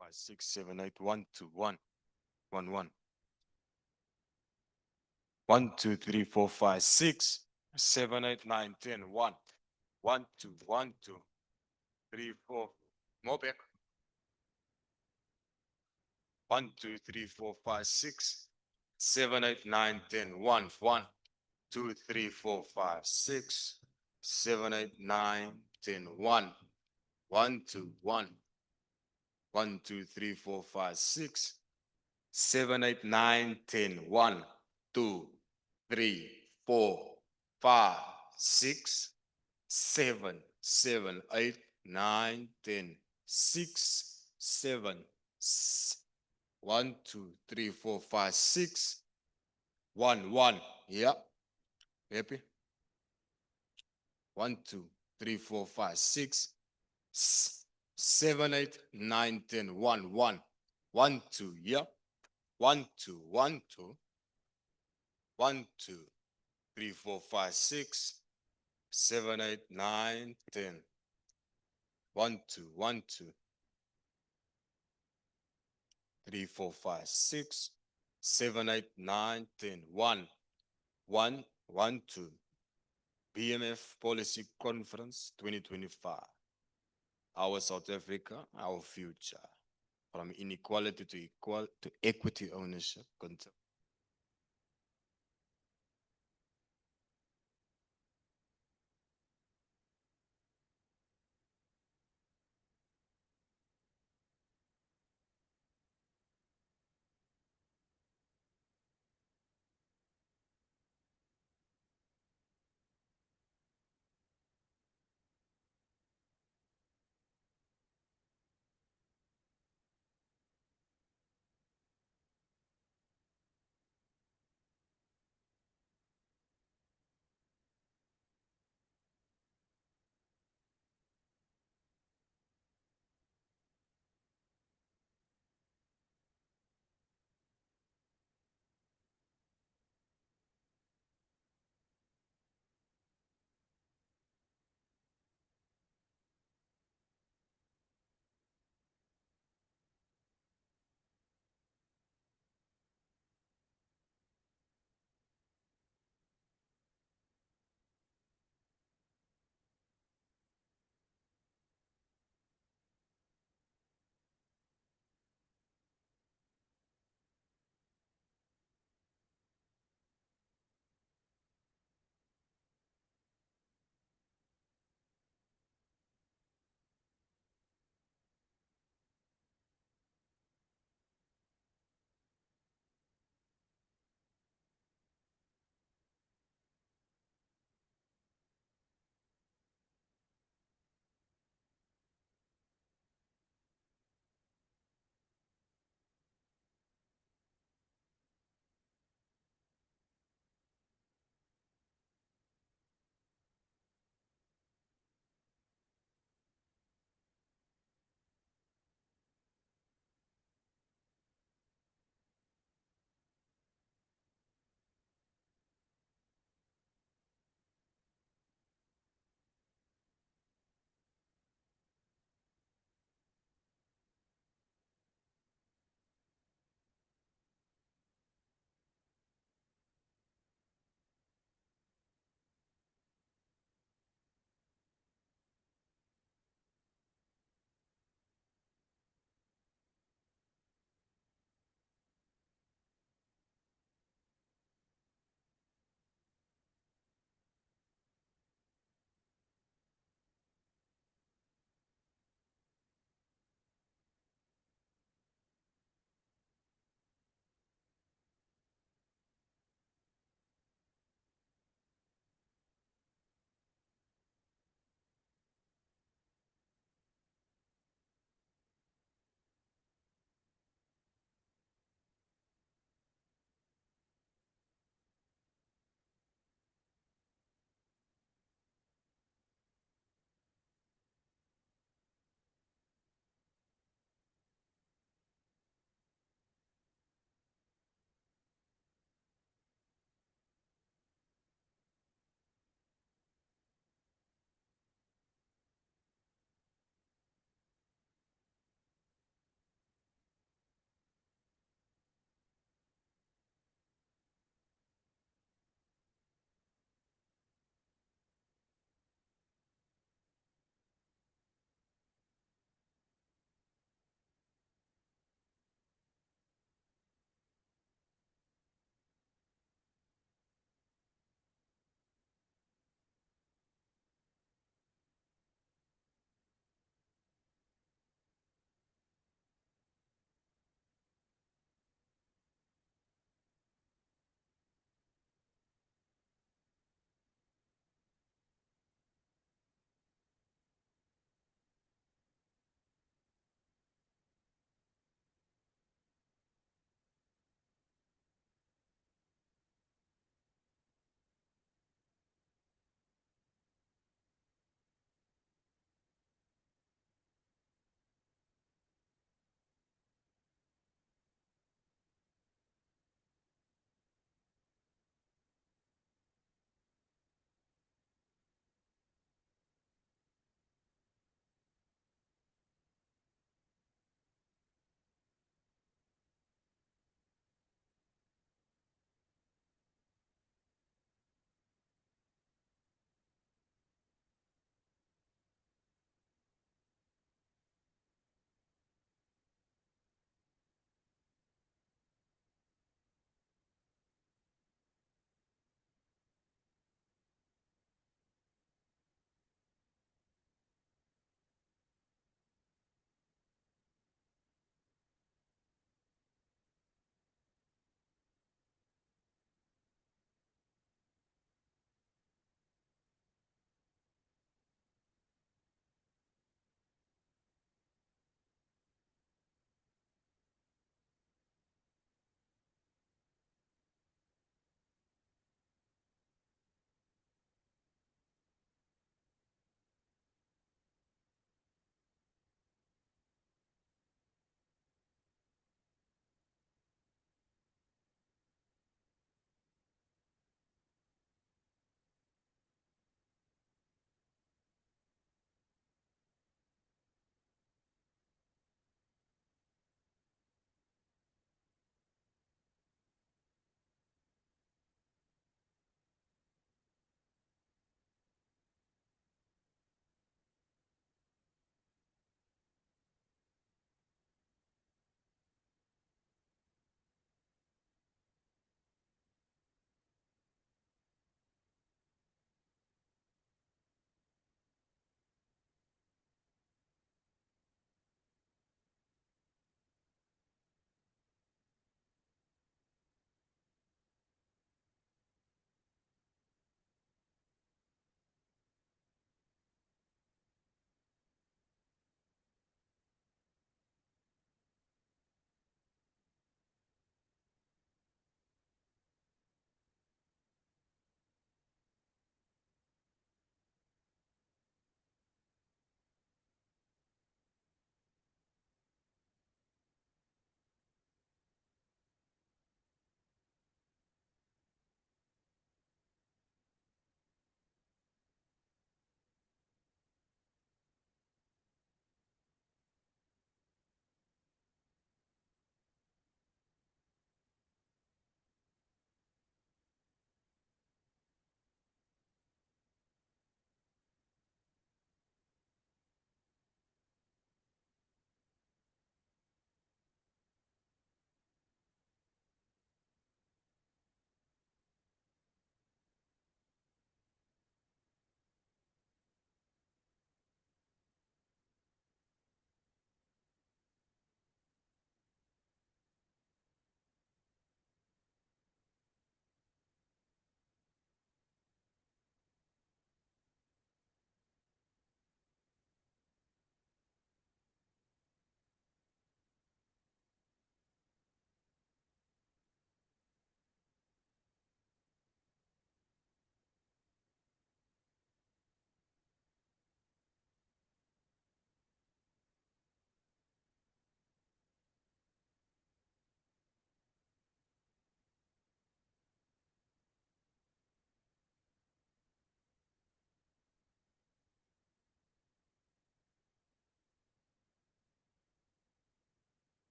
5, 6, 7, 8, 1, 2, 1, 1, 1. 1, 2, 3, 4, 5, 6, 7, 8, 9, 10, 1. 1, 2, 1, 2, 3, 4. More back. 1, 2, 3, 4, 5, 6, 7, 8, 9, 10, 1, 1, 2, 3, 4, 5, 6, 7, 8, 9, 10, 1, 1, 2, 1, 1, 2, 3, 4, 5, 6, 7, 8, 9, 10, 1, 2, 3, 4, 5, 6, 7, 7, 8, 9, 10, 6, 7, 1, 2, 3, 4, 5, 6, 1, 1. Yep. Happy? 1, 2, 3, 4, 5, 6, 7, 8, 9, 10, 1, 1. 1, 2. Yep. 1, 2, 1, 2. 1, 2, 3, 4, 5, 6, 7, 8, 9, 10. 1, 2, 1, 2. 3, 4, 5, 6, 7, 8, 9, 10. 1, 1, 1, 2. BMF Policy Conference 2025. Our South Africa, our future. From inequality to equity ownership.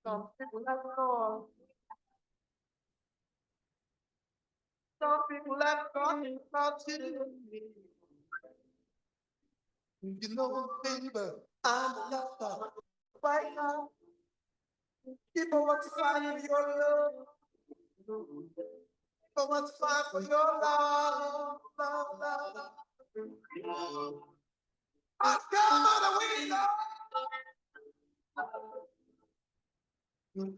Some people have gone. Some people have gone without you. You know, baby, I'm a lover. Right now, people want to find your love. People want to find for your love, love. I come the window. You're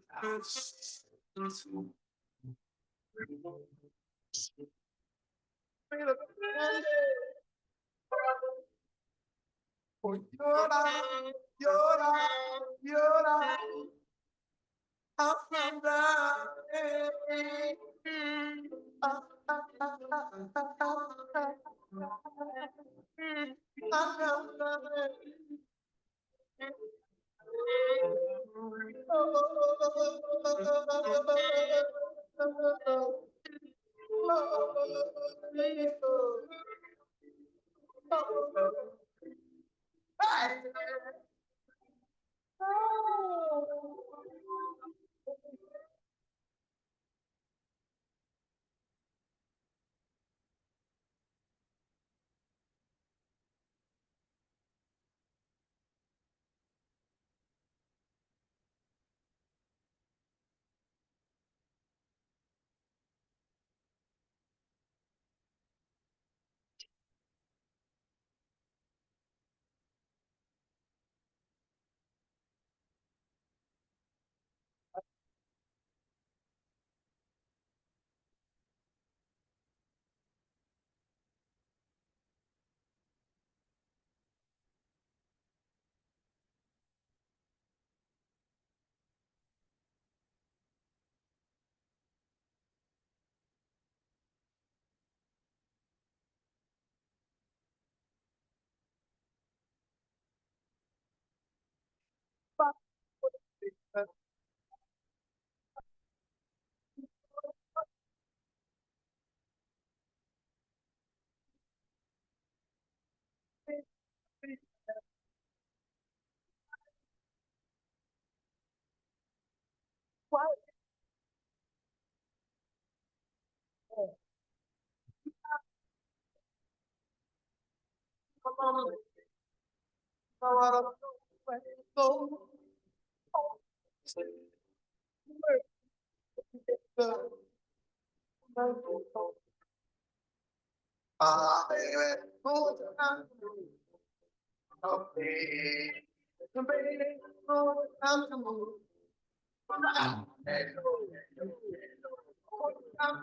I'm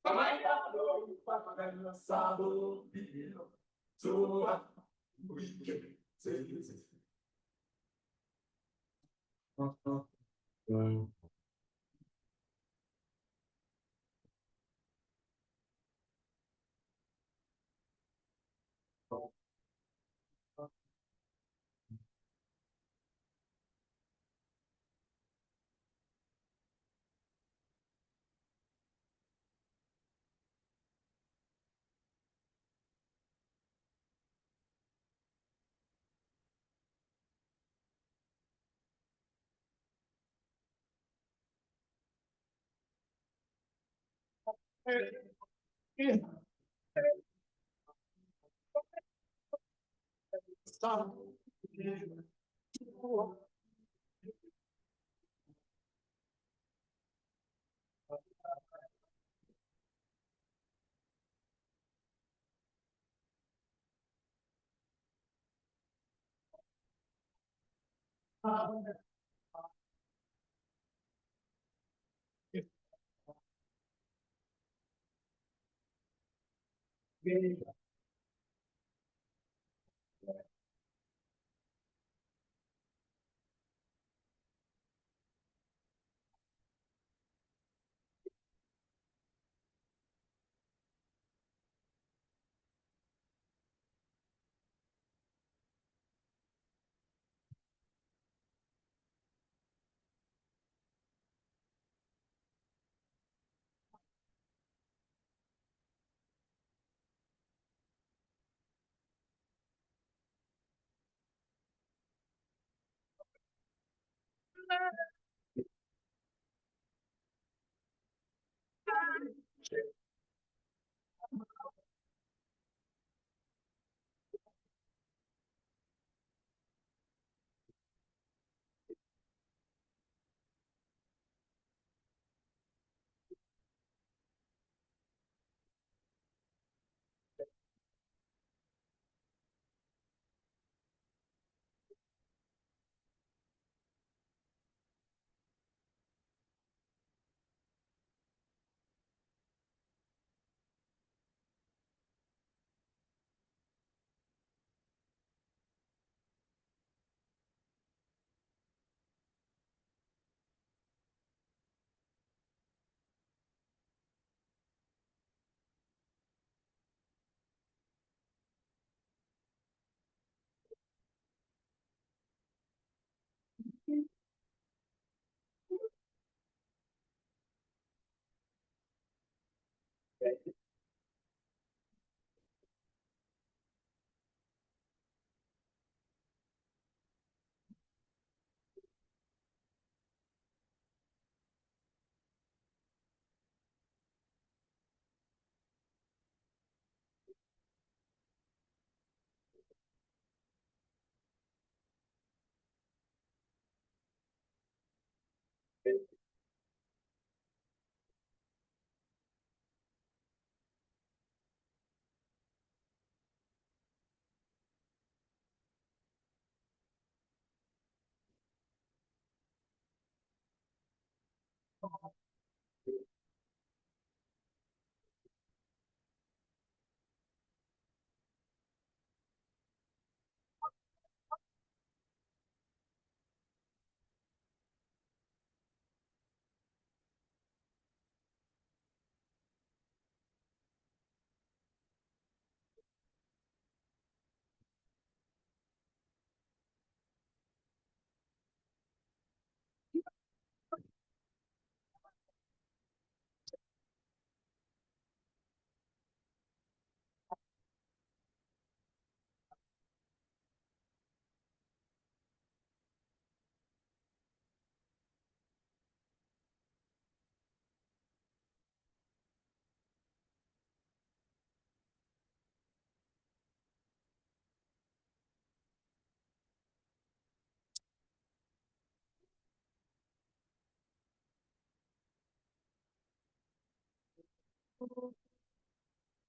from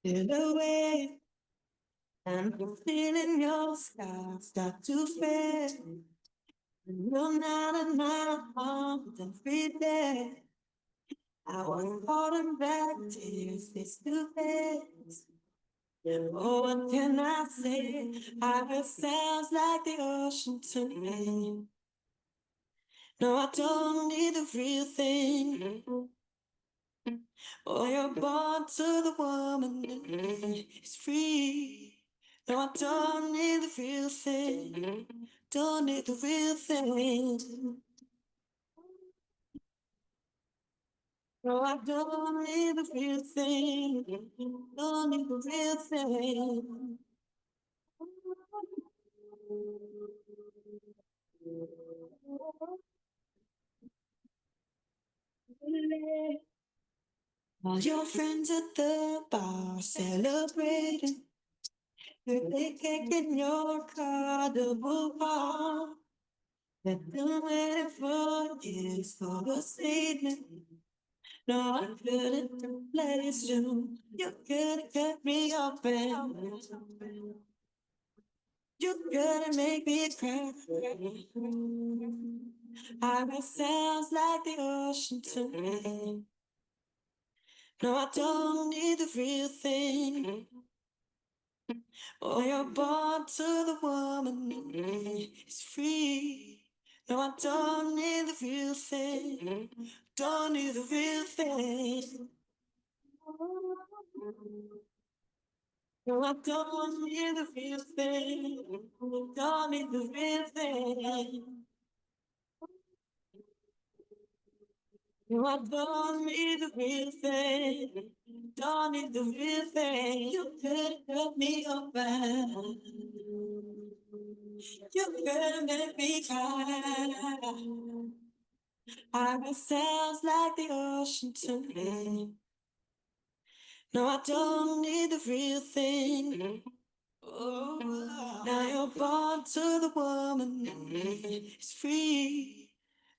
In a way, and I'm feeling your sky start to fade. And you're not in my arms every day. I was holding back tears face to face. Oh, what can I say? It sounds like the ocean to me. No, I don't need the real thing. Oh, you're born to the woman in me. It's free. No, I don't need the real thing. Don't need the real thing. No, I don't need the real thing. Don't need the real thing. All your friends at the bar celebrating. They cake in your car, the bar. They've been waiting for years for this evening. No, I couldn't replace you. You couldn't cut me open. You couldn't make me cry. It sounds like the ocean to me. No, I don't need the real thing. Oh, you're born to the woman in me. It's free. No, I don't need the real thing. Don't need the real thing. No, I don't need the real thing. Don't need the real thing. No, I don't need the real thing. Don't need the real thing. You could cut me open. You could make me cry. It sounds like the ocean to me. No, I don't need the real thing. Oh, now you're born to the woman in me. It's free.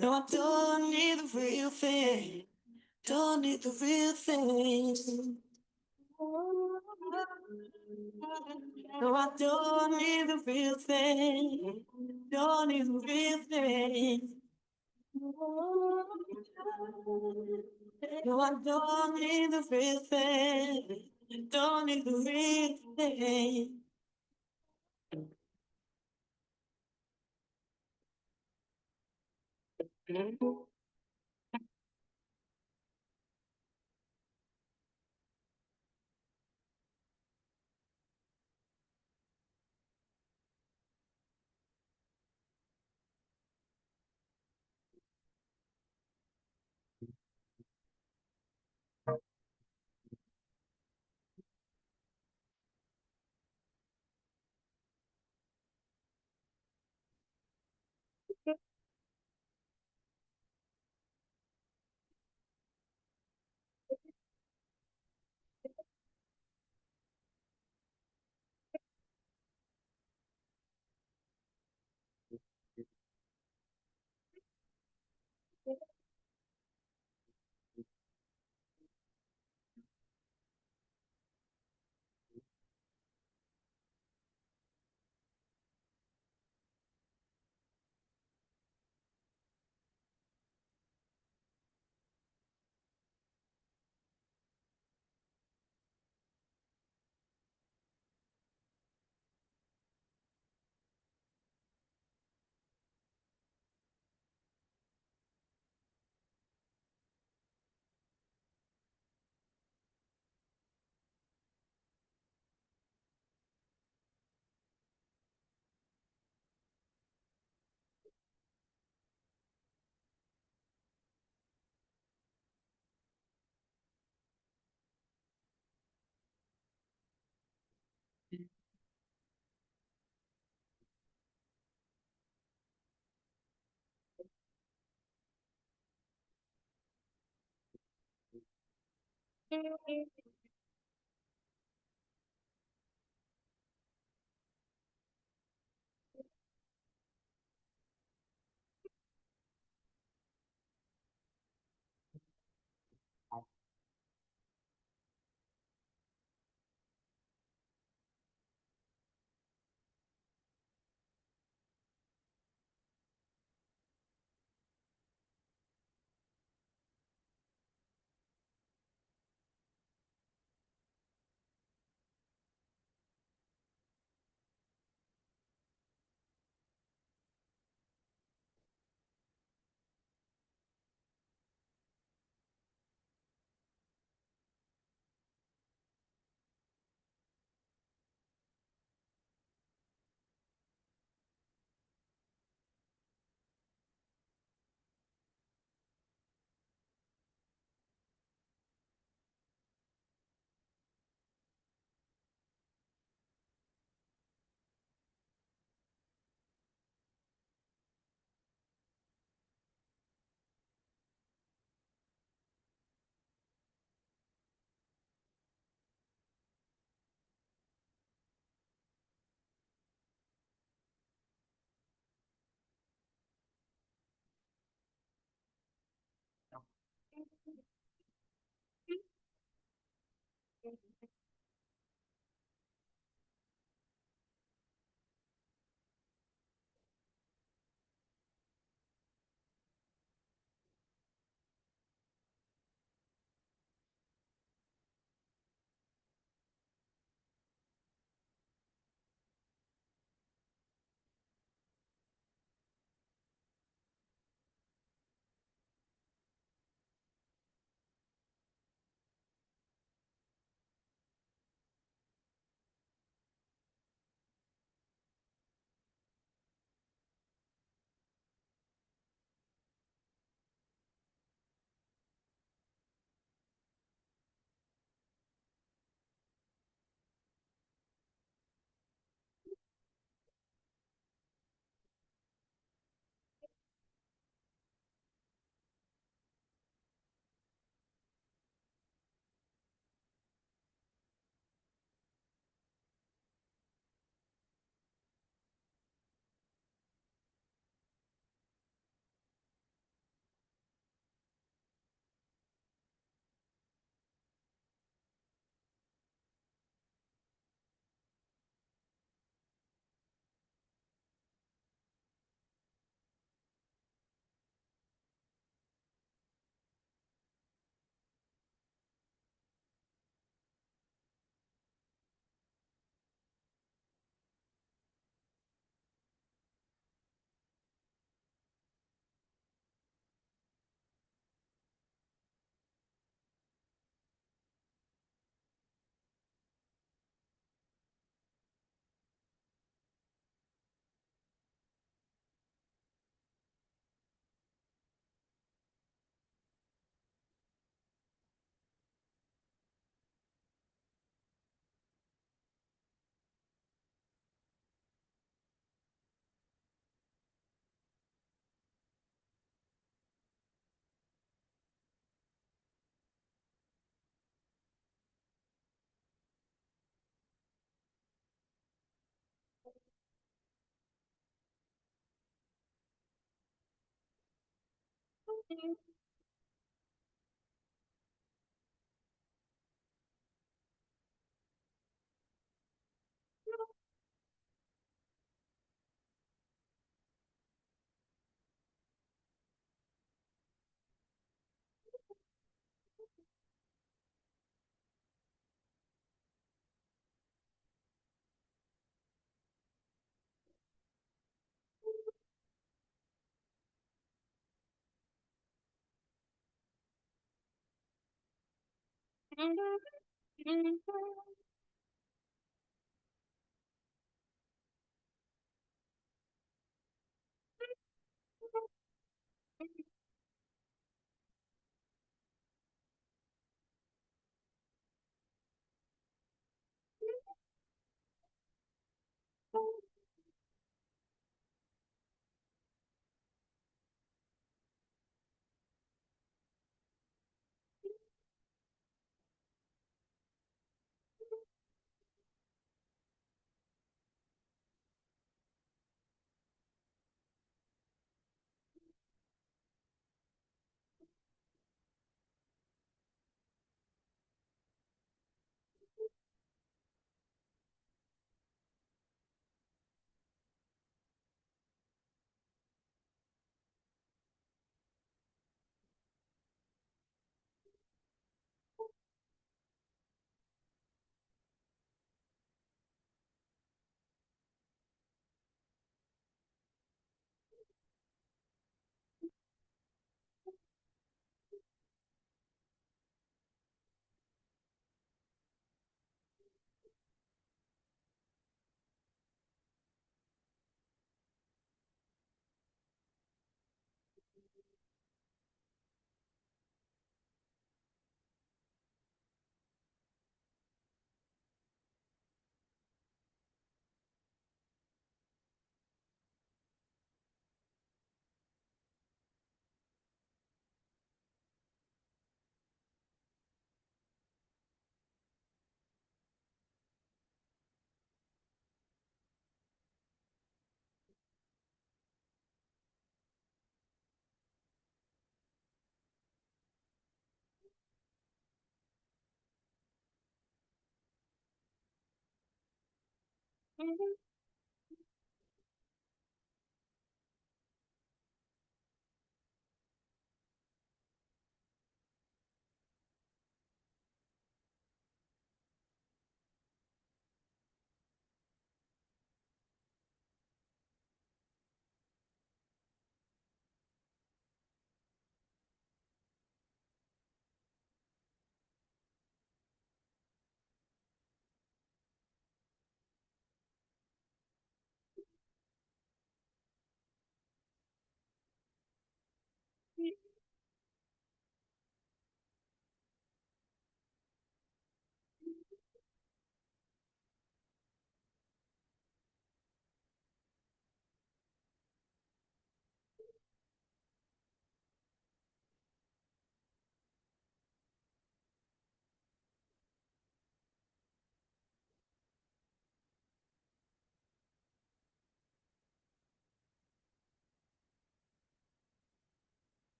No, I don't need the real thing. Don't need the real thing. No, I don't need the real thing. Don't need the real thing. No, I don't need the real thing. Don't need the real thing.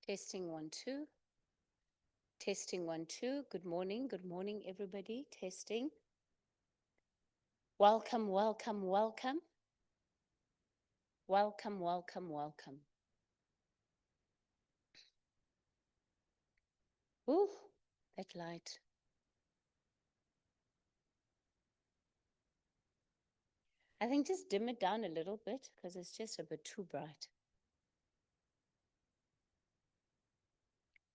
Testing 1 2. Testing 1 2. Good morning, everybody. Testing. Welcome, welcome, welcome. Welcome, welcome, welcome. Ooh, that light. I think just dim it down a little bit because it's just a bit too bright.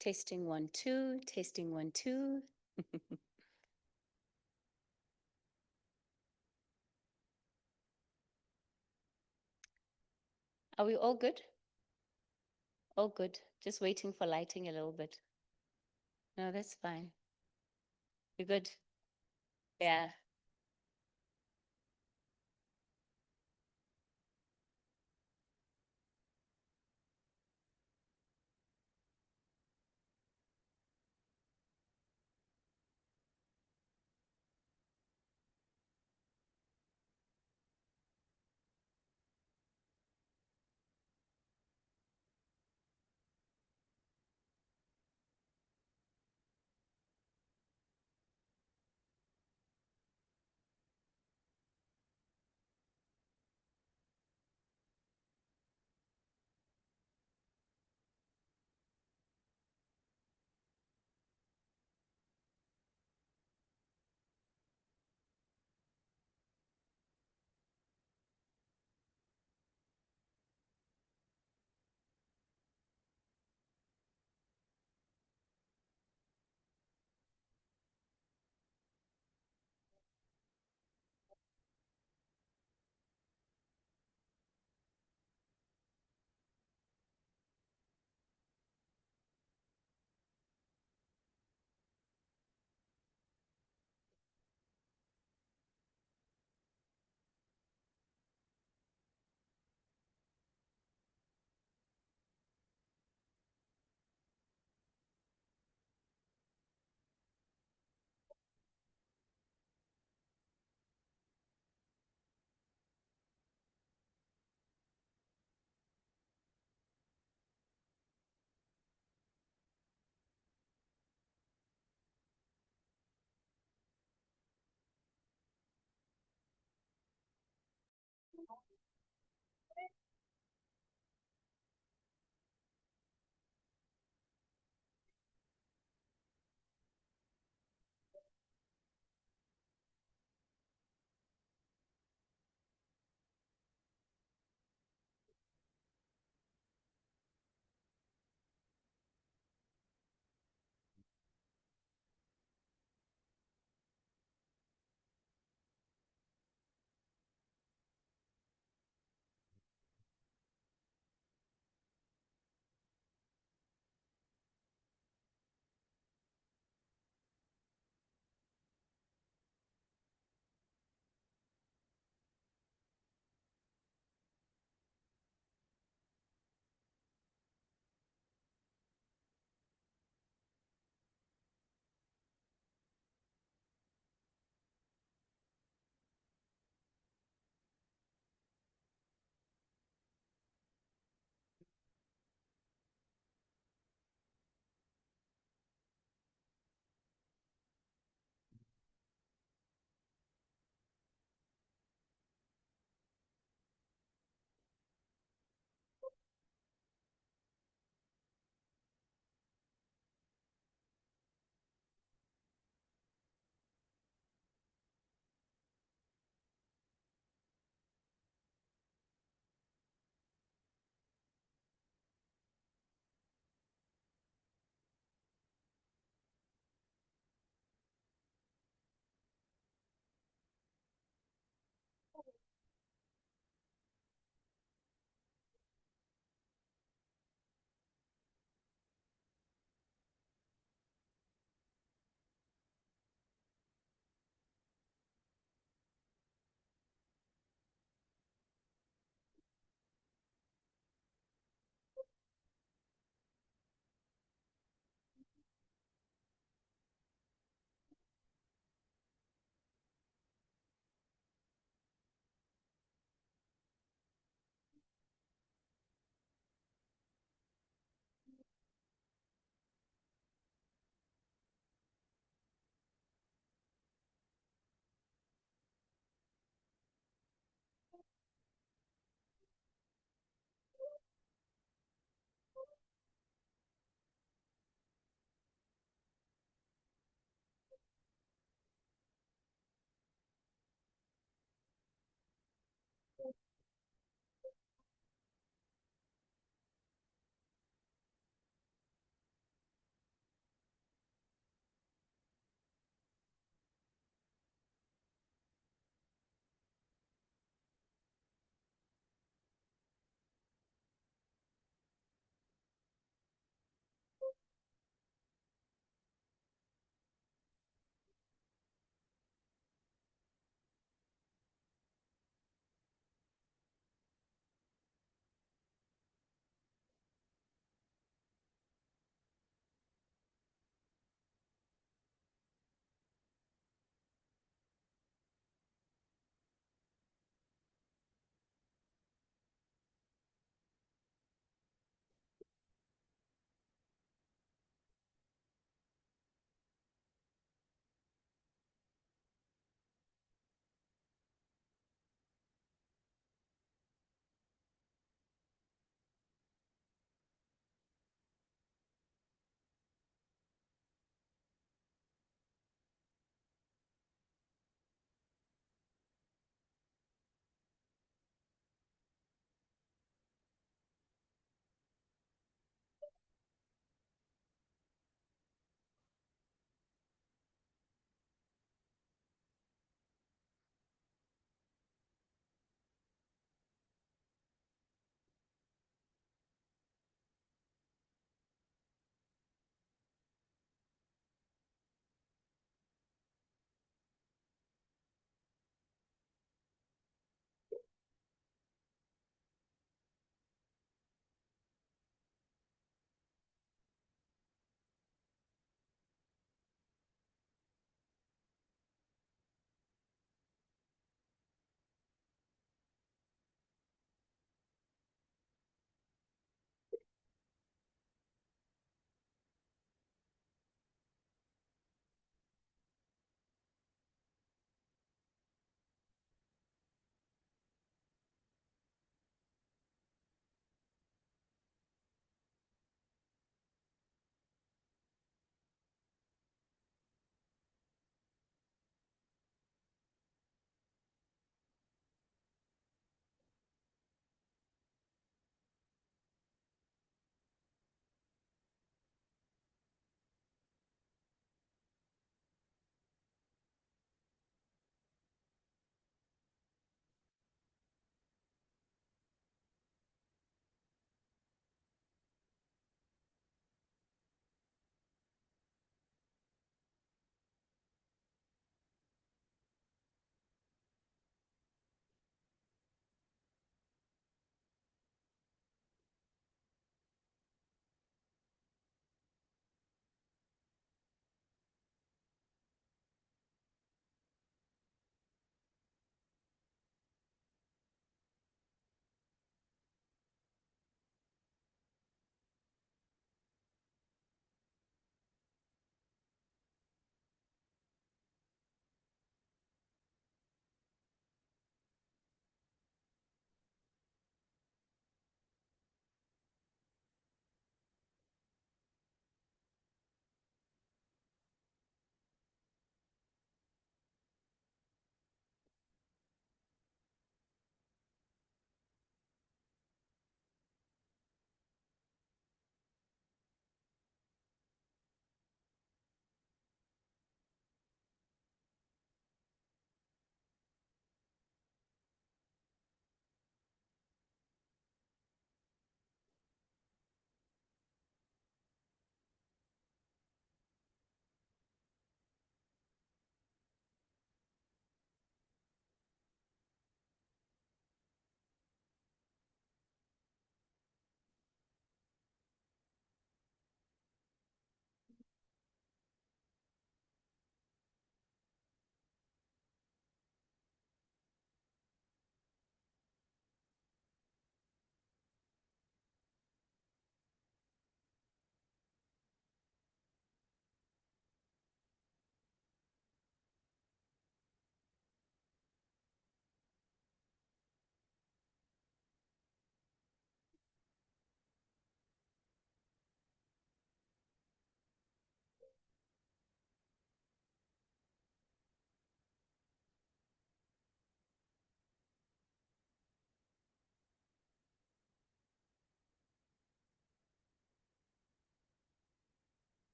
Testing 1 2. Testing 1 2. Are we all good? All good. Just waiting for lighting a little bit. No, that's fine. You're good. Yeah.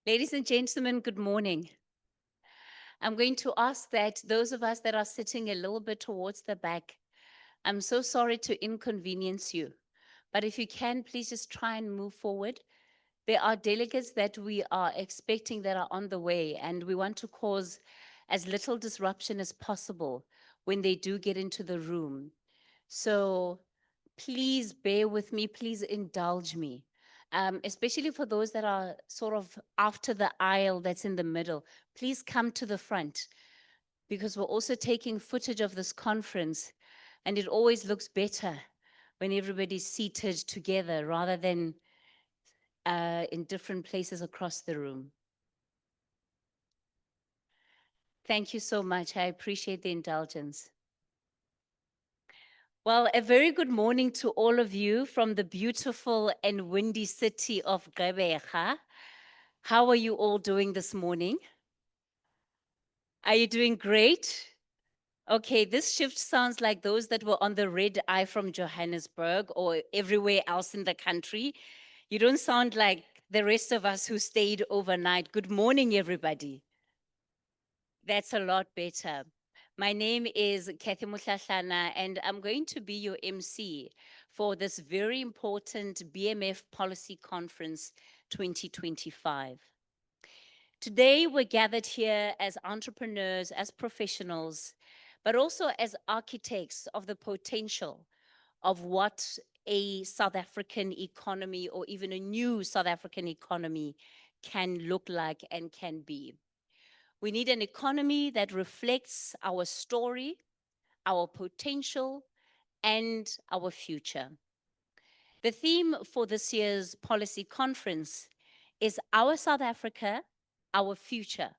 Ladies and gentlemen, good morning. I'm going to ask that those of us that are sitting a little bit towards the back, I'm so sorry to inconvenience you, but if you can, please just try and move forward. There are delegates that we are expecting that are on the way, and we want to cause as little disruption as possible when they do get into the room. So please bear with me, please indulge me. Especially for those that are sort of after the aisle that's in the middle, please come to the front because we're also taking footage of this conference and it always looks better when everybody's seated together rather than in different places across the room. Thank you so much. I appreciate the indulgence. Well, a very good morning to all of you from the beautiful and windy city of Gqeberha. How are you all doing this morning? Are you doing great? Okay, this shift sounds like those that were on the red eye from Johannesburg or everywhere else in the country. You don't sound like the rest of us who stayed overnight. Good morning, everybody. That's a lot better. My name is Kathy Mutlahlana, and I'm going to be your MC for this very important BMF Policy Conference 2025. Today, we're gathered here as entrepreneurs, as professionals, but also as architects of the potential of what a South African economy or even a new South African economy can look like and can be. We need an economy that reflects our story, our potential, and our future. The theme for this year's policy conference is Our South Africa, Our Future,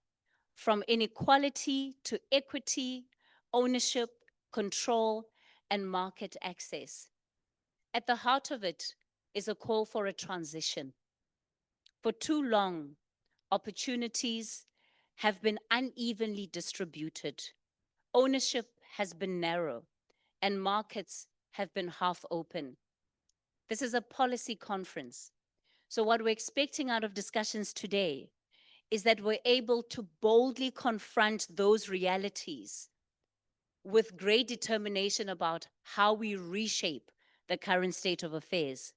from inequality to equity, ownership, control, and market access. At the heart of it, is a call for a transition. For too long, opportunities have been unevenly distributed. Ownership has been narrow and markets have been half open. This is a policy conference. So what we're expecting out of discussions today is that we're able to boldly confront those realities with great determination about how we reshape the current state of affairs.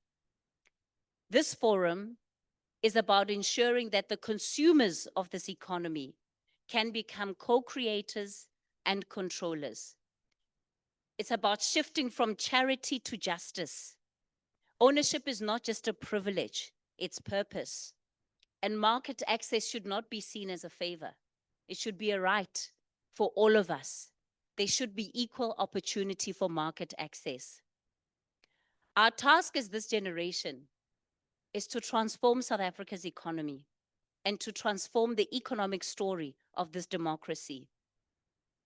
This forum is about ensuring that the consumers of this economy can become co-creators and controllers. It's about shifting from charity to justice. Ownership is not just a privilege, it's purpose. And market access should not be seen as a favor. It should be a right for all of us. There should be equal opportunity for market access. Our task as this generation is to transform South Africa's economy and to transform the economic story of this democracy.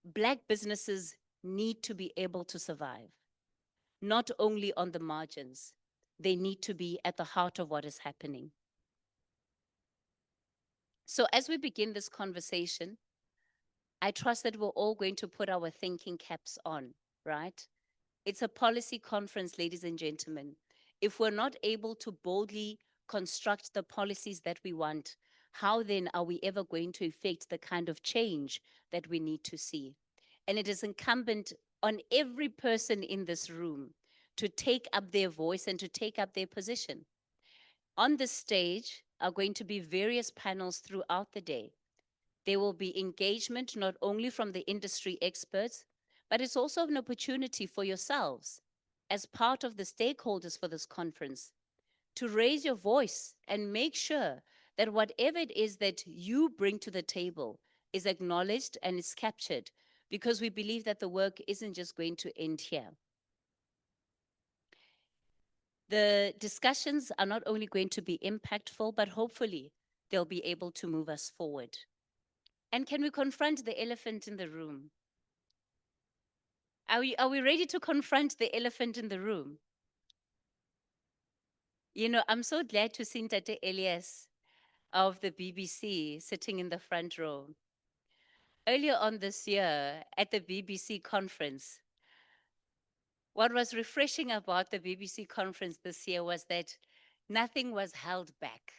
Black businesses need to be able to survive, not only on the margins. They need to be at the heart of what is happening. So as we begin this conversation, I trust that we're all going to put our thinking caps on, right? It's a policy conference, ladies and gentlemen. If we're not able to boldly construct the policies that we want, how then are we ever going to effect the kind of change that we need to see? And it is incumbent on every person in this room to take up their voice and to take up their position. On this stage are going to be various panels throughout the day. There will be engagement not only from the industry experts, but it's also an opportunity for yourselves as part of the stakeholders for this conference to raise your voice and make sure that whatever it is that you bring to the table is acknowledged and is captured, because we believe that the work isn't just going to end here. The discussions are not only going to be impactful, but hopefully they'll be able to move us forward. And can we confront the elephant in the room? Are we ready to confront the elephant in the room? You know, I'm so glad to see Ntate Elias of the BBC sitting in the front row. Earlier on this year at the BBC conference, what was refreshing about the BBC conference this year was that nothing was held back.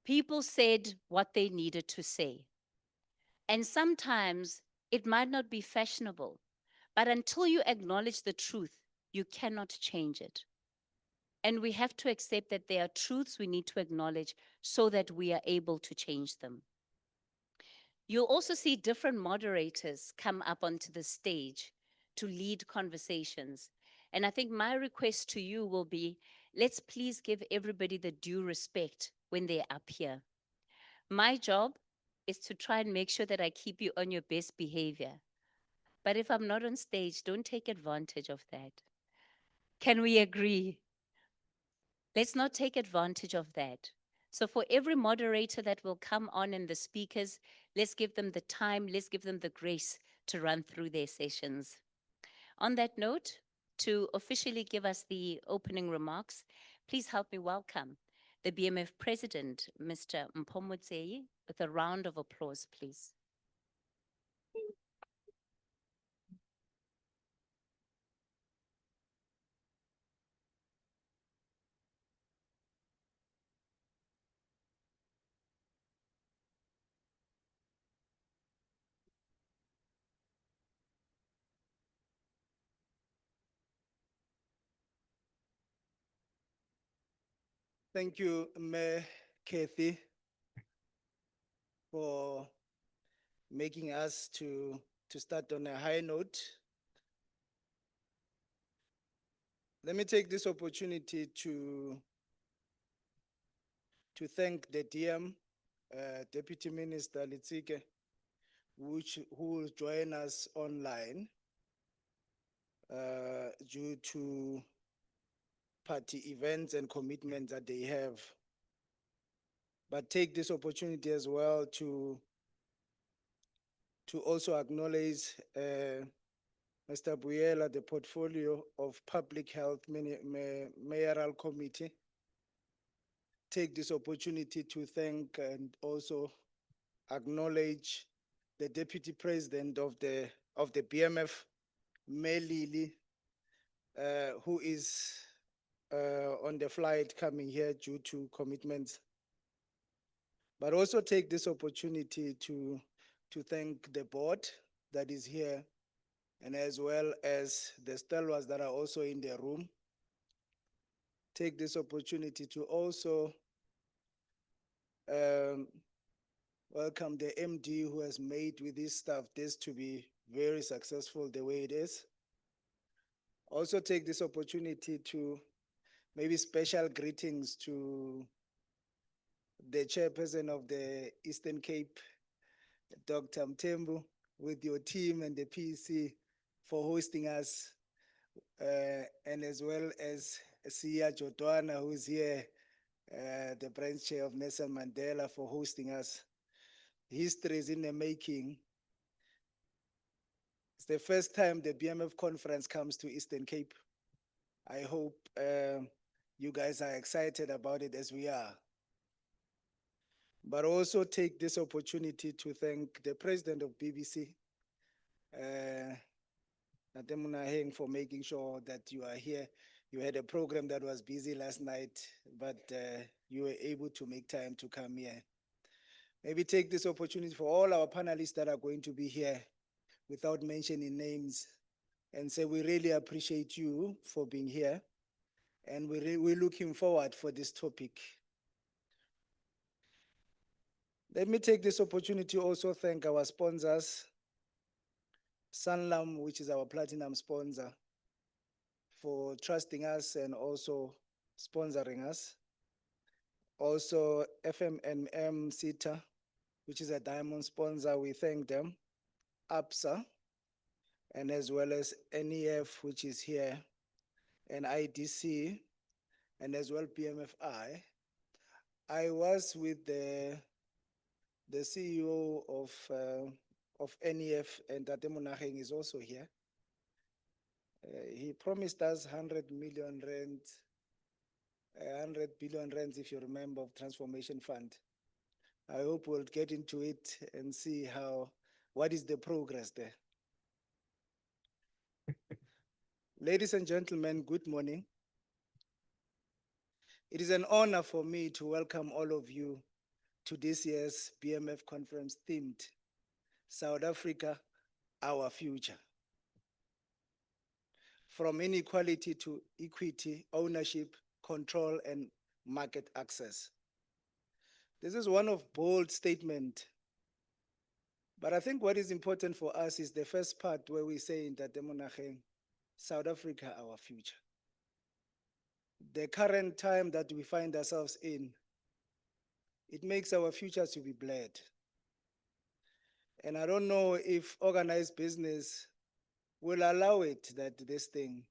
People said what they needed to say. And sometimes it might not be fashionable, but until you acknowledge the truth, you cannot change it. And we have to accept that there are truths we need to acknowledge so that we are able to change them. You'll also see different moderators come up onto the stage to lead conversations. And I think my request to you will be, let's please give everybody the due respect when they're up here. My job is to try and make sure that I keep you on your best behavior. But if I'm not on stage, don't take advantage of that. Can we agree? Let's not take advantage of that. So for every moderator that will come on and the speakers, let's give them the time, let's give them the grace to run through their sessions. On that note, to officially give us the opening remarks, please help me welcome the BMF President, Mr. Mpho, with a round of applause, please. Thank you, Mayor Kathy, for making us to start on a high note. Let me take this opportunity to thank the DM, Deputy Minister Litsike, who will join us online due to party events and commitments that they have. But take this opportunity as well to also acknowledge Mr. Mr. Buyela, the portfolio of Public Health Mayoral Committee. Take this opportunity to thank and also acknowledge the Deputy President of the BMF, Melili, who is on the flight coming here due to commitments. But also take this opportunity to thank the board that is here, and as well as the stalwarts that are also in the room. Take this opportunity to also welcome the MD who has made with his staff this to be very successful the way it is. Also take this opportunity to maybe special greetings to the chairperson of the Eastern Cape, Dr. Mtembu, with your team and the PEC for hosting us, and as well as Sia Jotwana, who is here, the branch chair of Nelson Mandela, for hosting us. History is in the making. It's the first time the BMF conference comes to Eastern Cape. I hope you guys are excited about it as we are. But also take this opportunity to thank the president of BBC, Nate Munaheng, for making sure that you are here. You had a program that was busy last night, but you were able to make time to come here. Maybe take this opportunity for all our panelists that are going to be here, without mentioning names, and say we really appreciate you for being here, and we're looking forward for this topic. Let me take this opportunity to also thank our sponsors, Sanlam, which is our platinum sponsor, for trusting us and also sponsoring us. Also FMNM CETA, which is a diamond sponsor, we thank them. APSA, and as well as NEF, which is here, and IDC, and as well BMFI. I was with the CEO of NEF, and Tate Monageng is also here. He promised us 100 million rand, 100 billion rands, if you remember, of transformation fund. I hope we'll get into it and see what is the progress there. Ladies and gentlemen, good morning. It is an honor for me to welcome all of you to this year's BMF conference themed South Africa, Our Future. From inequality to equity, ownership, control, and market access. This is one of bold statement, but I think what is important for us is the first part where we say in Tate Monageng, South Africa, our future. The current time that we find ourselves in, it makes our future to be blurred. And I don't know if organized business will allow it that this thing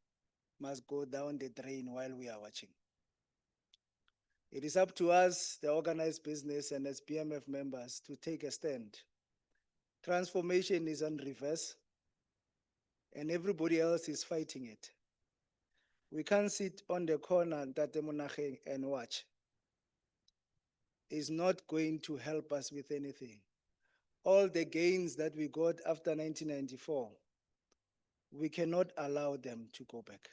must go down the drain while we are watching. It is up to us, the organized business and as BMF members, to take a stand. Transformation is on reverse, and everybody else is fighting it. We can't sit on the corner Tate Monageng and watch. It's not going to help us with anything. All the gains that we got after 1994, we cannot allow them to go back.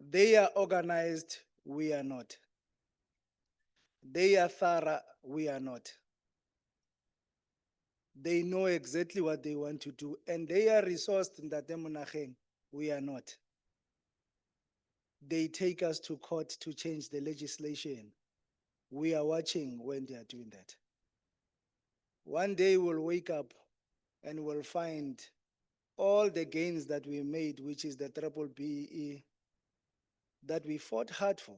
They are organized, we are not. They are thorough, we are not. They know exactly what they want to do, and they are resourced in Tate Monageng, we are not. They take us to court to change the legislation. We are watching when they are doing that. One day we'll wake up and we'll find all the gains that we made, which is the triple BEE, that we fought hard for,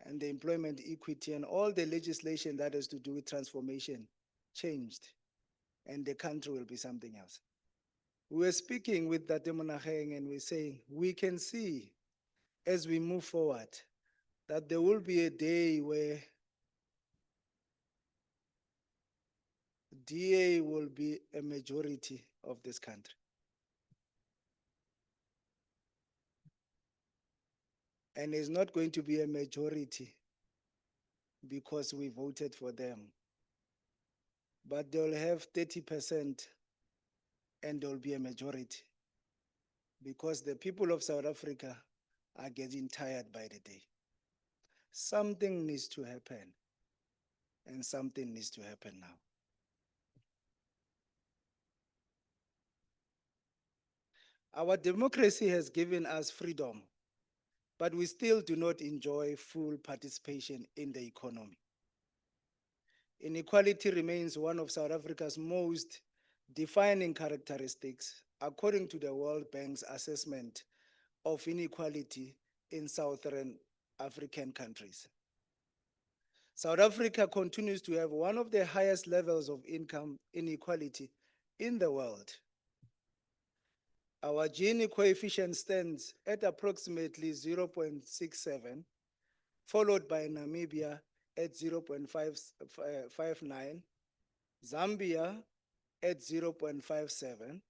and the employment equity and all the legislation that has to do with transformation changed, and the country will be something else. We were speaking with Tate Monageng and we're saying, we can see as we move forward that there will be a day where DA will be a majority of this country. And it's not going to be a majority because we voted for them. But they'll have 30% and there'll be a majority because the people of South Africa are getting tired by the day. Something needs to happen, and something needs to happen now. Our democracy has given us freedom, but we still do not enjoy full participation in the economy. Inequality remains one of South Africa's most defining characteristics, according to the World Bank's assessment of inequality in Southern African countries. South Africa continues to have one of the highest levels of income inequality in the world. Our Gini coefficient stands at approximately 0.67, followed by Namibia at 0.59, Zambia at 0.57,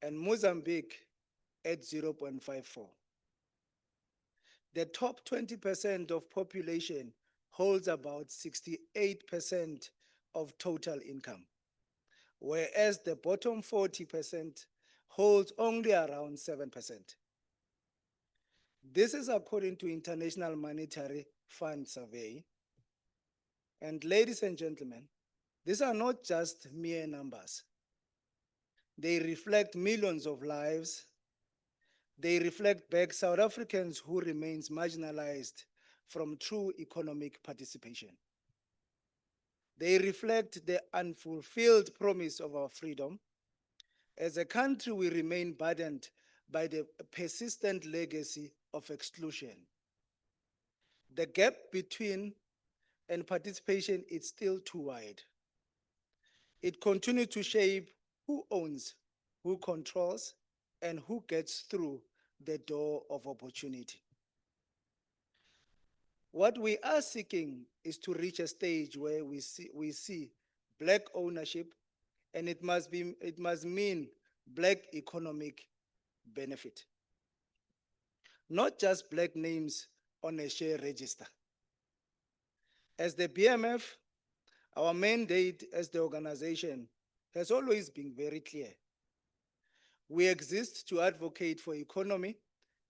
and Mozambique at 0.54. The top 20% of population holds about 68% of total income, whereas the bottom 40% holds only around 7%. This is according to International Monetary Fund survey. And ladies and gentlemen, these are not just mere numbers. They reflect millions of lives. They reflect back South Africans who remains marginalized from true economic participation. They reflect the unfulfilled promise of our freedom. As a country, we remain burdened by the persistent legacy of exclusion. The gap between and participation is still too wide. It continues to shape who owns, who controls, and who gets through the door of opportunity. What we are seeking is to reach a stage where we see black ownership, and it must mean black economic benefit. Not just black names on a share register. As the BMF, our mandate as the organization has always been very clear. We exist to advocate for economy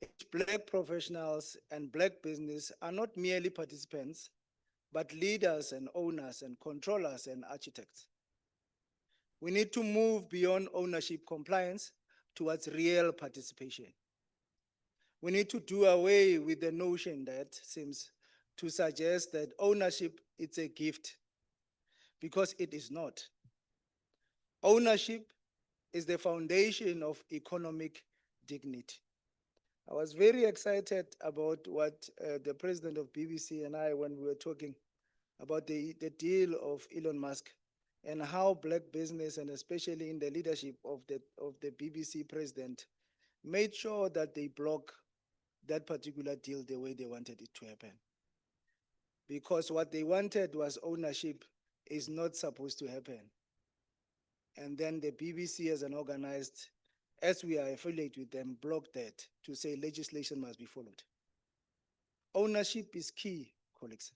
in which black professionals and black business are not merely participants, but leaders and owners and controllers and architects. We need to move beyond ownership compliance towards real participation. We need to do away with the notion that seems to suggest that ownership is a gift, because it is not. Ownership is the foundation of economic dignity. I was very excited about what the president of BBC and I, when we were talking about the deal of Elon Musk and how black business, and especially in the leadership of the BBC president, made sure that they block that particular deal the way they wanted it to happen. Because what they wanted was ownership is not supposed to happen. And then the BBC as an organized, as we are affiliated with them, blocked that to say legislation must be followed. Ownership is key, colleagues.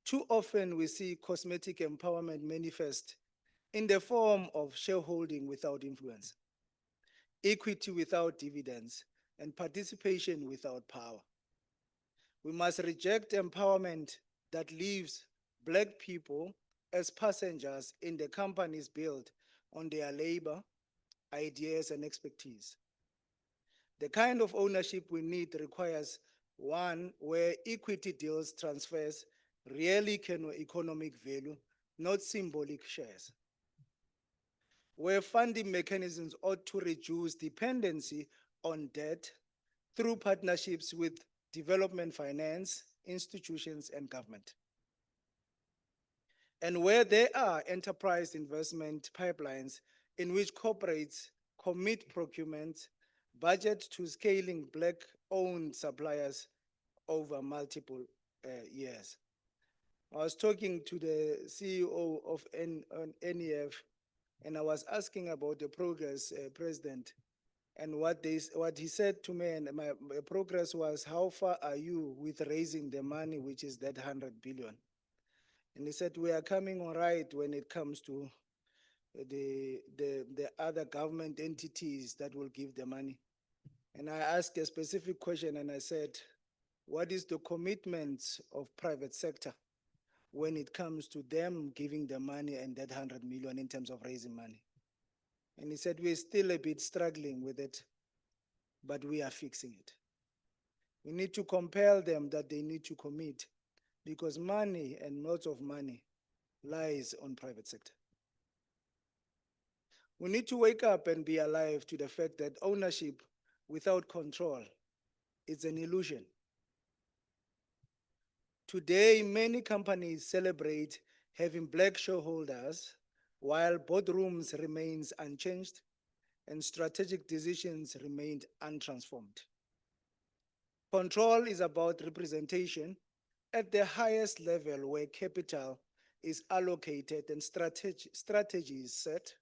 Too often we see cosmetic empowerment manifest in the form of shareholding without influence, equity without dividends, and participation without power. We must reject empowerment that leaves black people as passengers in the companies built on their labor, ideas, and expertise. The kind of ownership we need requires one where equity deals transfers real economic value, not symbolic shares. Where funding mechanisms ought to reduce dependency on debt through partnerships with development finance, institutions, and government. And where there are enterprise investment pipelines in which corporates commit procurement, budget to scaling black-owned suppliers over multiple years. I was talking to the CEO of NEF, and I was asking about the progress, President. And what he said to me, and my progress was, how far are you with raising the money, which is that 100 billion? And he said, we are coming all right when it comes to the other government entities that will give the money. And I asked a specific question, and I said, what is the commitment of private sector when it comes to them giving the money and that 100 million in terms of raising money? And he said, we're still a bit struggling with it, but we are fixing it. We need to compel them that they need to commit, because money and lots of money lies on private sector. We need to wake up and be alive to the fact that ownership without control is an illusion. Today, many companies celebrate having black shareholders while boardrooms remains unchanged and strategic decisions remained untransformed. Control is about representation at the highest level where capital is allocated and strategy is set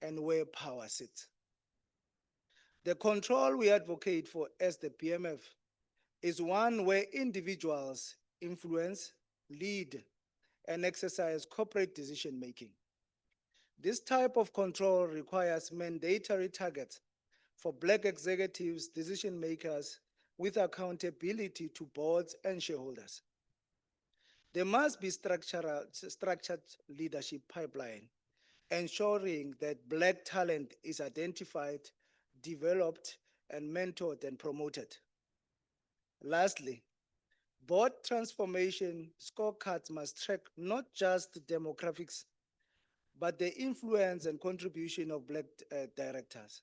and where power sits. The control we advocate for as the BMF is one where individuals influence, lead, and exercise corporate decision making. This type of control requires mandatory targets for black executives, decision makers, with accountability to boards and shareholders. There must be structured leadership pipeline, ensuring that black talent is identified, developed, and mentored and promoted. Lastly, board transformation scorecards must track not just demographics, but the influence and contribution of black directors.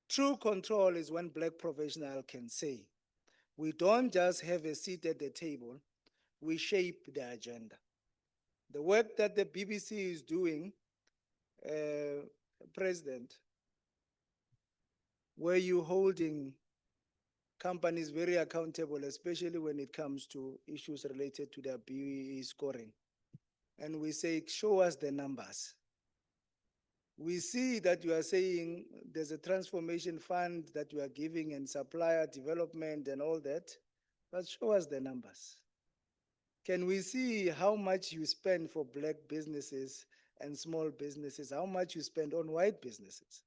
True control is when black professionals can say, we don't just have a seat at the table, we shape the agenda. The work that the BBC is doing, President, where you're holding companies very accountable, especially when it comes to issues related to their BEE scoring. And we say, show us the numbers. We see that you are saying there's a transformation fund that you are giving and supplier development and all that, but show us the numbers. Can we see how much you spend for black businesses and small businesses, how much you spend on white businesses?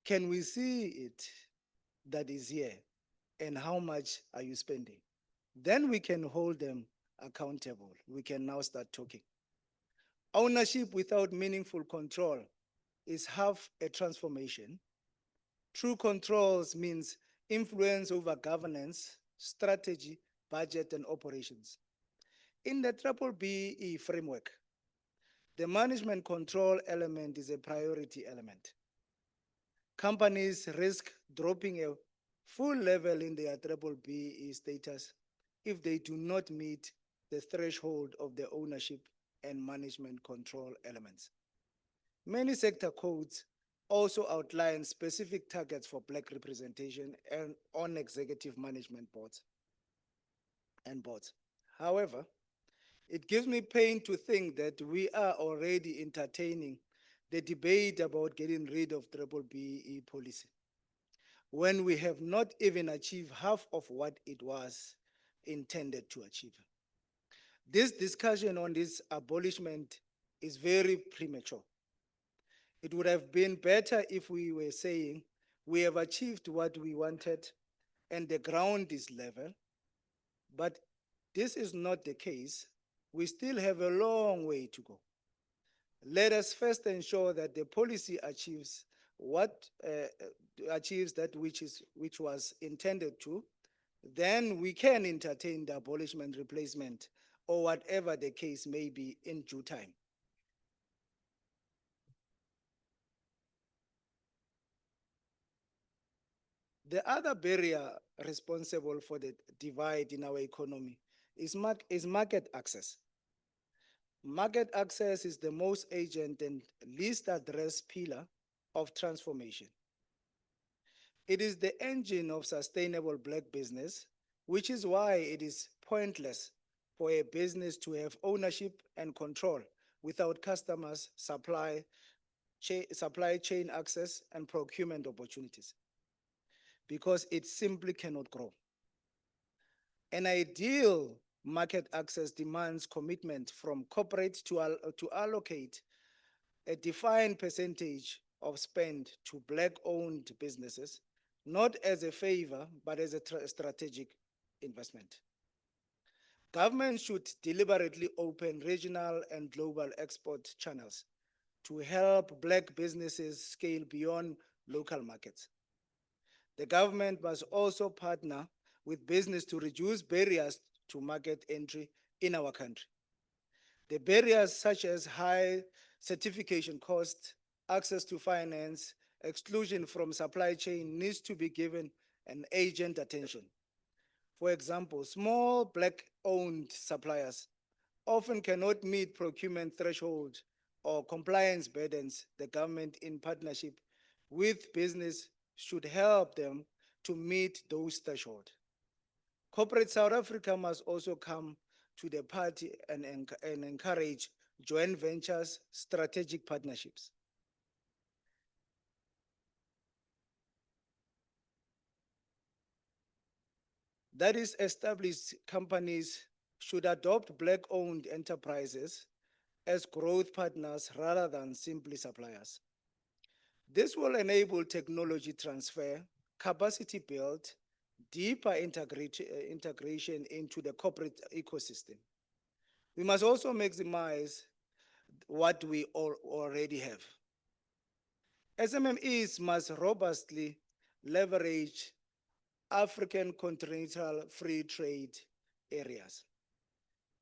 Can we see it that is here, and how much are you spending? Then we can hold them accountable. We can now start talking. Ownership without meaningful control is half a transformation. True controls means influence over governance, strategy, budget, and operations. In the BBBE framework, the management control element is a priority element. Companies risk dropping a full level in their BBBE status if they do not meet the threshold of the ownership and management control elements. Many sector codes also outline specific targets for black representation and on executive management boards and boards. However, it gives me pain to think that we are already entertaining the debate about getting rid of BBBE policy when we have not even achieved half of what it was intended to achieve. This discussion on this abolishment is very premature. It would have been better if we were saying we have achieved what we wanted and the ground is level, but this is not the case. We still have a long way to go. Let us first ensure that the policy achieves that which was intended to. Then we can entertain the abolishment, replacement, or whatever the case may be in due time. The other barrier responsible for the divide in our economy is market access. Market access is the most urgent and least addressed pillar of transformation. It is the engine of sustainable black business, which is why it is pointless for a business to have ownership and control without customers, supply chain access, and procurement opportunities, because it simply cannot grow. An ideal market access demands commitment from corporates to allocate a defined percentage of spend to Black-owned businesses, not as a favor, but as a strategic investment. Government should deliberately open regional and global export channels to help Black businesses scale beyond local markets. The government must also partner with business to reduce barriers to market entry in our country. The barriers such as high certification costs, access to finance, exclusion from supply chain needs to be given an urgent attention. For example, small Black-owned suppliers often cannot meet procurement thresholds or compliance burdens. The government, in partnership with business, should help them to meet those thresholds. Corporate South Africa must also come to the party and encourage joint ventures, strategic partnerships. That is, established companies should adopt Black-owned enterprises as growth partners rather than simply suppliers. This will enable technology transfer, capacity build, deeper integration into the corporate ecosystem. We must also maximize what we already have. SMMEs must robustly leverage African continental free trade areas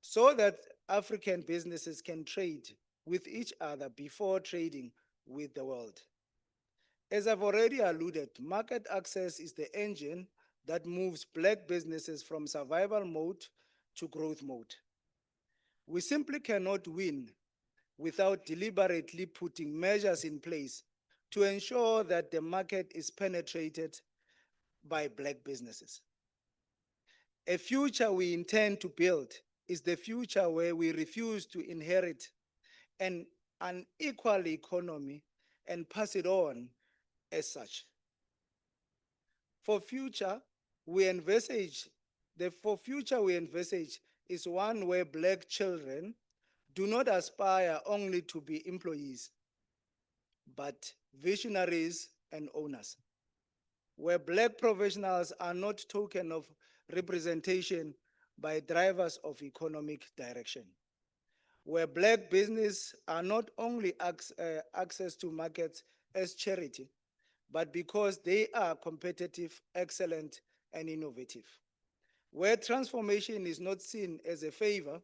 so that African businesses can trade with each other before trading with the world. As I've already alluded, market access is the engine that moves Black businesses from survival mode to growth mode. We simply cannot win without deliberately putting measures in place to ensure that the market is penetrated by Black businesses. A future we intend to build is the future where we refuse to inherit an unequal economy and pass it on as such. For future we envisage is one where Black children do not aspire only to be employees, but visionaries and owners, where Black professionals are not token of representation by drivers of economic direction, where Black business are not only access to markets as charity, but because they are competitive, excellent, and innovative, where transformation is not seen as a favor,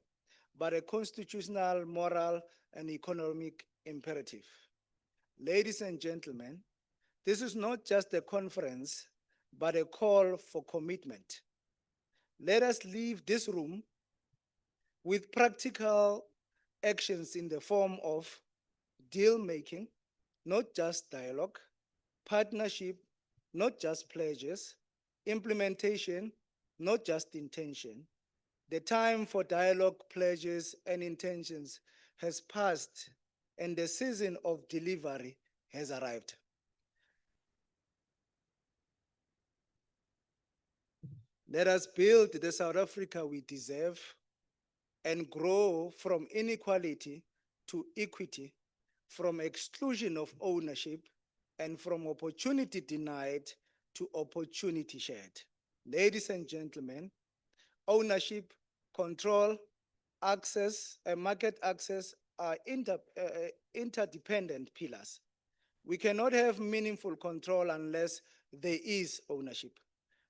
but a constitutional, moral, and economic imperative. Ladies and gentlemen, this is not just a conference, but a call for commitment. Let us leave this room with practical actions in the form of deal making, not just dialogue, partnership, not just pledges, implementation, not just intention. The time for dialogue, pledges, and intentions has passed, and the season of delivery has arrived. Let us build the South Africa we deserve and grow from inequality to equity, from exclusion of ownership, and from opportunity denied to opportunity shared. Ladies and gentlemen, ownership, control, access, and market access are interdependent pillars. We cannot have meaningful control unless there is ownership.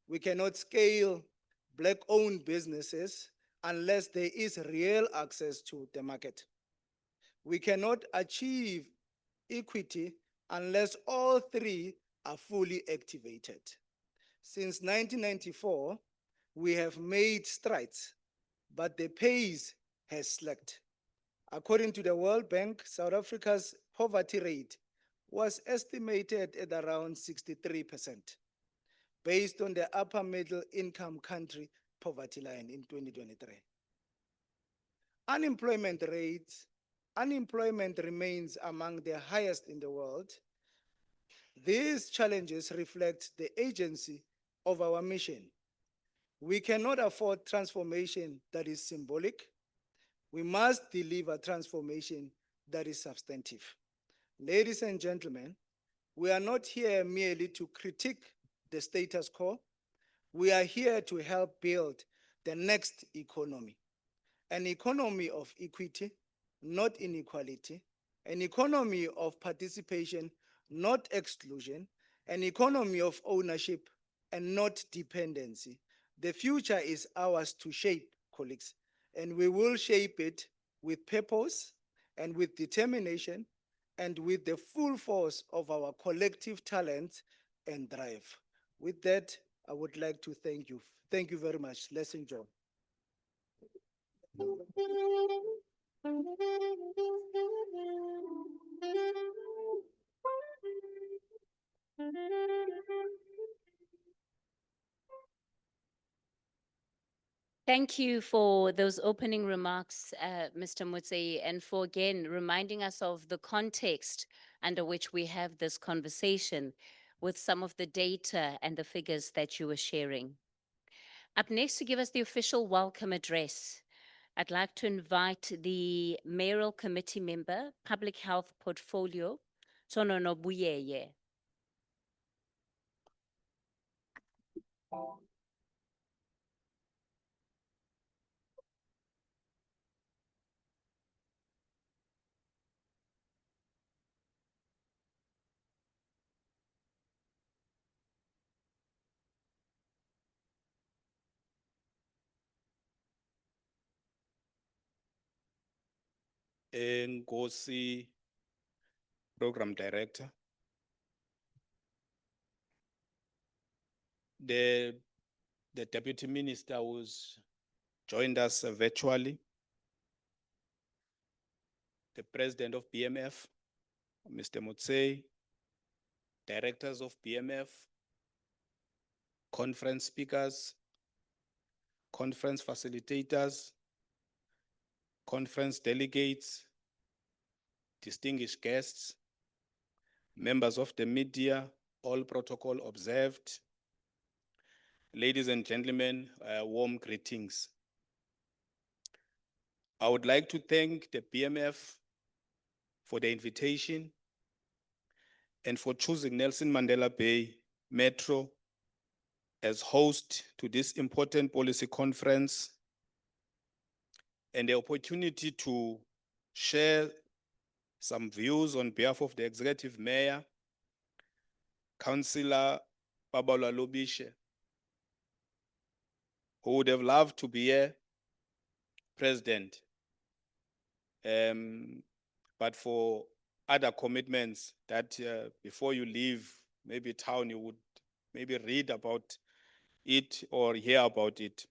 We cannot scale Black-owned businesses unless there is real access to the market. We cannot achieve equity unless all three are fully activated. Since 1994, we have made strides, but the pace has slacked. According to the World Bank, South Africa's poverty rate was estimated at around 63%, based on the upper middle income country poverty line in 2023. Unemployment remains among the highest in the world. These challenges reflect the agency of our mission. We cannot afford transformation that is symbolic. We must deliver transformation that is substantive. Ladies and gentlemen, we are not here merely to critique the status quo. We are here to help build the next economy, an economy of equity, not inequality, an economy of participation, not exclusion, an economy of ownership and not dependency. The future is ours to shape, colleagues, and we will shape it with purpose and with determination and with the full force of our collective talent and drive. With that, I would like to thank you. Thank you very much. Let's enjoy. Thank you for those opening remarks, Mr. Mutsei, and for again reminding us of the context under which we have this conversation with some of the data and the figures that you were sharing. Up next to give us the official welcome address, I'd like to invite the Mayoral Committee Member, Public Health Portfolio, Tonono Buyeye. Ngosi, Program Director. The Deputy Minister who's joined us virtually. The President of BMF, Mr. Mutsei, Directors of BMF, conference speakers, conference facilitators, conference delegates, distinguished guests, members of the media, all protocol observed. Ladies and gentlemen, warm greetings. I would like to thank the BMF for the invitation and for choosing Nelson Mandela Bay Metro as host to this important policy conference and the opportunity to share some views on behalf of the Executive Mayor, Councillor Babalwa Lobishe, who would have loved to be here, President, but for other commitments that before you leave, maybe town, you would maybe read about it or hear about it.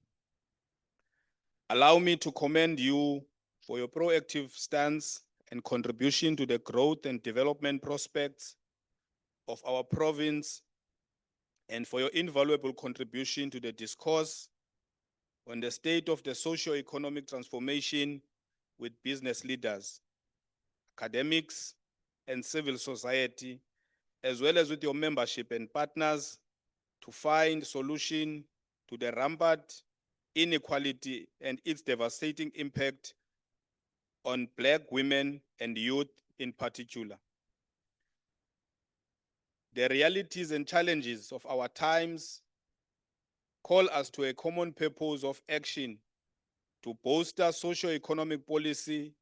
Allow me to commend you for your proactive stance and contribution to the growth and development prospects of our province and for your invaluable contribution to the discourse on the state of the socio-economic transformation with business leaders, academics, and civil society, as well as with your membership and partners to find solution to the rampant inequality and its devastating impact on Black women and youth in particular. The realities and challenges of our times call us to a common purpose of action to bolster socio-economic policy,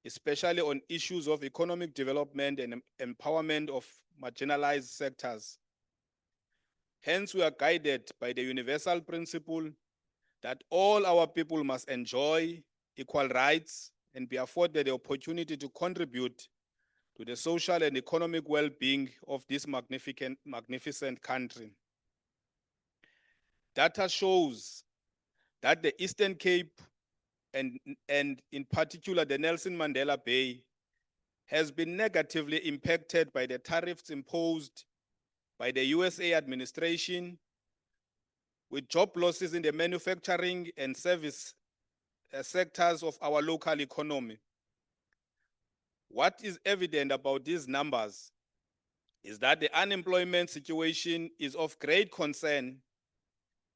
especially on issues of economic development and empowerment of marginalized sectors. Hence, we are guided by the universal principle that all our people must enjoy equal rights and be afforded the opportunity to contribute to the social and economic well-being of this magnificent country. Data shows that the Eastern Cape and in particular the Nelson Mandela Bay has been negatively impacted by the tariffs imposed by the USA administration with job losses in the manufacturing and service sectors of our local economy. What is evident about these numbers is that the unemployment situation is of great concern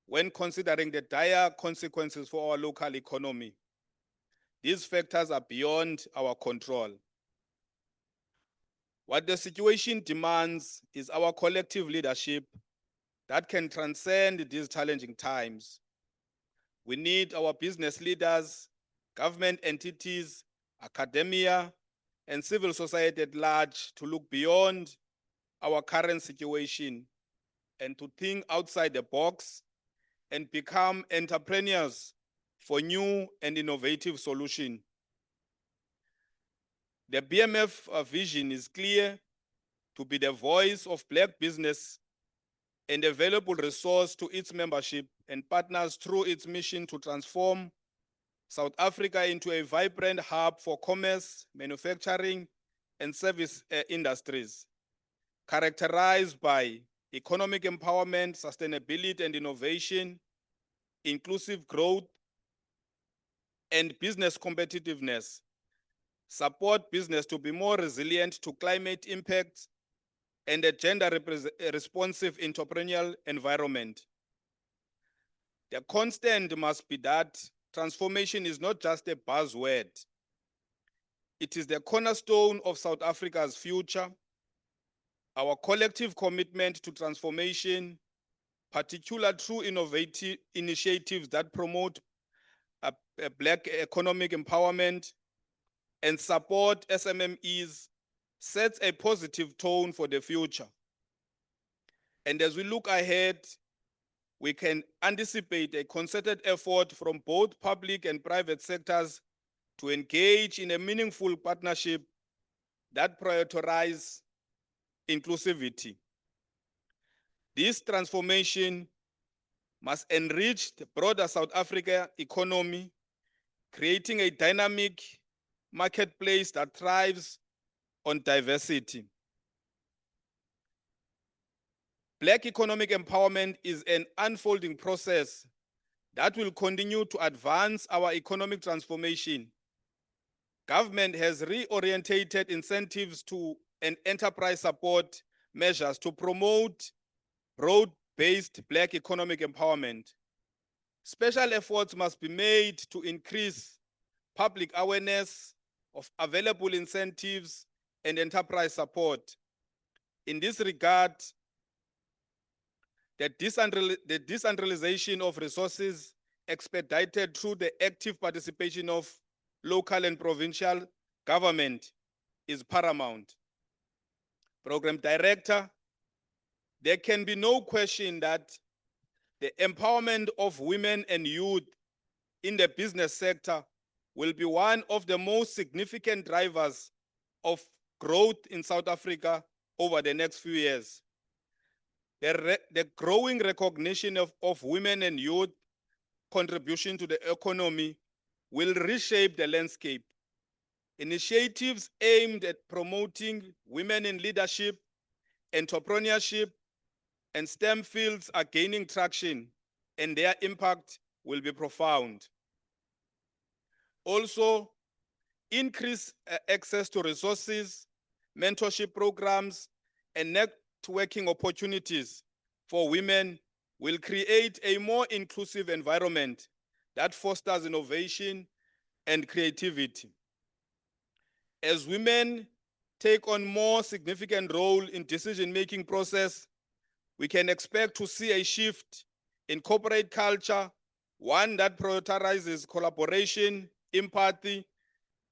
when considering the dire consequences for our local economy. These factors are beyond our control. What the situation demands is our collective leadership that can transcend these challenging times. We need our business leaders, government entities, academia, and civil society at large to look beyond our current situation and to think outside the box and become entrepreneurs for new and innovative solutions. The BMF vision is clear: to be the voice of Black business and a valuable resource to its membership and partners through its mission to transform South Africa into a vibrant hub for commerce, manufacturing, and service industries, characterized by economic empowerment, sustainability and innovation, inclusive growth, and business competitiveness. Support business to be more resilient to climate impacts and a gender-responsive entrepreneurial environment. The constant must be that transformation is not just a buzzword. It is the cornerstone of South Africa's future. Our collective commitment to transformation, particularly through innovative initiatives that promote a Black economic empowerment and support SMMEs, sets a positive tone for the future. And as we look ahead, we can anticipate a concerted effort from both public and private sectors to engage in a meaningful partnership that prioritizes inclusivity. This transformation must enrich the broader South Africa economy, creating a dynamic marketplace that thrives on diversity. Black economic empowerment is an unfolding process that will continue to advance our economic transformation. Government has reorientated incentives to and enterprise support measures to promote broad-based Black economic empowerment. Special efforts must be made to increase public awareness of available incentives and enterprise support. In this regard, the decentralization of resources expedited through the active participation of local and provincial government is paramount. Program Director, there can be no question that the empowerment of women and youth in the business sector will be one of the most significant drivers of growth in South Africa over the next few years. The growing recognition of women and youth contribution to the economy will reshape the landscape. Initiatives aimed at promoting women in leadership, entrepreneurship, and STEM fields are gaining traction, and their impact will be profound. Also, increased access to resources, mentorship programs, and networking opportunities for women will create a more inclusive environment that fosters innovation and creativity. As women take on more significant role in decision-making process, we can expect to see a shift in corporate culture, one that prioritizes collaboration, empathy,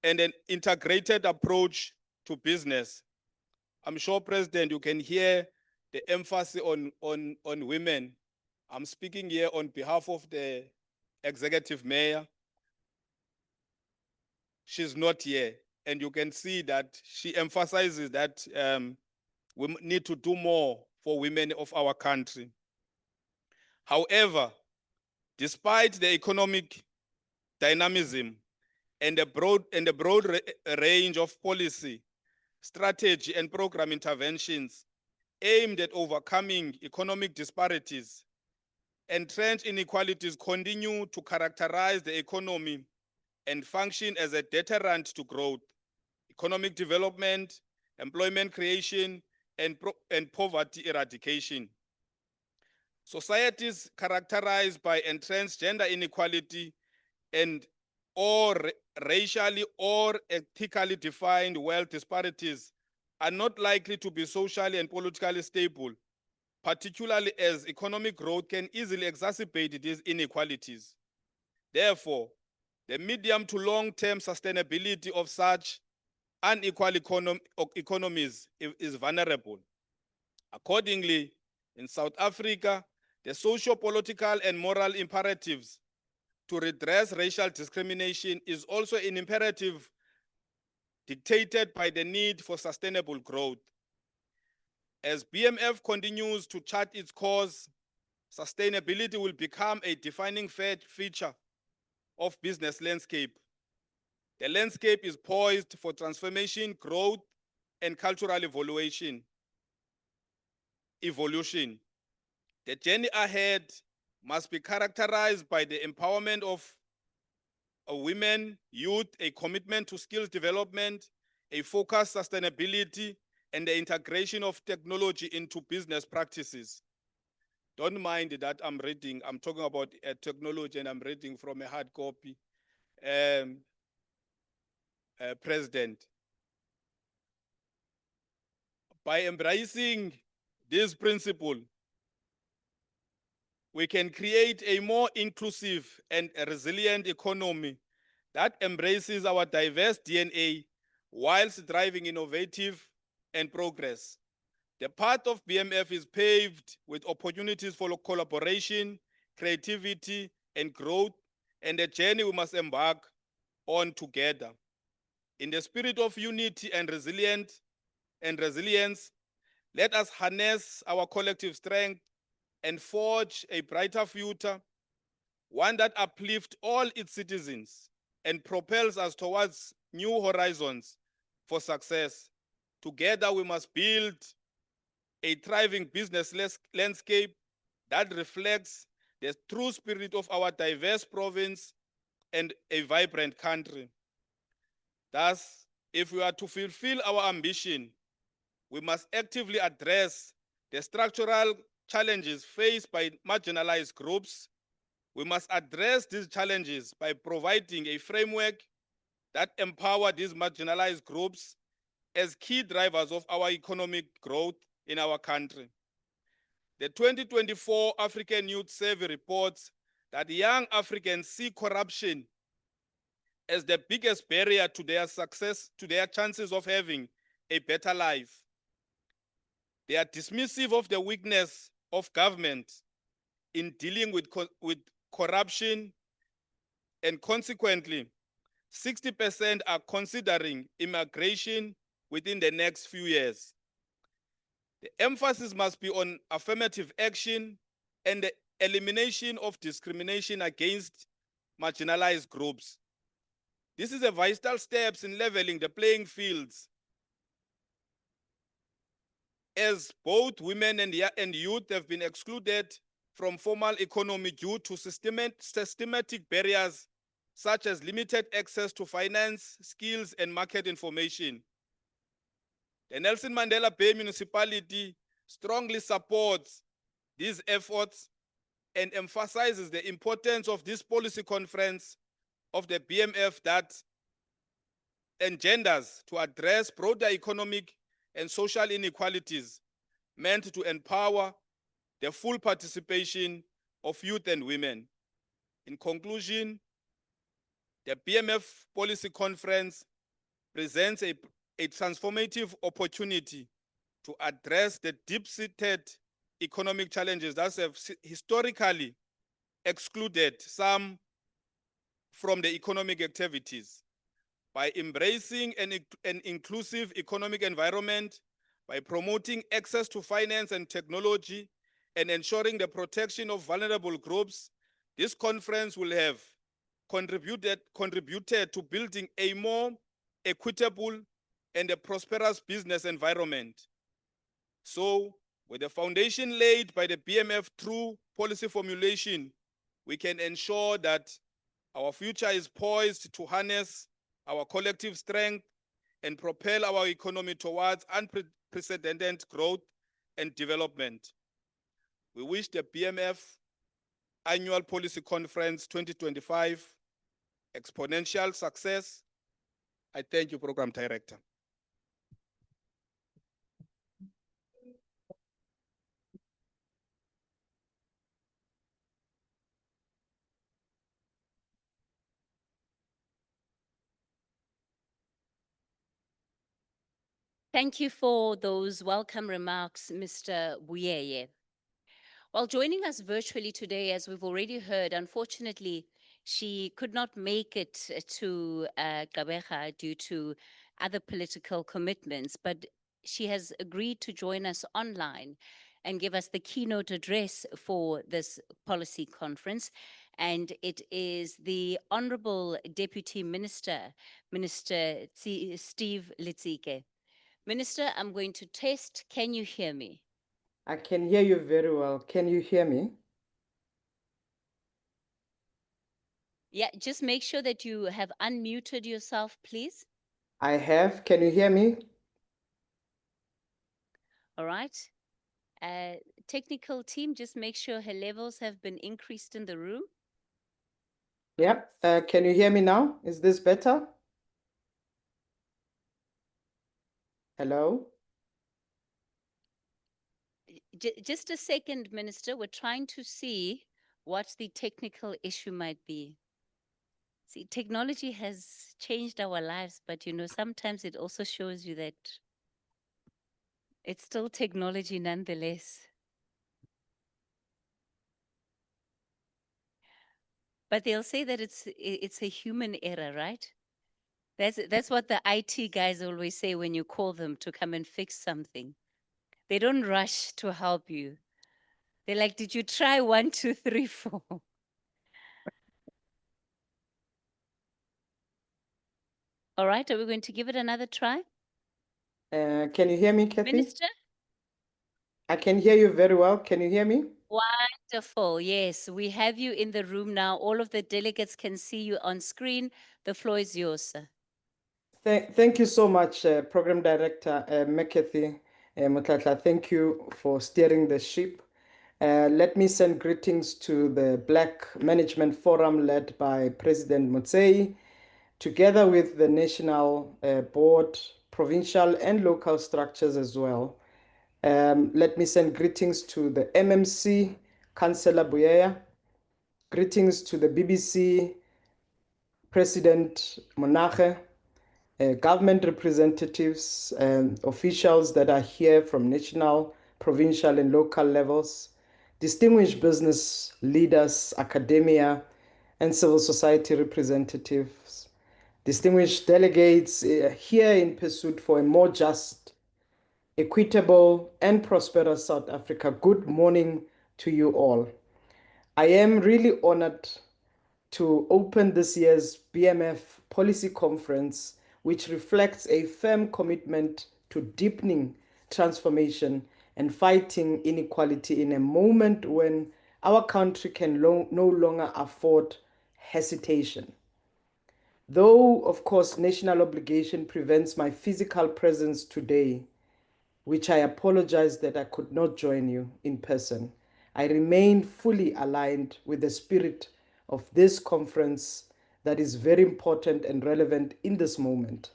and an integrated approach to business. I'm sure, President, you can hear the emphasis on women. I'm speaking here on behalf of the executive mayor. She's not here, and you can see that she emphasizes that we need to do more for women of our country. However, despite the economic dynamism and the broad range of policy, strategy, and program interventions aimed at overcoming economic disparities, Entrenched inequalities continue to characterize the economy and function as a deterrent to growth, economic development, employment creation, and poverty eradication. Societies characterized by entrenched gender inequality and or racially or ethnically defined wealth disparities are not likely to be socially and politically stable, particularly as economic growth can easily exacerbate these inequalities. Therefore, the medium to long-term sustainability of such unequal economies is vulnerable. Accordingly, in South Africa, the socio-political and moral imperatives to redress racial discrimination is also an imperative dictated by the need for sustainable growth. As BMF continues to chart its course, sustainability will become a defining feature of business landscape. The landscape is poised for transformation, growth, and cultural evolution. The journey ahead must be characterized by the empowerment of women, youth, a commitment to skills development, a focused sustainability, and the integration of technology into business practices. Don't mind that I'm talking about technology and I'm reading from a hard copy. President. By embracing this principle, we can create a more inclusive and a resilient economy that embraces our diverse DNA whilst driving innovative and progress. The path of BMF is paved with opportunities for collaboration, creativity, and growth, and a journey we must embark on together. In the spirit of unity and resilience, let us harness our collective strength and forge a brighter future, one that uplifts all its citizens and propels us towards new horizons for success. Together, we must build a thriving business landscape that reflects the true spirit of our diverse province and a vibrant country. Thus, if we are to fulfill our ambition, we must actively address the structural challenges faced by marginalized groups. We must address these challenges by providing a framework that empowers these marginalized groups as key drivers of our economic growth in our country. The 2024 African Youth Survey reports that young Africans see corruption as the biggest barrier to their success, to their chances of having a better life. They are dismissive of the weakness of government in dealing with corruption, and consequently, 60% are considering immigration within the next few years. The emphasis must be on affirmative action and the elimination of discrimination against marginalized groups. This is a vital step in leveling the playing fields, as both women and youth have been excluded from formal economy due to systematic barriers such as limited access to finance, skills, and market information. The Nelson Mandela Bay Municipality strongly supports these efforts and emphasizes the importance of this policy conference of the BMF that engenders to address broader economic and social inequalities meant to empower the full participation of youth and women. In conclusion, the BMF Policy Conference presents a transformative opportunity to address the deep-seated economic challenges that have historically excluded some from the economic activities. By embracing an inclusive economic environment, by promoting access to finance and technology, and ensuring the protection of vulnerable groups, this conference will have contributed to building a more equitable and a prosperous business environment. So, with the foundation laid by the BMF through policy formulation, we can ensure that our future is poised to harness our collective strength and propel our economy towards unprecedented growth and development. We wish the BMF Annual Policy Conference 2025 exponential success. I thank you, Program Director. Thank you for those welcome remarks, Mr. Buyeye. While joining us virtually today, as we've already heard, unfortunately, she could not make it to Gqeberha due to other political commitments, but she has agreed to join us online and give us the keynote address for this policy conference. And it is the Honorable Deputy Minister, Minister Steve Litsike. Minister, I'm going to test. Can you hear me? I can hear you very well. Can you hear me? Yeah, just make sure that you have unmuted yourself, please. I have. Can you hear me? All right. Technical team, just make sure her levels have been increased in the room. Yep. Can you hear me now? Is this better? Hello? Just a second, Minister. We're trying to see what the technical issue might be. See, technology has changed our lives, but sometimes it also shows you that it's still technology nonetheless. But they'll say that it's a human error, right? That's what the IT guys always say when you call them to come and fix something. They don't rush to help you. They're like, did you try 1, 2, 3, 4? All right, are we going to give it another try? Can you hear me, Kathy? Minister? I can hear you very well. Can you hear me? Wonderful. Yes, we have you in the room now. All of the delegates can see you on screen. The floor is yours, sir. Thank you so much, Program Director McCarthy Mutlatla. Thank you for steering the ship. Let me send greetings to the Black Management Forum led by President Motsei, together with the National Board, provincial and local structures as well. Let me send greetings to the MMC, Councillor Buyaya, greetings to the BBC, President Monache, government representatives and officials that are here from national, provincial, and local levels, distinguished business leaders, academia, and civil society representatives, distinguished delegates here in pursuit for a more just, equitable, and prosperous South Africa. Good morning to you all. I am really honored to open this year's BMF Policy Conference, which reflects a firm commitment to deepening transformation and fighting inequality in a moment when our country can no longer afford hesitation. Though, of course, national obligation prevents my physical presence today, which I apologize that I could not join you in person, I remain fully aligned with the spirit of this conference that is very important and relevant in this moment.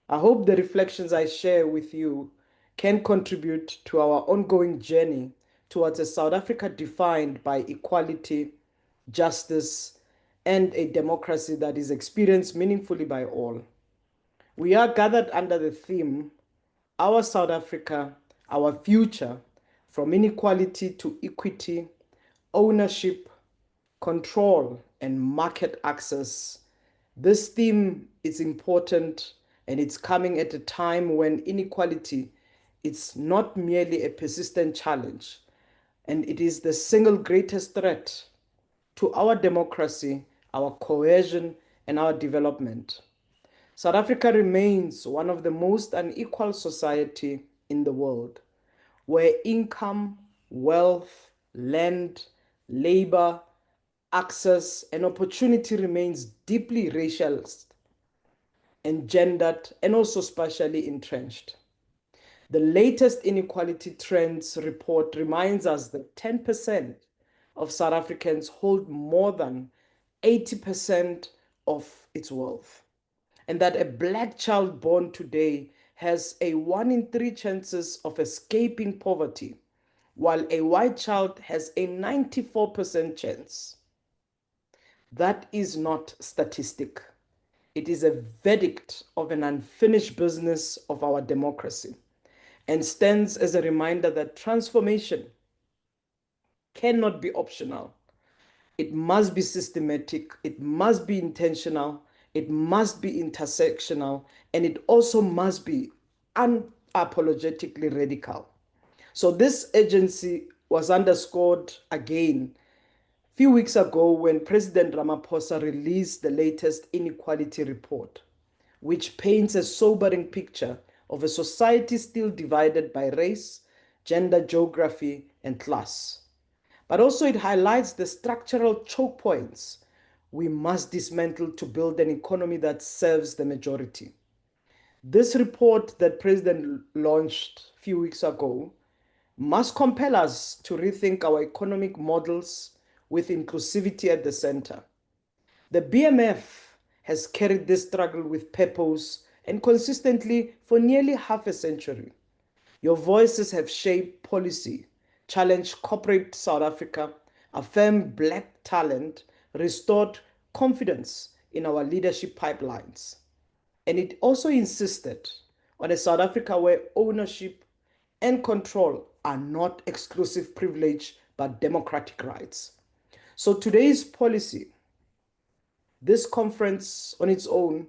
I hope the reflections I share with you can contribute to our ongoing journey towards a South Africa defined by equality, justice, and a democracy that is experienced meaningfully by all. We are gathered under the theme, Our South Africa, Our Future, from inequality to equity, ownership, control, and market access. This theme is important, and it's coming at a time when inequality is not merely a persistent challenge, and it is the single greatest threat to our democracy, our cohesion, and our development. South Africa remains one of the most unequal society in the world, where income, wealth, land, labor, access, and opportunity remains deeply racialized and gendered and also spatially entrenched. The latest inequality trends report reminds us that 10% of South Africans hold more than 80% of its wealth, and that a black child born today has a 1 in 3 chances of escaping poverty, while a white child has a 94% chance. That is not statistic. It is a verdict of an unfinished business of our democracy and stands as a reminder that transformation cannot be optional. It must be systematic, it must be intentional, it must be intersectional, and it also must be unapologetically radical. So this urgency was underscored again a few weeks ago when President Ramaphosa released the latest inequality report, which paints a sobering picture of a society still divided by race, gender, geography, and class. But also it highlights the structural choke points we must dismantle to build an economy that serves the majority. This report that President launched a few weeks ago must compel us to rethink our economic models with inclusivity at the center. The BMF has carried this struggle with purpose and consistently for nearly half a century. Your voices have shaped policy, challenged corporate South Africa, affirmed black talent, restored confidence in our leadership pipelines. And it also insisted on a South Africa where ownership and control are not exclusive privilege but democratic rights. So today's policy, this conference on its own,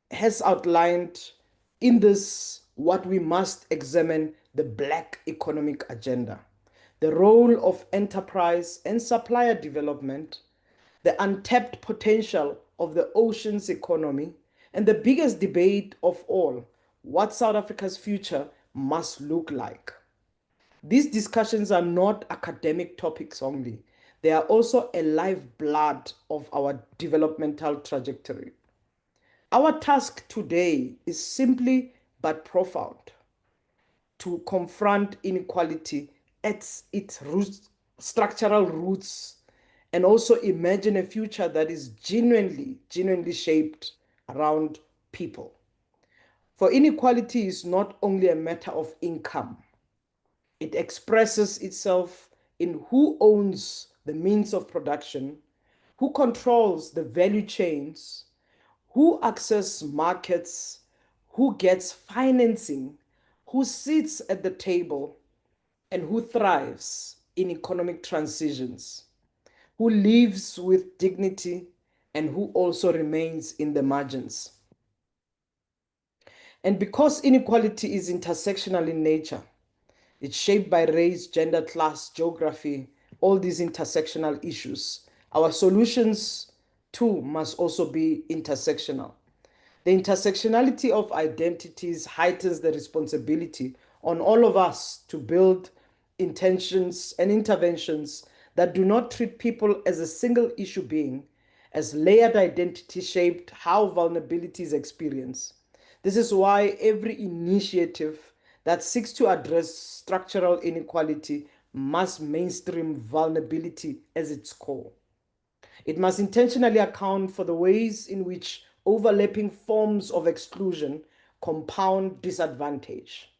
has outlined in this what we must examine: the black economic agenda, the role of enterprise and supplier development, the untapped potential of the oceans economy, and the biggest debate of all, what South Africa's future must look like. These discussions are not academic topics only. They are also a lifeblood of our developmental trajectory. Our task today is simply but profound: to confront inequality at its roots, structural roots, and also imagine a future that is genuinely shaped around people. For inequality is not only a matter of income, it expresses itself in who owns the means of production, who controls the value chains, who accesses markets, who gets financing, who sits at the table, and who thrives in economic transitions, who lives with dignity, and who also remains in the margins. And because inequality is intersectional in nature, it's shaped by race, gender, class, geography, all these intersectional issues. Our solutions too must also be intersectional. The intersectionality of identities heightens the responsibility on all of us to build intentions and interventions that do not treat people as a single issue being, as layered identity shaped how vulnerability is experienced. This is why every initiative that seeks to address structural inequality must mainstream vulnerability as its core. It must intentionally account for the ways in which overlapping forms of exclusion compound disadvantage.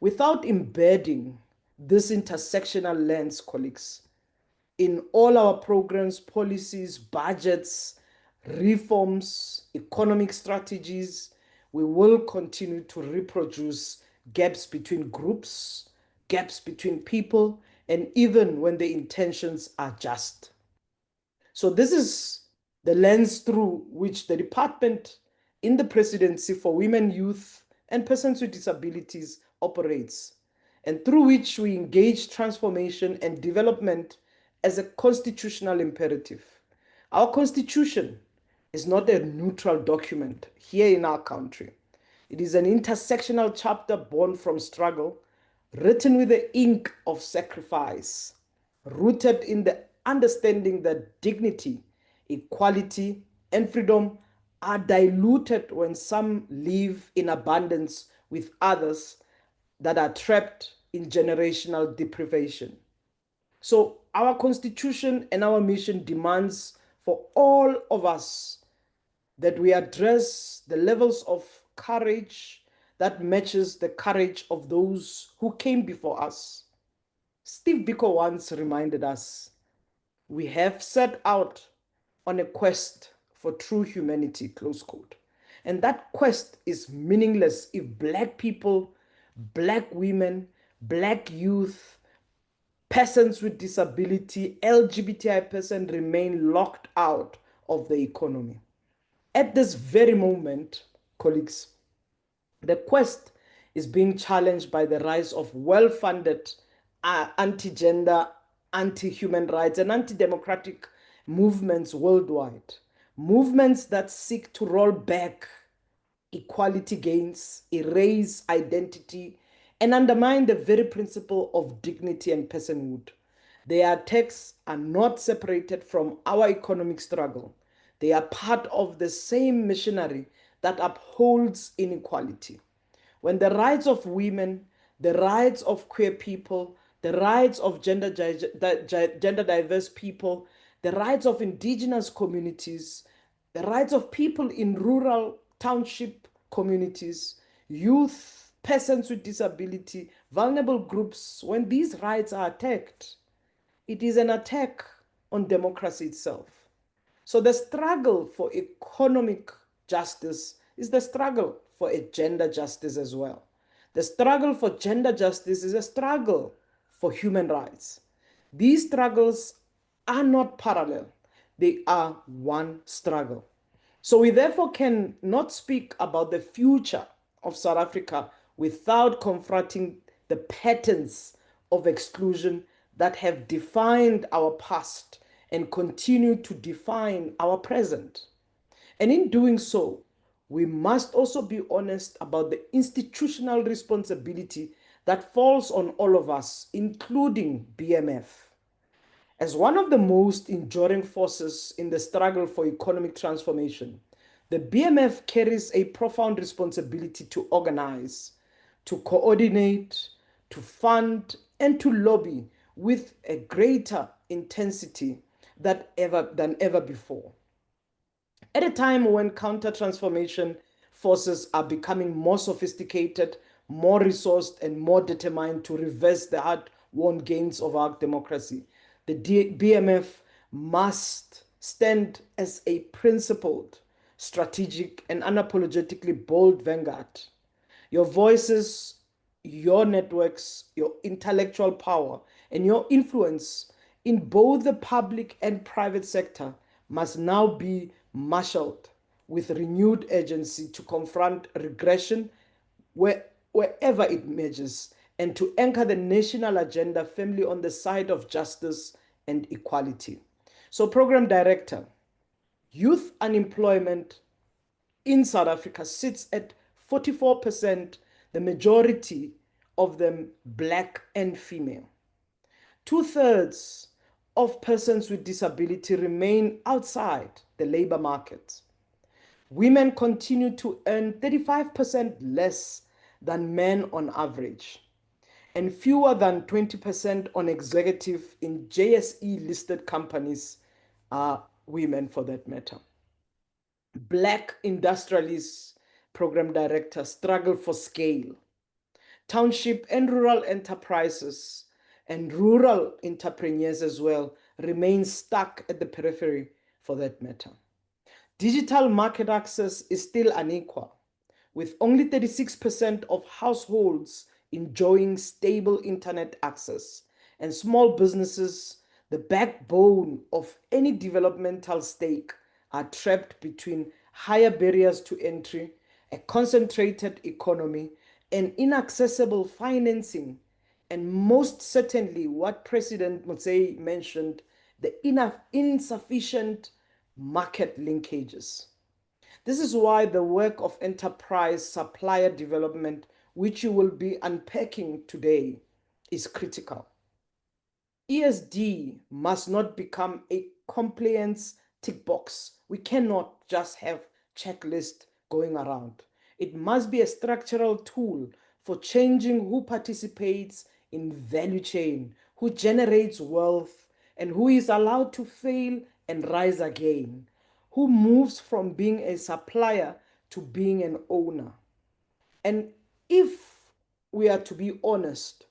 Without embedding this intersectional lens, colleagues, in all our programs, policies, budgets, reforms, economic strategies, we will continue to reproduce gaps between groups, gaps between people, and even when the intentions are just. So this is the lens through which the department in the presidency for women, youth, and persons with disabilities operates, and through which we engage transformation and development as a constitutional imperative. Our constitution is not a neutral document here in our country. It is an intersectional chapter born from struggle, written with the ink of sacrifice, rooted in the understanding that dignity, equality, and freedom are diluted when some live in abundance with others that are trapped in generational deprivation. So our constitution and our mission demands for all of us that we address the levels of courage that matches the courage of those who came before us. Steve Biko once reminded us, we have set out on a quest for true humanity, close quote. And that quest is meaningless if Black people, Black women, Black youth, persons with disability, LGBTI persons remain locked out of the economy. At this very moment, colleagues, the quest is being challenged by the rise of well-funded anti-gender, anti-human rights, and anti-democratic movements worldwide. Movements that seek to roll back equality gains, erase identity, and undermine the very principle of dignity and personhood. Their attacks are not separated from our economic struggle. They are part of the same machinery that upholds inequality. When the rights of women, the rights of queer people, the rights of gender diverse people, the rights of indigenous communities, the rights of people in rural township communities, youth, persons with disability, vulnerable groups, when these rights are attacked, it is an attack on democracy itself. So the struggle for economic justice is the struggle for a gender justice as well. The struggle for gender justice is a struggle for human rights. These struggles are not parallel. They are one struggle. So we therefore cannot speak about the future of South Africa without confronting the patterns of exclusion that have defined our past and continue to define our present. And in doing so, we must also be honest about the institutional responsibility that falls on all of us, including BMF. As one of the most enduring forces in the struggle for economic transformation, the BMF carries a profound responsibility to organize, to coordinate, to fund, and to lobby with a greater intensity than ever before. At a time when counter-transformation forces are becoming more sophisticated, more resourced, and more determined to reverse the hard-won gains of our democracy, the BMF must stand as a principled, strategic, and unapologetically bold vanguard. Your voices, your networks, your intellectual power, and your influence in both the public and private sector must now be marshaled with renewed urgency to confront regression wherever it emerges and to anchor the national agenda firmly on the side of justice and equality. So, Program Director, youth unemployment in South Africa sits at 44%, the majority of them Black and female. 2/3 of persons with disability remain outside the labor market. Women continue to earn 35% less than men on average, and fewer than 20% on executive in JSE listed companies are women for that matter. Black industrialists, program director, struggle for scale. Township and rural enterprises and rural entrepreneurs as well remain stuck at the periphery for that matter. Digital market access is still unequal, with only 36% of households enjoying stable internet access, and small businesses, the backbone of any developmental stake, are trapped between higher barriers to entry, a concentrated economy, and inaccessible financing, and most certainly what President Motsei mentioned, the insufficient market linkages. This is why the work of enterprise supplier development, which you will be unpacking today, is critical. ESD must not become a compliance tick box. We cannot just have checklist going around. It must be a structural tool for changing who participates in value chain, who generates wealth, and who is allowed to fail and rise again, who moves from being a supplier to being an owner. And if we are to be honest,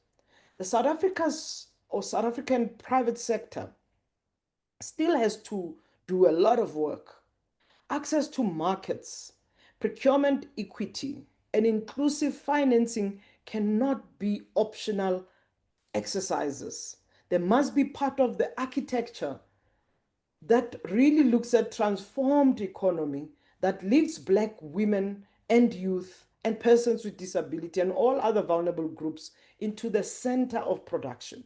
the South African private sector still has to do a lot of work. Access to markets, procurement equity, and inclusive financing cannot be optional exercises. They must be part of the architecture that really looks at transformed economy that lifts Black women and youth and persons with disability and all other vulnerable groups into the center of production.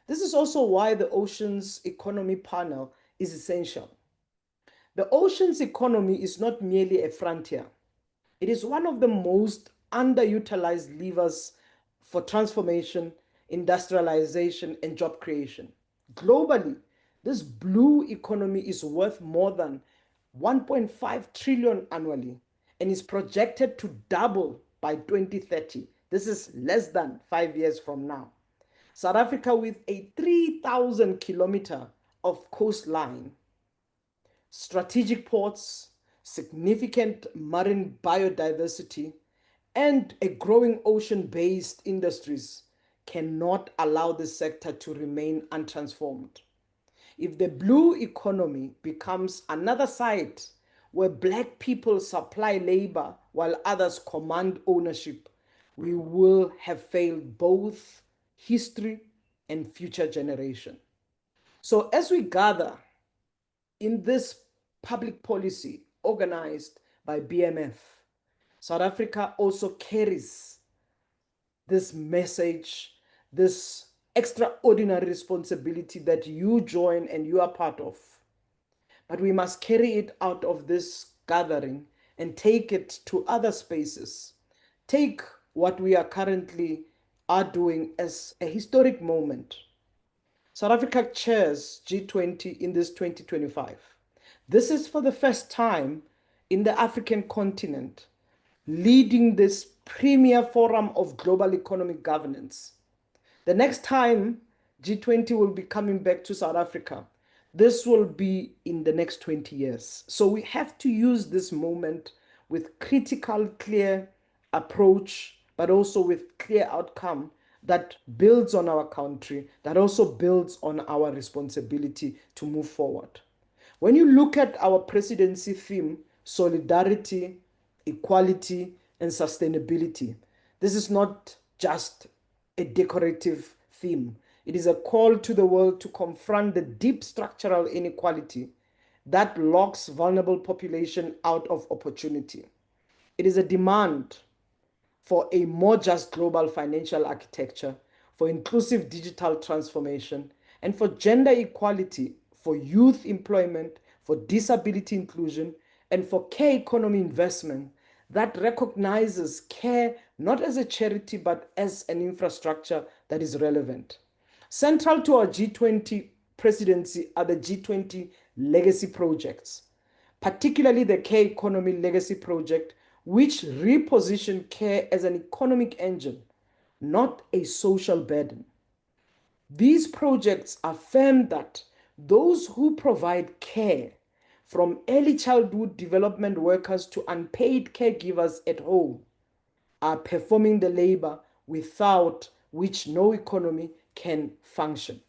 This is also why the Oceans Economy Panel is essential. The oceans economy is not merely a frontier. It is one of the most underutilized levers for transformation, industrialization, and job creation. Globally, this blue economy is worth more than 1.5 trillion annually and is projected to double by 2030. This is less than 5 years from now. South Africa, with a 3,000-kilometer of coastline, strategic ports, significant marine biodiversity, and a growing ocean-based industries, cannot allow this sector to remain untransformed. If the blue economy becomes another site where Black people supply labor while others command ownership, we will have failed both history and future generation. So as we gather in this public policy organized by BMF, South Africa also carries this message, this extraordinary responsibility that you join and you are part of. But we must carry it out of this gathering and take it to other spaces. Take what we are currently are doing as a historic moment. South Africa chairs G20 in this 2025. This is for the first time in the African continent, leading this premier forum of global economic governance. The next time G20 will be coming back to South Africa, this will be in the next 20 years. So we have to use this moment with critical, clear approach, but also with clear outcome that builds on our country, that also builds on our responsibility to move forward. When you look at our presidency theme, solidarity, equality, and sustainability, this is not just a decorative theme. It is a call to the world to confront the deep structural inequality that locks vulnerable population out of opportunity. It is a demand for a more just global financial architecture, for inclusive digital transformation, and for gender equality, for youth employment, for disability inclusion, and for care economy investment that recognizes care not as a charity but as an infrastructure that is relevant. Central to our G20 presidency are the G20 legacy projects, particularly the Care Economy Legacy Project, which reposition care as an economic engine, not a social burden. These projects affirm that those who provide care, from early childhood development workers to unpaid caregivers at home, are performing the labor without which no economy can function.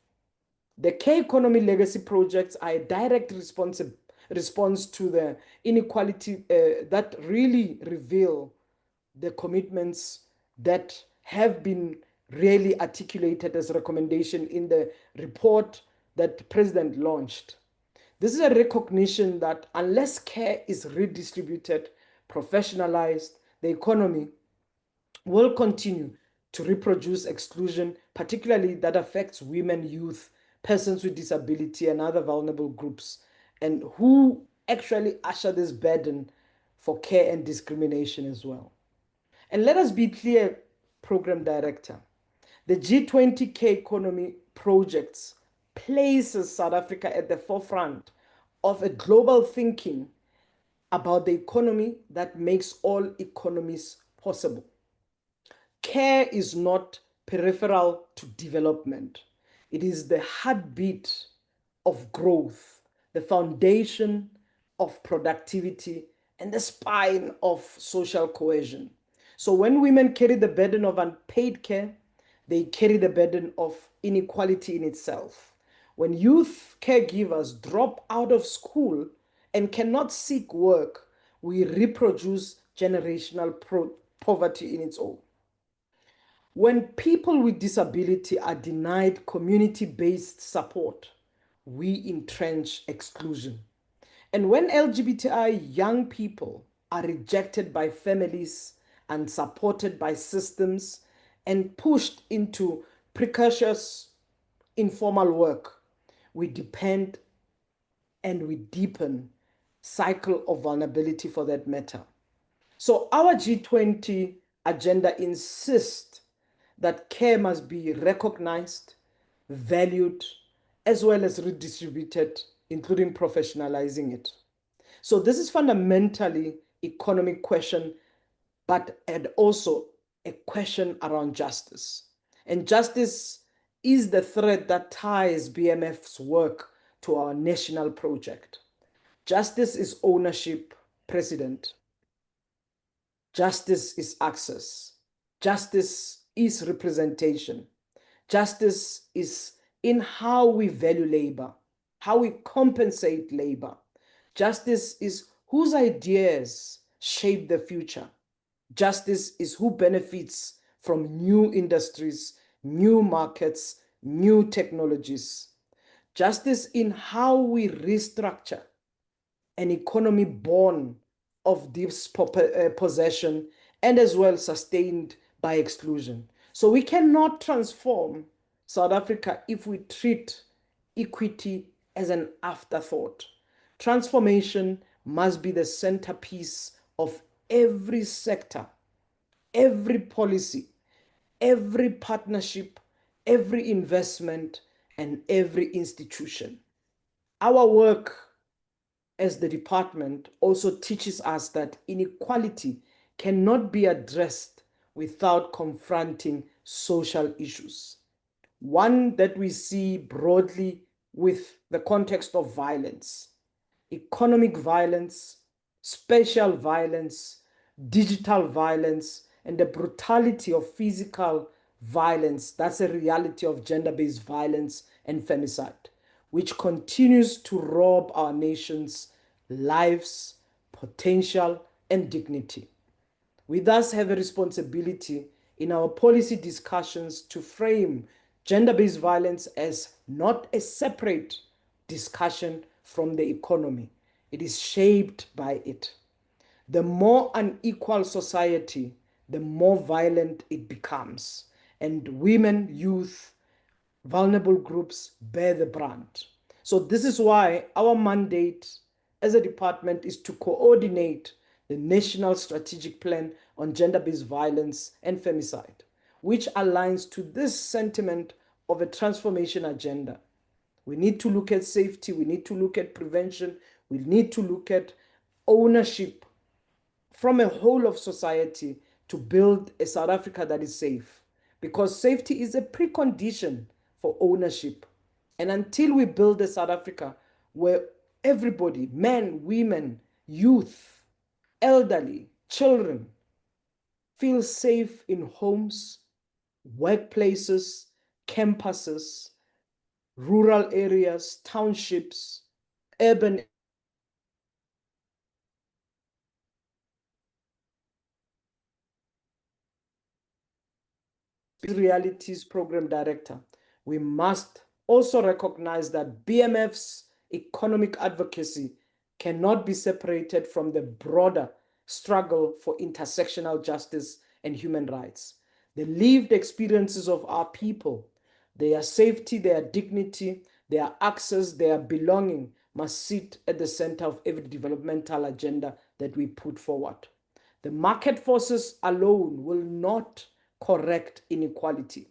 The Care Economy Legacy projects are a direct response to the inequality that really reveal the commitments that have been really articulated as a recommendation in the report that the President launched. This is a recognition that unless care is redistributed, professionalized, the economy will continue to reproduce exclusion, particularly that affects women, youth, persons with disability, and other vulnerable groups, and who actually usher this burden for care and discrimination as well. And let us be clear, Program Director, The G20 K economy projects places South Africa at the forefront of a global thinking about the economy that makes all economies possible. Care is not peripheral to development. It is the heartbeat of growth, the foundation of productivity, and the spine of social cohesion. So when women carry the burden of unpaid care, they carry the burden of inequality in itself. When youth caregivers drop out of school and cannot seek work, we reproduce generational poverty in its own. When people with disability are denied community-based support, we entrench exclusion. And when LGBTI young people are rejected by families and supported by systems and pushed into precarious informal work, we depend and we deepen cycle of vulnerability for that matter. So our G20 agenda insists that care must be recognized, valued, as well as redistributed, including professionalizing it. So this is fundamentally economic question, but and also a question around justice. And justice is the thread that ties BMF's work to our national project. Justice is ownership, President. Justice is access. Justice is representation. Justice is in how we value labor, how we compensate labor. Justice is whose ideas shape the future. Justice is who benefits from new industries, new markets, new technologies. Justice in how we restructure an economy born of possession and as well sustained by exclusion. So we cannot transform South Africa if we treat equity as an afterthought. Transformation must be the centerpiece of every sector, every policy, every partnership, every investment, and every institution. Our work as the department also teaches us that inequality cannot be addressed without confronting social issues. One that we see broadly with the context of violence, economic violence, spatial violence, digital violence, and the brutality of physical violence. That's a reality of gender-based violence and femicide, which continues to rob our nation's lives, potential, and dignity. We thus have a responsibility in our policy discussions to frame gender-based violence as not a separate discussion from the economy. It is shaped by it. The more unequal society, the more violent it becomes. And women, youth, vulnerable groups bear the brunt. So this is why our mandate as a department is to coordinate the National Strategic Plan on Gender-Based Violence and Femicide, which aligns to this sentiment of a transformation agenda. We need to look at safety, we need to look at prevention, we need to look at ownership from a whole of society to build a South Africa that is safe. Because safety is a precondition for ownership. And until we build a South Africa where everybody, men, women, youth, elderly, children, feel safe in homes, workplaces, campuses, rural areas, townships, urban realities program director, we must also recognize that BMF's economic advocacy cannot be separated from the broader struggle for intersectional justice and human rights. The lived experiences of our people, their safety, their dignity, their access, their belonging must sit at the center of every developmental agenda that we put forward. The market forces alone will not correct inequality.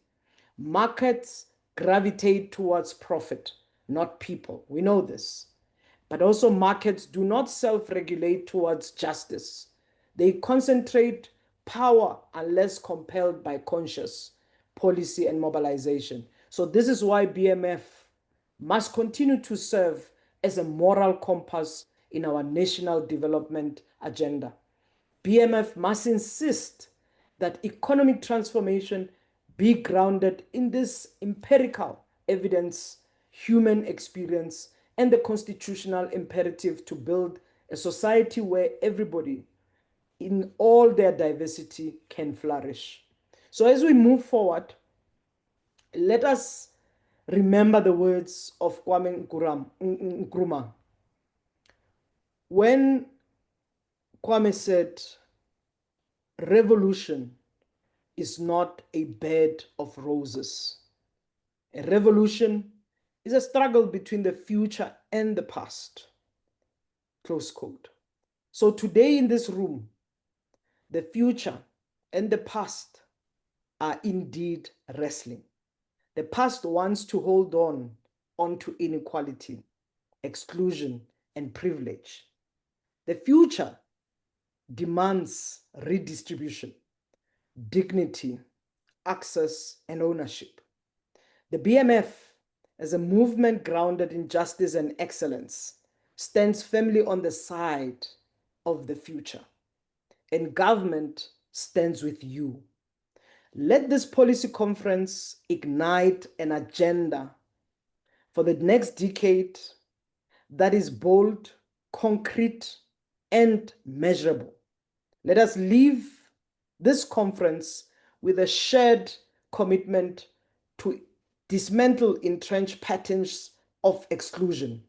Markets gravitate towards profit, not people. We know this. But also, markets do not self regulate towards justice. They concentrate power unless compelled by conscious policy and mobilization. So, this is why BMF must continue to serve as a moral compass in our national development agenda. BMF must insist that economic transformation be grounded in this empirical evidence, human experience, and the constitutional imperative to build a society where everybody, in all their diversity, can flourish. So, as we move forward, let us remember the words of Kwame Nkrumah. When Kwame said, revolution is not a bed of roses. A revolution is a struggle between the future and the past. Close quote. So today in this room, the future and the past are indeed wrestling. The past wants to hold on onto inequality, exclusion, and privilege. The future demands redistribution, dignity, access, and ownership. The BMF, as a movement grounded in justice and excellence, stands firmly on the side of the future, and government stands with you. Let this policy conference ignite an agenda for the next decade that is bold, concrete, and measurable. Let us leave this conference with a shared commitment to dismantle entrenched patterns of exclusion.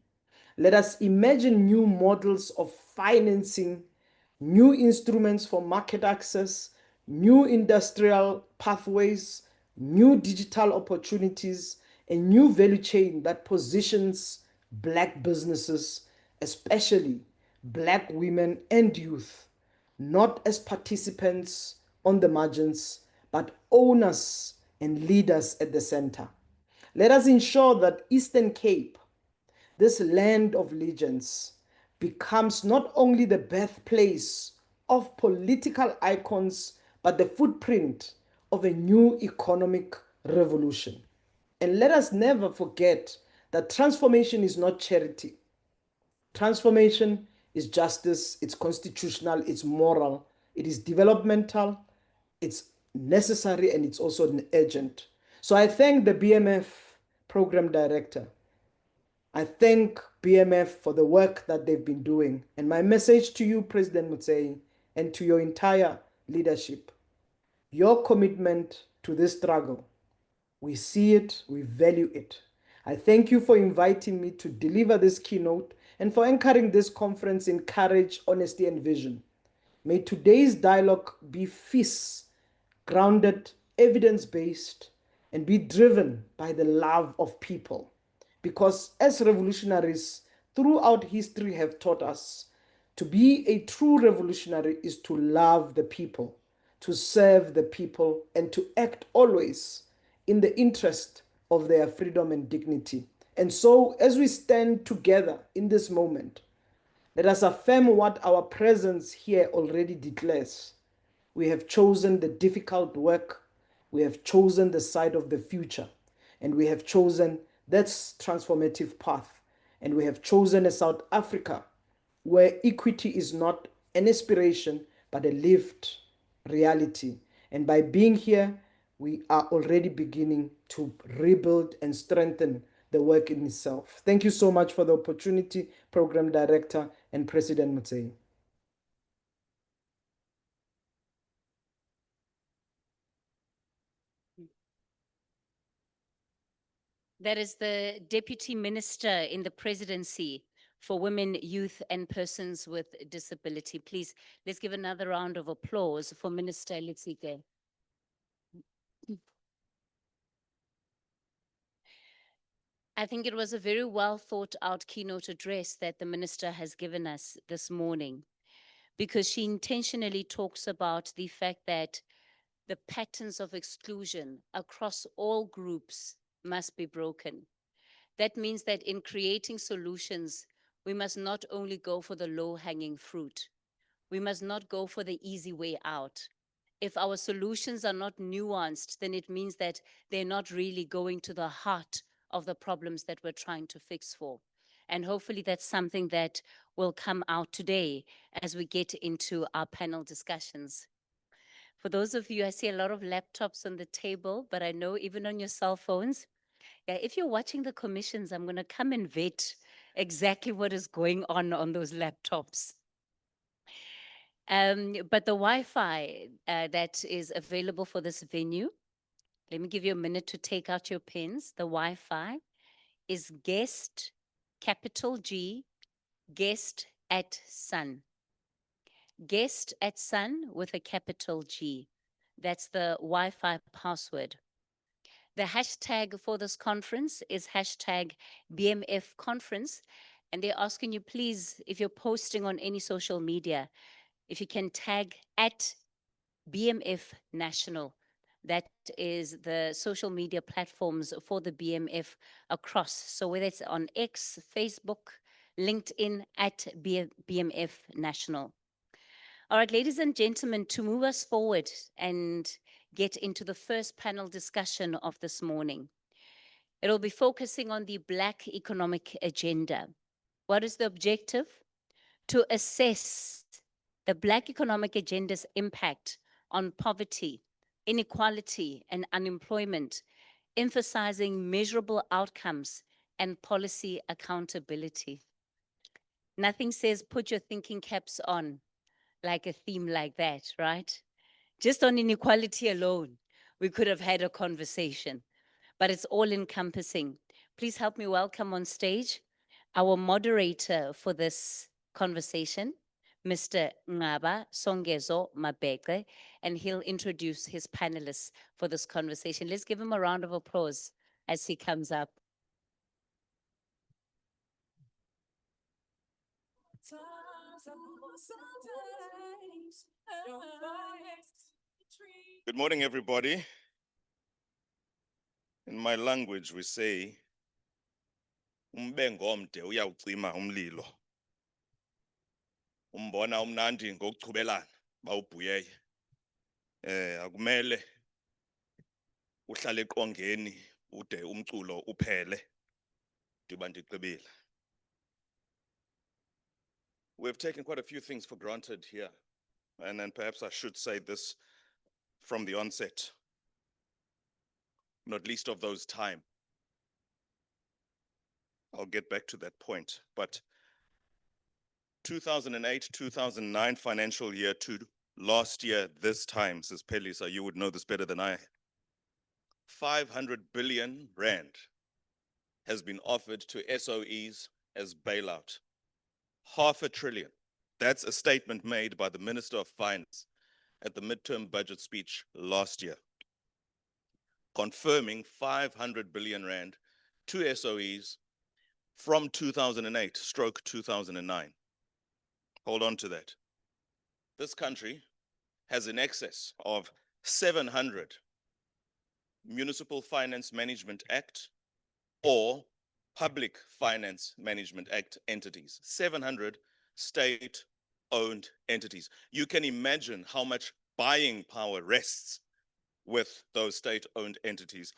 Let us imagine new models of financing, new instruments for market access, new industrial pathways, new digital opportunities, a new value chain that positions Black businesses, especially Black women and youth, not as participants on the margins, but owners and leaders at the center. Let us ensure that Eastern Cape, this land of legends, becomes not only the birthplace of political icons, but the footprint of a new economic revolution. And let us never forget that transformation is not charity. Transformation is justice, it's constitutional, it's moral, it is developmental, it's necessary, and it's also urgent. So I thank the BMF program director. I thank BMF for the work that they've been doing. And my message to you, President Motsei, and to your entire leadership, your commitment to this struggle, we see it, we value it. I thank you for inviting me to deliver this keynote and for anchoring this conference in courage, honesty, and vision. May today's dialogue be feasts, grounded, evidence-based, and be driven by the love of people. Because as revolutionaries throughout history have taught us, to be a true revolutionary is to love the people, to serve the people, and to act always in the interest of their freedom and dignity. And so, as we stand together in this moment, let us affirm what our presence here already declares. We have chosen the difficult work, we have chosen the side of the future, and we have chosen that transformative path. And we have chosen a South Africa where equity is not an aspiration, but a lived reality. And by being here, we are already beginning to rebuild and strengthen the work in itself. Thank you so much for the opportunity, Program Director and President Motsei. That is the Deputy Minister in the Presidency for Women, Youth, and Persons with Disability. Please, let's give another round of applause for Minister Letsike. I think it was a very well thought out keynote address that the Minister has given us this morning, because she intentionally talks about the fact that The patterns of exclusion across all groups must be broken. That means that in creating solutions, we must not only go for the low-hanging fruit. We must not go for the easy way out. If our solutions are not nuanced, then it means that they're not really going to the heart of the problems that we're trying to fix for. And hopefully that's something that will come out today as we get into our panel discussions. For those of you, I see a lot of laptops on the table, but I know even on your cell phones, yeah, if you're watching the commissions, I'm going to come and vet exactly what is going on those laptops. But the Wi-Fi that is available for this venue, let me give you a minute to take out your pens. The Wi-Fi is guest, capital G, guest at Sun. Guest at Sun with a capital G. That's the Wi-Fi password. The hashtag for this conference is hashtag BMF conference. And they're asking you, please, if you're posting on any social media, if you can tag at BMF National. That is the social media platforms for the BMF across. So whether it's on X, Facebook, LinkedIn, at BMF National. All right, ladies and gentlemen, to move us forward and get into the first panel discussion of this morning. It'll be focusing on the Black economic agenda. What is the objective? To assess the Black economic agenda's impact on poverty, inequality, and unemployment, emphasizing measurable outcomes and policy accountability. Nothing says put your thinking caps on like a theme like that, right? Just on inequality alone, we could have had a conversation, but it's all encompassing. Please help me welcome on stage our moderator for this conversation, Mr. Ngaba Songezo Mabeke, and he'll introduce his panelists for this conversation. Let's give him a round of applause as he comes up. Good morning, everybody. In my language, we say, umbengo omde uyawucima umlilo. Umbona umnandi ngokuchubelana bawubhuyeye. Akumele uhlale eqongeni ude umculo uphele. Ndiba ndigqibile. We've taken quite a few things for granted here, and then perhaps I should say this from the onset, not least of those time. I'll get back to that point, but 2008, 2009 financial year to last year, this time, says Pelisa, you would know this better than I. 500 billion rand has been offered to SOEs as bailout. 500 billion. That's a statement made by the Minister of Finance at the midterm budget speech last year, confirming 500 billion rand to SOEs from 2008/2009. Hold on to that. This country has in excess of 700 Municipal Finance Management Act or Public Finance Management Act entities, 700 state-owned entities. You can imagine how much buying power rests with those state-owned entities.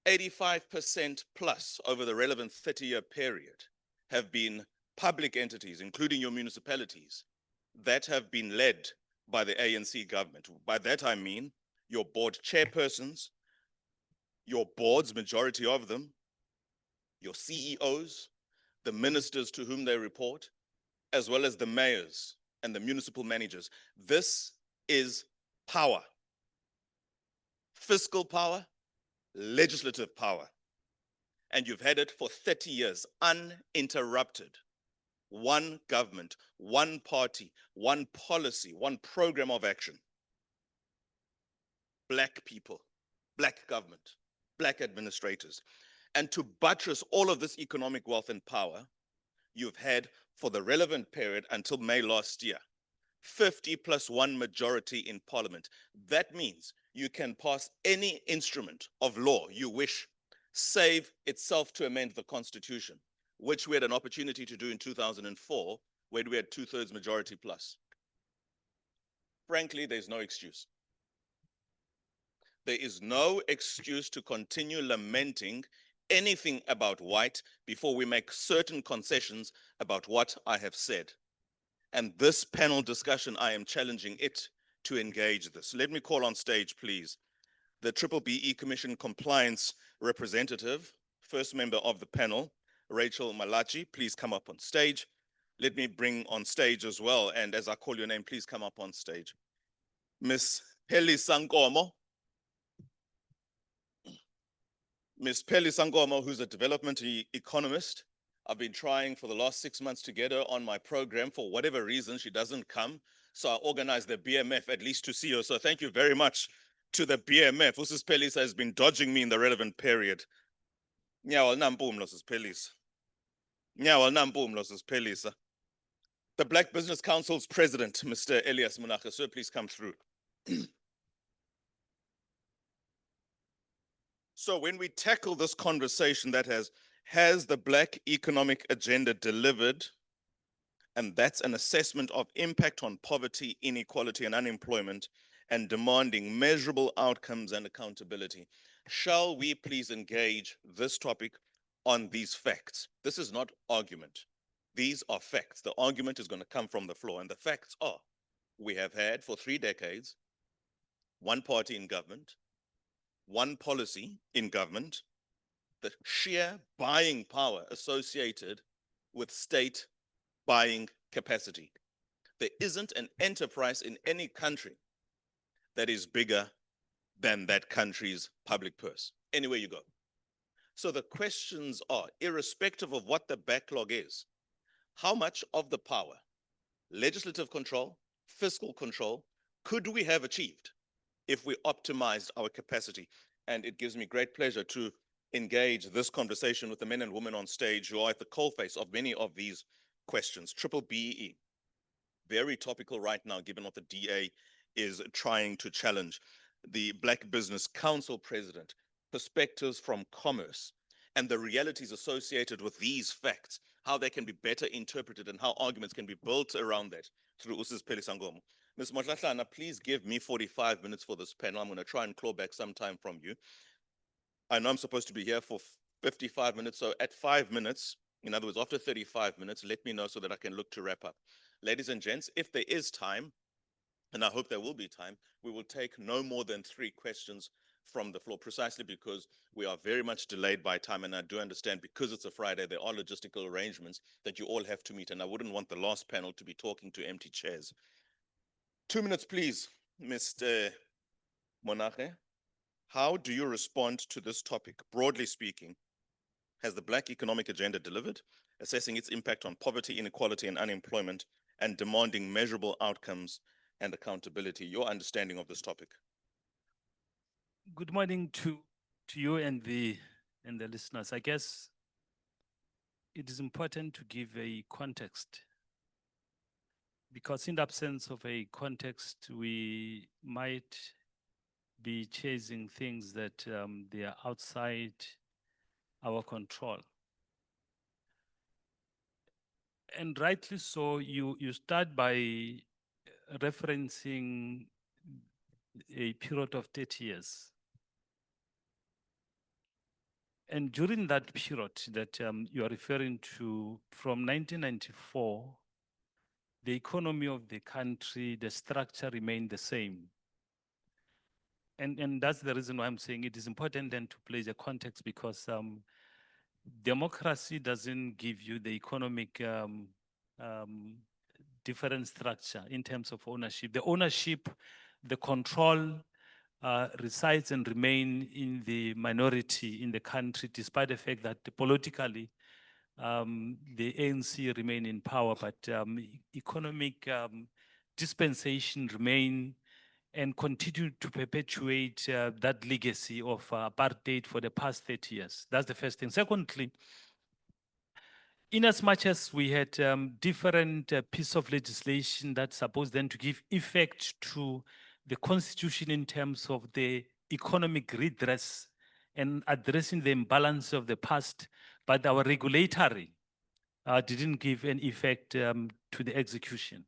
85% plus over the relevant 30-year period have been public entities, including your municipalities, that have been led by the ANC government. By that I mean your board chairpersons, your boards, majority of them, your CEOs, the ministers to whom they report, as well as the mayors and the municipal managers. This is power. Fiscal power, legislative power. And you've had it for 30 years, uninterrupted. One government, one party, one policy, one program of action. Black people, black government, black administrators. And to buttress all of this economic wealth and power, you've had, for the relevant period until May last year, 50+1 majority in parliament. That means you can pass any instrument of law you wish, save itself to amend the constitution, which we had an opportunity to do in 2004, when we had 2/3 majority plus. Frankly, there's no excuse. There is no excuse to continue lamenting anything about white before we make certain concessions about what I have said. And this panel discussion, I am challenging it to engage this. Let me call on stage, please, the BBE Commission Compliance Representative, first member of the panel, Rachel Malachi, please come up on stage. Let me bring on stage as well, and as I call your name, please come up on stage. Ms. Peli Sankomo. Ms. Peli Sankomo, who's a development economist. I've been trying for the last 6 months to get her on my program. For whatever reason, she doesn't come. So I organized the BMF at least to see her. So thank you very much to the BMF. Mrs. Pelis has been dodging me in the relevant period. Nyawal nampum Mrs. Pelis. Nyawal nampum Mrs. Pelis. The Black Business Council's president, Mr. Elias Monache, sir, please come through. So when we tackle this conversation that has the Black economic agenda delivered, and that's an assessment of impact on poverty, inequality, and unemployment, and demanding measurable outcomes and accountability. Shall we please engage this topic on these facts? This is not argument. These are facts. The argument is going to come from the floor, and the facts are, we have had for 3 decades, one party in government, one policy in government, the sheer buying power associated with state buying capacity. There isn't an enterprise in any country that is bigger than that country's public purse, anywhere you go. So the questions are, irrespective of what the backlog is, how much of the power, legislative control, fiscal control, could we have achieved if we optimized our capacity? And it gives me great pleasure to engage this conversation with the men and women on stage who are at the coalface of many of these questions. BBE, very topical right now, given what the DA is trying to challenge. The Black Business Council president, perspectives from commerce, and the realities associated with these facts, how they can be better interpreted and how arguments can be built around that through Mrs. Peli Sankomo. Ms. Mohlahlana, please give me 45 minutes for this panel. I'm going to try and claw back some time from you. I know I'm supposed to be here for 55 minutes, so at 5 minutes, in other words, after 35 minutes, let me know so that I can look to wrap up. Ladies and gents, if there is time, and I hope there will be time, we will take no more than 3 questions from the floor, precisely because we are very much delayed by time, and I do understand because it's a Friday, there are logistical arrangements that you all have to meet, and I wouldn't want the last panel to be talking to empty chairs. 2 minutes, please, Mr. Monache. How do you respond to this topic? Broadly speaking, has the Black economic agenda delivered, assessing its impact on poverty, inequality, and unemployment, and demanding measurable outcomes and accountability? Your understanding of this topic. Good morning to you and the listeners. I guess it is important to give a context, because in the absence of a context, we might be chasing things that they are outside our control. And rightly so, you start by referencing a period of 30 years. And during that period that you are referring to, from 1994, the economy of the country, the structure remained the same. And that's the reason why I'm saying it is important then to place a context, because democracy doesn't give you the economic different structure in terms of ownership. The ownership, the control resides and remain in the minority in the country, despite the fact that politically the ANC remain in power, but economic dispensation remain and continue to perpetuate that legacy of apartheid for the past 30 years. That's the first thing. Secondly, In as much as we had different piece of legislation that's supposed then to give effect to the constitution in terms of the economic redress and addressing the imbalance of the past, but our regulatory didn't give an effect to the execution.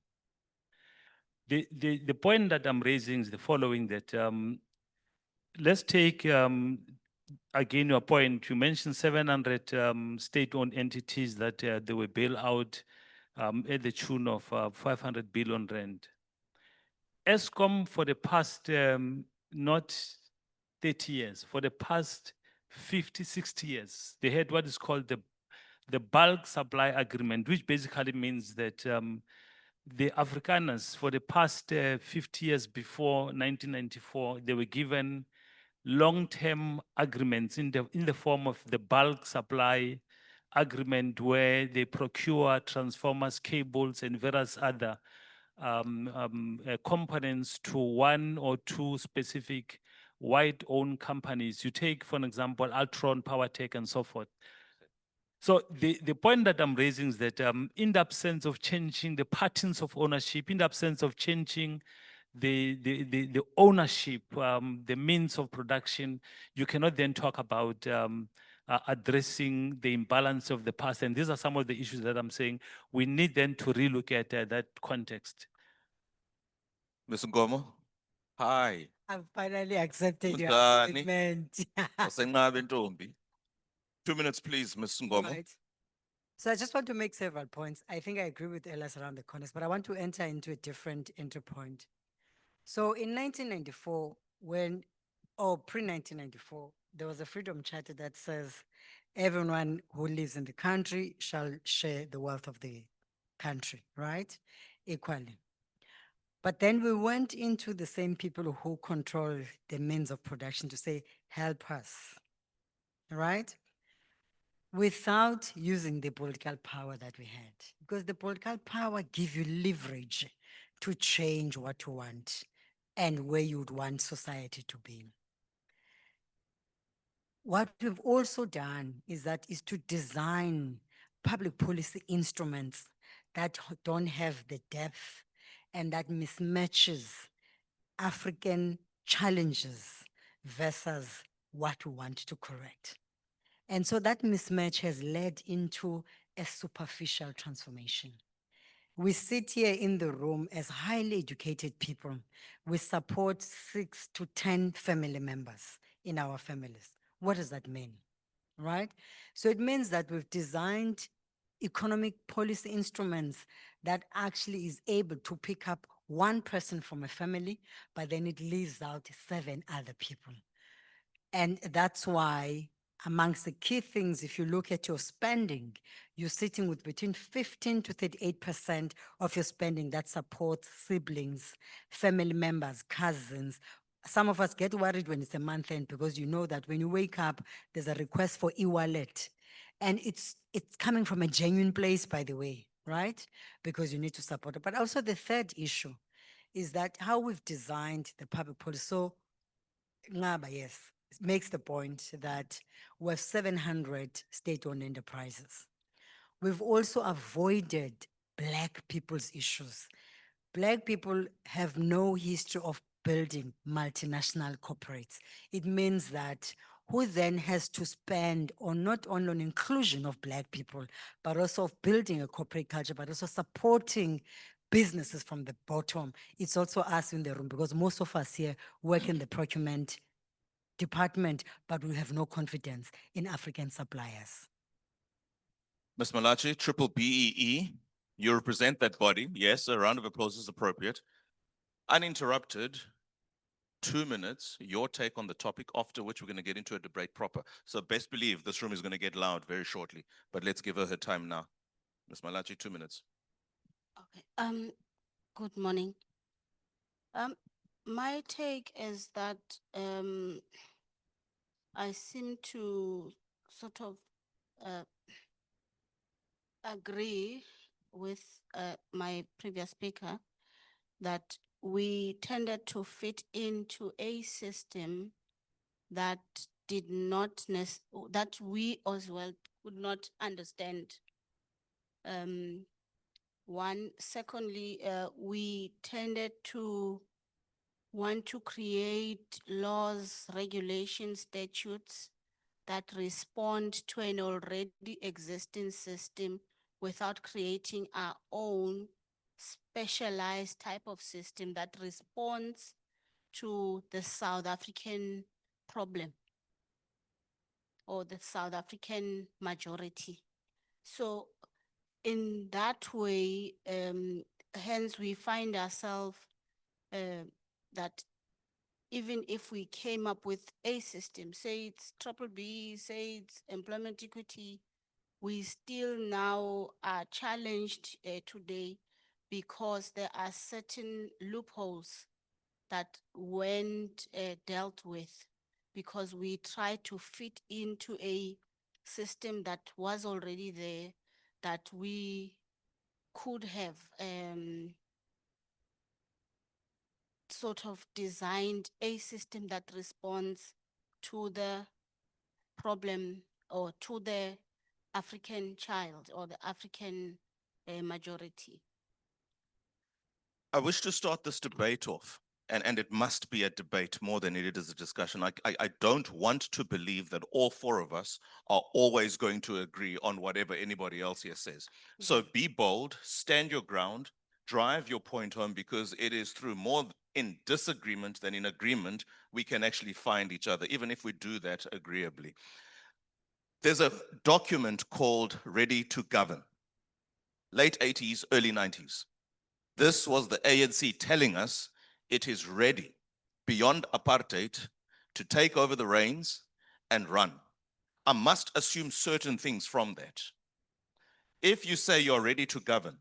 The point that I'm raising is the following, that let's take again your point. You mentioned 700 state-owned entities that they were bailed out at the tune of 500 billion rand. ESCOM for the past not 30 years, for the past 50, 60 years, they had what is called the bulk supply agreement, which basically means that the Afrikaners for the past 50 years before 1994, they were given long-term agreements in the form of the bulk supply agreement, where they procure transformers, cables, and various other components to one or two specific white-owned companies. You take, for an example, Altron, PowerTech, and so forth. So the point that I'm raising is that in the absence of changing the patterns of ownership, in the absence of changing the ownership, the means of production, you cannot then talk about addressing the imbalance of the past. And these are some of the issues that I'm saying we need then to relook at that context. Ms. Ngomo? Hi. I've finally accepted your Mdlani. commitment. Wasenqabe ntombi. 2 minutes, please, Ms. Ngomo. Right. So I just want to make several points. I think I agree with Elias around the corners, but I want to enter into a different entry point. So in 1994, pre-1994, there was a Freedom Charter that says everyone who lives in the country shall share the wealth of the country, right? Equally. But then we went into the same people who control the means of production to say, help us, right? Without using the political power that we had. Because the political power gives you leverage to change what you want and where you would want society to be. What we've also done is to design public policy instruments that don't have the depth and that mismatches African challenges versus what we want to correct. And so that mismatch has led into a superficial transformation. We sit here in the room as highly educated people. We support 6 to 10 family members in our families. What does that mean? Right? So it means that we've designed economic policy instruments that actually is able to pick up one person from a family, but then it leaves out 7 other people. And that's why amongst the key things, if you look at your spending, you're sitting with between 15 to 38% of your spending that supports siblings, family members, cousins. Some of us get worried when it's a month end because you know that when you wake up, there's a request for e-wallet. And it's coming from a genuine place, by the way, right? Because you need to support it. But also the third issue is that how we've designed the public policy. So Ngaba, yes, makes the point that we have 700 state-owned enterprises. We've also avoided Black people's issues. Black people have no history of building multinational corporates. It means that who then has to spend on not only on inclusion of Black people, but also of building a corporate culture, but also supporting businesses from the bottom. It's also us in the room because most of us here work in the procurement department, but we have no confidence in African suppliers. Ms. Malachi, triple BEE, you represent that body. Yes, a round of applause is appropriate. Uninterrupted, 2 minutes, your take on the topic, after which we're going to get into a debate proper. So best believe this room is going to get loud very shortly, but let's give her her time now. Ms. Malachi, 2 minutes. Okay. Good morning. My take is that I seem to sort of agree with my previous speaker that we tended to fit into a system that did not that we as well could not understand One, secondly, we tended to want to create laws, regulations, statutes that respond to an already existing system without creating our own specialized type of system that responds to the South African problem or the South African majority. So in that way, hence we find ourselves that even if we came up with a system, say it's triple B, say it's employment equity, we still now are challenged today because there are certain loopholes that weren't dealt with because we try to fit into a system that was already there that we could have sort of designed a system that responds to the problem or to the African child or the African majority. I wish to start this debate off, and it must be a debate more than it is a discussion. I don't want to believe that all four of us are always going to agree on whatever anybody else here says. So be bold, stand your ground, drive your point home, because it is through more in disagreement than in agreement we can actually find each other, even if we do that agreeably. There's a document called Ready to Govern, late 80s, early 90s. This was the ANC telling us it is ready, beyond apartheid, to take over the reins and run. I must assume certain things from that. If you say you're ready to govern,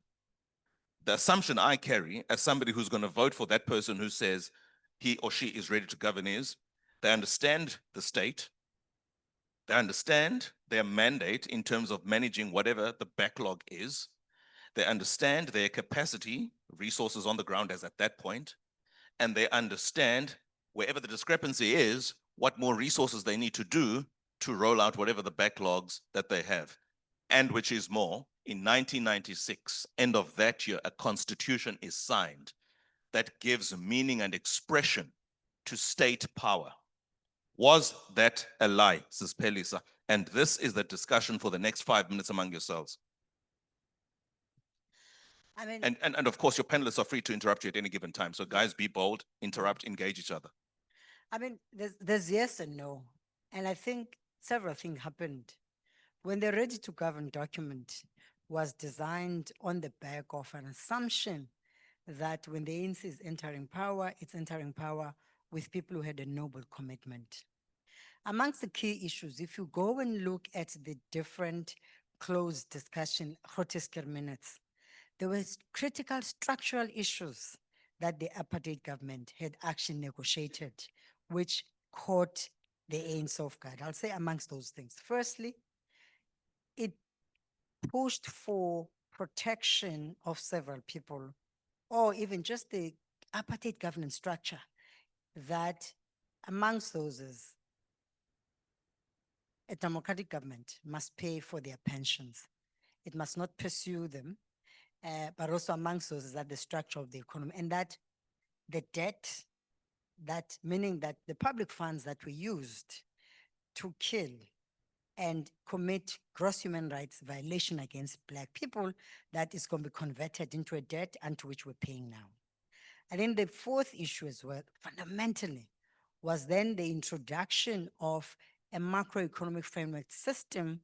the assumption I carry as somebody who's going to vote for that person who says he or she is ready to govern is they understand the state, they understand their mandate in terms of managing whatever the backlog is, they understand their capacity, resources on the ground as at that point, and they understand wherever the discrepancy is, what more resources they need to do to roll out whatever the backlogs that they have. And which is more, in 1996, end of that year, a constitution is signed that gives meaning and expression to state power. Was that a lie, Sis Pelisa? And this is the discussion for the next 5 minutes among yourselves. I mean, And of course, your panelists are free to interrupt you at any given time. So guys, be bold, interrupt, engage each other. I mean, there's yes and no. And I think several things happened. When the Ready to Govern document was designed on the back of an assumption that when the ANC is entering power, it's entering power with people who had a noble commitment. Amongst the key issues, if you go and look at the different closed discussion, minutes, there were critical structural issues that the apartheid government had actually negotiated, which caught the ANC off guard. I'll say amongst those things. Firstly, it pushed for protection of several people, or even just the apartheid governance structure, that amongst those is a democratic government must pay for their pensions. It must not pursue them, but also amongst those is that the structure of the economy, and that the debt, that meaning that the public funds that were used to kill and commit gross human rights violation against Black people, that is going to be converted into a debt unto which we're paying now. And then the fourth issue as well, fundamentally, was then the introduction of a macroeconomic framework system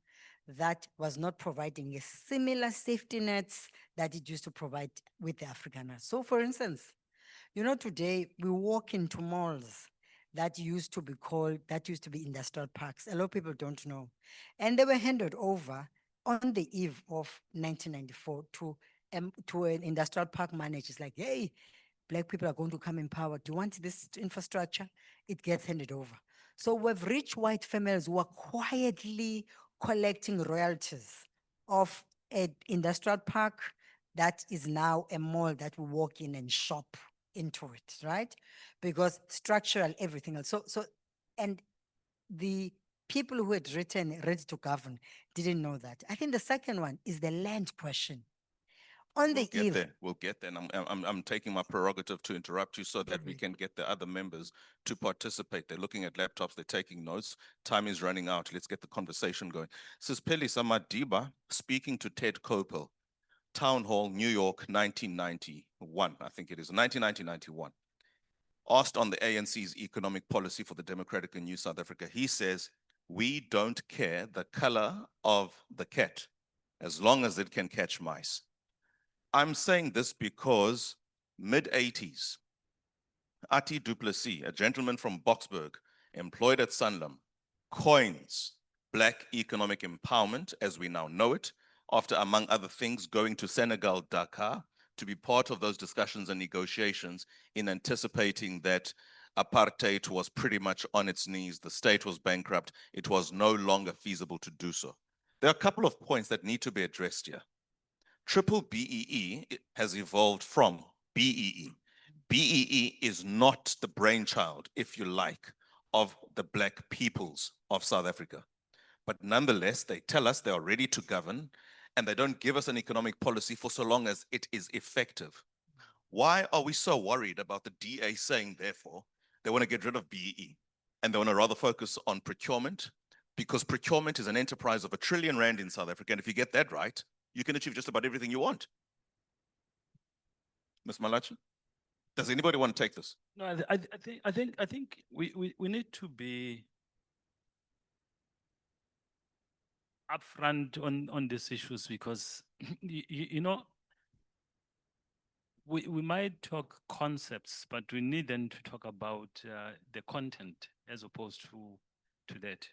that was not providing a similar safety nets that it used to provide with the Afrikaner. So for instance, you know, today we walk into malls that used to be industrial parks. A lot of people don't know. And they were handed over on the eve of 1994 to an industrial park manager. It's like, hey, Black people are going to come in power. Do you want this infrastructure? It gets handed over. So we've rich white families who are quietly collecting royalties of an industrial park that is now a mall that we walk in and shop into it, right? Because structural, everything else. And the people who had written Ready to Govern didn't know that. I think the second one is the land question. On We'll the get eve, there. We'll get there. And I'm taking my prerogative to interrupt you so that we Alright. can get the other members to participate. They're looking at laptops, they're taking notes. Time is running out. Let's get the conversation going. Sispeli Samadiba speaking to Ted Koppel, Town Hall, New York, 1991. I think it is 1991. Asked on the ANC's economic policy for the Democratic and New South Africa, he says, "We don't care the color of the cat as long as it can catch mice." I'm saying this because mid-80s, Ati du Plessis, a gentleman from Boksburg, employed at Sanlam, coins black economic empowerment as we now know it, after, among other things, going to Senegal, Dakar, to be part of those discussions and negotiations in anticipating that apartheid was pretty much on its knees, the state was bankrupt, it was no longer feasible to do so. There are a couple of points that need to be addressed here. Triple BEE has evolved from BEE. BEE is not the brainchild, if you like, of the black peoples of South Africa. But nonetheless, they tell us they are ready to govern, and they don't give us an economic policy for so long as it is effective. Why are we so worried about the DA saying, therefore, they want to get rid of BEE and they want to rather focus on procurement? Because procurement is an enterprise of R1 trillion in South Africa, and if you get that right, you can achieve just about everything you want. Ms. Malachi, does anybody want to take this? No, I think we need to be upfront on these issues because you know we might talk concepts, but we need then to talk about the content as opposed to that.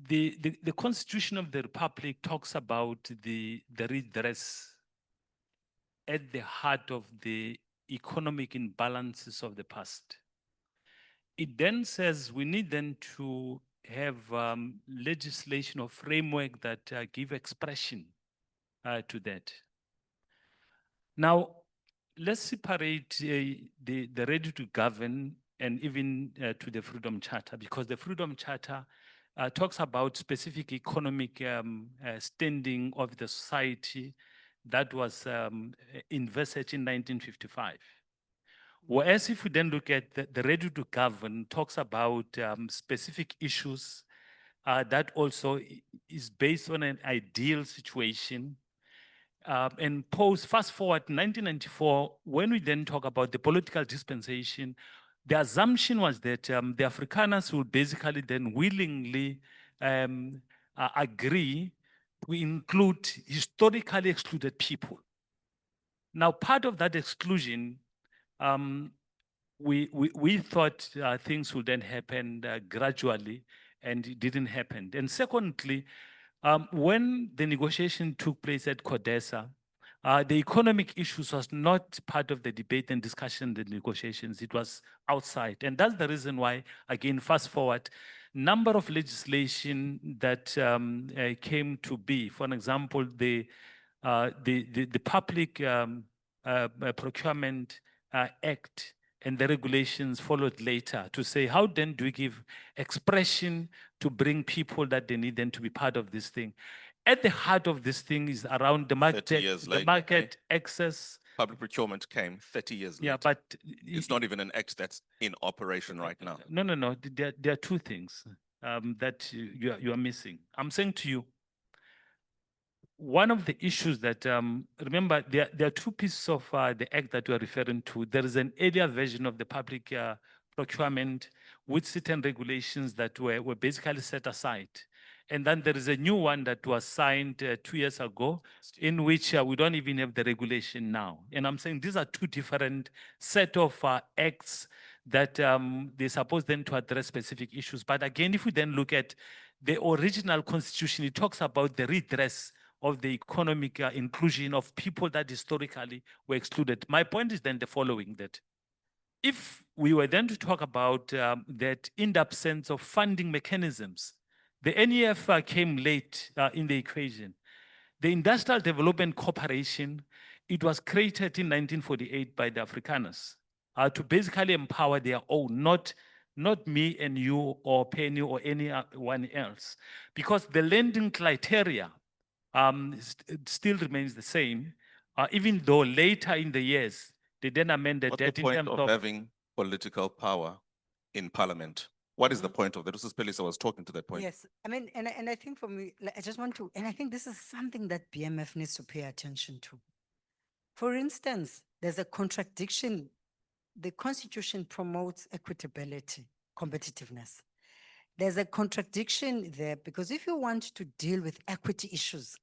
The Constitution of the Republic talks about the redress at the heart of the economic imbalances of the past. It then says we need then to have legislation or framework that give expression to that. Now, let's separate the ready to govern and even to the Freedom Charter, because the Freedom Charter talks about specific economic standing of the society that was envisaged in 1955. Whereas if we then look at the ready to govern, talks about specific issues that also is based on an ideal situation. And fast forward 1994, when we then talk about the political dispensation, the assumption was that the Afrikaners would basically then willingly agree to include historically excluded people. Now, part of that exclusion, we thought things would then happen gradually, and it didn't happen. And secondly, when the negotiation took place at CODESA, the economic issues was not part of the debate and discussion, the negotiations, it was outside. And that's the reason why, again, fast forward, number of legislation that came to be, for example, the Public Procurement Act and the regulations followed later to say, how then do we give expression to bring people that they need then to be part of this thing? At the heart of this thing is around the 30 market, years the later, market access. Public procurement came 30 years later. Yeah, but It's not even an act that's in operation right now. No. There are two things that you are missing. I'm saying to you, one of the issues that, remember, there are two pieces of the act that you are referring to. There is an earlier version of the public procurement with certain regulations that were basically set aside. And then there is a new one that was signed 2 years ago, in which we don't even have the regulation now. And I'm saying these are two different set of acts that they're supposed then to address specific issues. But again, if we then look at the original constitution, it talks about the redress of the economic inclusion of people that historically were excluded. My point is then the following, that if we were then to talk about that in the absence of funding mechanisms, the NEF came late in the equation. The Industrial Development Corporation, it was created in 1948 by the Afrikaners to basically empower their own, not not me and you or Penny or anyone else, because the lending criteria it still remains the same, even though later in the years they then amended What's the that in point terms of of having political power in parliament? What is the point of that? This is Pelisa was talking to that point. Yes, I mean, and I think for me, like, I just want to, and I think this is something that BMF needs to pay attention to. For instance, there's a contradiction. The Constitution promotes equitability, competitiveness. There's a contradiction there because if you want to deal with equity issues,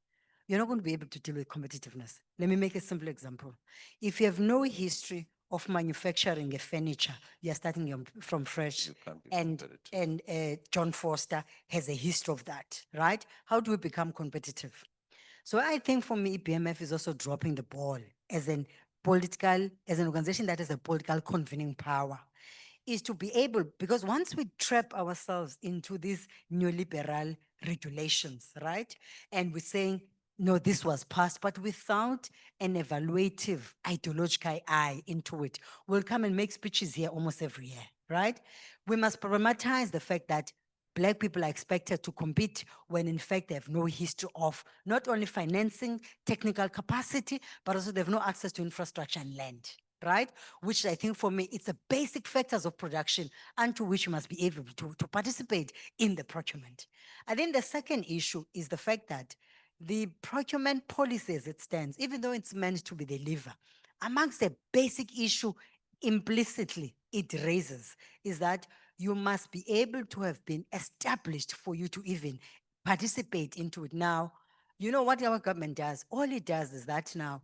you're not going to be able to deal with competitiveness. Let me make a simple example. If you have no history of manufacturing a furniture, you're starting from fresh, You can't be and competitive. John Foster has a history of that, right? How do we become competitive? So I think for me, BMF is also dropping the ball as an organization that has a political convening power, is to be able, because once we trap ourselves into these neoliberal regulations, right? And we're saying, no, this was passed, but without an evaluative ideological eye into it, we'll come and make speeches here almost every year, right? We must problematize the fact that Black people are expected to compete when in fact they have no history of not only financing, technical capacity, but also they have no access to infrastructure and land, right? Which I think for me, it's a basic factors of production unto which you must be able to participate in the procurement. I think the second issue is the fact that the procurement policy as it stands, even though it's meant to be the lever, amongst the basic issue implicitly it raises is that you must be able to have been established for you to even participate into it. Now, you know what our government does? All it does is that now,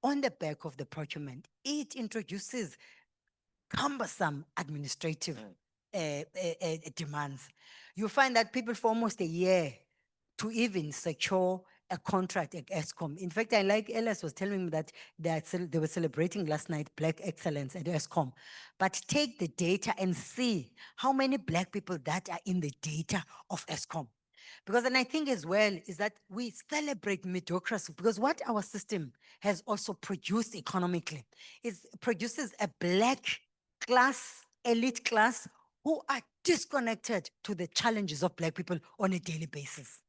on the back of the procurement, it introduces cumbersome administrative demands. You find that people for almost a year to even secure a contract at ESCOM. In fact, I like Elias was telling me that they were celebrating last night Black excellence at ESCOM. But take the data and see how many Black people that are in the data of ESCOM. Because then I think as well is that we celebrate mediocrity because what our system has also produced economically is produces a Black class, elite class who are disconnected to the challenges of Black people on a daily basis.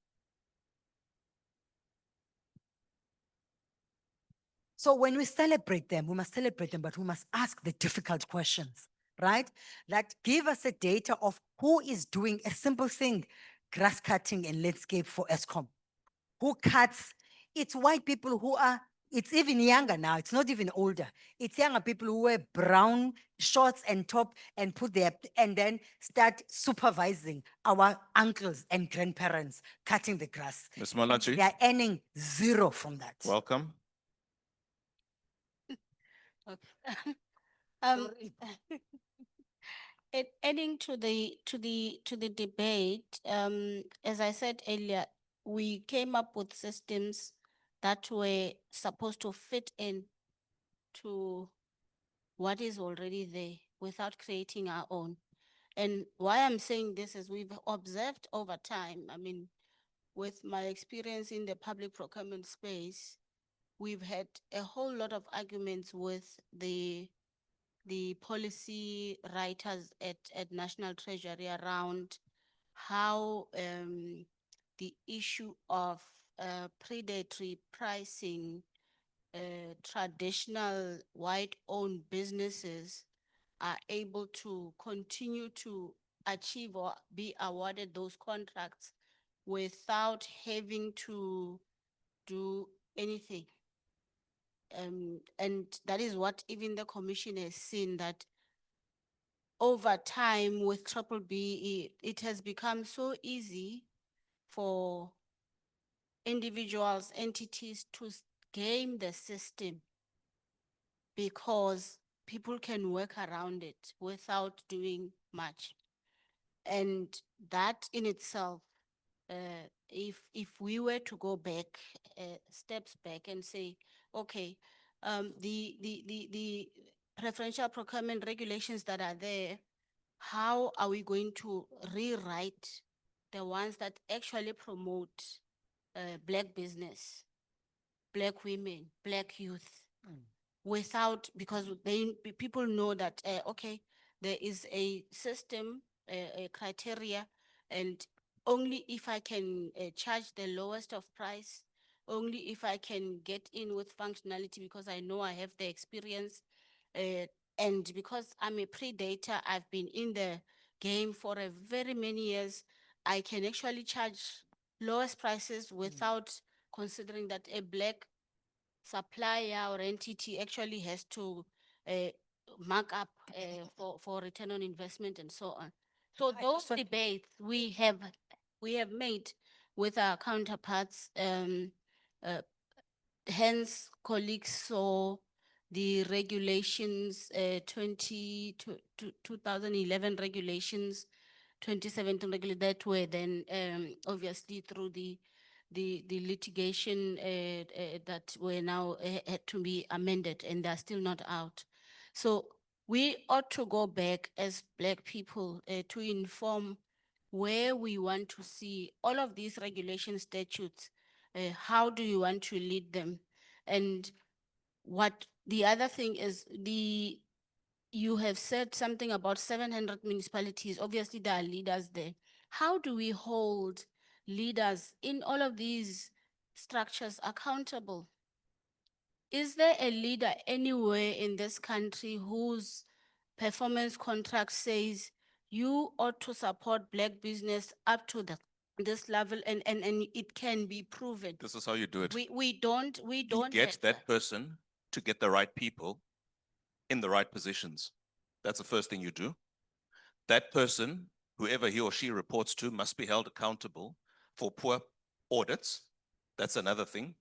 So when we celebrate them, we must celebrate them, but we must ask the difficult questions, right? That give us a data of who is doing a simple thing, grass cutting and landscape for ESCOM. Who cuts? It's white people who are, it's even younger now, it's not even older. It's younger people who wear brown shorts and top and put their, and then start supervising our uncles and grandparents cutting the grass. Ms. And Malachi, they are earning zero from that. welcome. Sorry. Adding to the debate, as I said earlier, we came up with systems that were supposed to fit in to what is already there without creating our own. And why I'm saying this is we've observed over time, I mean, with my experience in the public procurement space, we've had a whole lot of arguments with the policy writers at National Treasury around how the issue of predatory pricing, traditional white-owned businesses are able to continue to achieve or be awarded those contracts without having to do anything. And that is what even the commission has seen, that over time with Triple B, it has become so easy for individuals, entities to game the system because people can work around it without doing much. And that in itself, if we were to go back, steps back and say, okay, the preferential procurement regulations that are there, how are we going to rewrite the ones that actually promote Black business, Black women, Black youth, without, because people know that, okay, there is a system, a criteria, and only if I can charge the lowest of price, only if I can get in with functionality because I know I have the experience, and because I'm a predator, I've been in the game for a very many years, I can actually charge lowest prices without considering that a black supplier or entity actually has to mark up for return on investment and so on. So those debates we have made with our counterparts, hence colleagues saw the regulations, 2011 regulations, 2017 regulations that were then obviously through the litigation that were now had to be amended, and they're still not out. So we ought to go back as Black people to inform where we want to see all of these regulation statutes. How do you want to lead them? And what the other thing is, you have said something about 700 municipalities. Obviously, there are leaders there. How do we hold leaders in all of these structures accountable? Is there a leader anywhere in this country whose performance contract says you ought to support Black business up to this level, and it can be proven? This is how you do it. We don't You have get that person to get the right people in the right positions. That's the first thing you do. That person, whoever he or she reports to, must be held accountable for poor audits. That's another thing.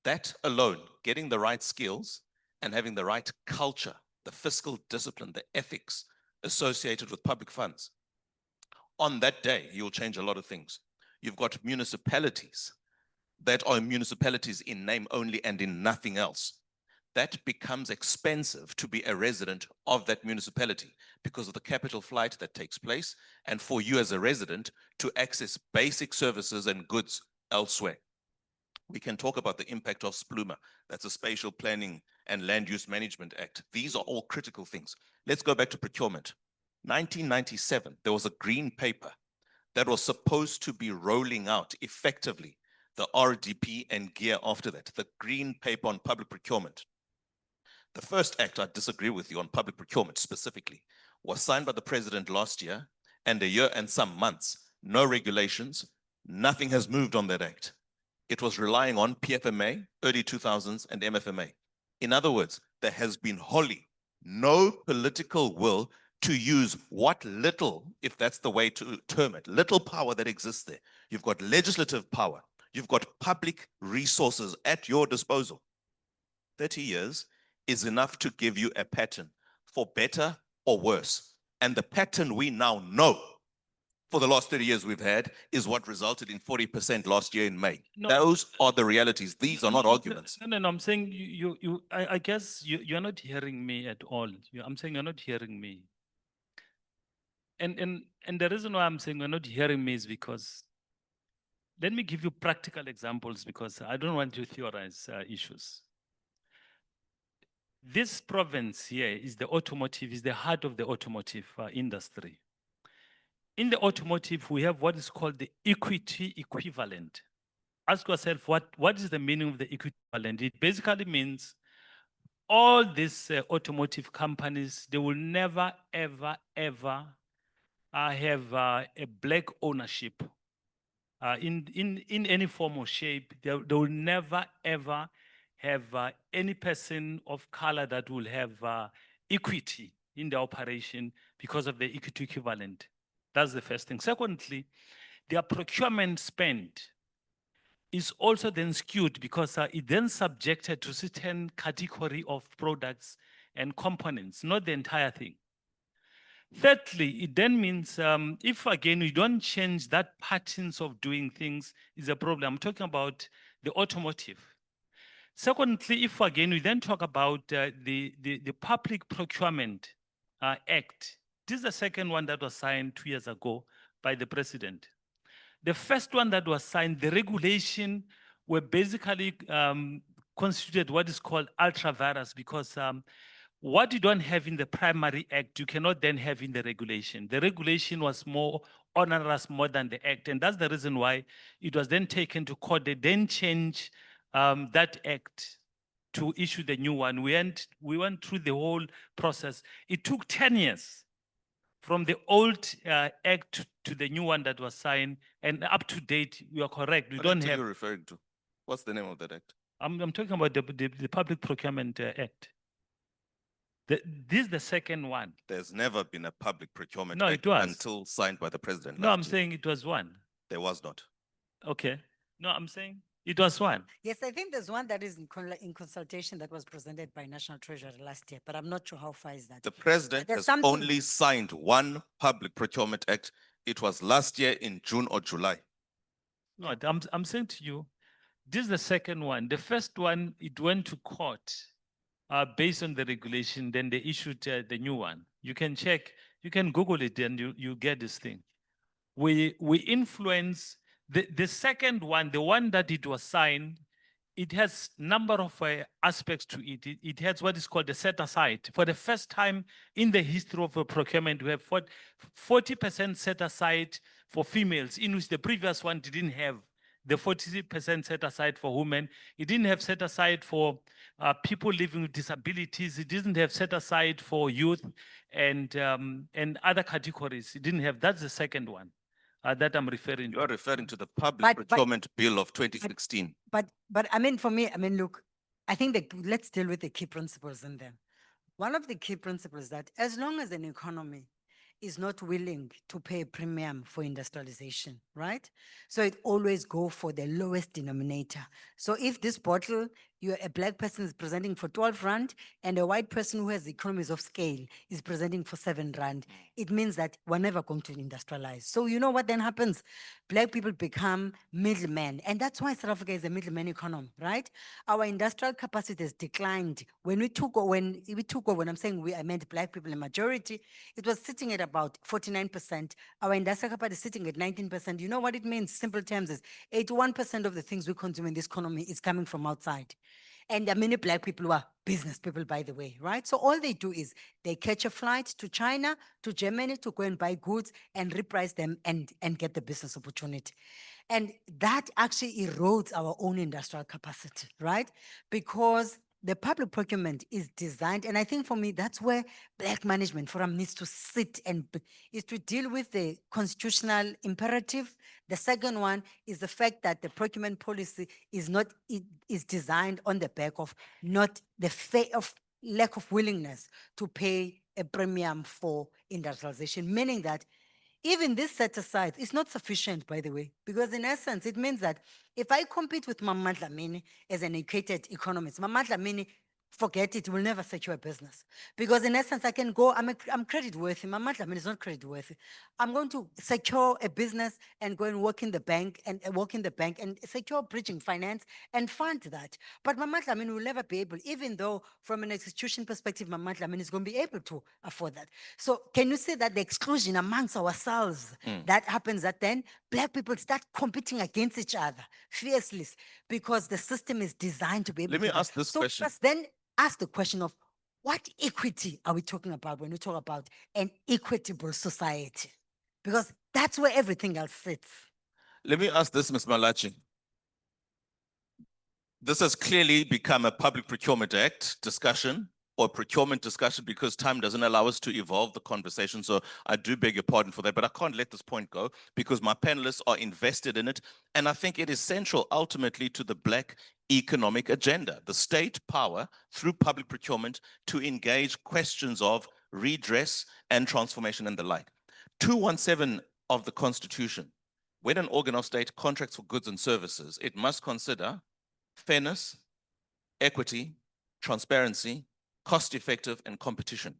That alone, getting the right skills and having the right culture, the fiscal discipline, the ethics associated with public funds. On that day, you'll change a lot of things. You've got municipalities that are municipalities in name only and in nothing else. That becomes expensive to be a resident of that municipality because of the capital flight that takes place, and for you as a resident to access basic services and goods elsewhere. We can talk about the impact of SPLUMA. That's a Spatial Planning and Land Use Management Act. These are all critical things. Let's go back to procurement. 1997, there was a green paper that was supposed to be rolling out effectively the RDP and gear after that, the green paper on public procurement. The first act, I disagree with you on public procurement specifically, was signed by the president last year, and a year and some months, no regulations, nothing has moved on that act. It was relying on PFMA, early 2000s, and MFMA. In other words, there has been wholly no political will to use what little, if that's the way to term it, little power that exists there. You've got legislative power. You've got public resources at your disposal. 30 years is enough to give you a pattern for better or worse. And the pattern we now know for the last 30 years we've had is what resulted in 40% last year in May. No. Those are the realities. These are not arguments. No, I'm saying I guess you're not hearing me at all. I'm saying you're not hearing me. And the reason why I'm saying you're not hearing me is because, let me give you practical examples because I don't want to theorize issues. This province here is the automotive, is the heart of the automotive industry. In the automotive, we have what is called the equity equivalent. Ask yourself, what is the meaning of the equivalent? It basically means all these automotive companies, they will never, ever, ever have a Black ownership in any form or shape. They will never, ever have any person of color that will have equity in the operation because of the equity equivalent. That's the first thing. Secondly, their procurement spend is also then skewed because it then subjected to certain category of products and components, not the entire thing. Thirdly, it then means if again we don't change that patterns of doing things is a problem. I'm talking about the automotive. Secondly, if again we then talk about the Public Procurement Act, this is the second one that was signed 2 years ago by the president. The first one that was signed, the regulation were basically constituted what is called ultra-virus because what you don't have in the primary act, you cannot then have in the regulation. The regulation was more onerous more than the act, and that's the reason why it was then taken to court. They then changed that act to issue the new one. We went through the whole process. It took 10 years from the old act to the new one that was signed, and up to date, you are correct. We What don't act are have. you referring to? What's the name of that act? I'm talking about the Public Procurement Act. This is the second one. There's never been a public procurement No, act it was. until signed by the president. No, I'm last year. saying it was one. There was not. Okay. No, I'm saying it was one. Yes, I think there's one that is in consultation that was presented by National Treasury last year, but I'm not sure how far is that. The president There's has something- only signed one public procurement act. It was last year in June or July. No, I'm saying to you, this is the second one. The first one, it went to court based on the regulation, then they issued the new one. You can check, you can Google it and you get this thing. We influence the second one, the one that it was signed, it has number of aspects to it. It has what is called the set aside. For the first time in the history of procurement, we have 40% set aside for females, in which the previous one didn't have the 40% set aside for women. It didn't have set aside for people living with disabilities. It didn't have set aside for youth and other categories. It didn't have. That's the second one that I'm referring You are to. referring to the Public But- Procurement Bill of 2016. But I mean, for me, I mean, look, I think that let's deal with the key principles in there. One of the key principles is that as long as an economy is not willing to pay a premium for industrialization, right? So it always go for the lowest denominator. So if this bottle, a black person is presenting for 12 rand and a white person who has economies of scale is presenting for 7 rand, it means that we're never going to industrialize. So you know what then happens? Black people become middlemen. And that's why South Africa is a middleman economy, right? Our industrial capacity has declined. When we took over, when I'm saying I meant black people in majority, it was sitting at about 49%. Our industrial capacity is sitting at 19%. You know what it means? Simple terms is 81% of the things we consume in this economy is coming from outside. And there are many black people who are business people, by the way, right? So all they do is they catch a flight to China, to Germany to go and buy goods and reprice them and get the business opportunity. And that actually erodes our own industrial capacity, right? Because the public procurement is designed, and I think for me, that's where Black Management Forum needs to sit is to deal with the constitutional imperative. The second one is the fact that the procurement policy is designed on the back of not the of lack of willingness to pay a premium for industrialization, meaning that even this set aside is not sufficient, by the way, because in essence, it means that if I compete with Mama Dlamini as an educated economist, Mama Dlamini, forget it, will never secure a business. Because in essence, I can go, I'm credit worthy. Mama Dlamini is not credit worthy. I'm going to secure a business and go and work in the bank and secure bridging finance and fund that. But Mama Dlamini will never be able, even though from an execution perspective, Mama Dlamini is going to be able to afford that. So can you say that the exclusion amongst ourselves, that happens that then black people start competing against each other fiercely because the system is designed to be able Let me to. ask this question. First then ask the question of what equity are we talking about when we talk about an equitable society? Because that's where everything else sits. Let me ask this, Ms. Malachi. This has clearly become a Public Procurement Act discussion or procurement discussion because time doesn't allow us to evolve the conversation. So I do beg your pardon for that, but I can't let this point go because my panelists are invested in it. And I think it is central ultimately to the Black economic agenda, the state power through public procurement to engage questions of redress and transformation and the like. 217 of the Constitution, when an organ of state contracts for goods and services, it must consider fairness, equity, transparency, cost-effective, and competition.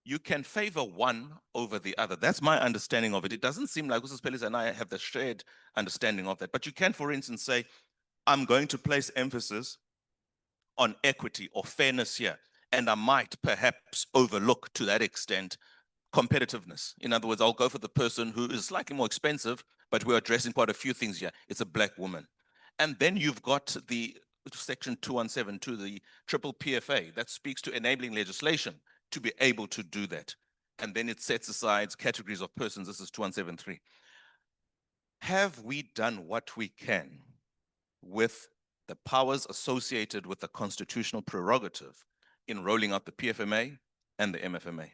You can favor one over the other. That's my understanding of it. It doesn't seem like Mrs. Pellis and I have the shared understanding of that. But you can, for instance, say, I'm going to place emphasis on equity or fairness here, and I might perhaps overlook to that extent competitiveness. In other words, I'll go for the person who is slightly more expensive, but we're addressing quite a few things here. It's a black woman. And then you've got the section 2172, the triple PFA, that speaks to enabling legislation to be able to do that. And then it sets aside categories of persons. This is 2173. Have we done what we can with the powers associated with the constitutional prerogative in rolling out the PFMA and the MFMA?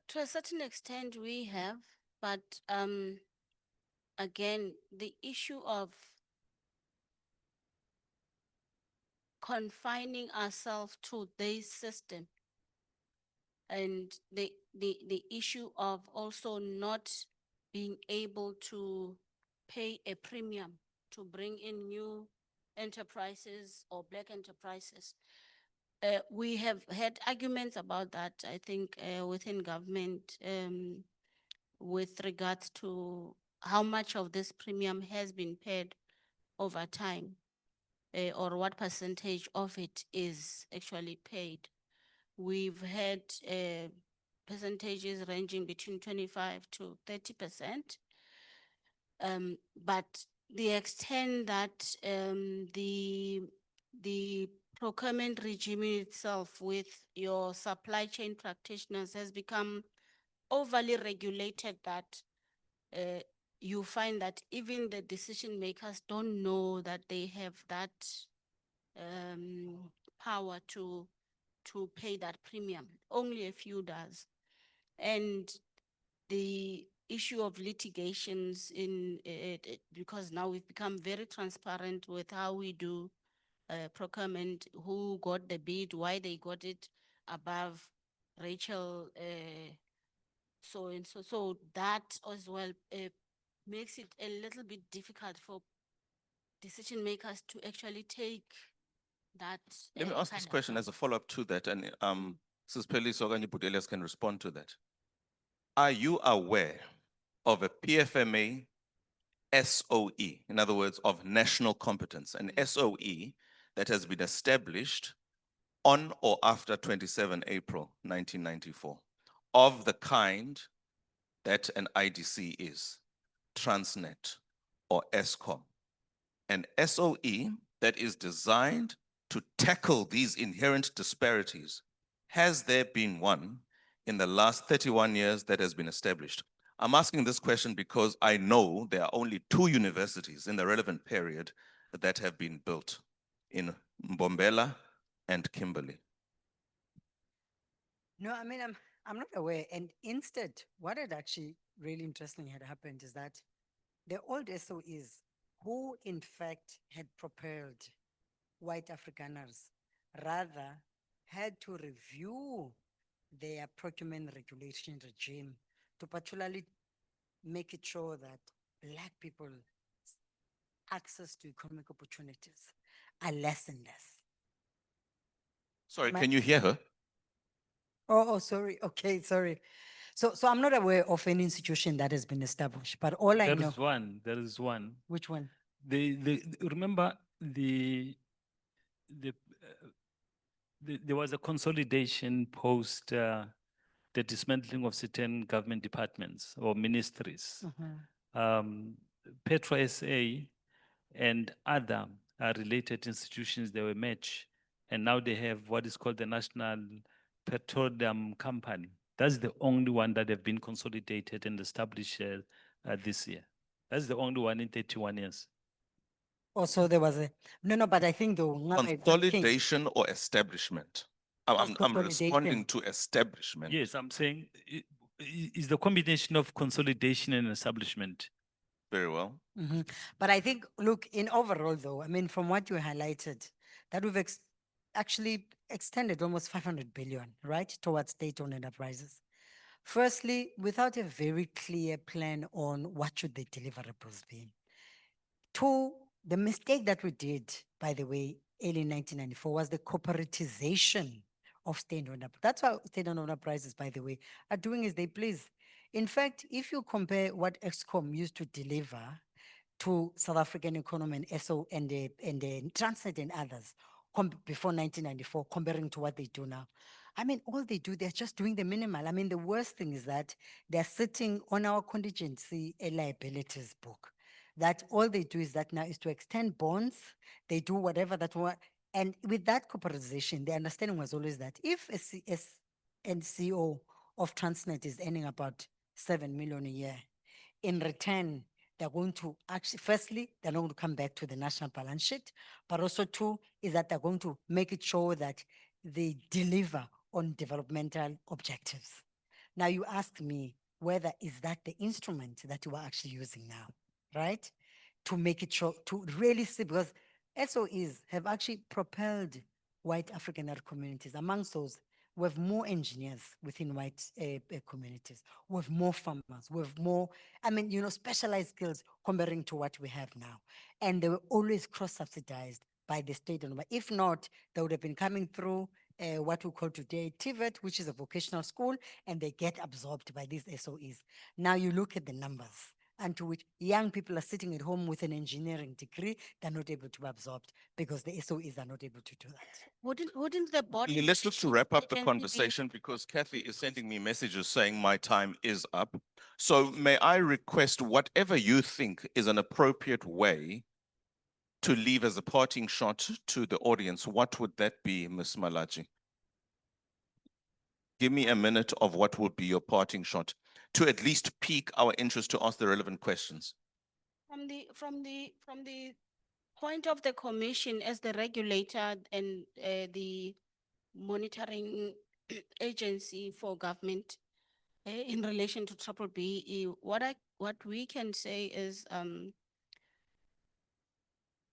To a certain extent, we have, but again, the issue of confining ourselves to this system and the issue of also not being able to pay a premium to bring in new enterprises or black enterprises. We have had arguments about that, I think, within government with regards to how much of this premium has been paid over time, or what percentage of it is actually paid. We've had percentages ranging between 25 to 30%. But the extent that the procurement regime itself with your supply chain practitioners has become overly regulated that you find that even the decision makers don't know that they have that power to pay that premium. Only a few does. And the issue of litigations in because now we've become very transparent with how we do procurement, who got the bid, why they got it above Rachel, so and so. So that as well makes it a little bit difficult for decision makers to actually take that. Let me ask this question as a follow-up to that, and Mrs. Peli Sogani Budelias can respond to that. Are you aware of a PFMA SOE, in other words, of national competence, an SOE that has been established on or after 27 April 1994, of the kind that an IDC is, Transnet or ESCOM, an SOE that is designed to tackle these inherent disparities? Has there been one in the last 31 years that has been established? I'm asking this question because I know there are only 2 universities in the relevant period that have been built, in Mbombela and Kimberley. No, I mean, I'm not aware. And instead, what had actually really interesting had happened is that the old SOEs, who in fact had propelled white Afrikaners, rather had to review their procurement regulation regime to particularly make it sure that black people's access to economic opportunities are less and less. Sorry, My- can you hear her? Oh, sorry. Okay, sorry. So I'm not aware of any institution that has been established, but all I There know. is one, there is one. Which one? Remember there was a consolidation post the dismantling of certain government departments or ministries. Petro SA and other related institutions, they were merged, and now they have what is called the National Petroleum Company. That's the only one that have been consolidated and established this year. That's the only one in 31 years. Also, there was a, no, but I think the Consolidation or establishment? I'm responding to establishment. Yes, I'm saying is the combination of consolidation and establishment. Very well. But I think, look, in overall though, I mean, from what you highlighted, that we've actually extended almost 500 billion, right, towards state-owned enterprises. Firstly, without a very clear plan on what should the deliverables be. 2, the mistake that we did, by the way, early 1994 was the corporatization of state-owned. That's why state-owned enterprises, by the way, are doing as they please. In fact, if you compare what EXCOM used to deliver to South African economy and SO and the Transnet and others before 1994, comparing to what they do now, I mean, all they do, they're just doing the minimal. I mean, the worst thing is that they're sitting on our contingency liabilities book. that all they do is that now is to extend bonds. They do whatever that one. And with that corporatization, the understanding was always that if a CEO of Transnet is earning about 7 million a year, in return, they're going to actually, firstly, they're not going to come back to the national balance sheet, but also two, is that they're going to make it sure that they deliver on developmental objectives. Now you ask me whether is that the instrument that you are actually using now, right? To make it sure, to really see, because SOEs have actually propelled white African communities. Amongst those, we have more engineers within white communities. We have more farmers. We have more, specialized skills comparing to what we have now. And they were always cross-subsidized by the state. If not, they would have been coming through what we call today TVET, which is a vocational school, and they get absorbed by these SOEs. Now you look at the numbers, and to which young people are sitting at home with an engineering degree, they're not able to be absorbed because the SOEs are not able to do that. Wouldn't the body? Let's look to wrap up the agency be- conversation because Kathy is sending me messages saying my time is up. So may I request whatever you think is an appropriate way to leave as a parting shot to the audience, what would that be, Ms. Malachi? Give me a minute of what would be your parting shot to at least pique our interest to ask the relevant questions. From the point of the commission as the regulator and the monitoring agency for government in relation to Triple B, what we can say is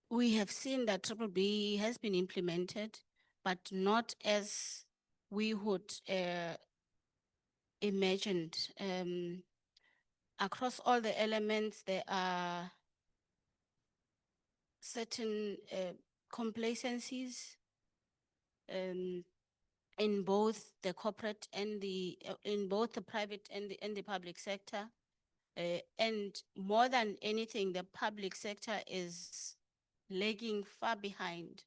we have seen that Triple B has been implemented, but not as we would imagined. Across all the elements, there are certain complacencies in both the corporate and in both the private and the public sector. And more than anything, the public sector is lagging far behind.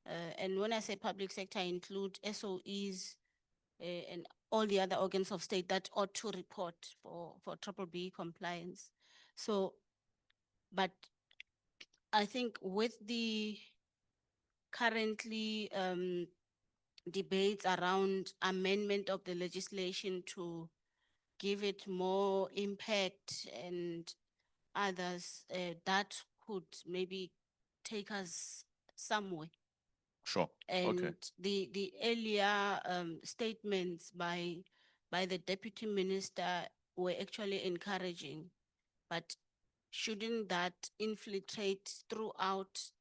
And when I say public sector, I include SOEs and all the other organs of state that ought to report for Triple B compliance. So, but I think with the currently debates around amendment of the legislation to give it more impact and others, that could maybe take us somewhere. Sure. And Okay. the earlier statements by the deputy minister were actually encouraging, but shouldn't that infiltrate throughout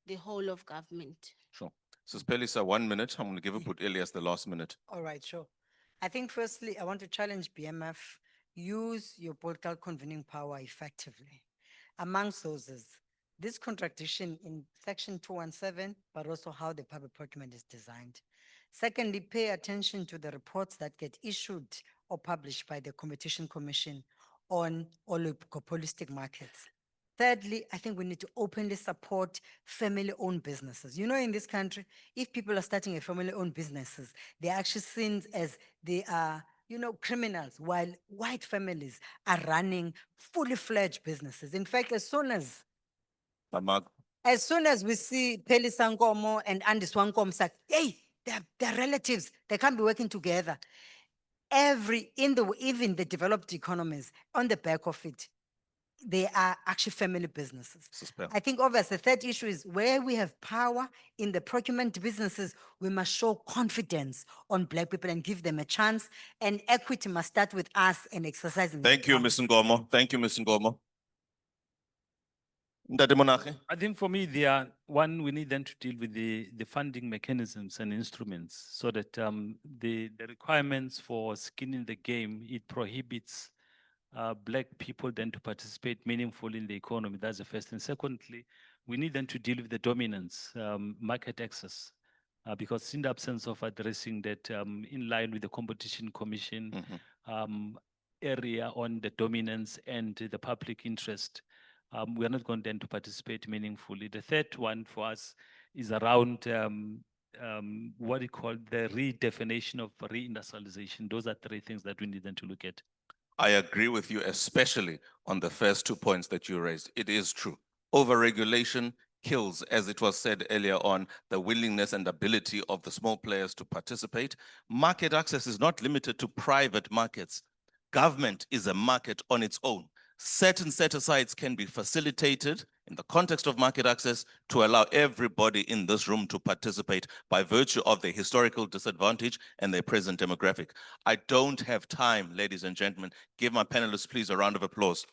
the whole of government? Sure. So Pelisa, 1 minute. I'm going to give it to Elias the last minute. All right, sure. I think firstly, I want to challenge BMF, use your political convening power effectively. Amongst those is this contradiction in section 217, but also how the public procurement is designed. Secondly, pay attention to the reports that get issued or published by the Competition Commission on oligopolistic markets. Thirdly, I think we need to openly support family-owned businesses. You know, in this country, if people are starting a family-owned businesses, they're actually seen as they are, criminals, while white families are running fully fledged businesses. In fact, as soon as we see Peli Sankomo and Andy Swankom say, hey, they're relatives, they can't be working together. Even the developed economies, on the back of it, they are actually family businesses. I think obviously the third issue is where we have power in the procurement businesses, we must show confidence on Black people and give them a chance. And equity must start with us and exercising. Thank you, Ms. Ngomo. Thank you, Ms. Ngomo. Ntate Monage. I think for me, we need then to deal with the funding mechanisms and instruments so that the requirements for skin in the game, it prohibits Black people then to participate meaningfully in the economy. That's the first. And secondly, we need then to deal with the dominance, market access, because in the absence of addressing that in line with the Competition Commission area on the dominance and the public interest, we are not going then to participate meaningfully. The third one for us is around what we call the redefinition of reindustrialization. Those are three things that we need then to look at. I agree with you, especially on the first 2 points that you raised. It is true. Overregulation kills, as it was said earlier on, the willingness and ability of the small players to participate. Market access is not limited to private markets. Government is a market on its own. Certain set-asides can be facilitated in the context of market access to allow everybody in this room to participate by virtue of their historical disadvantage and their present demographic. I don't have time, ladies and gentlemen. Give my panelists, please, a round of applause.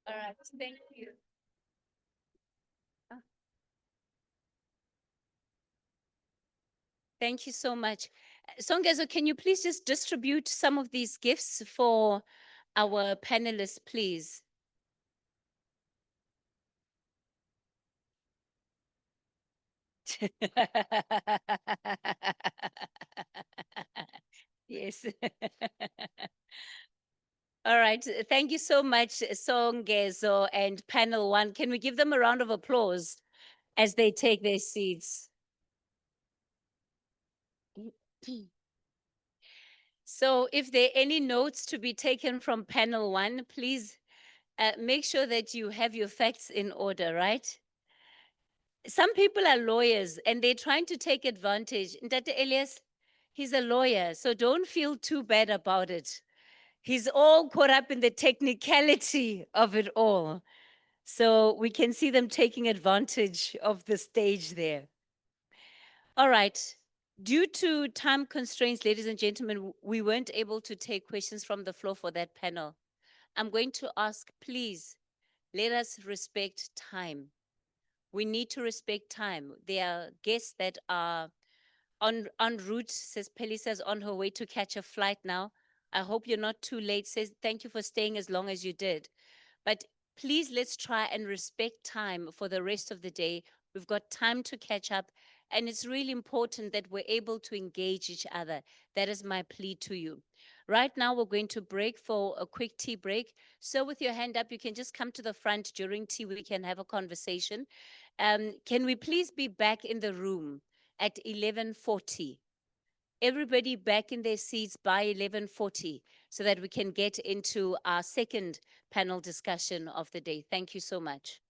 All right, thank you. Thank you so much. Songezo, can you please just distribute some of these gifts for our panelists, please? Yes. All right. Thank you so much, Songezo and panel one. Can we give them a round of applause as they take their seats? So if there are any notes to be taken from panel one, please make sure that you have your facts in order, right? Some people are lawyers and they're trying to take advantage. Ndate Elias, he's a lawyer, so don't feel too bad about it. He's all caught up in the technicality of it all. So we can see them taking advantage of the stage there. All right. Due to time constraints, ladies and gentlemen, we weren't able to take questions from the floor for that panel. I'm going to ask, please, let us respect time. We need to respect time. There are guests that are en route, says Peli says, on her way to catch a flight now. I hope you're not too late. Says, thank you for staying as long as you did. But please, let's try and respect time for the rest of the day. We've got time to catch up. And it's really important that we're able to engage each other. That is my plea to you. Right now, we're going to break for a quick tea break. So with your hand up, you can just come to the front during tea. We can have a conversation. Can we please be back in the room at 11:40? Everybody back in their seats by 11:40 so that we can get into our second panel discussion of the day. Thank you so much.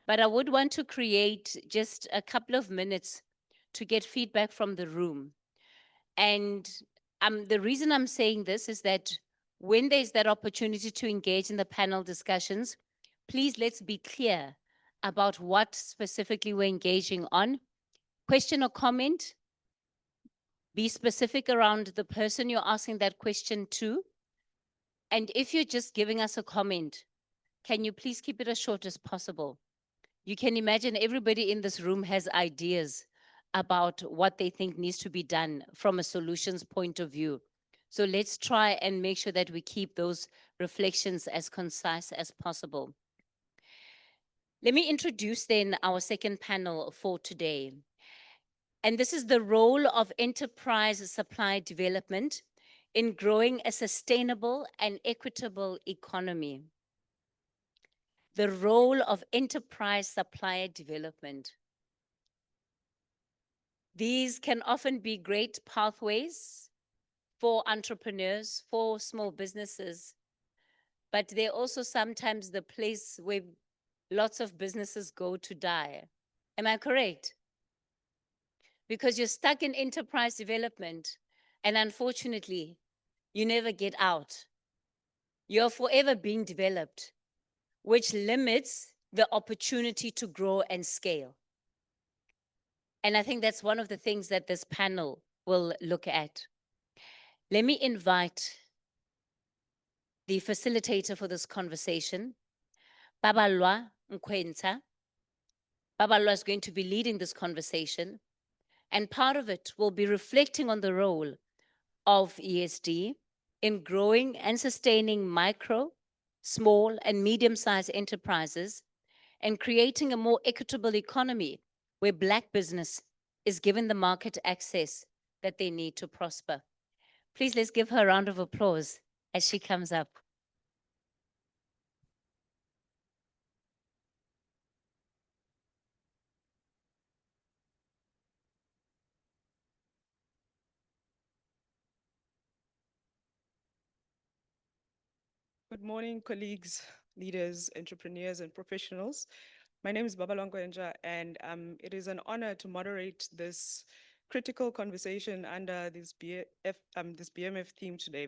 But I would want to create just a couple of minutes to get feedback from the room. And the reason I'm saying this is that when there's that opportunity to engage in the panel discussions, please let's be clear about what specifically we're engaging on. Question or comment, be specific around the person you're asking that question to. And if you're just giving us a comment, can you please keep it as short as possible? You can imagine everybody in this room has ideas about what they think needs to be done from a solutions point of view. So let's try and make sure that we keep those reflections as concise as possible. Let me introduce then our second panel for today. And this is the role of enterprise supply development in growing a sustainable and equitable economy. The role of enterprise supplier development. These can often be great pathways for entrepreneurs, for small businesses, but they're also sometimes the place where lots of businesses go to die. Am I correct? Because you're stuck in enterprise development, and unfortunately, you never get out. You're forever being developed, which limits the opportunity to grow and scale. And I think that's one of the things that this panel will look at. Let me invite the facilitator for this conversation, Babalwa Nkwenta. Babalwa is going to be leading this conversation, and part of it will be reflecting on the role of ESD in growing and sustaining micro, small, and medium-sized enterprises and creating a more equitable economy where Black business is given the market access that they need to prosper. Please let's give her a round of applause as she comes up. Good morning, colleagues, leaders, entrepreneurs, and professionals. My name is Babalwa Nkwenta, and it is an honor to moderate this critical conversation under this BMF theme today.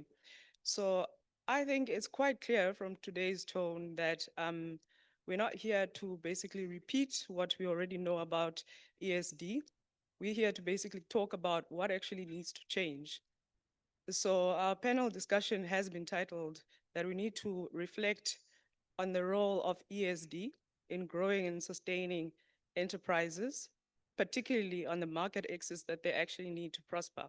So I think it's quite clear from today's tone that we're not here to basically repeat what we already know about ESD. We're here to basically talk about what actually needs to change. So our panel discussion has been titled that we need to reflect on the role of ESD in growing and sustaining enterprises, particularly on the market access that they actually need to prosper.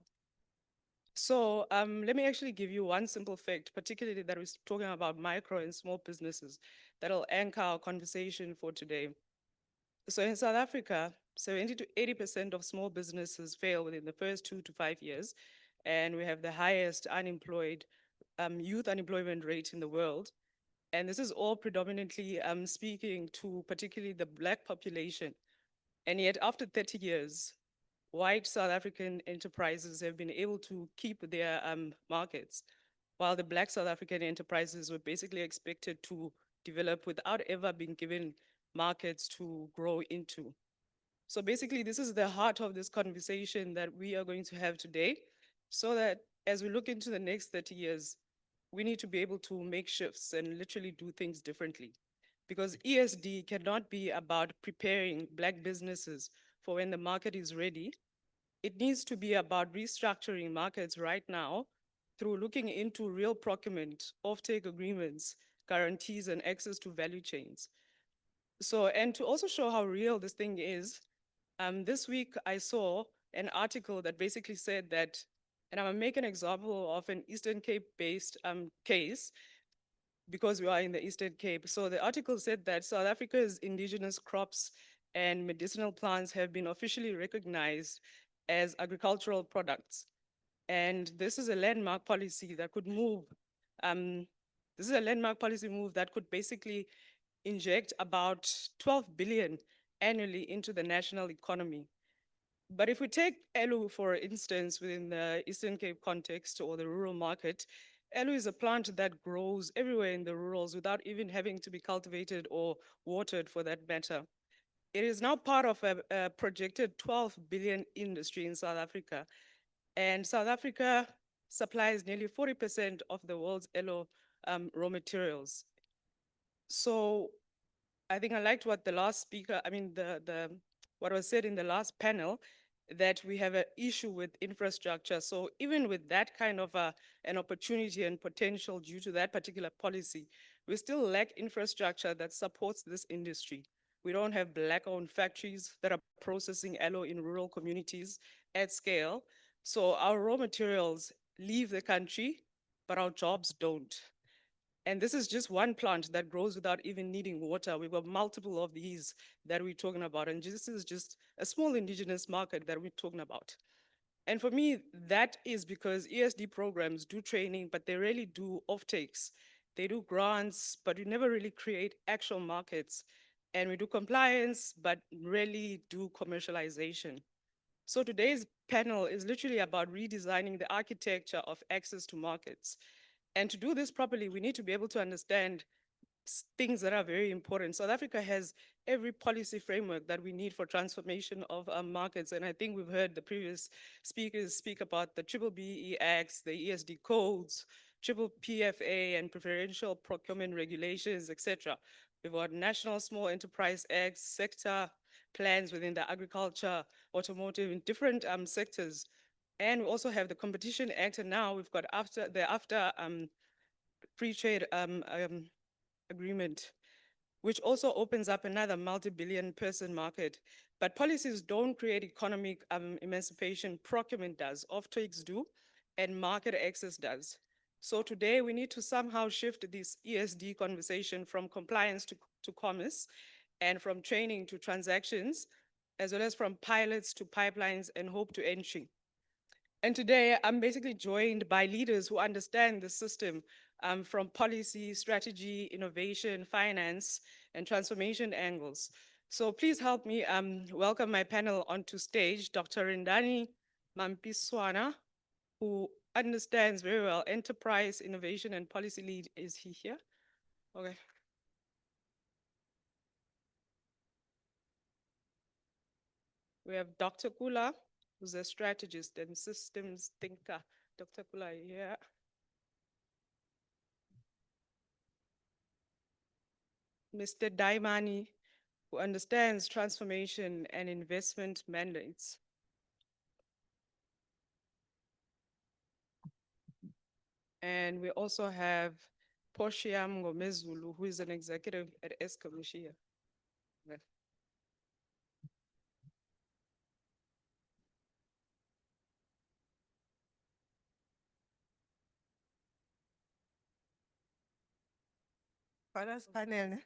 So let me actually give you one simple fact, particularly that we're talking about micro and small businesses, that'll anchor our conversation for today. So in South Africa, 70 to 80% of small businesses fail within the first 2 to 5 years, and we have the highest youth unemployment rate in the world. And this is all predominantly speaking to particularly the Black population. And yet after 30 years, white South African enterprises have been able to keep their markets, while the Black South African enterprises were basically expected to develop without ever being given markets to grow into. So basically, this is the heart of this conversation that we are going to have today, so that as we look into the next 30 years, we need to be able to make shifts and literally do things differently. Because ESD cannot be about preparing Black businesses for when the market is ready. It needs to be about restructuring markets right now through looking into real procurement, offtake agreements, guarantees, and access to value chains. So, and to also show how real this thing is, this week I saw an article that basically said that, and I'm gonna make an example of an Eastern Cape based case because we are in the Eastern Cape. So the article said that South Africa's indigenous crops and medicinal plants have been officially recognized as agricultural products. And this is a landmark policy that could move, this is a landmark policy move that could basically inject about 12 billion annually into the national economy. But if we take aloe, for instance, within the Eastern Cape context or the rural market, aloe is a plant that grows everywhere in the rurals without even having to be cultivated or watered for that matter. It is now part of a projected 12 billion industry in South Africa. And South Africa supplies nearly 40% of the world's yellow raw materials. So I think I liked what the last speaker, I mean, what was said in the last panel, that we have an issue with infrastructure. So even with that kind of an opportunity and potential due to that particular policy, we still lack infrastructure that supports this industry. We don't have black-owned factories that are processing aloe in rural communities at scale. So our raw materials leave the country, but our jobs don't. And this is just one plant that grows without even needing water. We've got multiple of these that we're talking about. And this is just a small indigenous market that we're talking about. And for me, that is because ESD programs do training, but they really do offtakes. They do grants, but we never really create actual markets. And we do compliance, but rarely do commercialization. So today's panel is literally about redesigning the architecture of access to markets. And to do this properly, we need to be able to understand things that are very important. South Africa has every policy framework that we need for transformation of our markets. And I think we've heard the previous speakers speak about the Triple BE Acts, the ESD codes, Triple PFA and preferential procurement regulations, etc. We've got National Small Enterprise Acts, sector plans within the agriculture, automotive, in different sectors. And we also have the Competition Act, and now we've got after free trade agreement, which also opens up another multi-billion person market. But policies don't create economic emancipation, procurement does, offtakes do, and market access does. So today we need to somehow shift this ESD conversation from compliance to commerce, and from training to transactions, as well as from pilots to pipelines and hope to entry. And today I'm basically joined by leaders who understand the system from policy, strategy, innovation, finance, and transformation angles. So please help me welcome my panel onto stage, Dr. Rendani Mampiswana, who understands very well enterprise, innovation, and policy lead. Is he here? Okay. We have Dr. Kula, who's a strategist and systems thinker. Dr. Kula, are you here? Mr. Daimani, who understands transformation and investment mandates. And we also have Portia Ngomezulu, who is an executive at Eskom. Is she here? Okay. Father's panel.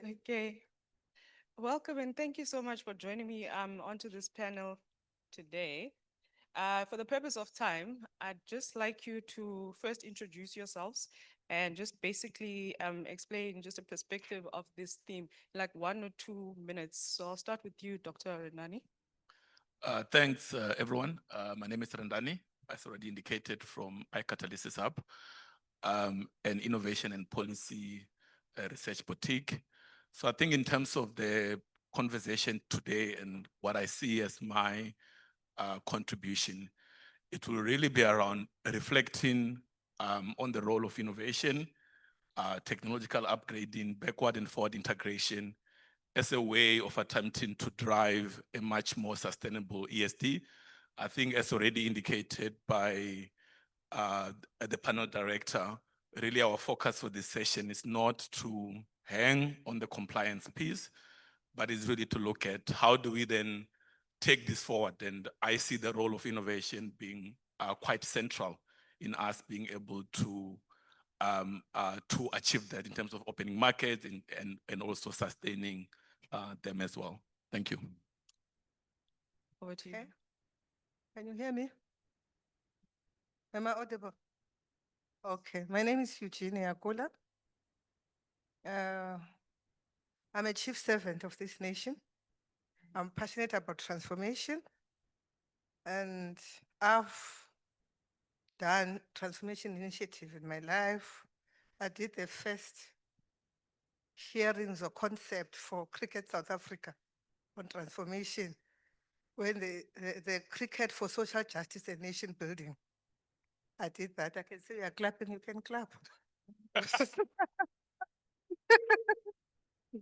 Okay. Welcome and thank you so much for joining me onto this panel today. For the purpose of time, I'd just like you to first introduce yourselves and just basically explain just a perspective of this theme, like 1 or 2 minutes. So I'll start with you, Dr. Renani. Thanks, everyone. My name is Rendani, as already indicated, from iCatalysis Hub, an innovation and policy research boutique. So I think in terms of the conversation today and what I see as my contribution, it will really be around reflecting on the role of innovation, technological upgrading, backward and forward integration, as a way of attempting to drive a much more sustainable ESD. I think as already indicated by the panel director, really our focus for this session is not to hang on the compliance piece, but it's really to look at how do we then take this forward. And I see the role of innovation being quite central in us being able to achieve that in terms of opening markets and also sustaining them as well. Thank you. Over to you. Okay. Can you hear me? Am I audible? Okay, my name is Eugenia Akula. I'm a chief servant of this nation. I'm passionate about transformation, and I've done transformation initiative in my life. I did the first hearings or concept for Cricket South Africa on transformation when the Cricket for Social Justice and Nation Building. I did that. I can see you are clapping, you can clap.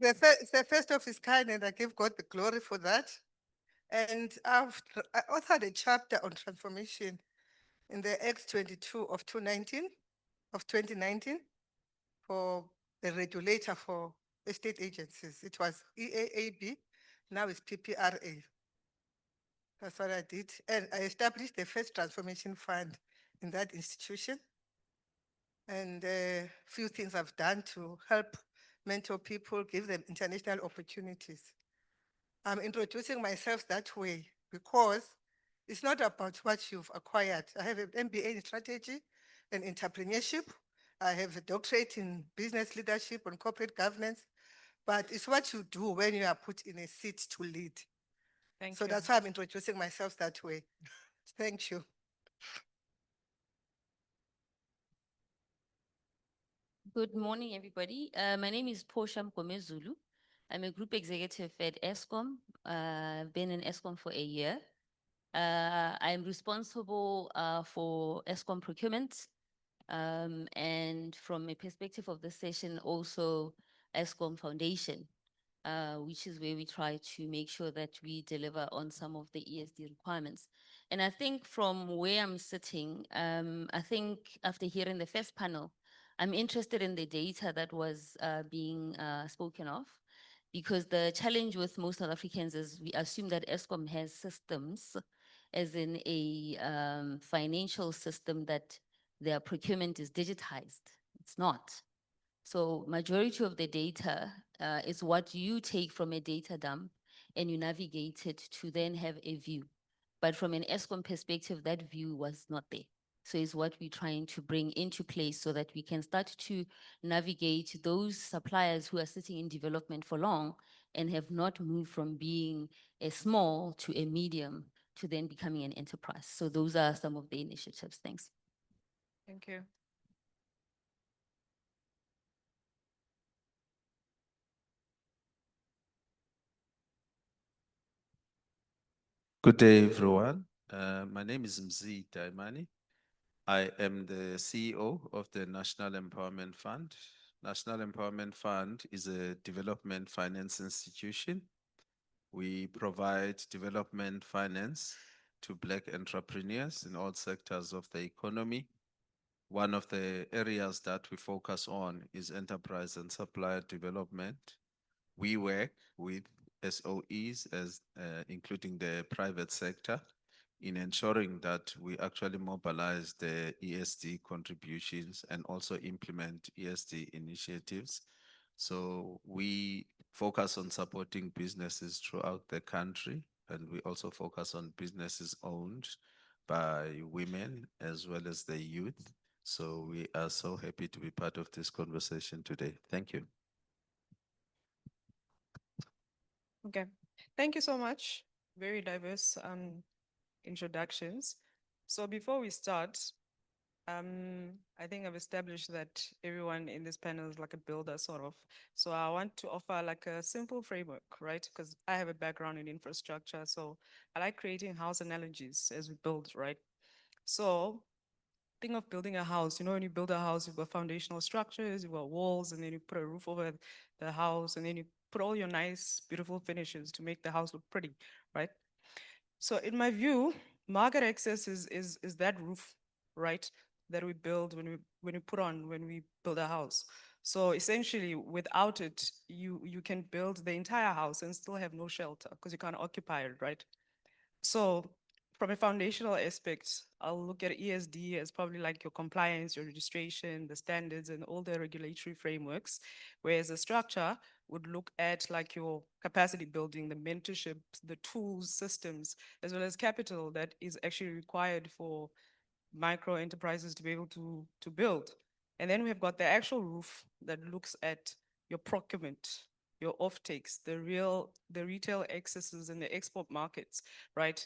It's the first of its kind, and I give God the glory for that. And I authored a chapter on transformation in the X22 of 2019 for the regulator for estate agencies. It was EAAB, now it's PPRA. That's what I did. And I established the first transformation fund in that institution. And a few things I've done to help mentor people, give them international opportunities. I'm introducing myself that way because it's not about what you've acquired. I have an MBA in strategy and entrepreneurship. I have a doctorate in business leadership and corporate governance, but it's what you do when you are put in a seat to lead. Thank So you. that's why I'm introducing myself that way. Thank you. Good morning, everybody. My name is Portia Mgomezulu. I'm a group executive at ESCOM. I've been in ESCOM for a year. I'm responsible for ESCOM procurement. And from a perspective of the session, also ESCOM Foundation, which is where we try to make sure that we deliver on some of the ESD requirements. And I think from where I'm sitting, I think after hearing the first panel, I'm interested in the data that was being spoken of, because the challenge with most South Africans is we assume that ESCOM has systems, as in a financial system that their procurement is digitized. It's not. So majority of the data is what you take from a data dump and you navigate it to then have a view. But from an ESCOM perspective, that view was not there. So it's what we're trying to bring into place so that we can start to navigate those suppliers who are sitting in development for long and have not moved from being a small to a medium to then becoming an enterprise. So those are some of the initiatives. Thanks. Thank you. Good day, everyone. My name is Mzi Daimani. I am the CEO of the National Empowerment Fund. National Empowerment Fund is a development finance institution. We provide development finance to Black entrepreneurs in all sectors of the economy. One of the areas that we focus on is enterprise and supplier development. We work with SOEs, including the private sector, in ensuring that we actually mobilize the ESD contributions and also implement ESD initiatives. So we focus on supporting businesses throughout the country, and we also focus on businesses owned by women as well as the youth. So we are so happy to be part of this conversation today. Thank you. Okay, thank you so much. Very diverse introductions. So before we start, I think I've established that everyone in this panel is like a builder, sort of. So I want to offer like a simple framework, right? Because I have a background in infrastructure, so I like creating house analogies as we build, right? So think of building a house. You know, when you build a house, you've got foundational structures, you've got walls, and then you put a roof over the house, and then you put all your nice, beautiful finishes to make the house look pretty, right? So in my view, market access is that roof, right? That we build when we build a house. So essentially, without it, you can build the entire house and still have no shelter because you can't occupy it, right? So from a foundational aspect, I'll look at ESD as probably like your compliance, your registration, the standards, and all the regulatory frameworks, whereas the structure would look at like your capacity building, the mentorship, the tools, systems, as well as capital that is actually required for micro enterprises to be able to build. And then we've got the actual roof that looks at your procurement, your offtakes, the retail accesses and the export markets, right?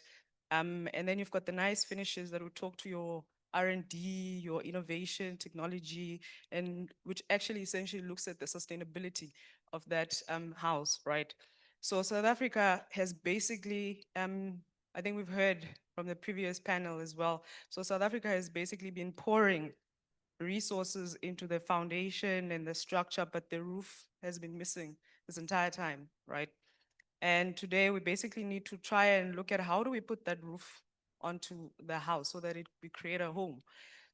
And then you've got the nice finishes that will talk to your R&D, your innovation, technology, and which actually essentially looks at the sustainability of that house, right? So South Africa has basically, I think we've heard from the previous panel as well. So South Africa has basically been pouring resources into the foundation and the structure, but the roof has been missing this entire time, right? And today we basically need to try and look at how do we put that roof onto the house so that we create a home.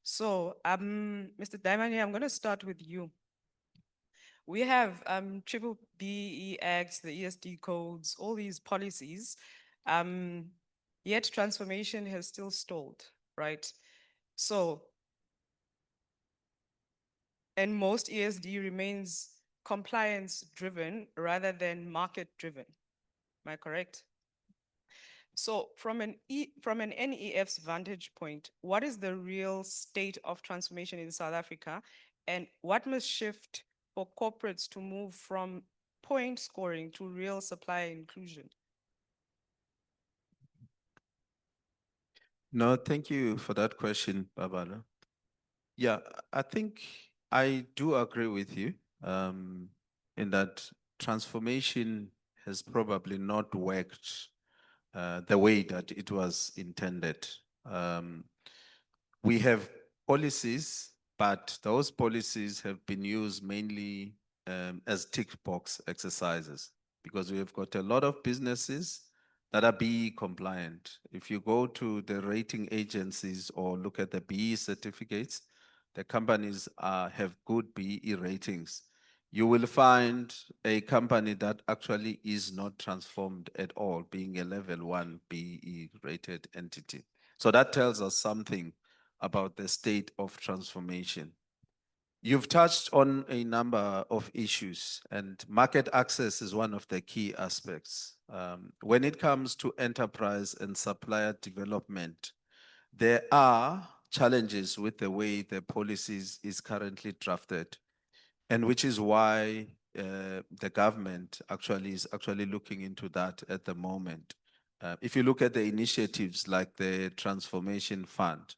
So, Mr. Daimani, I'm going to start with you. We have triple BE acts, the ESD codes, all these policies, yet transformation has still stalled, right? So, and most ESD remains compliance driven rather than market driven. Am I correct? So from an NEF's vantage point, what is the real state of transformation in South Africa, and what must shift for corporates to move from point scoring to real supply inclusion? No, thank you for that question, Babala. Yeah, I think I do agree with you in that transformation has probably not worked the way that it was intended. Um, we have policies, but those policies have been used mainly as tick box exercises because we have got a lot of businesses that are BE compliant. If you go to the rating agencies or look at the BE certificates, the companies have good BE ratings. You will find a company that actually is not transformed at all, being a level 1 BE rated entity. So that tells us something about the state of transformation. You've touched on a number of issues, and market access is one of the key aspects. When it comes to enterprise and supplier development, there are challenges with the way the policies is currently drafted, and which is why the government is actually looking into that at the moment. If you look at the initiatives like the Transformation Fund,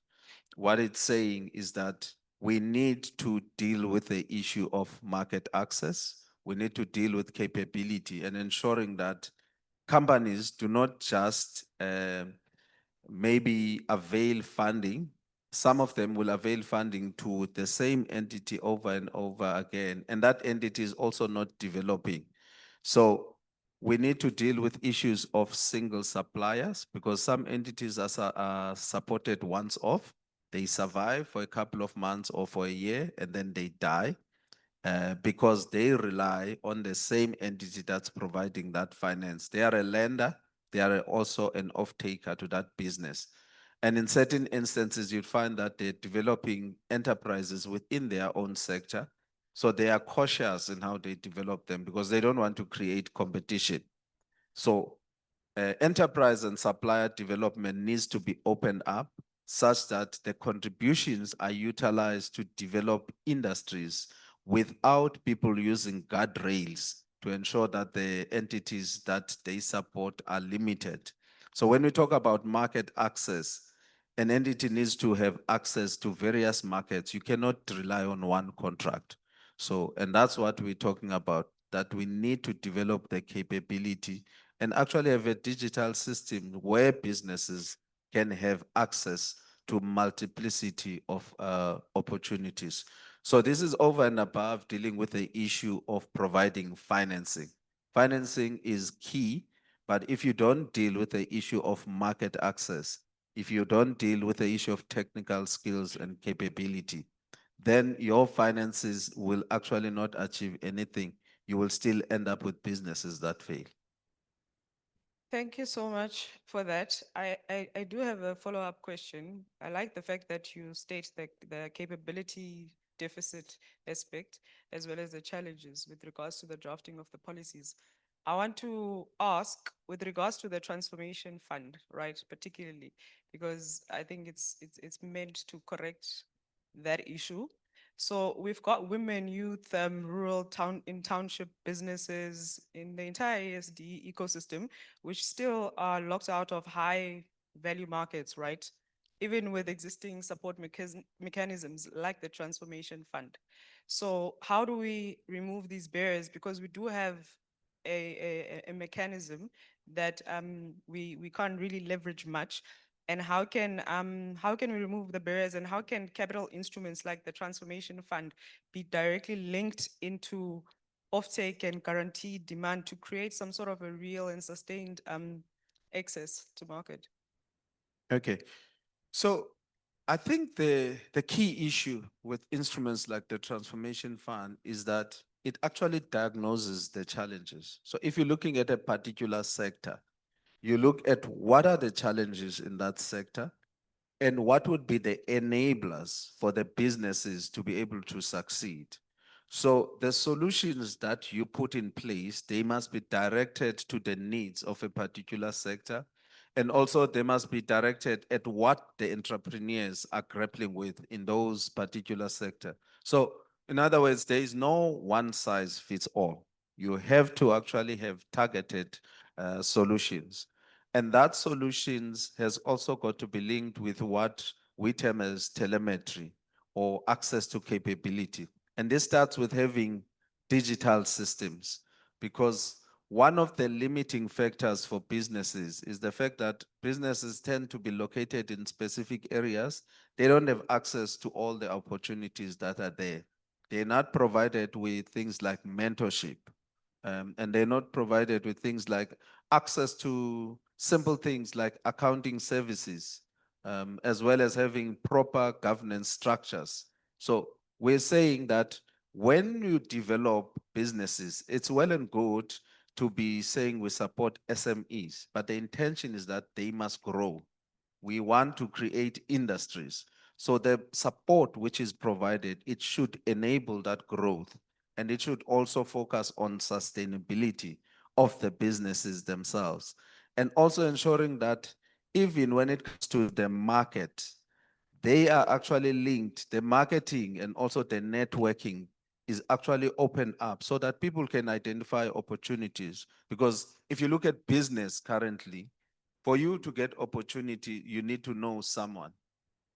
what it's saying is that we need to deal with the issue of market access. We need to deal with capability and ensuring that companies do not just maybe avail funding. Some of them will avail funding to the same entity over and over again, and that entity is also not developing. So we need to deal with issues of single suppliers because some entities are supported once off. They survive for a couple of months or for a year and then they die because they rely on the same entity that's providing that finance. They are a lender, they are also an off-taker to that business. And in certain instances, you'd find that they're developing enterprises within their own sector. So they are cautious in how they develop them because they don't want to create competition. So enterprise and supplier development needs to be opened up such that the contributions are utilized to develop industries without people using guardrails to ensure that the entities that they support are limited. So when we talk about market access, an entity needs to have access to various markets. You cannot rely on one contract. So, and that's what we're talking about, that we need to develop the capability and actually have a digital system where businesses can have access to multiplicity of opportunities. So this is over and above dealing with the issue of providing financing. Financing is key, but if you don't deal with the issue of market access, if you don't deal with the issue of technical skills and capability, then your finances will actually not achieve anything. You will still end up with businesses that fail. Thank you so much for that. I do have a follow-up question. I like the fact that you state the capability deficit aspect as well as the challenges with regards to the drafting of the policies. I want to ask with regards to the transformation fund, right, particularly because I think it's meant to correct that issue. So we've got women, youth, rural township businesses in the entire ASD ecosystem, which still are locked out of high value markets, right? even with existing support mechanisms like the Transformation Fund. So how do we remove these barriers? Because we do have a mechanism that we can't really leverage much. And how can we remove the barriers, and how can capital instruments like the Transformation Fund be directly linked into offtake and guaranteed demand to create some sort of a real and sustained access to market? Okay. So I think the key issue with instruments like the Transformation Fund is that it actually diagnoses the challenges. So if you're looking at a particular sector, you look at what are the challenges in that sector and what would be the enablers for the businesses to be able to succeed. So the solutions that you put in place, they must be directed to the needs of a particular sector. And also they must be directed at what the entrepreneurs are grappling with in those particular sector. So in other words, there is no one size fits all. You have to actually have targeted solutions. And that solutions has also got to be linked with what we term as telemetry or access to capability. And this starts with having digital systems, because one of the limiting factors for businesses is the fact that businesses tend to be located in specific areas. They don't have access to all the opportunities that are there. They're not provided with things like mentorship, and they're not provided with things like access to simple things like accounting services, as well as having proper governance structures. So we're saying that when you develop businesses, it's well and good to be saying we support SMEs, but the intention is that they must grow. We want to create industries. So the support which is provided, it should enable that growth, and it should also focus on sustainability of the businesses themselves, and also ensuring that even when it comes to the market, they are actually linked. The marketing and also the networking is actually open up so that people can identify opportunities. Because if you look at business currently, for you to get opportunity, you need to know someone.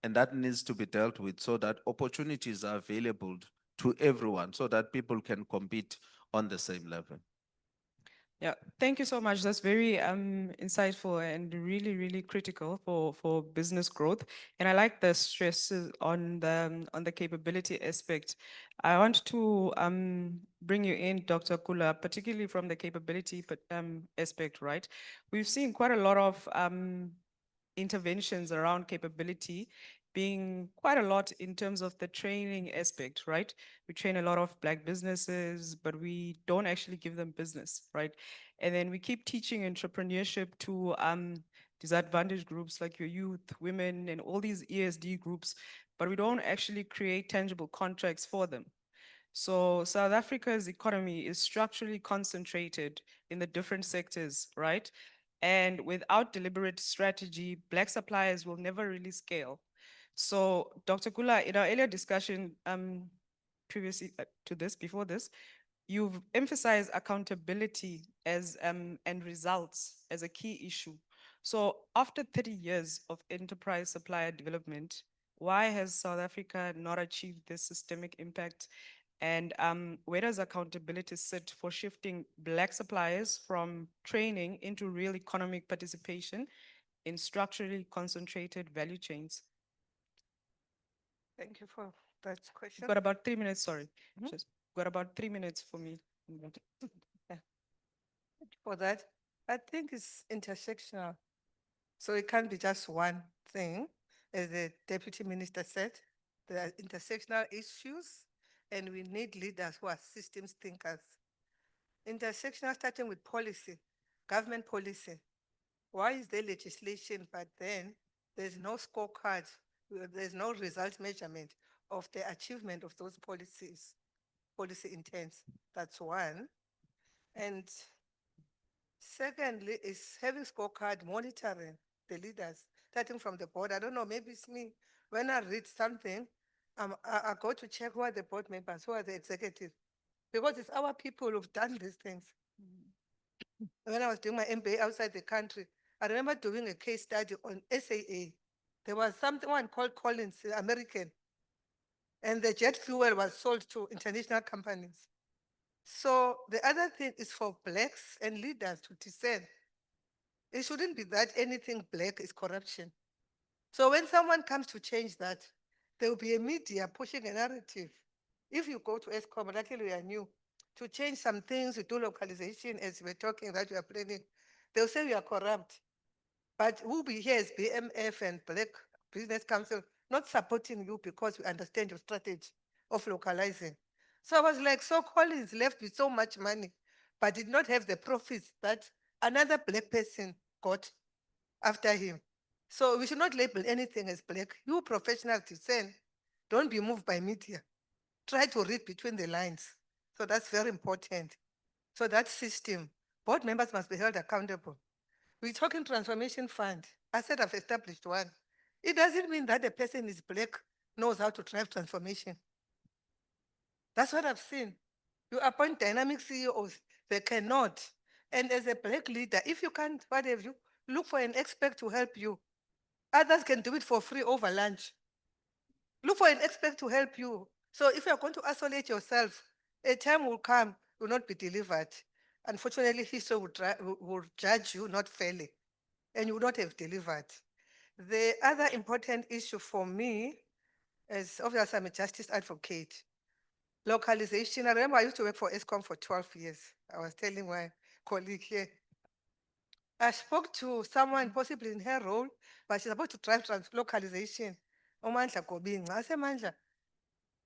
And that needs to be dealt with so that opportunities are available to everyone so that people can compete on the same level. Yeah, thank you so much. That's very insightful and really, really critical for business growth. And I like the stresses on the capability aspect. I want to bring you in, Dr. Kula, particularly from the capability aspect, right? We've seen quite a lot of interventions around capability being quite a lot in terms of the training aspect, right? We train a lot of Black businesses, but we don't actually give them business, right? And then we keep teaching entrepreneurship to disadvantaged groups like your youth, women, and all these ESD groups, but we don't actually create tangible contracts for them. So South Africa's economy is structurally concentrated in the different sectors, right? And without deliberate strategy, Black suppliers will never really scale. So Dr. Kula, in our earlier discussion previously to this, before this, you've emphasized accountability as and results as a key issue. So after 30 years of enterprise supplier development, why has South Africa not achieved this systemic impact? And where does accountability sit for shifting Black suppliers from training into real economic participation in structurally concentrated value chains? Thank you for that question. You've got about 3 minutes, sorry. Just got about 3 minutes for me. Yeah. Thank you for that. I think it's intersectional. So it can't be just one thing. As the deputy minister said, there are intersectional issues, and we need leaders who are systems thinkers. Intersectional, starting with policy, government policy. Why is there legislation, but then there's no scorecard, there's no result measurement of the achievement of those policies, policy intents? That's one. And secondly, is having scorecard monitoring the leaders, starting from the board. I don't know, maybe it's me. When I read something, I go to check who are the board members, who are the executive, because it's our people who've done these things. When I was doing my MBA outside the country, I remember doing a case study on SAA. There was someone called Collins, American, and the jet fuel was sold to international companies. So the other thing is for blacks and leaders to discern. It shouldn't be that anything black is corruption. So when someone comes to change that, there will be a media pushing a narrative. If you go to ESCOM, luckily we are new, to change some things, to do localization, as we're talking that we are planning, they'll say we are corrupt. But we'll be here as BMF and Black Business Council, not supporting you because we understand your strategy of localizing. So I was like, so Collins left with so much money, but did not have the profits that another black person got after him. So we should not label anything as black. You professional discern, don't be moved by media. Try to read between the lines. So that's very important. So that system, board members must be held accountable. We're talking transformation fund. I said I've established one. It doesn't mean that the person is black, knows how to drive transformation. That's what I've seen. You appoint dynamic CEOs, they cannot. And as a black leader, if you can't, what have you, look for an expert to help you. Others can do it for free over lunch. Look for an expert to help you. So if you're going to isolate yourself, a time will come, will not be delivered. Unfortunately, history will judge you not fairly, and you will not have delivered. The other important issue for me is obviously I'm a justice advocate. Localization. I remember I used to work for ESCOM for 12 years. I was telling my colleague here. I spoke to someone possibly in her role, but she's about to drive localization. Omandla Gqeberha. I said, Mandla,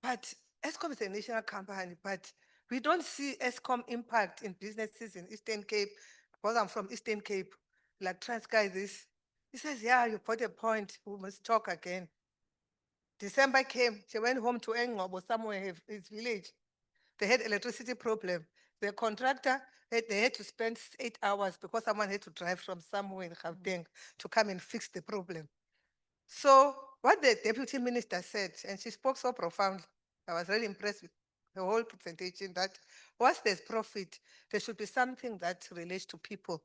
but ESCOM is a national company, but we don't see ESCOM impact in businesses in Eastern Cape, because I'm from Eastern Cape, like Transkei this. He says, yeah, you put a point, we must talk again. December came, she went home to Engobo, somewhere in his village. They had electricity problem. The contractor, they had to spend 8 hours because someone had to drive from somewhere in Gauteng to come and fix the problem. So what the deputy minister said, and she spoke so profoundly, I was really impressed with the whole presentation, that once there's profit, there should be something that relates to people.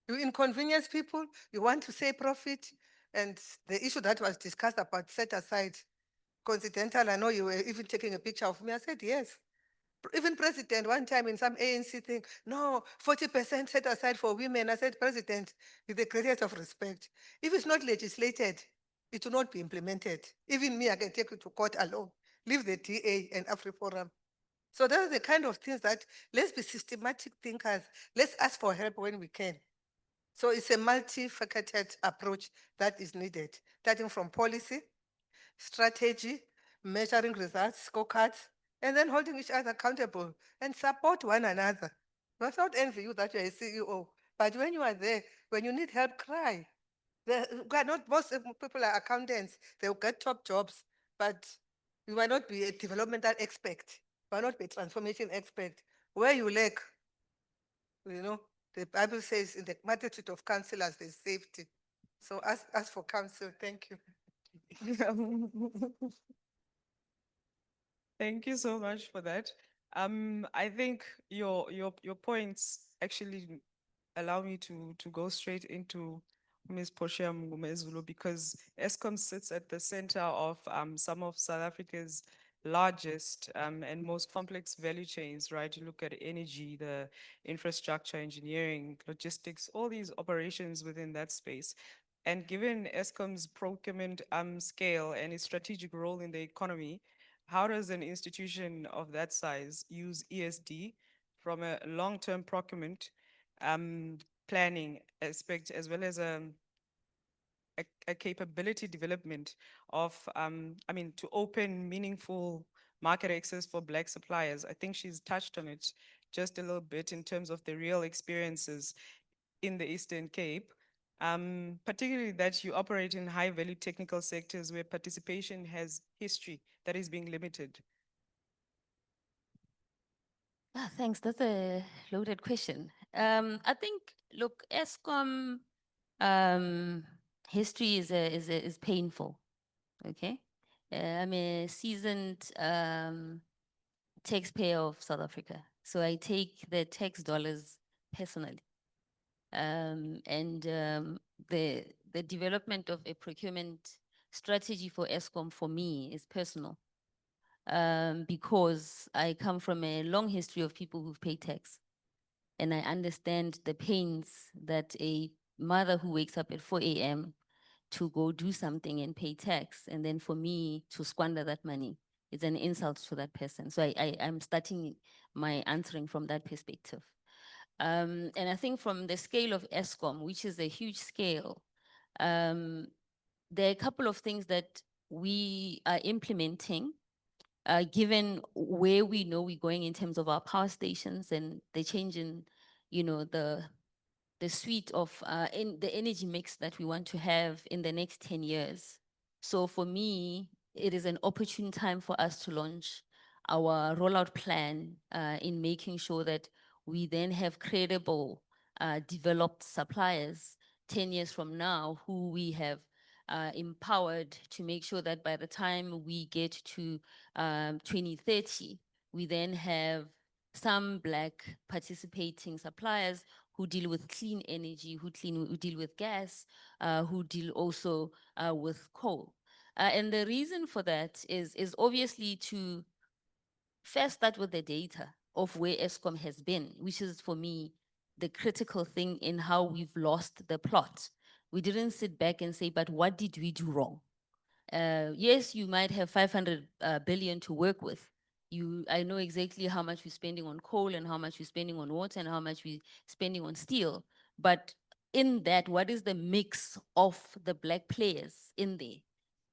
You inconvenience people, you want to say profit, and the issue that was discussed about set aside, coincidental, I know you were even taking a picture of me, I said yes. Even president, one time in some ANC thing, no, 40% set aside for women. I said, President, with the greatest of respect, if it's not legislated, it will not be implemented. Even me, I can take it to court alone. Leave the DA and AfriForum. So those are the kind of things that, let's be systematic thinkers. Let's ask for help when we can. So it's a multifaceted approach that is needed, starting from policy, strategy, measuring results, scorecards, and then holding each other accountable and support one another. Not envy you that you're a CEO, but when you are there, when you need help, cry. Not most people are accountants, they'll get top jobs, but you might not be a developmental expert, you might not be a transformation expert. Where you lack, the Bible says in the multitude of counselors, there's safety. So ask for counsel. Thank you. Thank you so much for that. I think your points actually allow me to go straight into Ms. Portia Mngomezulu, because ESCOM sits at the center of some of South Africa's largest and most complex value chains, right? You look at energy, the infrastructure, engineering, logistics, all these operations within that space. And given ESCOM's procurement scale and its strategic role in the economy, how does an institution of that size use ESD from a long-term procurement planning aspect, as well as a capability development of, to open meaningful market access for Black suppliers? I think she's touched on it just a little bit in terms of the real experiences in the Eastern Cape, particularly that you operate in high value technical sectors where participation has history that is being limited. Thanks. That's a loaded question. I think, look, ESCOM history is painful. Okay, I'm a seasoned taxpayer of South Africa, so I take the tax dollars personally. And the the development of a procurement strategy for ESCOM for me is personal. Because I come from a long history of people who've paid tax. And I understand the pains that a mother who wakes up at 4 a.m. to go do something and pay tax, and then for me to squander that money is an insult to that person. So I'm starting my answering from that perspective. And I think from the scale of ESCOM, which is a huge scale, there are a couple of things that we are implementing, given where we know we're going in terms of our power stations and the change in, the suite of in the energy mix that we want to have in the next 10 years. So for me, it is an opportune time for us to launch our rollout plan in making sure that we then have credible, developed suppliers 10 years from now who we have empowered to make sure that by the time we get to 2030, we then have some Black participating suppliers who deal with clean energy, who deal with gas, who deal also with coal. And the reason for that is obviously to first start with the data of where ESCOM has been, which is for me the critical thing in how we've lost the plot. We didn't sit back and say, but what did we do wrong? Yes, you might have 500 billion to work with. I know exactly how much we're spending on coal and how much we're spending on water and how much we're spending on steel. But in that, what is the mix of the Black players in there?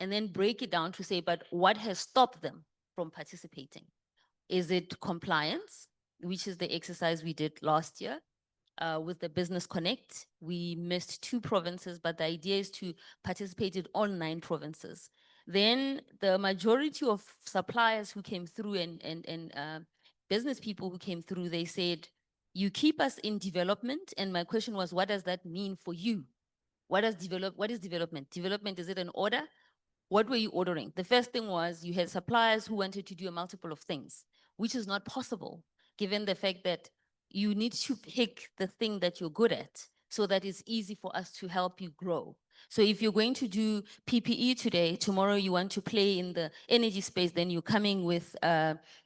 And then break it down to say, but what has stopped them from participating? Is it compliance, which is the exercise we did last year? With the Business Connect, we missed 2 provinces, but the idea is to participate in all 9 provinces. Then the majority of suppliers who came through and business people who came through, they said, you keep us in development. And my question was, what does that mean for you? What is development? Development, is it an order? What were you ordering? The first thing was you had suppliers who wanted to do a multiple of things, which is not possible, given the fact that you need to pick the thing that you're good at so that it's easy for us to help you grow. So if you're going to do PPE today, tomorrow you want to play in the energy space, then you're coming with,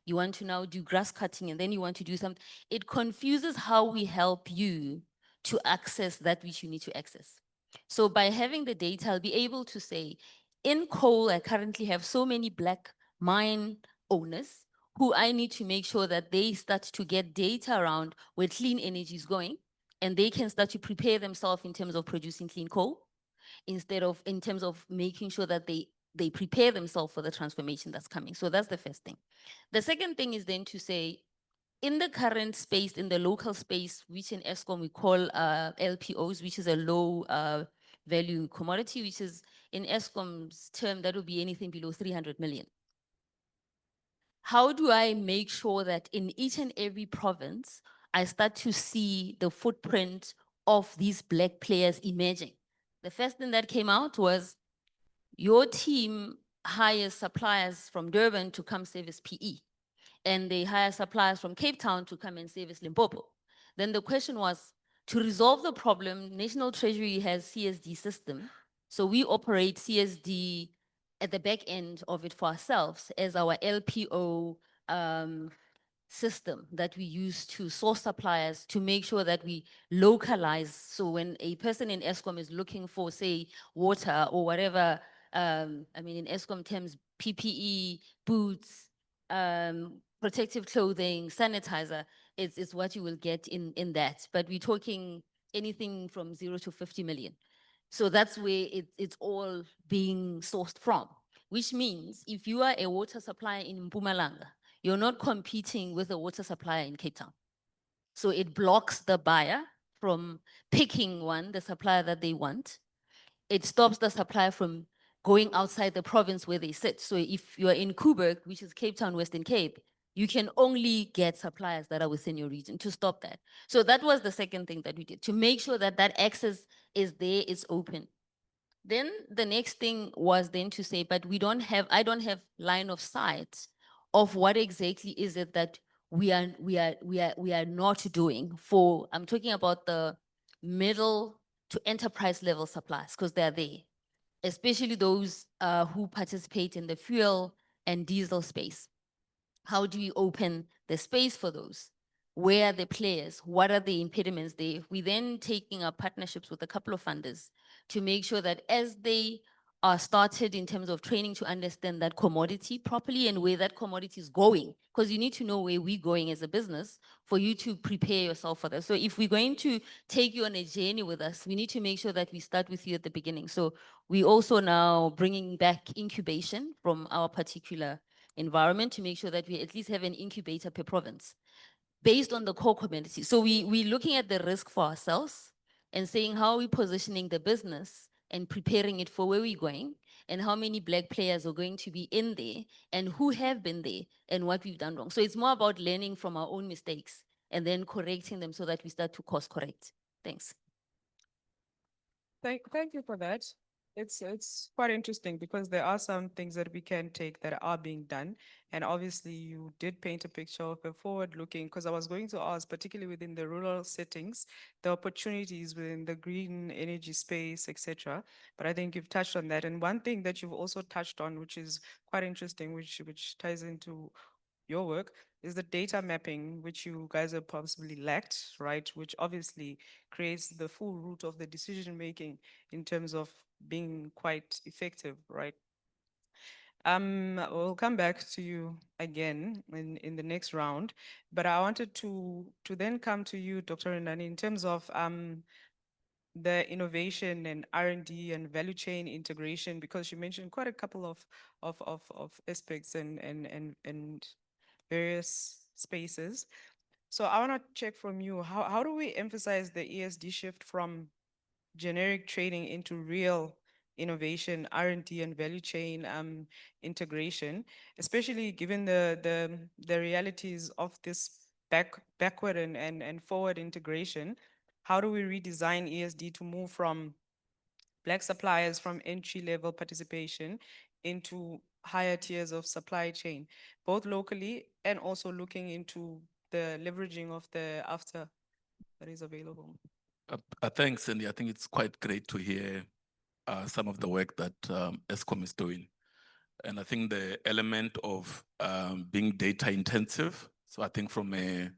you want to now do grass cutting, and then you want to do something. It confuses how we help you to access that which you need to access. So by having the data, I'll be able to say, in coal, I currently have so many Black mine owners who I need to make sure that they start to get data around where clean energy is going, and they can start to prepare themselves in terms of producing clean coal, in terms of making sure that they prepare themselves for the transformation that's coming. So that's the first thing. The second thing is then to say, in the current space, in the local space, which in ESCOM we call LPOs, which is a low value commodity, which is in ESCOM's term, that would be anything below 300 million. How do I make sure that in each and every province, I start to see the footprint of these Black players emerging? The first thing that came out was your team hires suppliers from Durban to come service PE, and they hire suppliers from Cape Town to come and service Limpopo. Then the question was, to resolve the problem, National Treasury has CSD system. So we operate CSD at the back end of it for ourselves as our LPO system that we use to source suppliers to make sure that we localize. So when a person in ESCOM is looking for, say, water or whatever, I mean, in ESCOM terms, PPE, boots, protective clothing, sanitizer, is what you will get in that. But we're talking anything from 0 to 50 million. So that's where it's all being sourced from, which means if you are a water supplier in Mpumalanga, you're not competing with a water supplier in Cape Town. So it blocks the buyer from picking the supplier that they want. It stops the supplier from going outside the province where they sit. So if you're in Gqeberha, which is Cape Town, Western Cape, you can only get suppliers that are within your region to stop that. So that was the second thing that we did, to make sure that that access is there, it's open. Then the next thing was then to say, but I don't have line of sight of what exactly is it that we are not doing for, I'm talking about the middle to enterprise level suppliers, because they're there, especially those who participate in the fuel and diesel space. How do we open the space for those? Where are the players? What are the impediments there? We then taking up partnerships with a couple of funders to make sure that as they are started in terms of training to understand that commodity properly and where that commodity is going, because you need to know where we're going as a business for you to prepare yourself for that. So if we're going to take you on a journey with us, we need to make sure that we start with you at the beginning. So we also now bringing back incubation from our particular environment to make sure that we at least have an incubator per province based on the core community. So we're looking at the risk for ourselves and saying how are we positioning the business and preparing it for where we're going and how many Black players are going to be in there and who have been there and what we've done wrong. So it's more about learning from our own mistakes and then correcting them so that we start to course correct. Thanks. Thank you for that. It's quite interesting because there are some things that we can take that are being done. And obviously you did paint a picture of a forward looking, because I was going to ask, particularly within the rural settings, the opportunities within the green energy space, etc. But I think you've touched on that. And one thing that you've also touched on, which is quite interesting, which ties into your work, is the data mapping, which you guys have possibly lacked, right? Which obviously creates the full root of the decision making in terms of being quite effective, right? We'll come back to you again in the next round, but I wanted to then come to you, Dr. Rendani, in terms of the innovation and R&D and value chain integration, because you mentioned quite a couple of aspects and various spaces. So I want to check from you, how do we emphasize the ESD shift from generic trading into real innovation, R&D and value chain integration, especially given the realities of this backward and forward integration? How do we redesign ESD to move from Black suppliers from entry-level participation into higher tiers of supply chain, both locally and also looking into the leveraging of the after that is available? Thanks, Cindy. I think it's quite great to hear some of the work that ESCOM is doing. And I think the element of being data intensive. So I think from a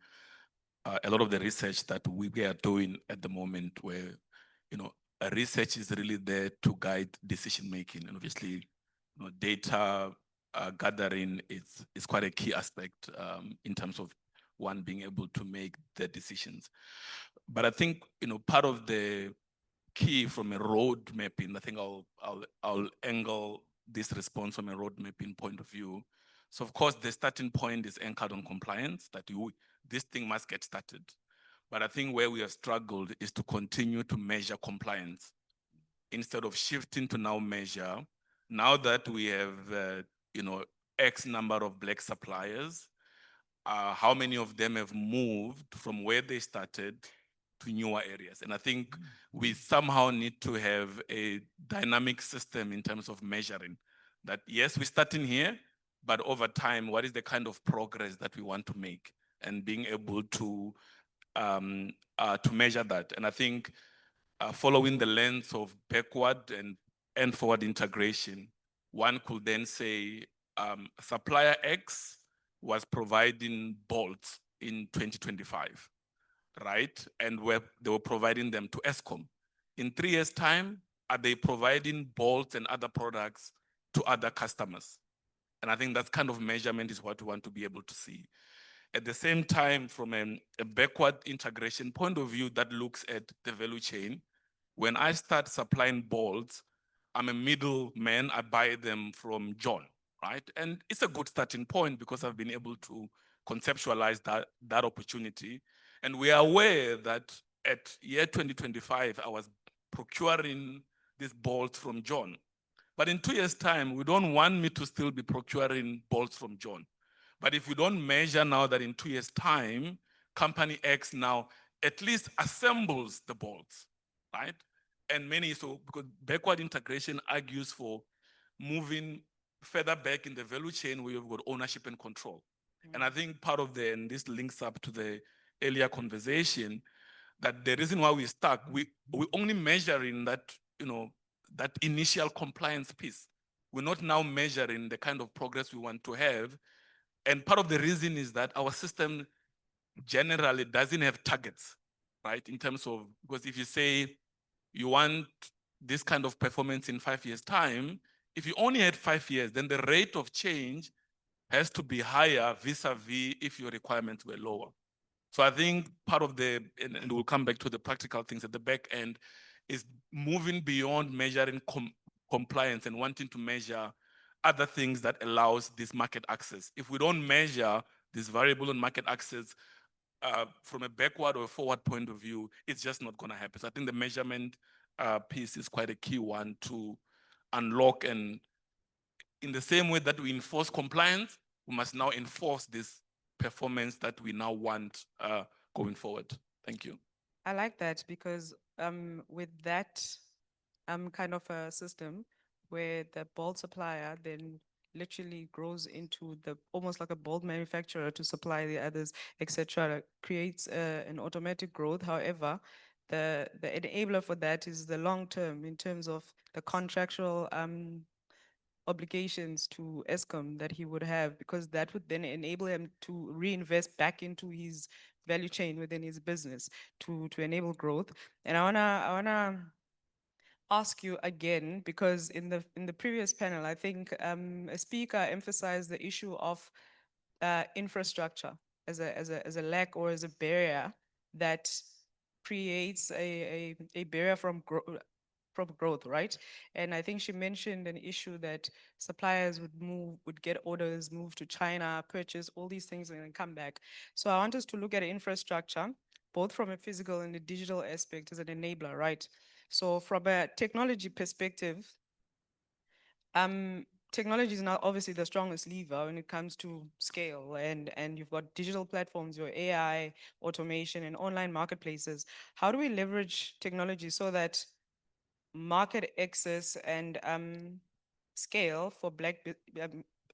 lot of the research that we are doing at the moment, where research is really there to guide decision making, and obviously, data gathering is quite a key aspect in terms of one being able to make the decisions. But I think part of the key from a road mapping, I think I'll angle this response from a road mapping point of view. So of course, the starting point is anchored on compliance, that this thing must get started. But I think where we have struggled is to continue to measure compliance instead of shifting to now measure, now that we have, X number of Black suppliers, how many of them have moved from where they started to newer areas. And I think we somehow need to have a dynamic system in terms of measuring that, yes, we're starting here, but over time, what is the kind of progress that we want to make, and being able to measure that. And I think following the lens of backward and forward integration, one could then say supplier X was providing bolts in 2025, right? And they were providing them to ESCOM. In 3 years' time, are they providing bolts and other products to other customers? And I think that kind of measurement is what we want to be able to see. At the same time, from a backward integration point of view that looks at the value chain, when I start supplying bolts, I'm a middleman, I buy them from John, right? And it's a good starting point because I've been able to conceptualize that opportunity. And we are aware that at year 2025, I was procuring these bolts from John. But in 2 years' time, we don't want me to still be procuring bolts from John. But if we don't measure now that in 2 years' time, company X now at least assembles the bolts, right? And because backward integration argues for moving further back in the value chain where you've got ownership and control. And I think part of and this links up to the earlier conversation, that the reason why we're stuck, we only measuring that, that initial compliance piece. We're not now measuring the kind of progress we want to have. And part of the reason is that our system generally doesn't have targets, right? In terms of, because if you say you want this kind of performance in 5 years' time, if you only had 5 years, then the rate of change has to be higher vis-a-vis if your requirements were lower. So I think part of the, and we'll come back to the practical things at the back end, is moving beyond measuring compliance and wanting to measure other things that allows this market access. If we don't measure this variable on market access from a backward or a forward point of view, it's just not going to happen. So I think the measurement piece is quite a key one to unlock, and in the same way that we enforce compliance, we must now enforce this performance that we now want going forward. Thank you. I like that because with that kind of a system where the bold supplier then literally grows into the almost like a bold manufacturer to supply the others, etc., creates an automatic growth. However, the enabler for that is the long term in terms of the contractual obligations to ESCOM that he would have, because that would then enable him to reinvest back into his value chain within his business to enable growth. And I wanna ask you again, because in the previous panel, I think a speaker emphasized the issue of infrastructure as a lack or as a barrier that creates a barrier from growth, right? And I think she mentioned an issue that suppliers would get orders, move to China, purchase all these things and then come back. So I want us to look at infrastructure, both from a physical and a digital aspect as an enabler, right? So from a technology perspective, technology is now obviously the strongest lever when it comes to scale, and you've got digital platforms, your AI, automation, and online marketplaces. How do we leverage technology so that market access and scale for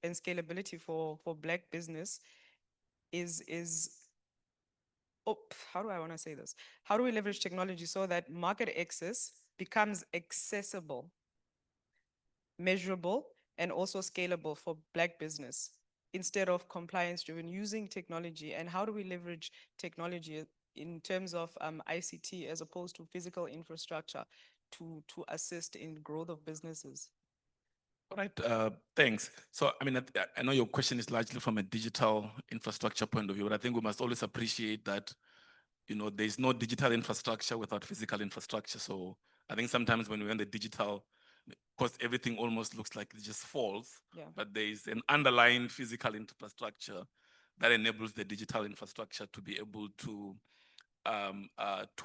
and scalability for Black business is how do I want to say this? How do we leverage technology so that market access becomes accessible, measurable, and also scalable for Black business instead of compliance driven, using technology? And how do we leverage technology in terms of ICT as opposed to physical infrastructure to assist in growth of businesses? All right, thanks. So, I mean, I know your question is largely from a digital infrastructure point of view, but I think we must always appreciate that, there's no digital infrastructure without physical infrastructure. So I think sometimes when we're in the digital, because everything almost looks like it just falls, but there is an underlying physical infrastructure that enables the digital infrastructure to be able to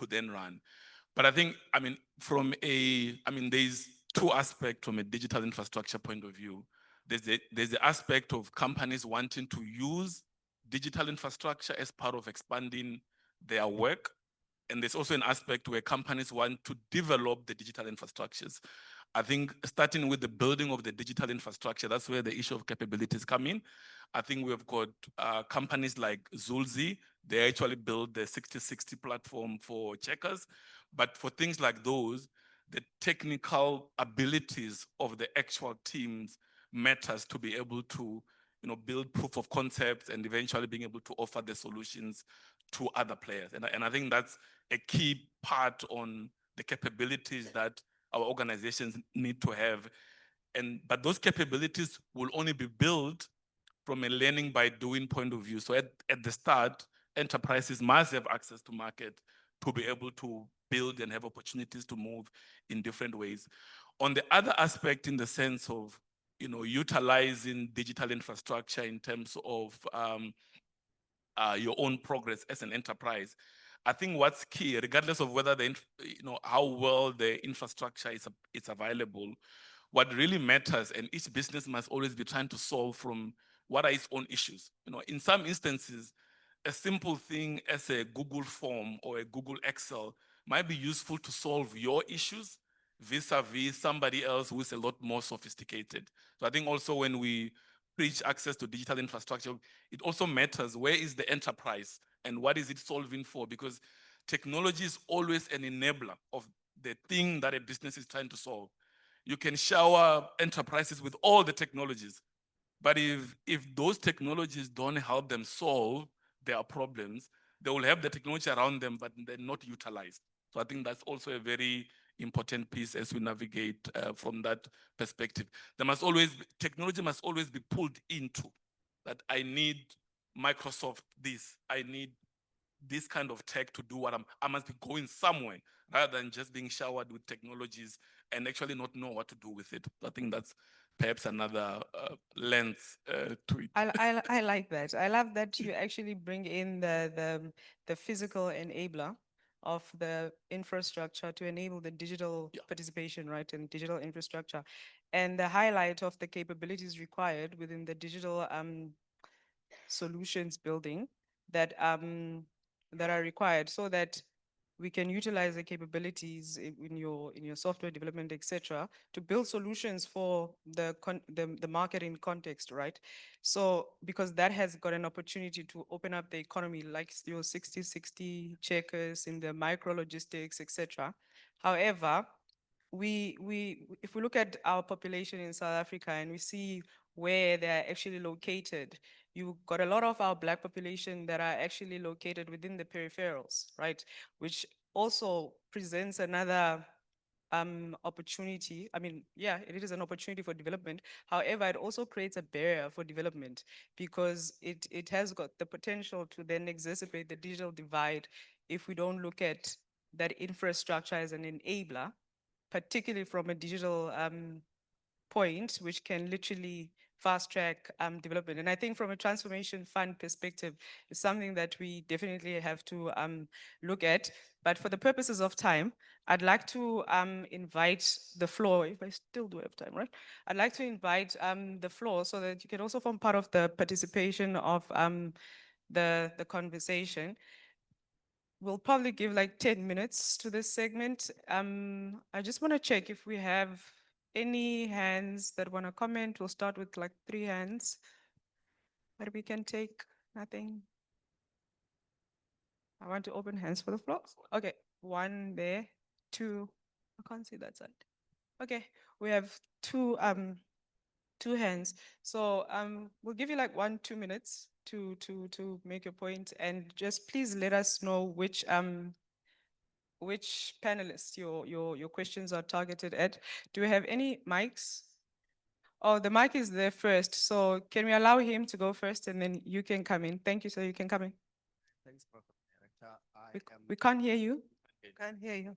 then run. But I think, there's two aspects from a digital infrastructure point of view. There's the aspect of companies wanting to use digital infrastructure as part of expanding their work. And there's also an aspect where companies want to develop the digital infrastructures. I think starting with the building of the digital infrastructure, that's where the issue of capabilities come in. I think we've got companies like Zulzi. They actually build the 6060 platform for checkers. But for things like those, the technical abilities of the actual teams matters to be able to build proof of concepts and eventually being able to offer the solutions to other players. And I think that's a key part on the capabilities that our organizations need to have. But those capabilities will only be built from a learning by doing point of view. So at the start, enterprises must have access to market to be able to build and have opportunities to move in different ways. On the other aspect, in the sense of utilizing digital infrastructure in terms of your own progress as an enterprise, I think what's key, regardless of whether how well the infrastructure is available, what really matters, and each business must always be trying to solve from what are its own issues. In some instances, a simple thing as a Google form or a Google Excel might be useful to solve your issues vis-a-vis somebody else who is a lot more sophisticated. So I think also when we preach access to digital infrastructure, it also matters where is the enterprise and what is it solving for? Because technology is always an enabler of the thing that a business is trying to solve. You can shower enterprises with all the technologies, but if those technologies don't help them solve their problems, they will have the technology around them, but they're not utilized. So I think that's also a very important piece as we navigate from that perspective. Technology must always be pulled into that. I need Microsoft this, I need this kind of tech to do what I must be going somewhere rather than just being showered with technologies and actually not know what to do with it. I think that's perhaps another lens to it. I like that. I love that you actually bring in the physical enabler of the infrastructure to enable the digital participation, right, and digital infrastructure, and the highlight of the capabilities required within the digital solutions building that that are required so that we can utilize the capabilities in your software development, etc., to build solutions for the market in context, right? So because that has got an opportunity to open up the economy, like your 60/60 checkers in the micro logistics, etc. However, if we look at our population in South Africa and we see where they're actually located, you've got a lot of our Black population that are actually located within the peripherals, right? Which also presents another opportunity. I mean, yeah, it is an opportunity for development. However, it also creates a barrier for development because it has got the potential to then exacerbate the digital divide if we don't look at that infrastructure as an enabler, particularly from a digital point, which can literally fast track development. And I think from a transformation fund perspective, it's something that we definitely have to look at. But for the purposes of time, I'd like to invite the floor, if I still do have time, right? I'd like to invite the floor so that you can also form part of the participation of the conversation. We'll probably give like 10 minutes to this segment. I just want to check if we have any hands that want to comment. We'll start with like 3 hands that we can take. Nothing. I want to open hands for the floor. Okay, 1 there, 2. I can't see that side. Okay, we have 2 hands. So we'll give you like 1-2 minutes to make your point, and just please let us know which panelists your questions are targeted at. Do we have any mics? Oh, the mic is there first. So can we allow him to go first and then you can come in? Thank you, sir. You can come in. Thanks, Program Director. We can't hear you. Can't hear you.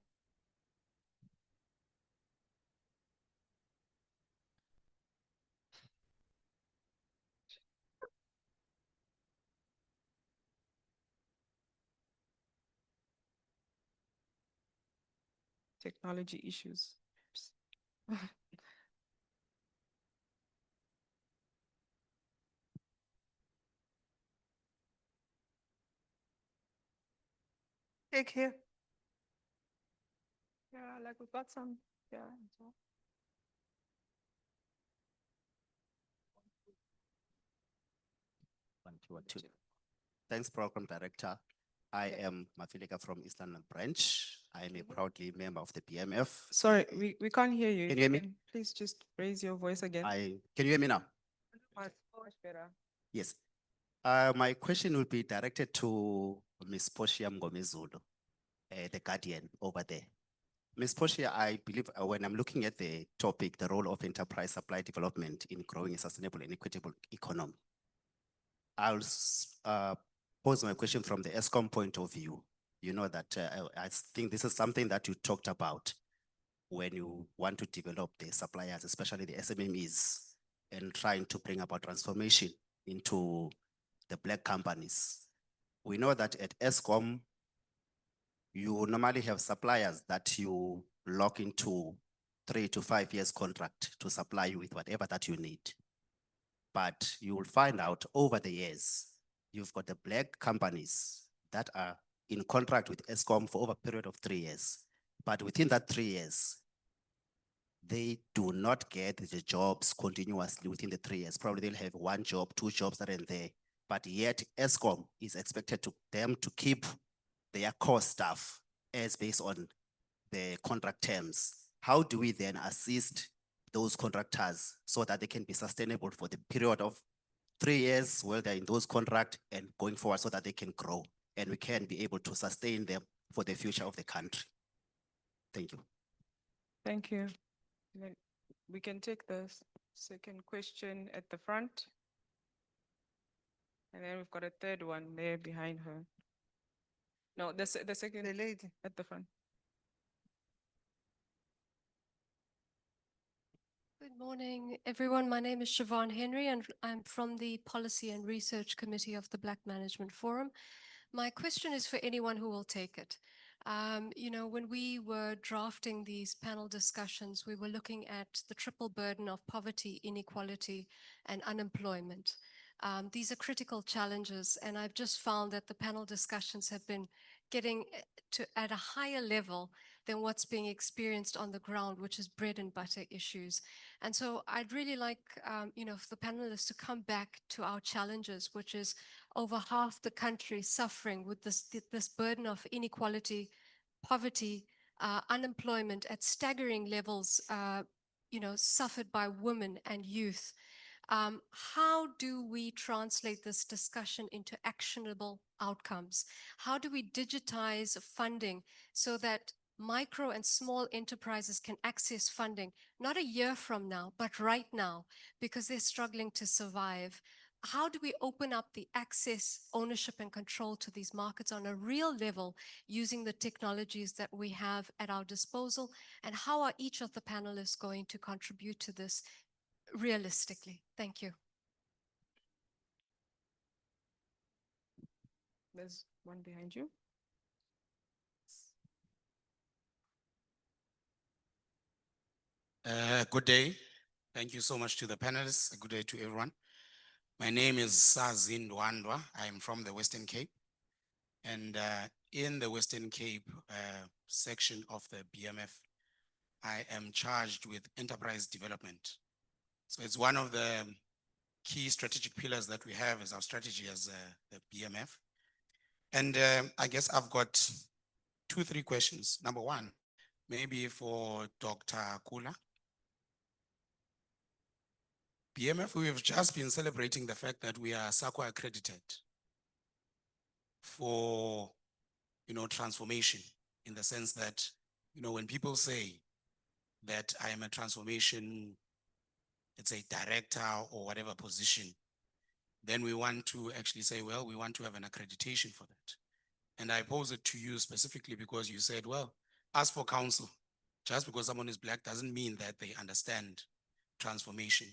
Technology issues. Take here. Yeah, like we've got some. Yeah. So. One, two, one, two. Thanks, Program Director. I am Mafileka from East London Branch. I am a proudly member of the BMF. Sorry, we can't hear you. Can you hear me? Please just raise your voice again. Can you hear me now? Much better. Yes. My question will be directed to Ms. Portia Mngomezulu, the guardian over there. Ms. Portia, I believe when I'm looking at the topic, the role of enterprise supply development in growing a sustainable and equitable economy, I'll pose my question from the ESCOM point of view. You know that I think this is something that you talked about when you want to develop the suppliers, especially the SMMEs, and trying to bring about transformation into the Black companies. We know that at ESCOM, you normally have suppliers that you lock into 3 to 5 years contract to supply you with whatever that you need. But you will find out over the years, you've got the Black companies that are in contract with ESCOM for over a period of 3 years. But within that 3 years, they do not get the jobs continuously within the 3 years. Probably they'll have 1 job, 2 jobs that are in there. But yet ESCOM is expected to them to keep their core staff as based on the contract terms, how do we then assist those contractors so that they can be sustainable for the period of 3 years while they're in those contracts and going forward so that they can grow and we can be able to sustain them for the future of the country? Thank you. Thank you. Then we can take the second question at the front. And then we've got a third one there behind her. No, the second. The lady. At the front. Good morning, everyone. My name is Siobhan Henry, and I'm from the Policy and Research Committee of the Black Management Forum. My question is for anyone who will take it. When we were drafting these panel discussions, we were looking at the triple burden of poverty, inequality, and unemployment. These are critical challenges, and I've just found that the panel discussions have been getting at a higher level than what's being experienced on the ground, which is bread and butter issues. And so I'd really like, for the panelists to come back to our challenges, which is over half the country suffering with this burden of inequality, poverty, unemployment at staggering levels, suffered by women and youth. How do we translate this discussion into actionable outcomes? How do we digitize funding so that micro and small enterprises can access funding, not a year from now, but right now, because they're struggling to survive? How do we open up the access, ownership, and control to these markets on a real level using the technologies that we have at our disposal? And how are each of the panelists going to contribute to this realistically? Thank you. There's one behind you. Good day. Thank you so much to the panelists. Good day to everyone. My name is Sazin Ndwandwa. I am from the Western Cape. And in the Western Cape section of the BMF, I am charged with enterprise development. So it's one of the key strategic pillars that we have as our strategy as the BMF. And I guess I've got 2-3 questions. Number one, maybe for Dr. Kula. BMF, we have just been celebrating the fact that we are SAQA accredited for, transformation, in the sense that, when people say that I am a transformation, let's say director or whatever position, then we want to actually say, well, we want to have an accreditation for that. And I pose it to you specifically because you said, well, ask for counsel. Just because someone is Black doesn't mean that they understand transformation.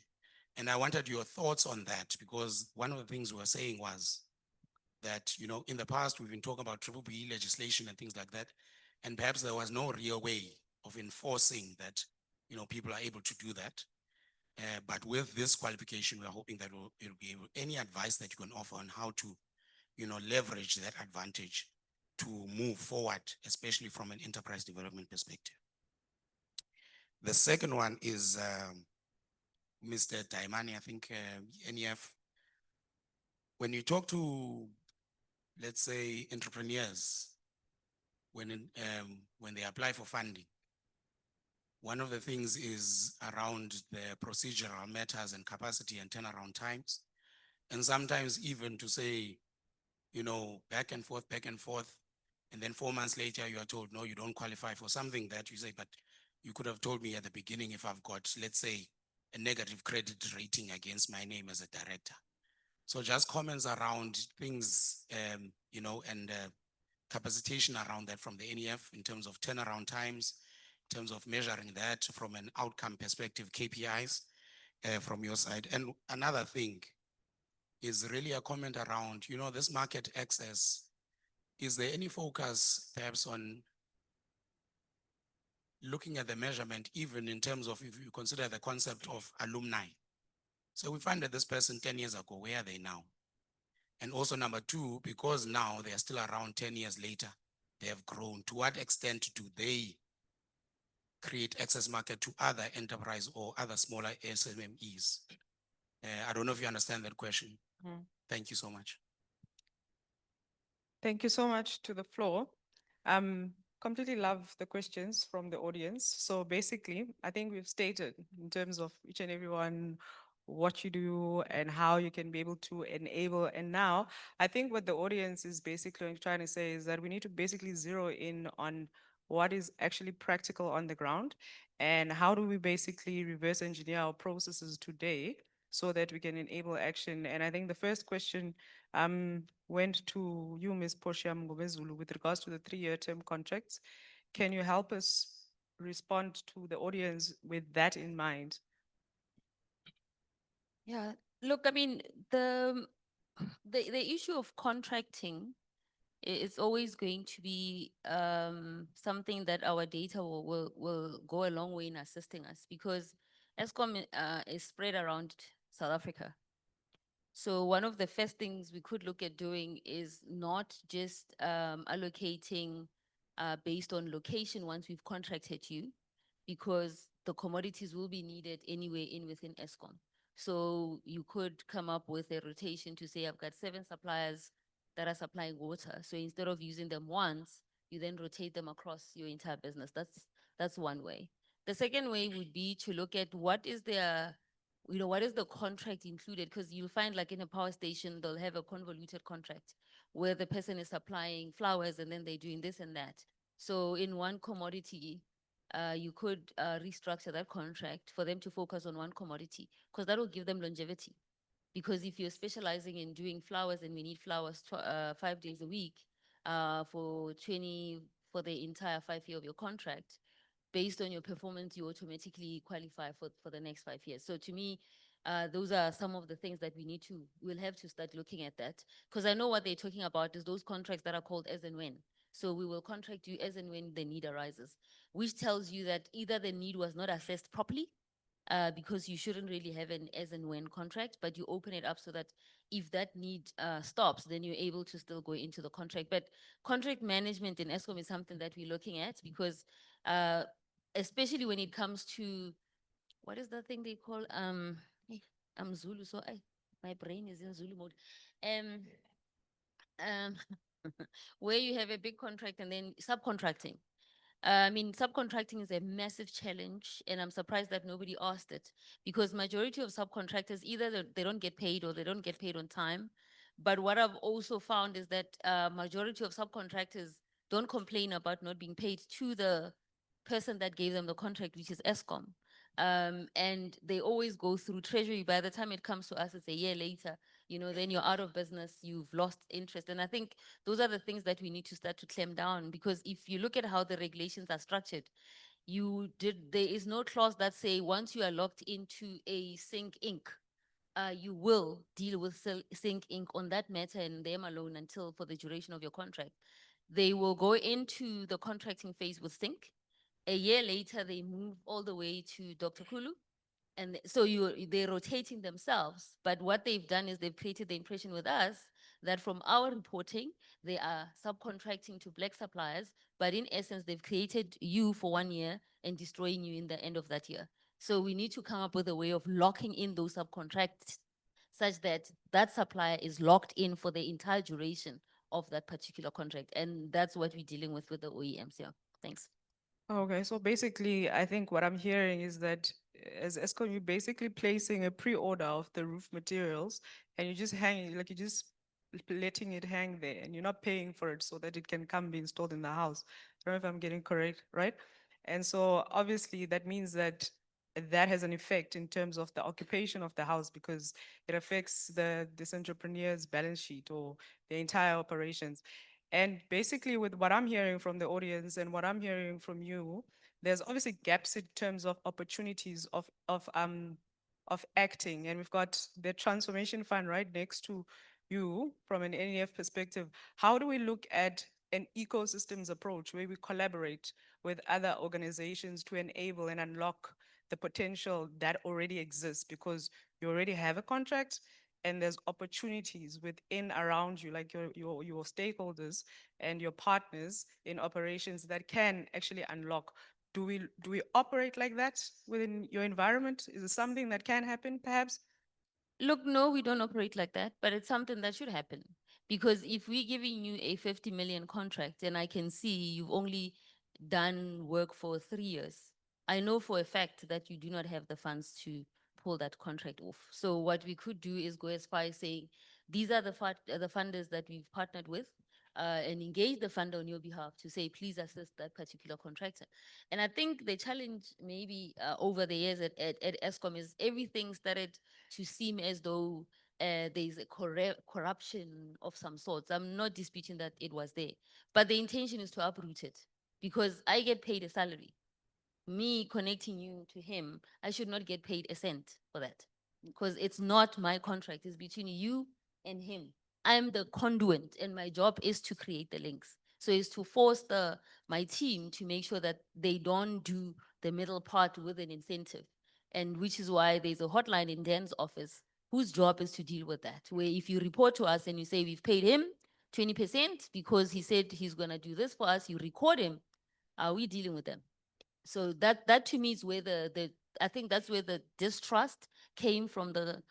And I wanted your thoughts on that, because one of the things we were saying was that, in the past, we've been talking about BBBE legislation and things like that. And perhaps there was no real way of enforcing that, people are able to do that. But with this qualification, we're hoping that it'll be able, any advice that you can offer on how to, leverage that advantage to move forward, especially from an enterprise development perspective. The second one is, Mr. Daimani, I think NEF, when you talk to, let's say, entrepreneurs, when they apply for funding, one of the things is around the procedural matters and capacity and turnaround times. And sometimes even to say, back and forth, and then 4 months later, you are told, no, you don't qualify for something that you say, but you could have told me at the beginning if I've got, let's say, a negative credit rating against my name as a director. So just comments around things, and capacitation around that from the NEF in terms of turnaround times, in terms of measuring that from an outcome perspective, KPIs from your side. And another thing is really a comment around, this market access. Is there any focus perhaps on looking at the measurement, even in terms of if you consider the concept of alumni? So we find that this person 10 years ago, where are they now? And also number two, because now they are still around 10 years later, they have grown. To what extent do they create access market to other enterprise or other smaller SMMEs? I don't know if you understand that question. Thank you so much. Thank you so much to the floor. Completely love the questions from the audience. So basically, I think we've stated in terms of each and every one what you do and how you can be able to enable. And now I think what the audience is basically trying to say is that we need to basically zero in on what is actually practical on the ground and how do we basically reverse engineer our processes today so that we can enable action. And I think the first question went to you, Ms. Portia Mngomezulu, with regards to the 3-year term contracts. Can you help us respond to the audience with that in mind? Yeah, look, I mean, the issue of contracting is always going to be something that our data will go a long way in assisting us because ESCOM is spread around South Africa. So one of the first things we could look at doing is not just allocating based on location once we've contracted you, because the commodities will be needed anyway within ESCOM. So you could come up with a rotation to say, I've got 7 suppliers that are supplying water. So instead of using them once, you then rotate them across your entire business. That's one way. The second way would be to look at what is their, what is the contract included? Because you'll find like in a power station, they'll have a convoluted contract where the person is supplying flowers and then they're doing this and that. So in one commodity, you could restructure that contract for them to focus on one commodity because that will give them longevity. Because if you're specializing in doing flowers and we need flowers 5 days a week for the entire 5 year of your contract, based on your performance, you automatically qualify for the next 5 years. So to me, those are some of the things that we'll have to start looking at that. Because I know what they're talking about is those contracts that are called as and when. So we will contract you as and when the need arises, which tells you that either the need was not assessed properly, because you shouldn't really have an as and when contract, but you open it up so that if that need stops, then you're able to still go into the contract. But contract management in ESCOM is something that we're looking at because especially when it comes to, what is the thing they call, I'm Zulu, so my brain is in Zulu mode. Um, where you have a big contract and then subcontracting. I mean, subcontracting is a massive challenge, and I'm surprised that nobody asked it because majority of subcontractors, either they don't get paid or they don't get paid on time. But what I've also found is that majority of subcontractors don't complain about not being paid to the person that gave them the contract, which is ESCOM. And they always go through treasury. By the time it comes to us, it's a year later, then you're out of business, you've lost interest. And I think those are the things that we need to start to clamp down, because if you look at how the regulations are structured, there is no clause that say once you are locked into a Sync Inc., you will deal with Sync Inc. on that matter and them alone until for the duration of your contract. They will go into the contracting phase with Sync. A year later, they move all the way to Dr. Kulu. And so they're rotating themselves. But what they've done is they've created the impression with us that from our reporting, they are subcontracting to black suppliers. But in essence, they've created you for 1 year and destroying you in the end of that year. So we need to come up with a way of locking in those subcontracts such that that supplier is locked in for the entire duration of that particular contract. And that's what we're dealing with the OEMs here. Thanks. Okay, so basically, I think what I'm hearing is that as ESCOM, you're basically placing a pre-order of the roof materials and you just you're just letting it hang there and you're not paying for it so that it can come be installed in the house. I don't know if I'm getting correct, right? And so obviously that means that that has an effect in terms of the occupation of the house because it affects this entrepreneur's balance sheet or the entire operations. And basically with what I'm hearing from the audience and what I'm hearing from you, there's obviously gaps in terms of opportunities of acting. And we've got the transformation fund right next to you from an NEF perspective. How do we look at an ecosystems approach where we collaborate with other organizations to enable and unlock the potential that already exists, because you already have a contract and there's opportunities within around you, like your stakeholders and your partners in operations that can actually unlock. Do we operate like that within your environment? Is it something that can happen perhaps? Look, no, we don't operate like that, but it's something that should happen Because if we're giving you a 50 million contract and I can see you've only done work for 3 years, I know for a fact that you do not have the funds to pull that contract off. So what we could do is go as far as saying, these are the funders that we've partnered with, and engage the funder on your behalf to say, please assist that particular contractor. And I think the challenge maybe over the years at ESCOM is everything started to seem as though there's a corruption of some sorts. I'm not disputing that it was there, but the intention is to uproot it because I get paid a salary. Me connecting you to him, I should not get paid a cent for that because it's not my contract. It's between you and him. I'm the conduit and my job is to create the links. So it's to force my team to make sure that they don't do the middle part with an incentive. And which is why there's a hotline in Dan's office whose job is to deal with that. Where if you report to us and you say we've paid him 20% because he said he's gonna do this for us, you record him, are we dealing with them? So that to me is where I think that's where the distrust came from the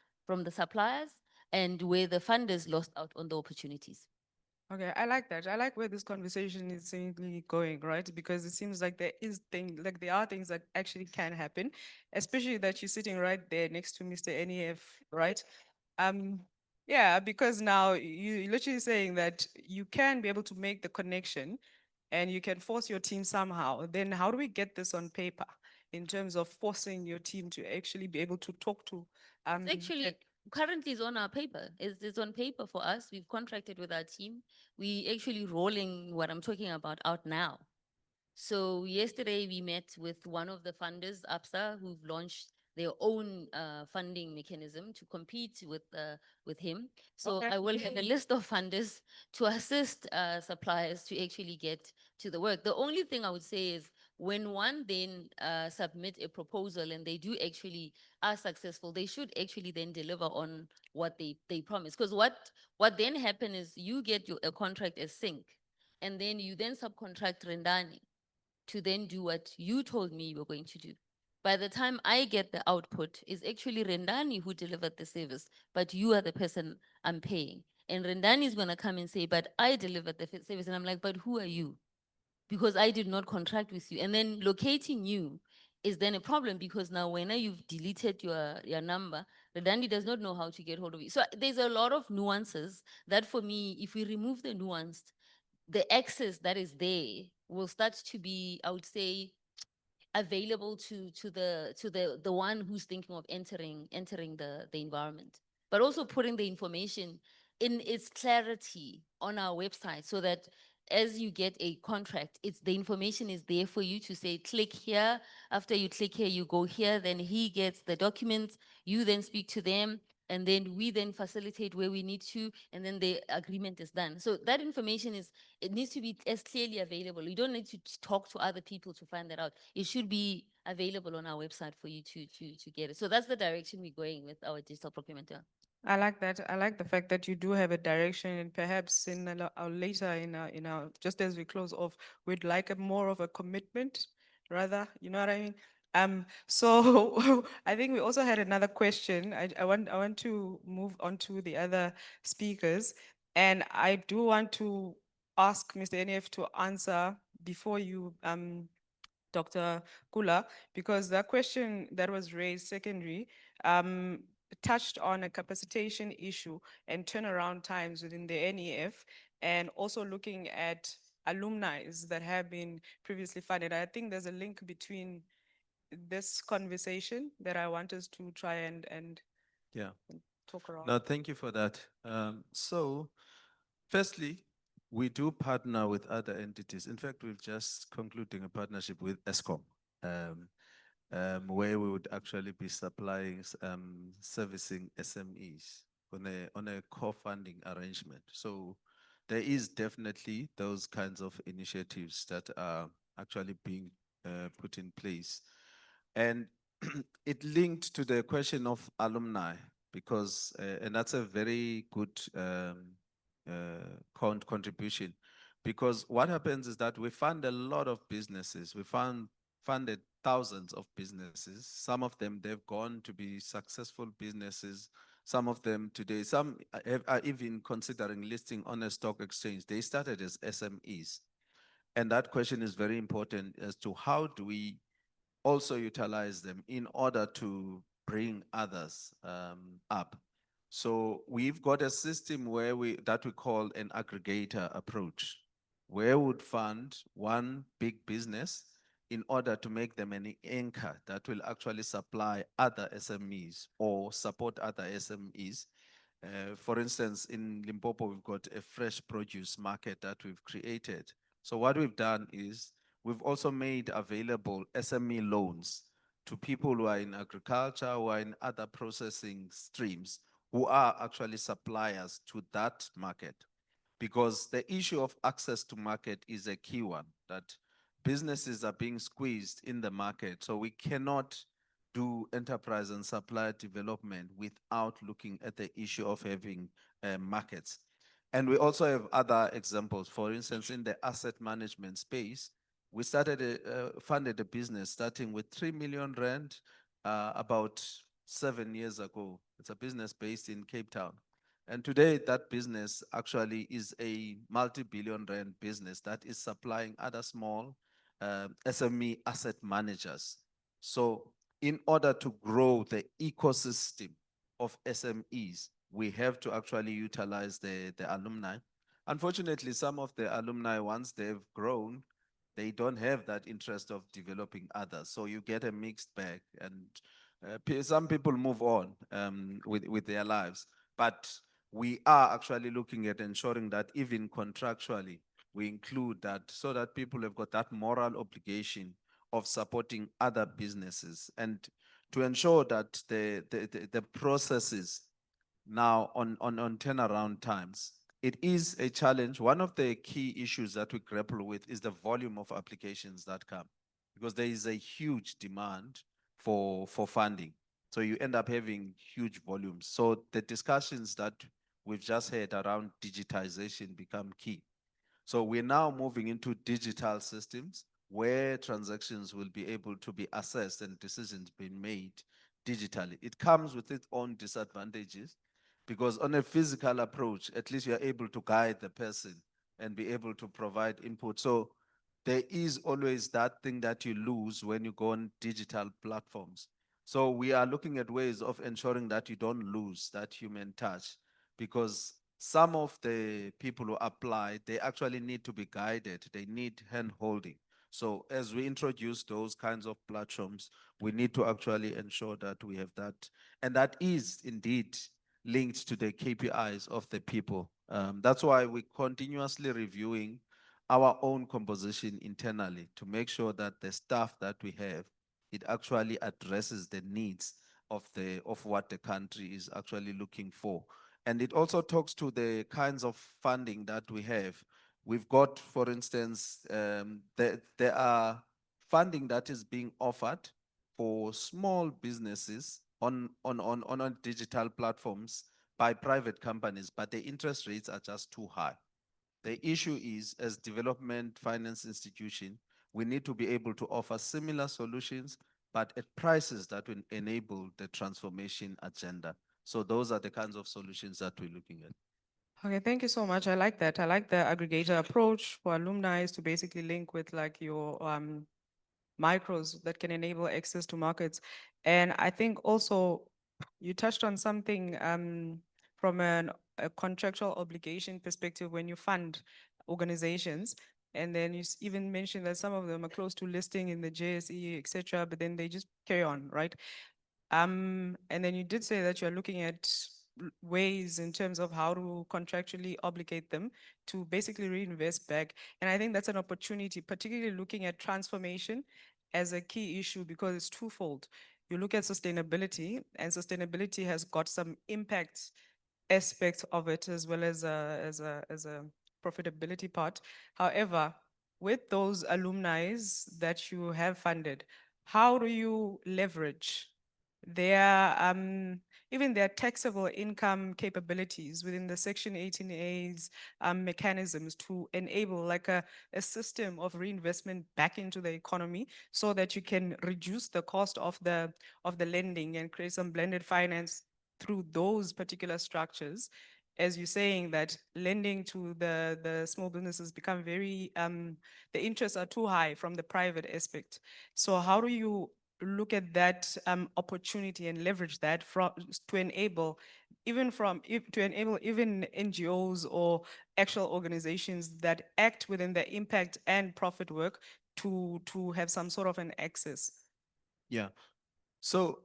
suppliers and where the funders lost out on the opportunities. Okay, I like that. I like where this conversation is seemingly going, right? Because it seems like there are things that actually can happen, especially that you're sitting right there next to Mr. NEF, right? Um, yeah, because now you're literally saying that you can be able to make the connection and you can force your team somehow. Then how do we get this on paper in terms of forcing your team to actually be able to talk to It's actually currently is on our paper. It's on paper for us. We've contracted with our team. We actually rolling what I'm talking about out now. So yesterday we met with one of the funders, APSA, who've launched their own funding mechanism to compete with him. So Okay. I will have a list of funders to assist suppliers to actually get to the work. The only thing I would say is when one then submit a proposal and they do actually are successful, they should actually then deliver on what they promise. Because what then happen is you get a contract as sync, and then you then subcontract Rendani to then do what you told me you were going to do. By the time I get the output, is actually Rendani who delivered the service, but you are the person I'm paying. And Rendani is going to come and say, but I delivered the service. And I'm like, but who are you? Because I did not contract with you. And then locating you is then a problem because now when you've deleted your number, Rendani does not know how to get hold of you. So there's a lot of nuances that for me, if we remove the nuance, the access that is there will start to be, I would say, available to the one who's thinking of entering the environment, but also putting the information in its clarity on our website so that as you get a contract, it's the information is there for you to say, click here. After you click here, you go here, then he gets the documents, you then speak to them, and then we then facilitate where we need to, and then the agreement is done. So that information it needs to be as clearly available. You don't need to talk to other people to find that out. It should be available on our website for you to get it. So that's the direction we're going with our digital procurement. I like that. I like the fact that you do have a direction, and perhaps later in our just as we close off, we'd like a more of a commitment, rather. You know what I mean? So I think we also had another question. I want to move on to the other speakers, and I do want to ask Mr. NF to answer before you Dr. Kula, because that question that was raised secondary touched on a capacitation issue and turnaround times within the NEF, and also looking at alumni that have been previously funded. I think there's a link between this conversation that I want us to try and Yeah. talk around. No, thank you for that. So, firstly, we do partner with other entities. In fact, we're just concluding a partnership with ESCOM, where we would actually be supplying servicing SMEs on a co-funding arrangement. So there is definitely those kinds of initiatives that are actually being put in place. And it linked to the question of alumni because, and that's a very good contribution, because what happens is that we fund a lot of businesses. We funded thousands of businesses. Some of them, they've gone to be successful businesses. Some of them today, some are even considering listing on a stock exchange. They started as SMEs. And that question is very important as to how do we also utilize them in order to bring others up. So we've got a system where that we call an aggregator approach, where we would fund one big business in order to make them an anchor that will actually supply other SMEs or support other SMEs. For instance, in Limpopo, we've got a fresh produce market that we've created. So what we've done is we've also made available SME loans to people who are in agriculture, who are in other processing streams, who are actually suppliers to that market. Because the issue of access to market is a key one, that businesses are being squeezed in the market. So we cannot do enterprise and supplier development without looking at the issue of having markets. And we also have other examples. For instance, in the asset management space, we funded a business starting with 3 million rand about 7 years ago. It's a business based in Cape Town. And today that business actually is a multi-billion rand business that is supplying other small SME asset managers. So in order to grow the ecosystem of SMEs, we have to actually utilize the alumni. Unfortunately, some of the alumni, once they've grown, they don't have that interest of developing others. So you get a mixed bag, and some people move on with their lives. But we are actually looking at ensuring that even contractually, we include that so that people have got that moral obligation of supporting other businesses and to ensure that the processes now on turnaround times. It is a challenge. One of the key issues that we grapple with is the volume of applications that come, because there is a huge demand for funding. So you end up having huge volumes. So the discussions that we've just had around digitization become key. So we're now moving into digital systems where transactions will be able to be assessed and decisions being made digitally. It comes with its own disadvantages, because on a physical approach, at least you're able to guide the person and be able to provide input. So there is always that thing that you lose when you go on digital platforms. So we are looking at ways of ensuring that you don't lose that human touch, because some of the people who apply, they actually need to be guided. They need hand holding. So as we introduce those kinds of platforms, we need to actually ensure that we have that. And that is indeed linked to the KPIs of the people. That's why we're continuously reviewing our own composition internally to make sure that the staff that we have, it actually addresses the needs of what the country is actually looking for. And it also talks to the kinds of funding that we have. We've got, for instance, there are funding that is being offered for small businesses on digital platforms by private companies, but the interest rates are just too high. The issue is, as development finance institution, we need to be able to offer similar solutions, but at prices that will enable the transformation agenda. So those are the kinds of solutions that we're looking at. Okay, thank you so much. I like that. I like the aggregator approach for alumni is to basically link with like your micros that can enable access to markets. And I think also you touched on something from a contractual obligation perspective when you fund organizations. And then you even mentioned that some of them are close to listing in the JSE, etc., but then they just carry on, right? And then you did say that you're looking at ways in terms of how to contractually obligate them to basically reinvest back. And I think that's an opportunity, particularly looking at transformation as a key issue, because it's twofold. You look at sustainability, and sustainability has got some impact aspects of it as well as a profitability part. However, with those alumni that you have funded, how do you leverage their even their taxable income capabilities within the Section 18A's mechanisms to enable like a system of reinvestment back into the economy so that you can reduce the cost of the lending and create some blended finance through those particular structures, as you're saying that lending to the small businesses become very, the interests are too high from the private aspect. So how do you look at that opportunity and leverage that to enable to enable even NGOs or actual organizations that act within the impact and profit work to have some sort of an access? Yeah. So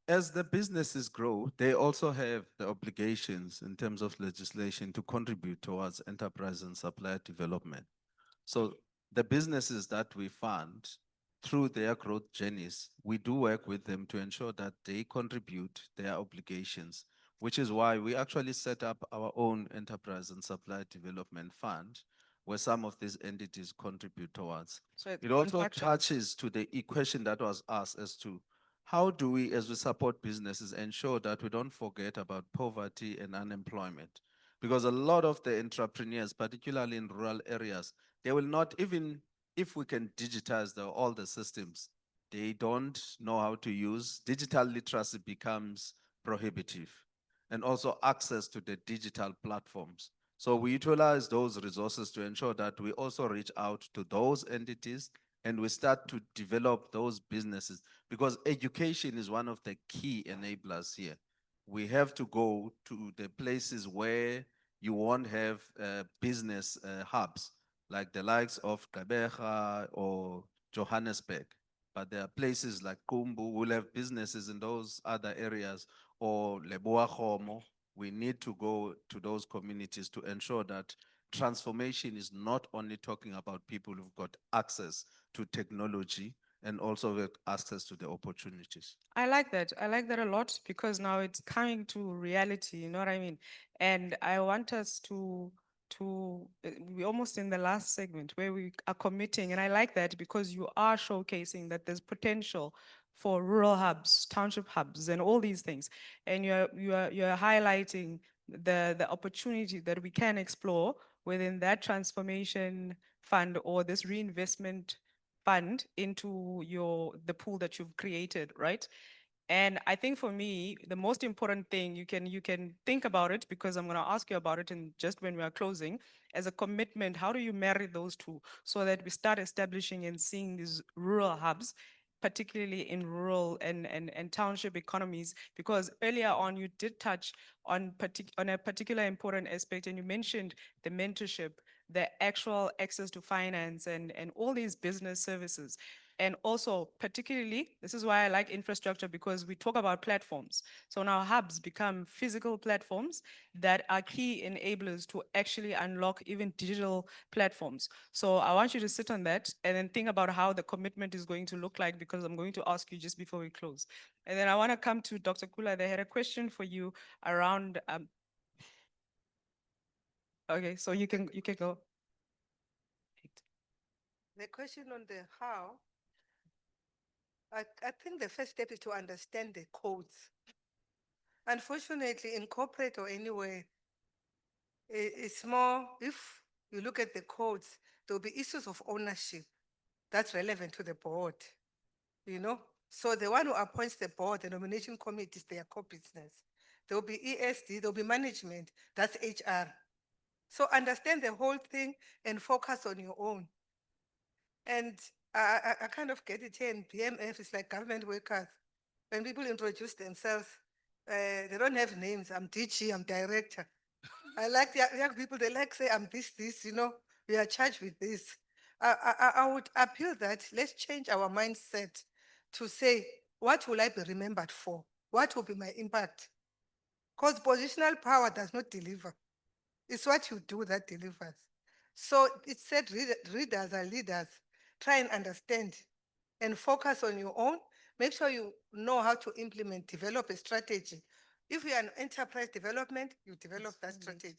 as the businesses grow, they also have the obligations in terms of legislation to contribute towards enterprise and supplier development. So the businesses that we fund through their growth journeys, we do work with them to ensure that they contribute their obligations, which is why we actually set up our own enterprise and supplier development fund, where some of these entities contribute towards. So it's It also contractual. touches to the question that was asked as to how do we, as we support businesses, ensure that we don't forget about poverty and unemployment? Because a lot of the entrepreneurs, particularly in rural areas, they will not, even if we can digitize all the systems, they don't know how to use. Digital literacy becomes prohibitive, and also access to the digital platforms. So we utilize those resources to ensure that we also reach out to those entities and we start to develop those businesses, because education is one of the key enablers here. We have to go to the places where you won't have business hubs, like the likes of Gqeberha or Johannesburg. But there are places like Kumbu, we'll have businesses in those other areas, or Leboa Khomo. We need to go to those communities to ensure that transformation is not only talking about people who've got access to technology and also with access to the opportunities. I like that. I like that a lot because now it's coming to reality, you know what I mean? And I want us we're almost in the last segment where we are committing, and I like that because you are showcasing that there's potential for rural hubs, township hubs, and all these things. And you're highlighting the opportunity that we can explore within that transformation fund or this reinvestment fund into the pool that you've created, right? And I think for me, the most important thing you can think about it, because I'm going to ask you about it and just when we are closing, as a commitment, how do you marry those two so that we start establishing and seeing these rural hubs, particularly in rural and township economies? Because earlier on you did touch on a particular important aspect, and you mentioned the mentorship, the actual access to finance and all these business services. And also, particularly, this is why I like infrastructure, because we talk about platforms. So now hubs become physical platforms that are key enablers to actually unlock even digital platforms. So I want you to sit on that and then think about how the commitment is going to look like, because I'm going to ask you just before we close. And then I want to come to Dr. Kula. They had a question for you around, okay, so you can go. The question on the how, I think the first step is to understand the codes. Unfortunately, in corporate or anywhere, it's more, if you look at the codes, there'll be issues of ownership that's relevant to the board, you know? So the one who appoints the board, the nomination committee, is their core business. There'll be ESD, there'll be management, that's HR. So understand the whole thing and focus on your own. And I kind of get it here in BMF, it's like government workers. When people introduce themselves, they don't have names. I'm DG, I'm director. I like the young people, they like say, I'm this, you know, we are charged with this. I would appeal that let's change our mindset to say, what will I be remembered for? What will be my impact? Because positional power does not deliver. It's what you do that delivers. So it said readers are leaders. Try and understand and focus on your own. Make sure you know how to implement, develop a strategy. If you're an enterprise development, you develop that strategy.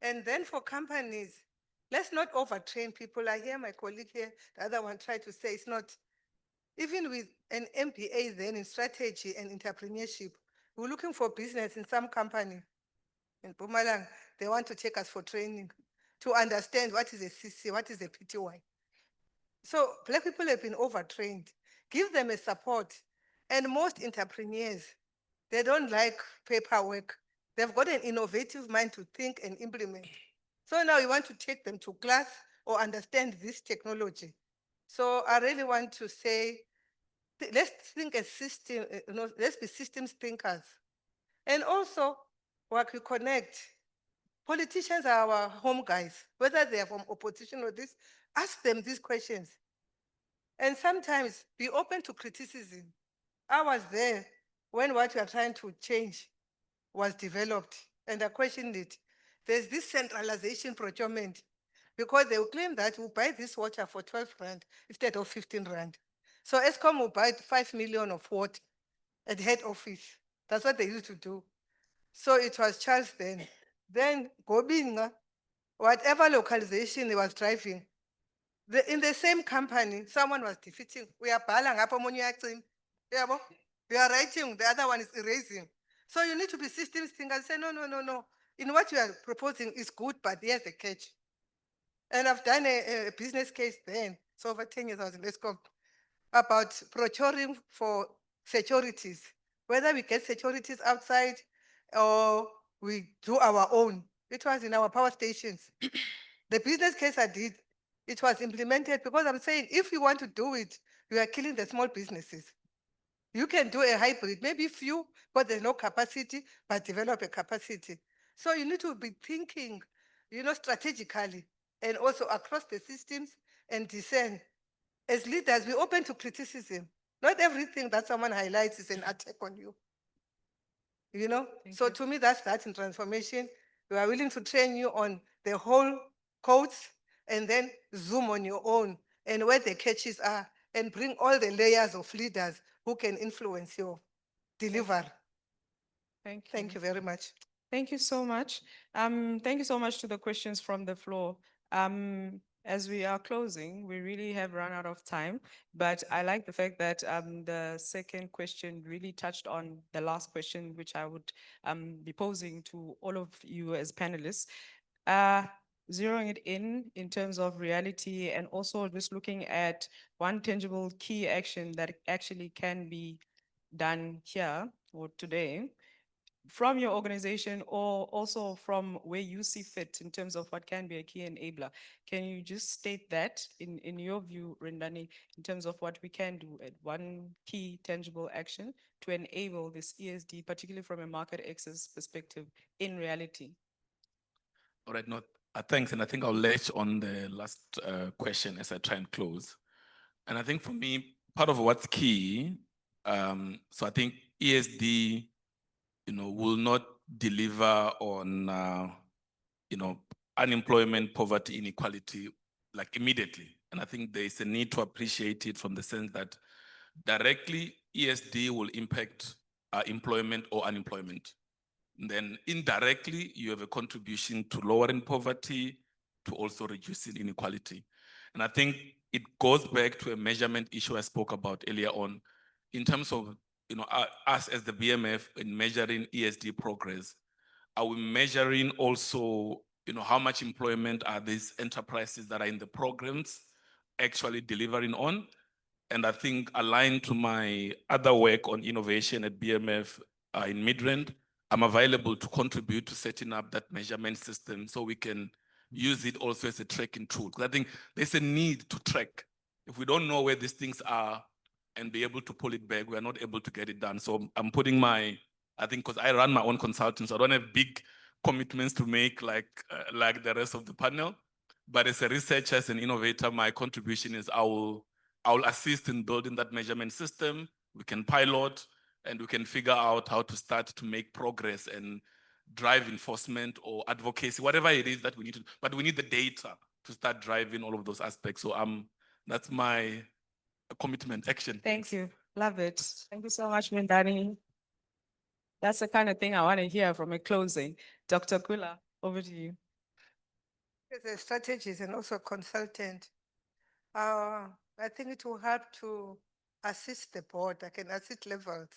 And then for companies, let's not overtrain people. I hear my colleague here, the other one try to say it's not. Even with an MBA then in strategy and entrepreneurship, we're looking for business in some company. In Pumalang, they want to take us for training to understand what is a CC, what is a PTY. So Black people have been overtrained. Give them a support. And most entrepreneurs, They don't like paperwork. They've got an innovative mind to think and implement. So now you want to take them to class or understand this technology. So I really want to say, let's think as system, let's be systems thinkers. And also, what we connect, politicians are our home guys, whether they are from opposition or this, ask them these questions. And sometimes be open to criticism. I was there when what we are trying to change was developed, and I questioned it. There's this centralization procurement, because they will claim that we'll buy this water for 12 rand instead of 15 rand. So ESCOM will buy 5 million of water at head office. That's what they used to do. So it was Charles then. Then Gqeberha, whatever localization he was driving, in the same company, someone was defeating. We are balang up on we are writing, the other one is erasing. So you need to be systems thinker and say, no, no, no, no. In what you are proposing is good, but here's the catch. And I've done a business case then, so over 10 years I was in ESCOM, about procuring for securities, whether we get securities outside or we do our own. It was in our power stations. The business case I did, it was implemented because I'm saying if you want to do it, you are killing the small businesses. You can do a hybrid, maybe few, but there's no capacity, but develop a capacity. So you need to be thinking, strategically and also across the systems and discern. As leaders, we're open to criticism. Not everything that someone highlights is an attack on you. So to me, that's that in transformation. We are willing to train you on the whole codes and then zoom on your own and where the catches are and bring all the layers of leaders who can influence your deliver. Thank you. Thank you very much. Thank you so much. Thank you so much to the questions from the floor. As we are closing, we really have run out of time, but I like the fact that the second question really touched on the last question, which I would be posing to all of you as panelists. Zeroing it in terms of reality and also just looking at one tangible key action that actually can be done here or today from your organization or also from where you see fit in terms of what can be a key enabler. Can you just state that in your view, Rendani, in terms of what we can do at one key tangible action to enable this ESD, particularly from a market access perspective in reality? All right, no, thanks. And I think I'll latch on the last question as I try and close. And I think for me, part of what's key, so I think ESD, will not deliver on, unemployment, poverty, inequality, like immediately. And I think there is a need to appreciate it from the sense that directly ESD will impact employment or unemployment. And then indirectly, you have a contribution to lowering poverty, to also reducing inequality. And I think it goes back to a measurement issue I spoke about earlier on, in terms of us as the BMF in measuring ESD progress. Are we measuring also, how much employment are these enterprises that are in the programs actually delivering on? And I think aligned to my other work on innovation at BMF in Midrand, I'm available to contribute to setting up that measurement system so we can use it also as a tracking tool. Because I think there's a need to track. If we don't know where these things are and be able to pull it back, we are not able to get it done. So I'm putting I think because I run my own consulting, so I don't have big commitments to make like the rest of the panel. But as a researcher, as an innovator, my contribution is I will assist in building that measurement system. We can pilot and we can figure out how to start to make progress and drive enforcement or advocacy, whatever it is that we need to, but we need the data to start driving all of those aspects. So that's my commitment, action. Thank you. Love it. Thank you so much, Mindani. That's the kind of thing I want to hear from a closing. Dr. Kula, over to you. As a strategist and also consultant, I think it will help to assist the board. I can assist levels,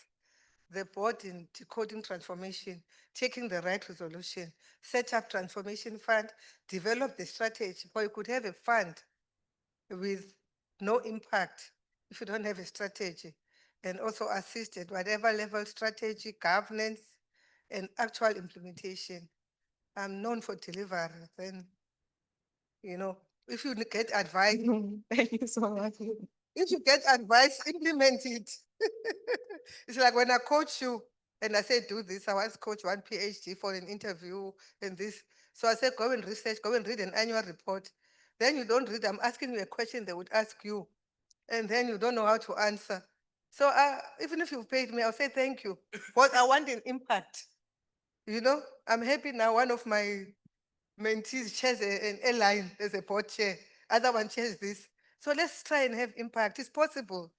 the board in decoding transformation, taking the right resolution, set up transformation fund, develop the strategy. Or you could have a fund with no impact if you don't have a strategy. and also assist at whatever level, strategy, governance, and actual implementation. I'm known for delivery. Then, if you get advice, Thank you so much. if you get advice, implement it. It's like when I coach you and I say, do this. I once coach one PhD for an interview and this. So I said, go and research, go and read an annual report. Then you don't read, I'm asking you a question they would ask you. And then you don't know how to answer. So even if you've paid me, I'll say thank you. But I want an impact. I'm happy now one of my mentees chairs an airline as a board chair. Other one chairs this. So let's try and have impact. It's possible,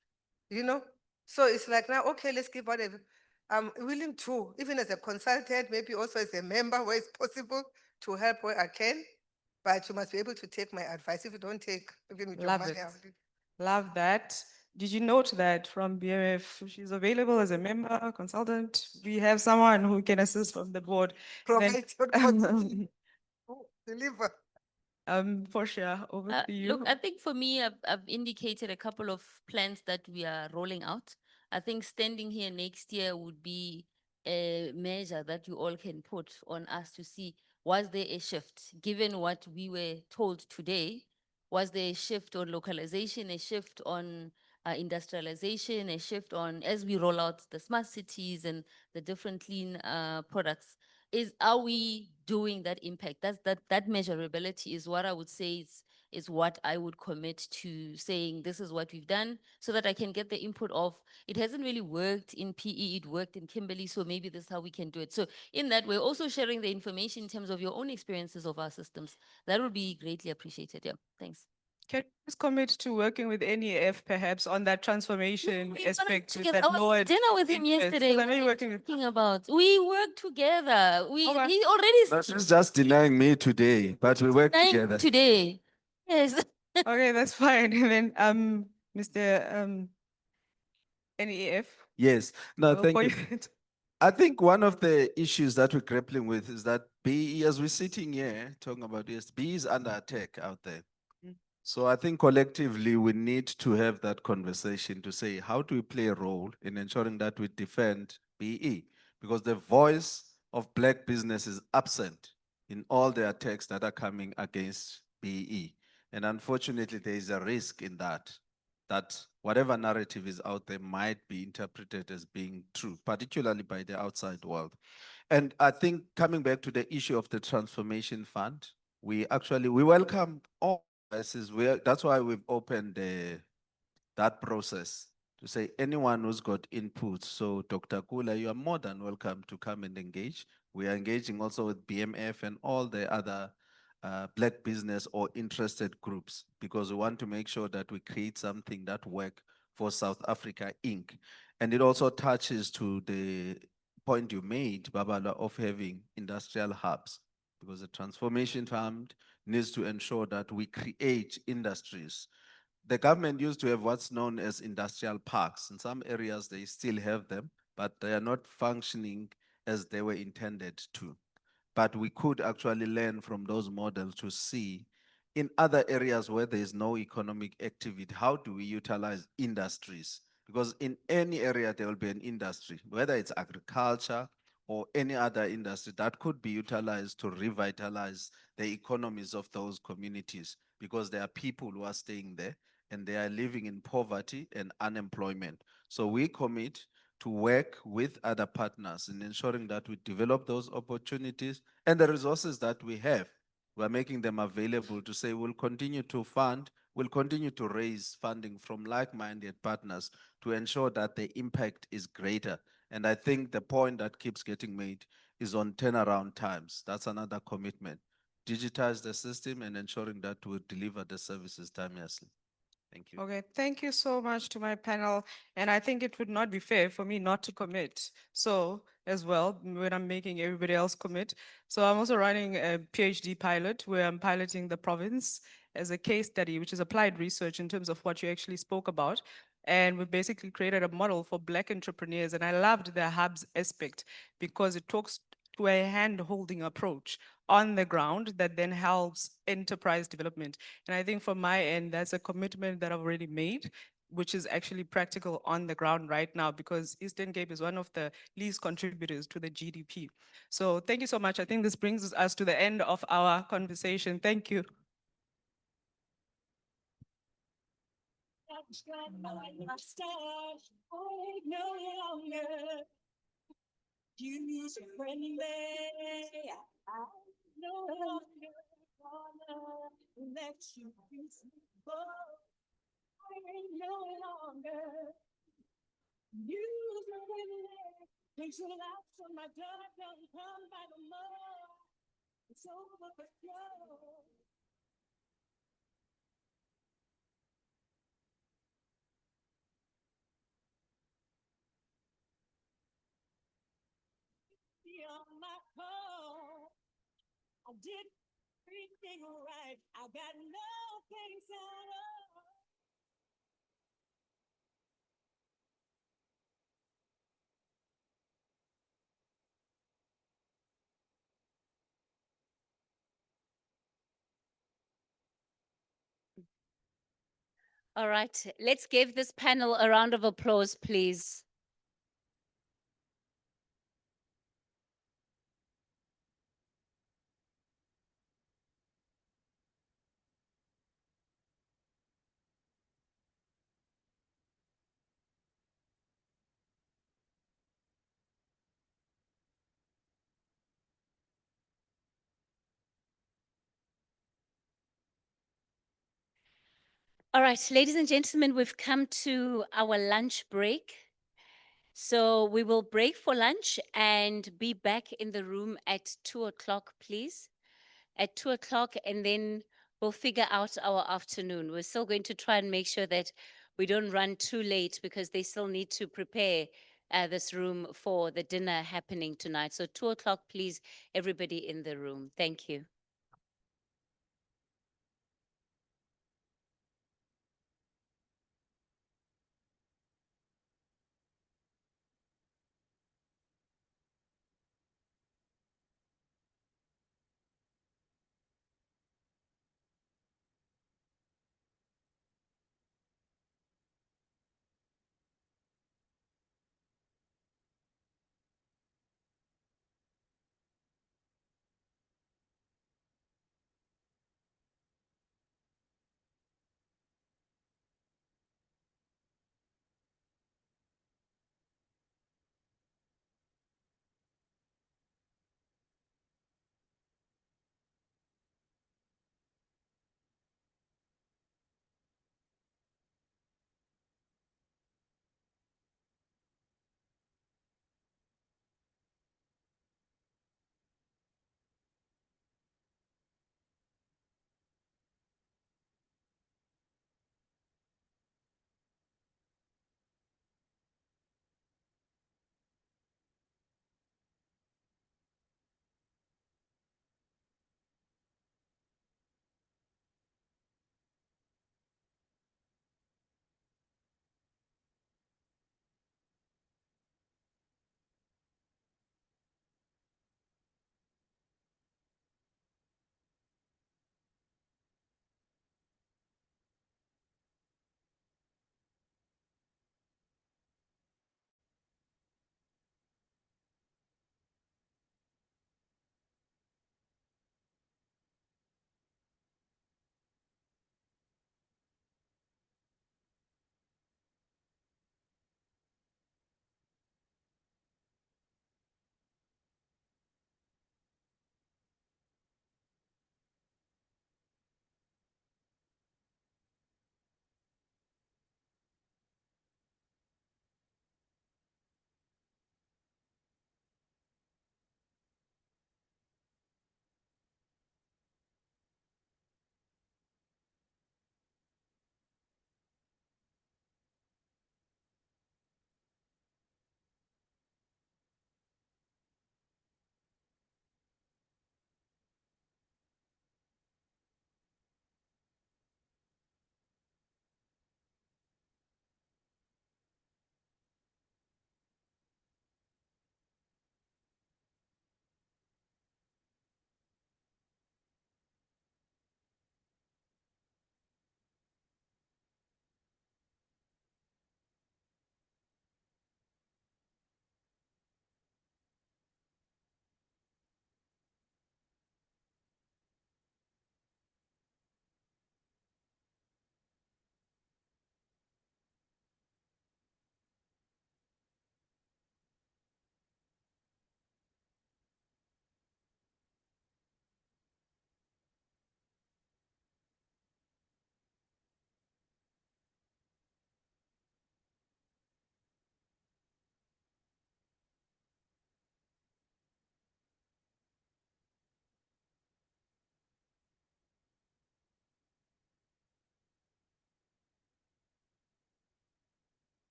you know. So it's like now, okay, let's give whatever. I'm willing to, even as a consultant, maybe also as a member where it's possible to help where I can. But you must be able to take my advice. If you don't take, even with your Love money, it. I'll leave. Love that. Did you note that from BMF, she's available as a member, consultant? We have someone who can assist from the board. Then- Provide deliver. Portia, over to you. Look, I think for me, I've indicated a couple of plans that we are rolling out. I think standing here next year would be a measure that you all can put on us to see, was there a shift? Given what we were told today, was there a shift on localization, a shift on industrialization, a shift on, as we roll out the smart cities and the different clean products, are we doing that impact? That measurability is what I would say is what I would commit to saying this is what we've done, so that I can get the input of, it hasn't really worked in PE, it worked in Kimberley, so maybe this is how we can do it. So in that, we're also sharing the information in terms of your own experiences of our systems. That would be greatly appreciated. Yeah, thanks. Can you just commit to working with NEF perhaps on that transformation aspect with Together. that I was lowered dinner with him interest? yesterday. 'Cause I know What you're are you working with. talking about? We work together. He already No, she's just denying me today, but we work denying together. today. Yes. Okay, that's fine. And then Mr. NEF. Yes. I No, will thank you. point- I think one of the issues that we're grappling with is that BE, as we're sitting here talking about this, BE is under attack out there. Mm. So I think collectively we need to have that conversation to say, how do we play a role in ensuring that we defend BE? Because the voice of Black business is absent in all the attacks that are coming against BE. And unfortunately, there is a risk in that whatever narrative is out there might be interpreted as being true, particularly by the outside world. And I think coming back to the issue of the transformation fund, we welcome all voices. That's why we've opened that process to say anyone who's got input. So Dr. Kula, you are more than welcome to come and engage. We are engaging also with BMF and all the other Black business or interested groups, because we want to make sure that we create something that work for South Africa Inc. And it also touches to the point you made, Babala, of having industrial hubs, because the transformation fund needs to ensure that we create industries. The government used to have what's known as industrial parks. In some areas, they still have them, but they are not functioning as they were intended to. But we could actually learn from those models to see in other areas where there is no economic activity, how do we utilize industries? Because in any area, there will be an industry, whether it's agriculture or any other industry that could be utilized to revitalize the economies of those communities, because there are people who are staying there and they are living in poverty and unemployment. So we commit to work with other partners in ensuring that we develop those opportunities and the resources that we have. We're making them available to say we'll continue to fund, we'll continue to raise funding from like-minded partners to ensure that the impact is greater. And I think the point that keeps getting made is on turnaround times. That's another commitment. Digitize the system and ensuring that we deliver the services timelessly. Thank you. Okay, thank you so much to my panel. And I think it would not be fair for me not to commit. So as well, when I'm making everybody else commit. So I'm also running a PhD pilot where I'm piloting the province as a case study, which is applied research in terms of what you actually spoke about. And we basically created a model for Black entrepreneurs. And I loved the hubs aspect because it talks to a hand-holding approach on the ground that then helps enterprise development. And I think from my end, that's a commitment that I've already made which is actually practical on the ground right now, because Eastern Cape is one of the least contributors to the GDP. So thank you so much. I think this brings us to the end of our conversation. Thank you. User friendly, I no longer wanna let you use me, I ain't no longer user friendly. Makes you laugh so my door don't come by no more. It's over for you. On my call, I did everything right. I got no thanks at all. All right, let's give this panel a round of applause, please. All right, ladies and gentlemen, we've come to our lunch break. So we will break for lunch and be back in the room at 2 o'clock, please. At 2 o'clock, and then we'll figure out our afternoon. We're still going to try and make sure that we don't run too late, because they still need to prepare this room for the dinner happening tonight. So 2 o'clock, please, everybody in the room. Thank you.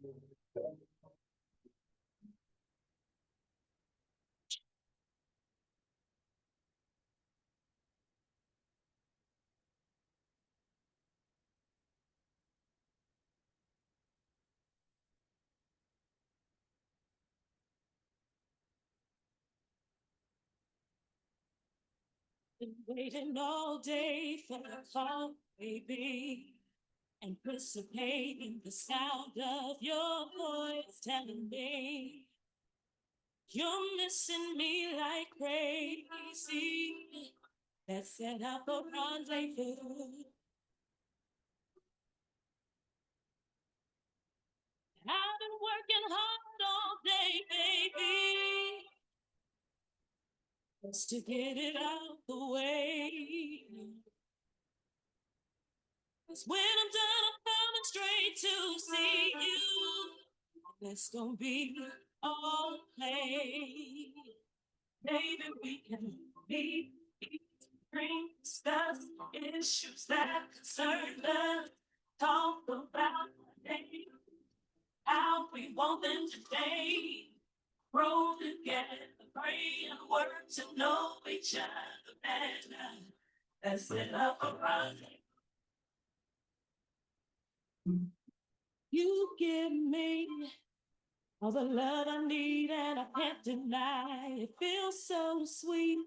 Been waiting all day for the call, baby. Anticipating the sound of your voice telling me you're missing me like crazy. Let's set up a rendezvous. I've been working hard all day, baby, just to get it out the way. 'Cause when I'm done, I'm coming straight to see you. And it's gonna be all play. Maybe we can meet, discuss issues that concern us. Talk about how we want them today. Grow together, pray and work to know each other better. Let's set up a rendezvous. You give me all the love I need and I can't deny. It feels so sweet.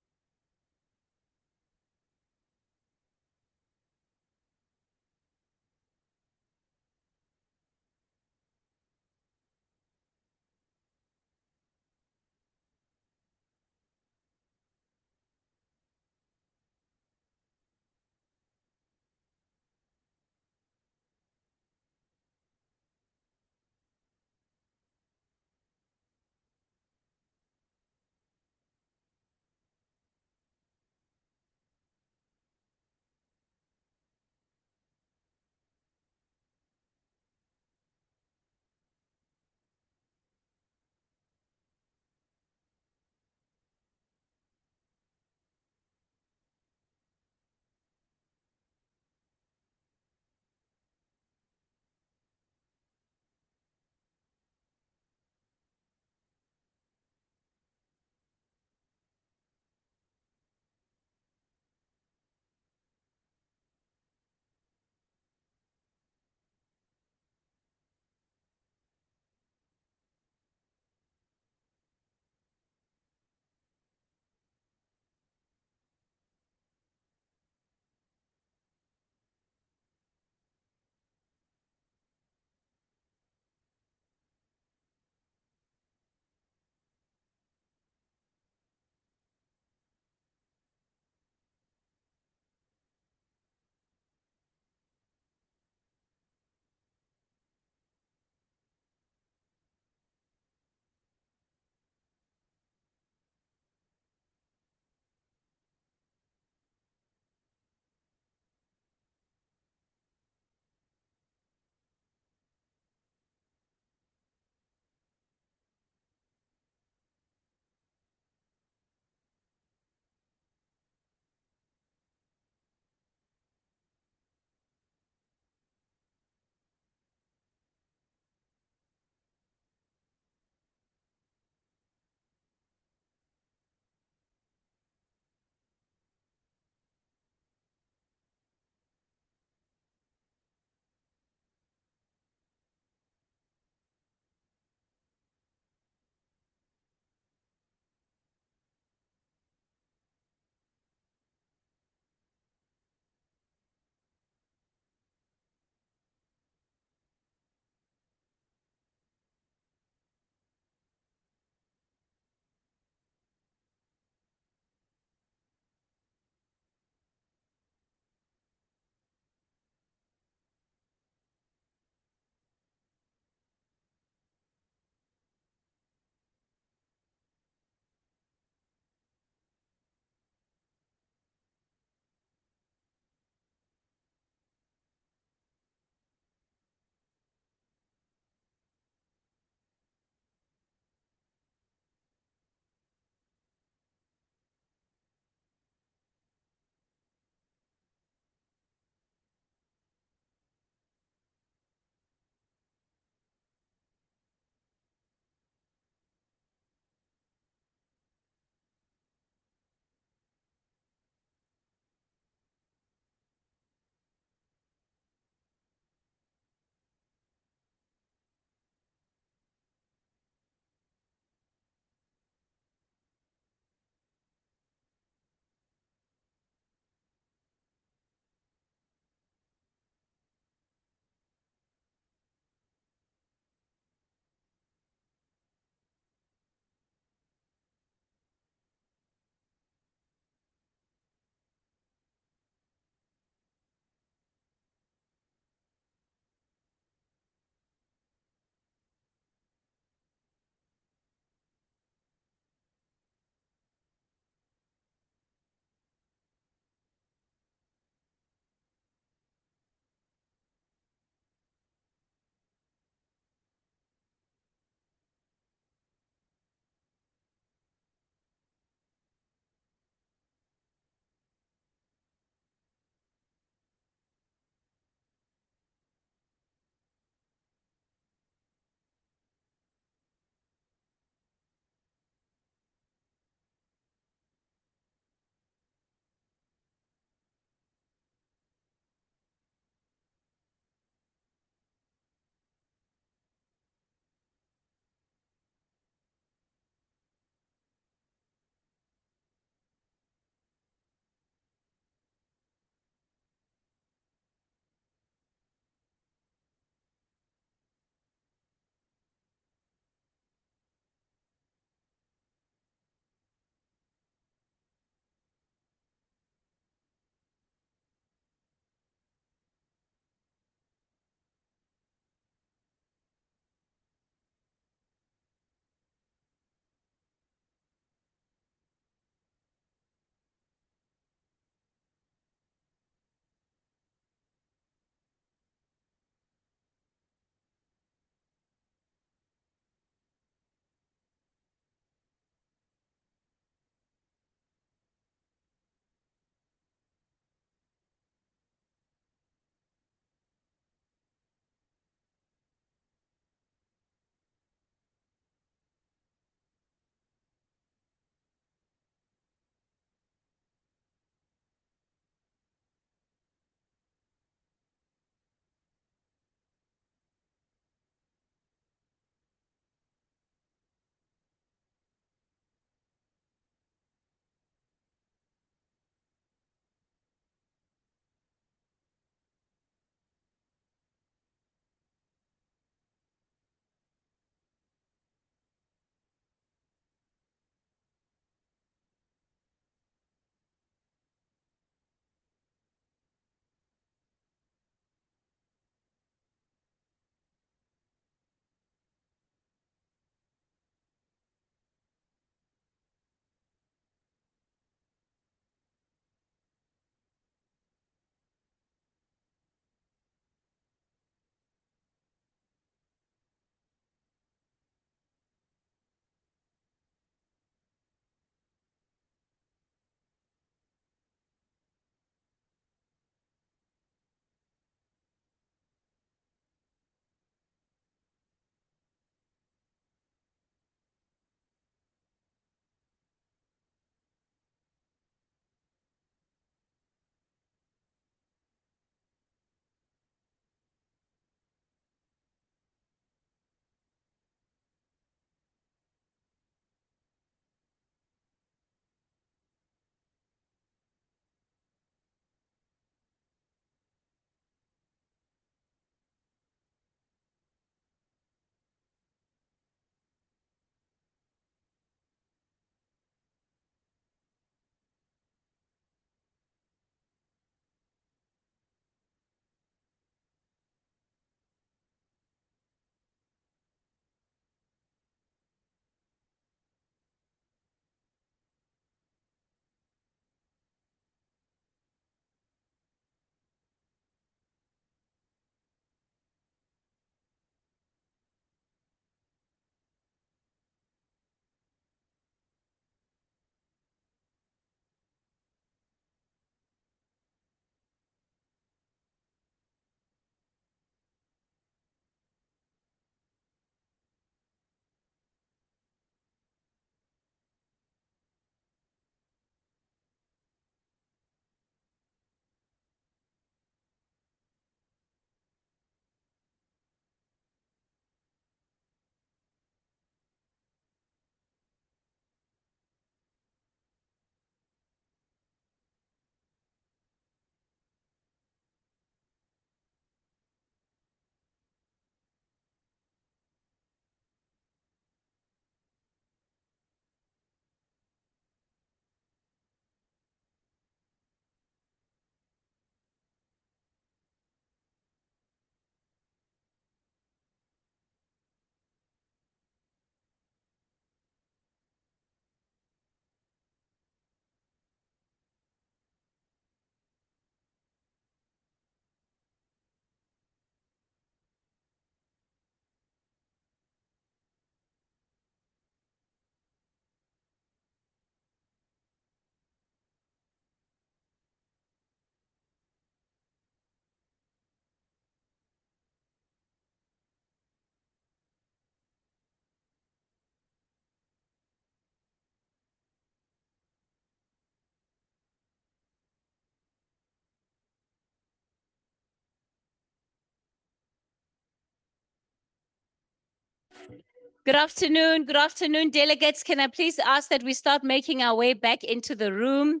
Good afternoon, delegates. Can I please ask that we start making our way back into the room?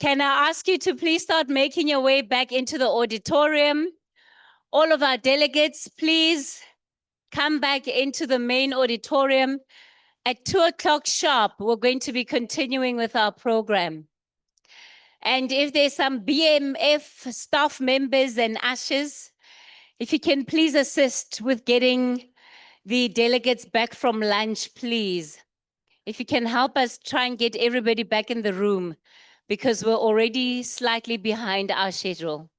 Can I ask you to please start making your way back into the auditorium? All of our delegates, please come back into the main auditorium. At 2 o'clock sharp, we're going to be continuing with our program. And if there's some BMF staff members and ushers, if you can please assist with getting the delegates back from lunch, please. If you can help us try and get everybody back in the room, because we're already slightly behind our schedule.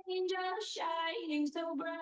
Angel shining so bright.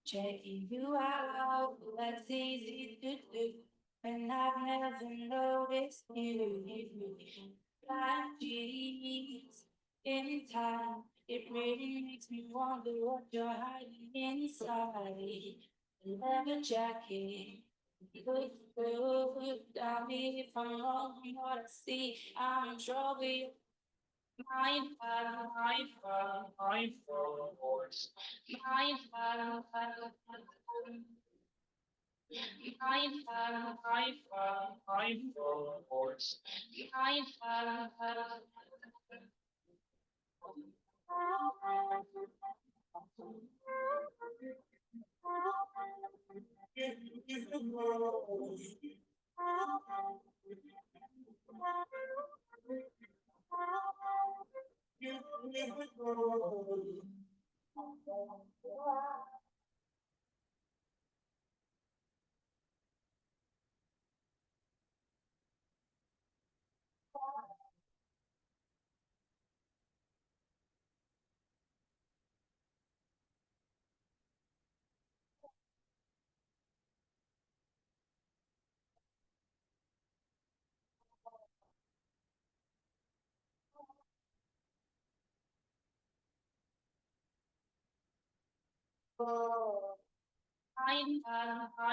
Checking you out, that's easy to do. And I've never noticed you. Like jeans in time, it really makes me wonder what you're hiding inside. Leather jacket, look good. Tell me if I'm wrong, what I see. I'm in trouble. Mindful, mindful, mindful, voice. Mindful, mindful, mindful, mindful, voice. Mindful, mindful,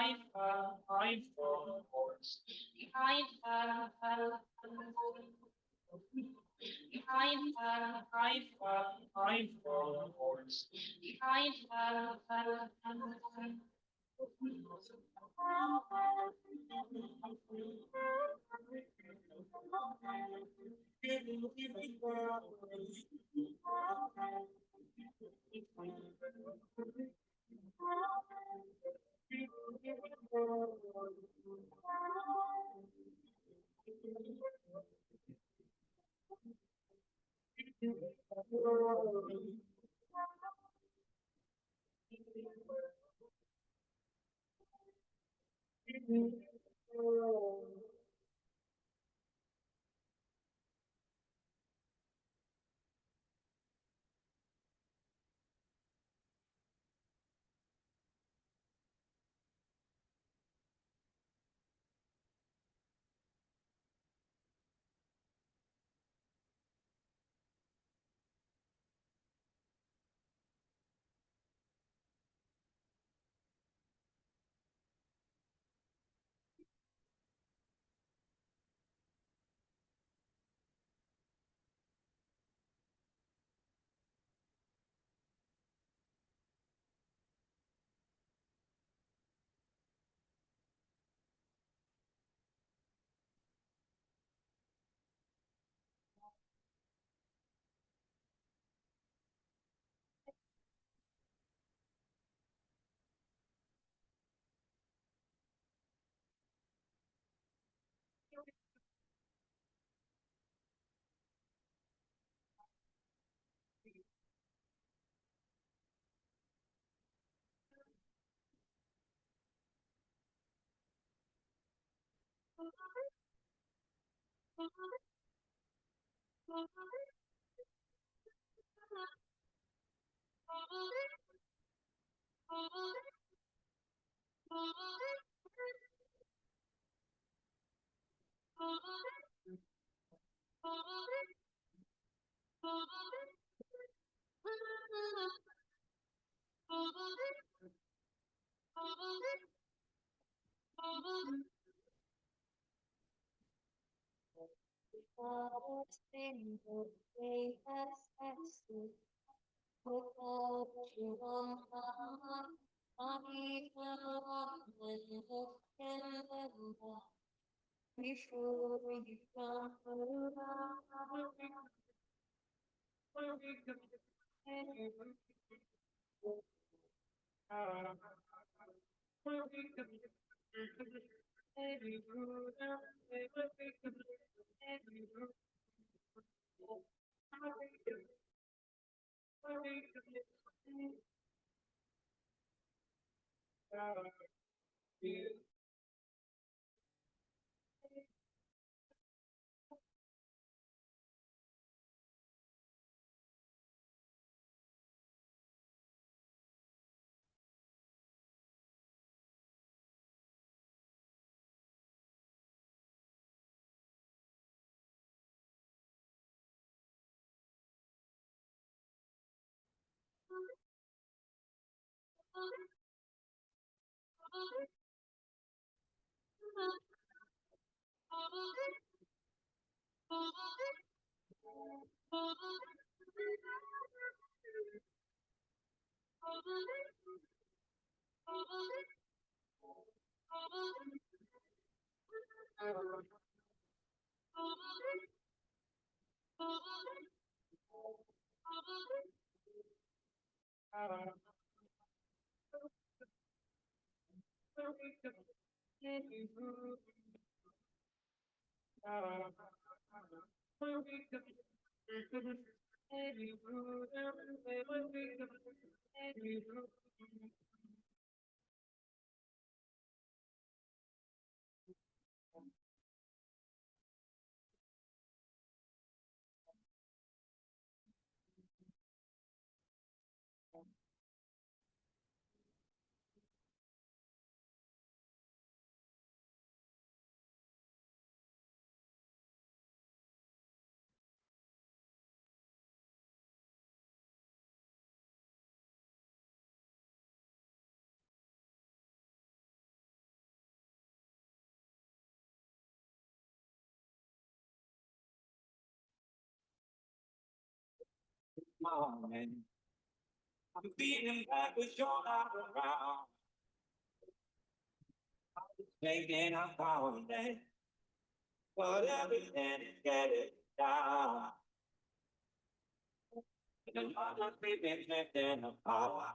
mindful, mindful, voice. Mindful, mindful, mindful, mindful, voice. Mindful, I'm feeling bad with your not around. Making our power day. Whatever and get it down. The mother baby lifting the power.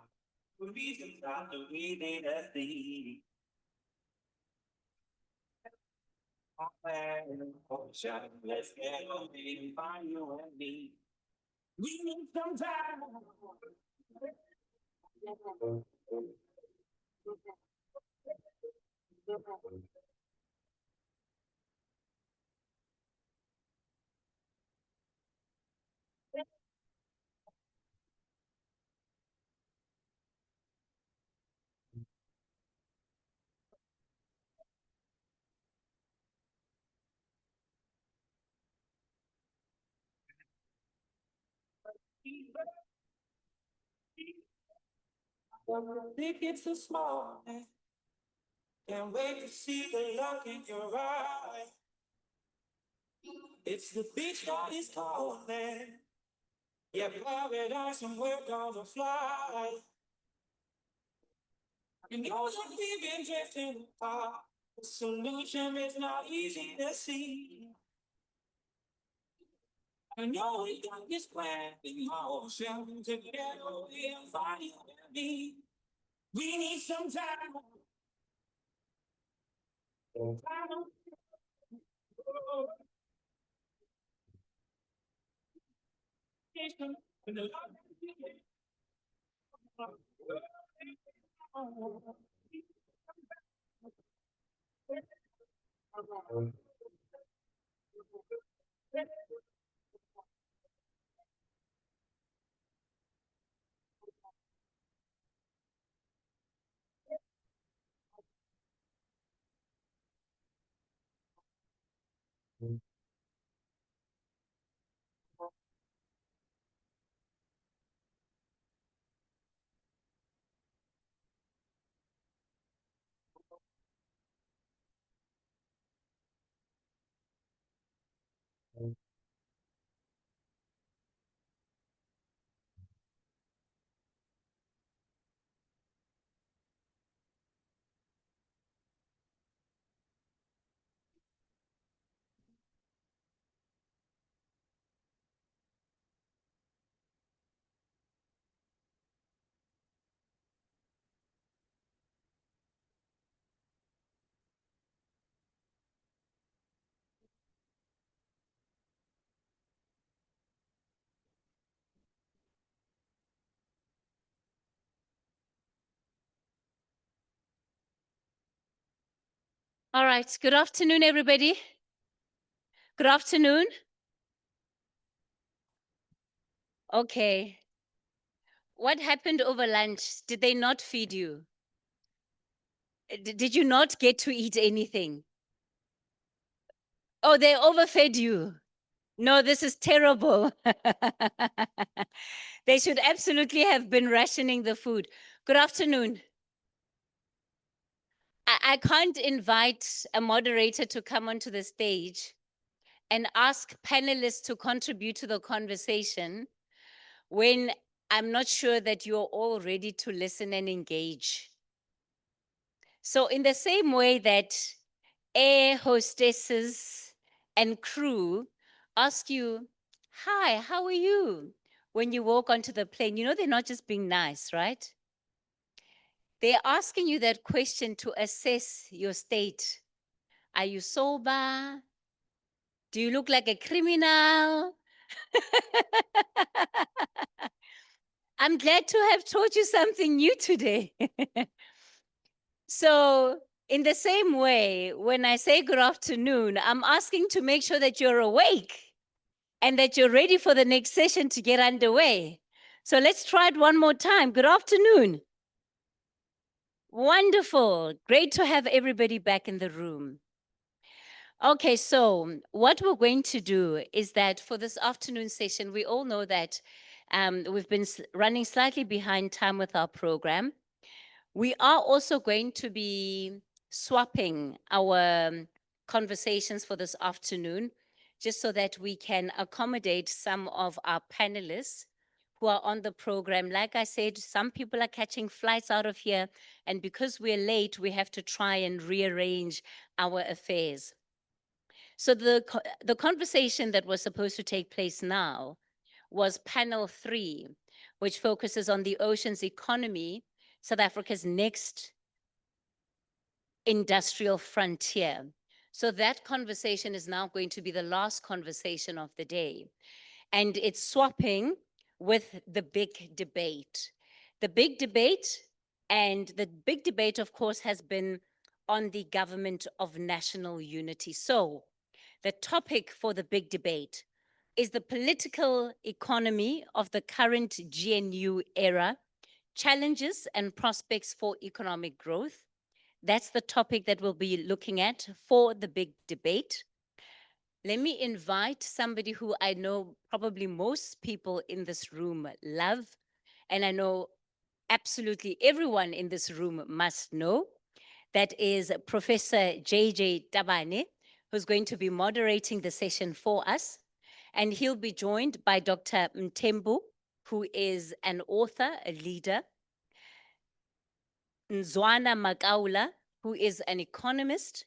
The reasons how to we need us the. Let's get on me, find you and me. We need some time. Think it's a small thing. Can't wait to see the look in your eye. It's the beach that is calling. Yeah, paradise and we're gonna fly. You know that we've been drifting apart. The solution is not easy to see. I know we got this plan in motion to get away and find you and me. We need some time. All right, good afternoon, everybody. Good afternoon. Okay. What happened over lunch? Did they not feed you? Did you not get to eat anything? Oh, they overfed you. No, this is terrible. They should absolutely have been rationing the food. Good afternoon. I can't invite a moderator to come onto the stage and ask panelists to contribute to the conversation when I'm not sure that you're all ready to listen and engage. So in the same way that air hostesses and crew ask you, "Hi, how are you?" when you walk onto the plane, you know they're not just being nice, right? They're asking you that question to assess your state. Are you sober? Do you look like a criminal? I'm glad to have taught you something new today. So, in the same way, when I say good afternoon, I'm asking to make sure that you're awake and that you're ready for the next session to get underway. So, let's try it one more time. Good afternoon. Wonderful. Great to have everybody back in the room. Okay, so what we're going to do is that for this afternoon session, we all know that we've been running slightly behind time with our program. We are also going to be swapping our conversations for this afternoon, just so that we can accommodate some of our panelists who are on the program. Like I said, some people are catching flights out of here, and because we're late, we have to try and rearrange our affairs. So the conversation that was supposed to take place now was panel 3, which focuses on the ocean's economy, South Africa's next industrial frontier. So that conversation is now going to be the last conversation of the day. And it's swapping with the big debate. The big debate, and the big debate, of course, has been on the government of national unity. So the topic for the big debate is the political economy of the current GNU era, challenges and prospects for economic growth. That's the topic that we'll be looking at for the big debate. Let me invite somebody who I know probably most people in this room love, and I know absolutely everyone in this room must know. That is Professor JJ Tabane, who's going to be moderating the session for us. And he'll be joined by Dr. Mtembu, who is an author, a leader. Nzwana Makaula, who is an economist,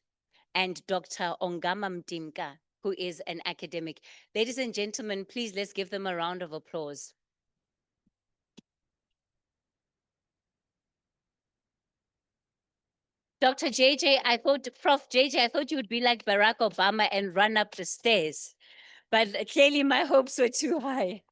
and Dr. Ongama Mtimka, who is an academic. Ladies and gentlemen, please let's give them a round of applause. Dr. JJ, Prof. JJ, I thought you would be like Barack Obama and run up the stairs, but clearly my hopes were too high.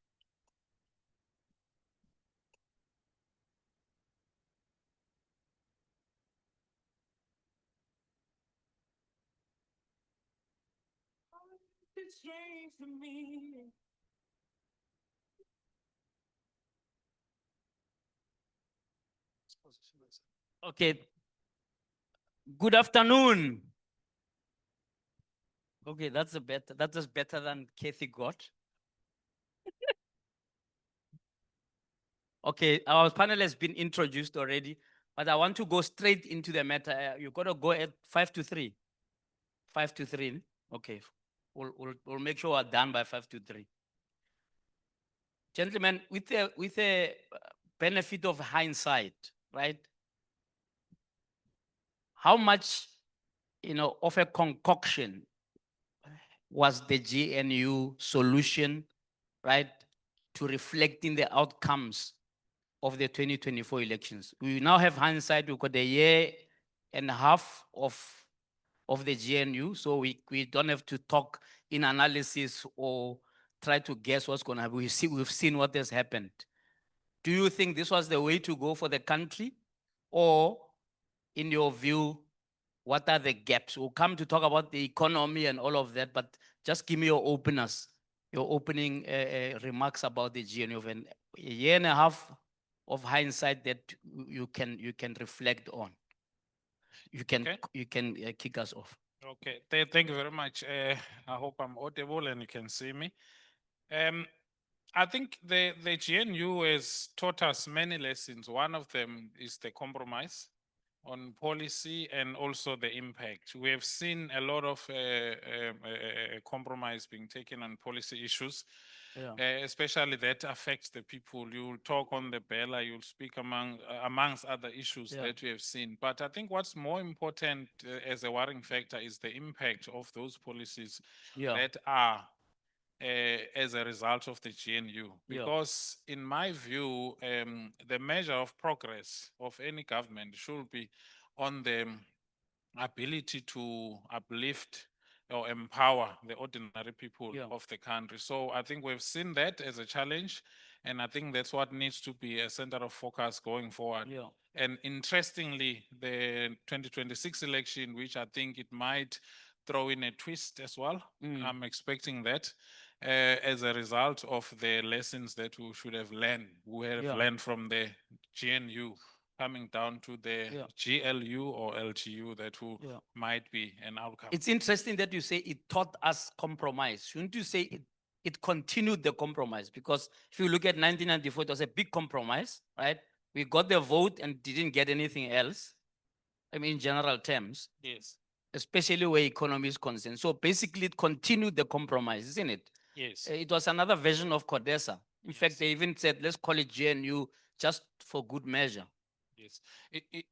Okay. Good afternoon. Okay, that is better than Kathy got. Okay, our panel has been introduced already, but I want to go straight into the matter. You got to go at 5 to 3. 5 to 3. Okay, we'll make sure we're done by 5 to 3. Gentlemen, with the benefit of hindsight, right? How much, of a concoction was the GNU solution, right, to reflecting the outcomes of the 2024 elections? We now have hindsight. We've got a year and a half of the GNU, so we don't have to talk in analysis or try to guess what's going to happen. We've seen what has happened. Do you think this was the way to go for the country? Or, in your view, what are the gaps? We'll come to talk about the economy and all of that, but just give me your openers, your opening remarks about the GNU of a year and a half of hindsight that you can reflect on. You can kick us off. Okay, thank you very much. I hope I'm audible and you can see me. I think the GNU has taught us many lessons. One of them is the compromise on policy and also the impact. We have seen a lot of compromise being taken on policy issues, especially that affects the people. You'll talk on the Bella, you'll speak amongst other issues that we have seen. But I think what's more important as a worrying factor is the impact of those policies that are as a result of the GNU. Because in my view, the measure of progress of any government should be on the ability to uplift or empower the ordinary people of the country. So I think we've seen that as a challenge, and I think that's what needs to be a center of focus going forward. And interestingly, the 2026 election, which I think it might throw in a twist as well, I'm expecting that. As a result of the lessons that we should have learned, learned from the GNU, coming down to the GLU or LGU that might be an outcome. It's interesting that you say it taught us compromise. Shouldn't you say it continued the compromise? Because if you look at 1994, it was a big compromise, right? We got the vote and didn't get anything else. I mean, in general terms. Yes. Especially where economy is concerned. So basically it continued the compromise, isn't it? Yes. It was another version of CODESA. In fact, they even said, let's call it GNU just for good measure. Yes.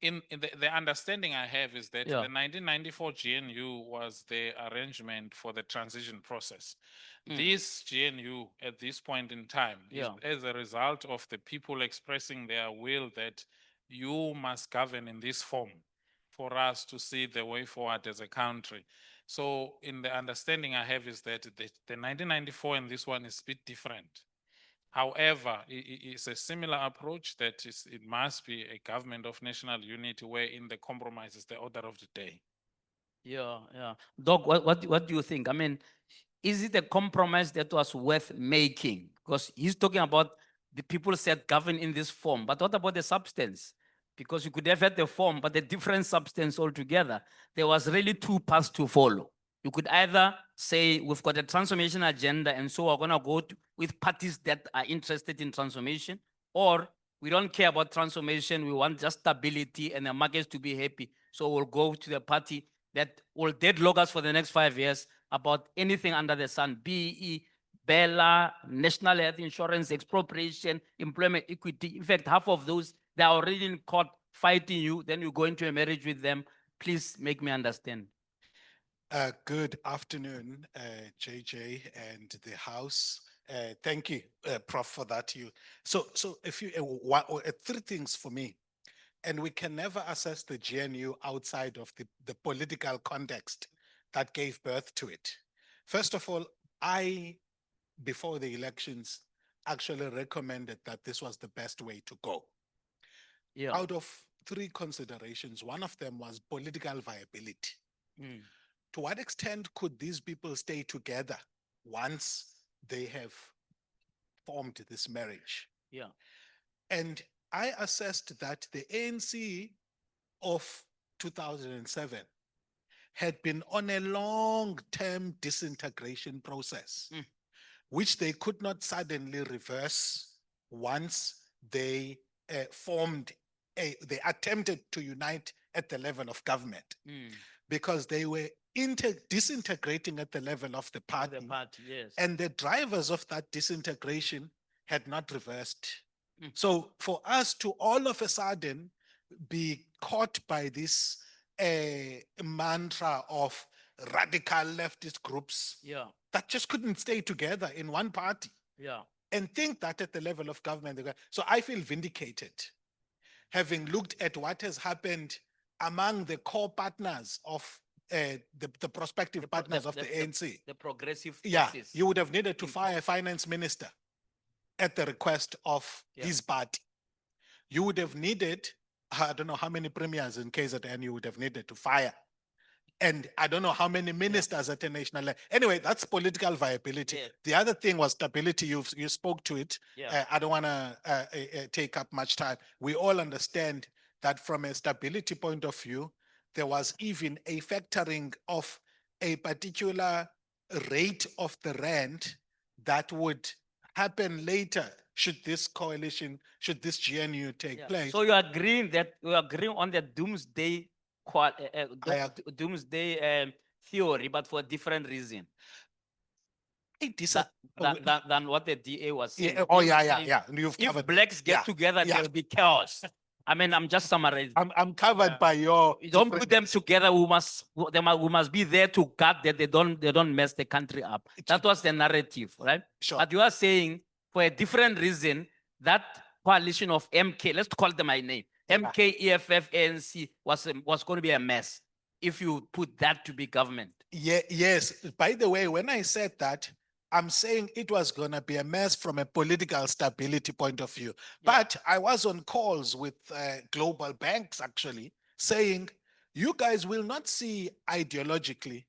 In the understanding I have is that Yeah. the 1994 GNU was the arrangement for the transition process. This GNU at this point in time is Yeah. as a result of the people expressing their will that you must govern in this form for us to see the way forward as a country. So in the understanding I have is that the 1994 and this one is a bit different. However, it's a similar approach that it must be a government of national unity wherein the compromise is the order of the day. Yeah, yeah. Doc, what do you think? I mean, is it a compromise that was worth making? Because he's talking about the people said govern in this form, but what about the substance? Because you could have had the form, but a different substance altogether. There was really two paths to follow. You could either say we've got a transformation agenda, and so we're gonna go with parties that are interested in transformation, or we don't care about transformation, we want just stability and the markets to be happy. So we'll go to the party that will deadlock us for the next 5 years about anything under the sun, BE, Bella, national health insurance, expropriation, employment equity. In fact, half of those, they are already in court fighting you, then you go into a marriage with them. Please make me understand. Good afternoon, JJ and the House. Thank you, Prof, for that. So if you, three things for me, and we can never assess the GNU outside of the political context that gave birth to it. First of all, before the elections, actually recommended that this was the best way to go. Yeah. Out of three considerations, one of them was political viability. To what extent could these people stay together once they have formed this marriage? Yeah. And I assessed that the ANC of 2007 had been on a long-term disintegration process, which they could not suddenly reverse once they they attempted to unite at the level of government, because they were disintegrating at the level of the party, yes. and the drivers of that disintegration had not reversed. So for us to all of a sudden be caught by this mantra of radical leftist groups Yeah. that just couldn't stay together in one party Yeah. and think that at the level of government. So I feel vindicated, having looked at what has happened among the core partners of the prospective partners of the ANC. The progressive Yeah, forces. you would have needed to fire a finance minister at the request of his party. You would have needed, I don't know how many premiers in KZN you would have needed to fire. And I don't know how many ministers at a national level. Anyway, that's political viability. The other thing was stability. You spoke to it. I don't want to take up much time. We all understand that from a stability point of view, there was even a factoring of a particular rate of the rand that would happen later should this coalition, should this GNU take place. So you are agreeing that we are agreeing on the doomsday doomsday theory, but for a different reason. Than what the DA was saying. Yeah, oh, yeah. You've If covered. blacks get together, there'll be chaos. I mean, I'm just summarizing. I'm covered by your. You don't put them together. We must be there to guard that they don't mess the country up. That was the narrative, right? Sure. But you are saying for a different reason that coalition of MK, let's call them my name, MK, EFF, ANC was going to be a mess if you put that to be government. Yeah, yes. By the way, when I said that, I'm saying it was going to be a mess from a political stability point of view. But I was on calls with global banks actually saying, you guys will not see ideologically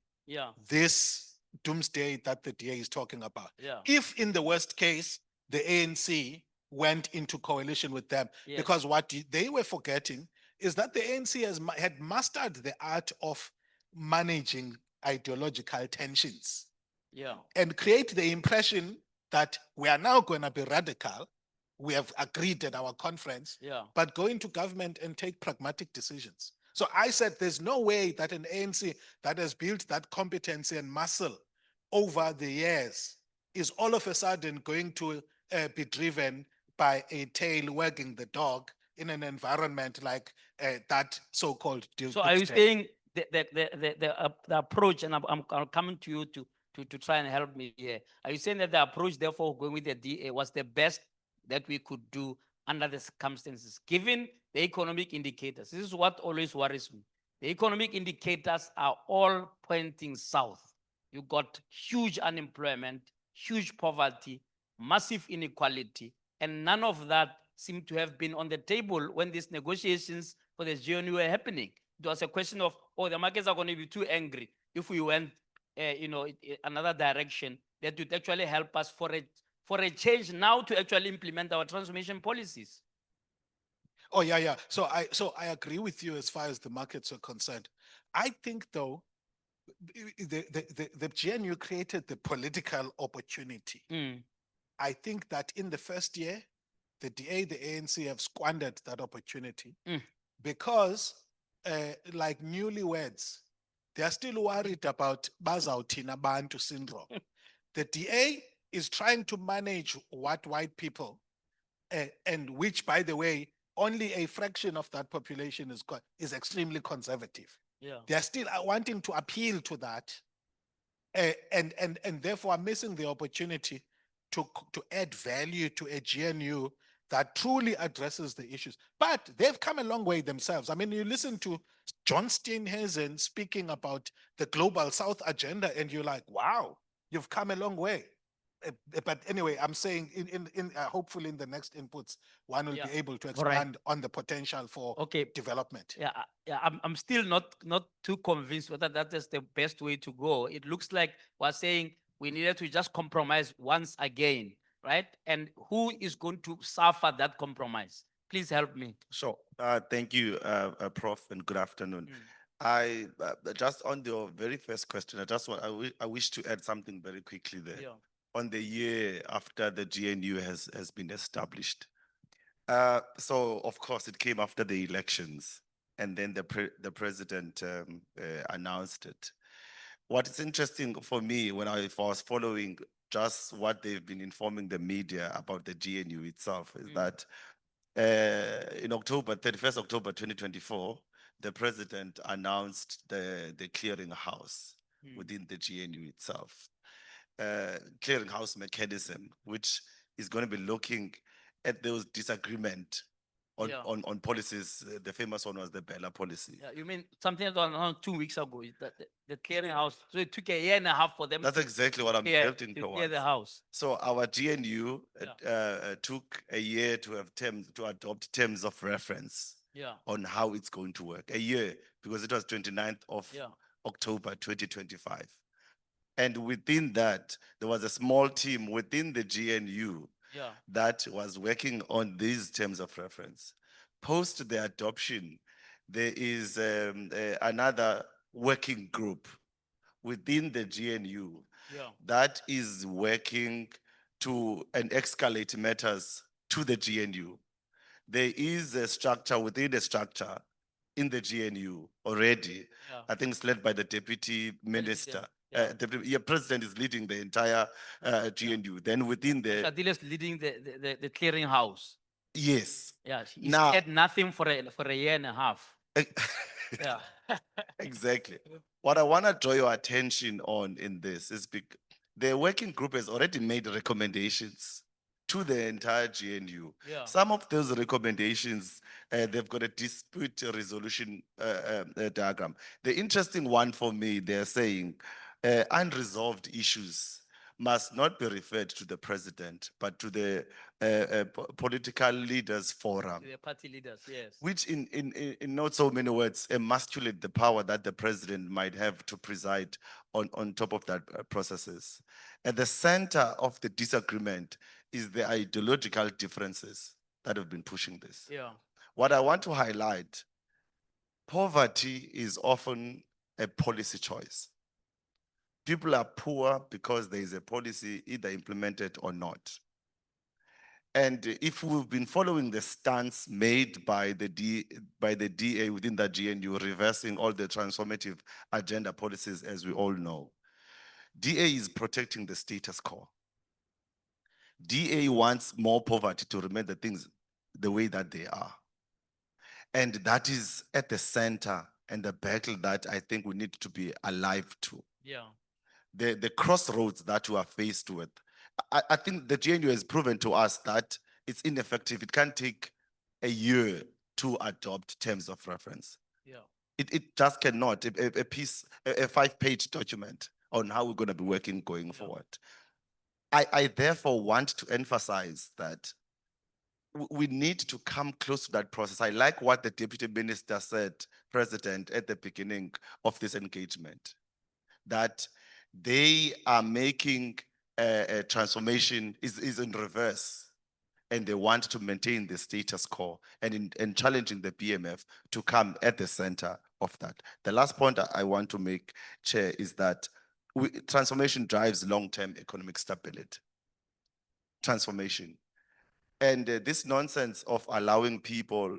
this doomsday that the DA is talking about. If in the worst case, the ANC went into coalition with them, because what they were forgetting is that the ANC had mastered the art of managing ideological tensions. And create the impression that we are now going to be radical. We have agreed at our conference, but go into government and take pragmatic decisions. So I said, there's no way that an ANC that has built that competency and muscle over the years is all of a sudden going to be driven by a tail wagging the dog in an environment like that so-called So are you saying the approach, and I'm coming to you to try and help me here. Are you saying that the approach, therefore, going with the DA was the best that we could do under the circumstances, given the economic indicators? This is what always worries me. The economic indicators are all pointing south. You got huge unemployment, huge poverty, massive inequality, and none of that seemed to have been on the table when these negotiations for the GNU were happening. It was a question of, oh, the markets are going to be too angry if we went, another direction that would actually help us for a change now to actually implement our transformation policies. Oh yeah, yeah. So I agree with you as far as the markets are concerned. I think though, the GNU created the political opportunity. I think that in the first year, the DA, the ANC have squandered that opportunity because, like newlyweds, they are still worried about bazawuthina bantu syndrome. The DA is trying to manage what white people, and which, by the way, only a fraction of that population is extremely conservative. Yeah. They are still wanting to appeal to that, and therefore are missing the opportunity to add value to a GNU that truly addresses the issues. But they've come a long way themselves. I mean, you listen to John Steenhuisen speaking about the Global South agenda, and you're like, wow, you've come a long way. But anyway, I'm saying hopefully in the next inputs, one will Yeah. be able to All right. expand on the potential for development. Yeah, I'm still not too convinced whether that is the best way to go. It looks like we're saying we needed to just compromise once again, right? And who is going to suffer that compromise? Please help me. Sure. Thank you, Prof, and good afternoon. I just on your very first question, I wish to add something very quickly there. Yeah. On the year after the GNU has been established. So of course it came after the elections, and then the president announced it. What is interesting for me when I was following just what they've been informing the media about the GNU itself is that in October, 31st October 2024, the president announced the clearinghouse within the GNU itself. Clearinghouse mechanism, which is going to be looking at those disagreement on policies. The famous one was the Bella policy. Yeah, you mean something around 2 weeks ago? Is that the clearinghouse? So it took a year and a half for them. That's exactly what I'm building to towards. clear the house. So our GNU took a year to adopt terms of reference on how it's going to work. A year, because it was 29th of October 2025. And within that, there was a small team within the GNU that was working on these terms of reference. Post the adoption, there is another working group within the GNU that is working to and escalate matters to the GNU. There is a structure within a structure in the GNU already. I think it's led by the deputy minister. The president is leading the entire GNU. Then within the Shadil is leading the clearinghouse. yes, Yeah, he now said nothing for a year and a half. Yeah. exactly. What I want to draw your attention on in this is the working group has already made recommendations to the entire GNU. Yeah. Some of those recommendations, they've got a dispute resolution diagram. The interesting one for me, they're saying unresolved issues must not be referred to the president, but to the political leaders forum. The party leaders, yes. Which in not so many words emasculate the power that the president might have to preside on top of that processes. At the center of the disagreement is the ideological differences that have been pushing this. Yeah. What I want to highlight, poverty is often a policy choice. People are poor because there is a policy either implemented or not. And if we've been following the stance made by the DA within the GNU, reversing all the transformative agenda policies, as we all know, DA is protecting the status quo. DA wants more poverty to remain the things the way that they are. And that is at the center and the battle that I think we need to be alive to. Yeah. The crossroads that we are faced with. I think the GNU has proven to us that it's ineffective. It can take a year to adopt terms of reference. Yeah. It just cannot. A piece, a 5-page document on how we're going to be working going forward. I therefore want to emphasize that we need to come close to that process. I like what the Deputy Minister said, President, at the beginning of this engagement, that they are making a transformation is in reverse, and they want to maintain the status quo and challenging the BMF to come at the center of that. The last point I want to make, Chair, is that transformation drives long-term economic stability. Transformation. And this nonsense of allowing people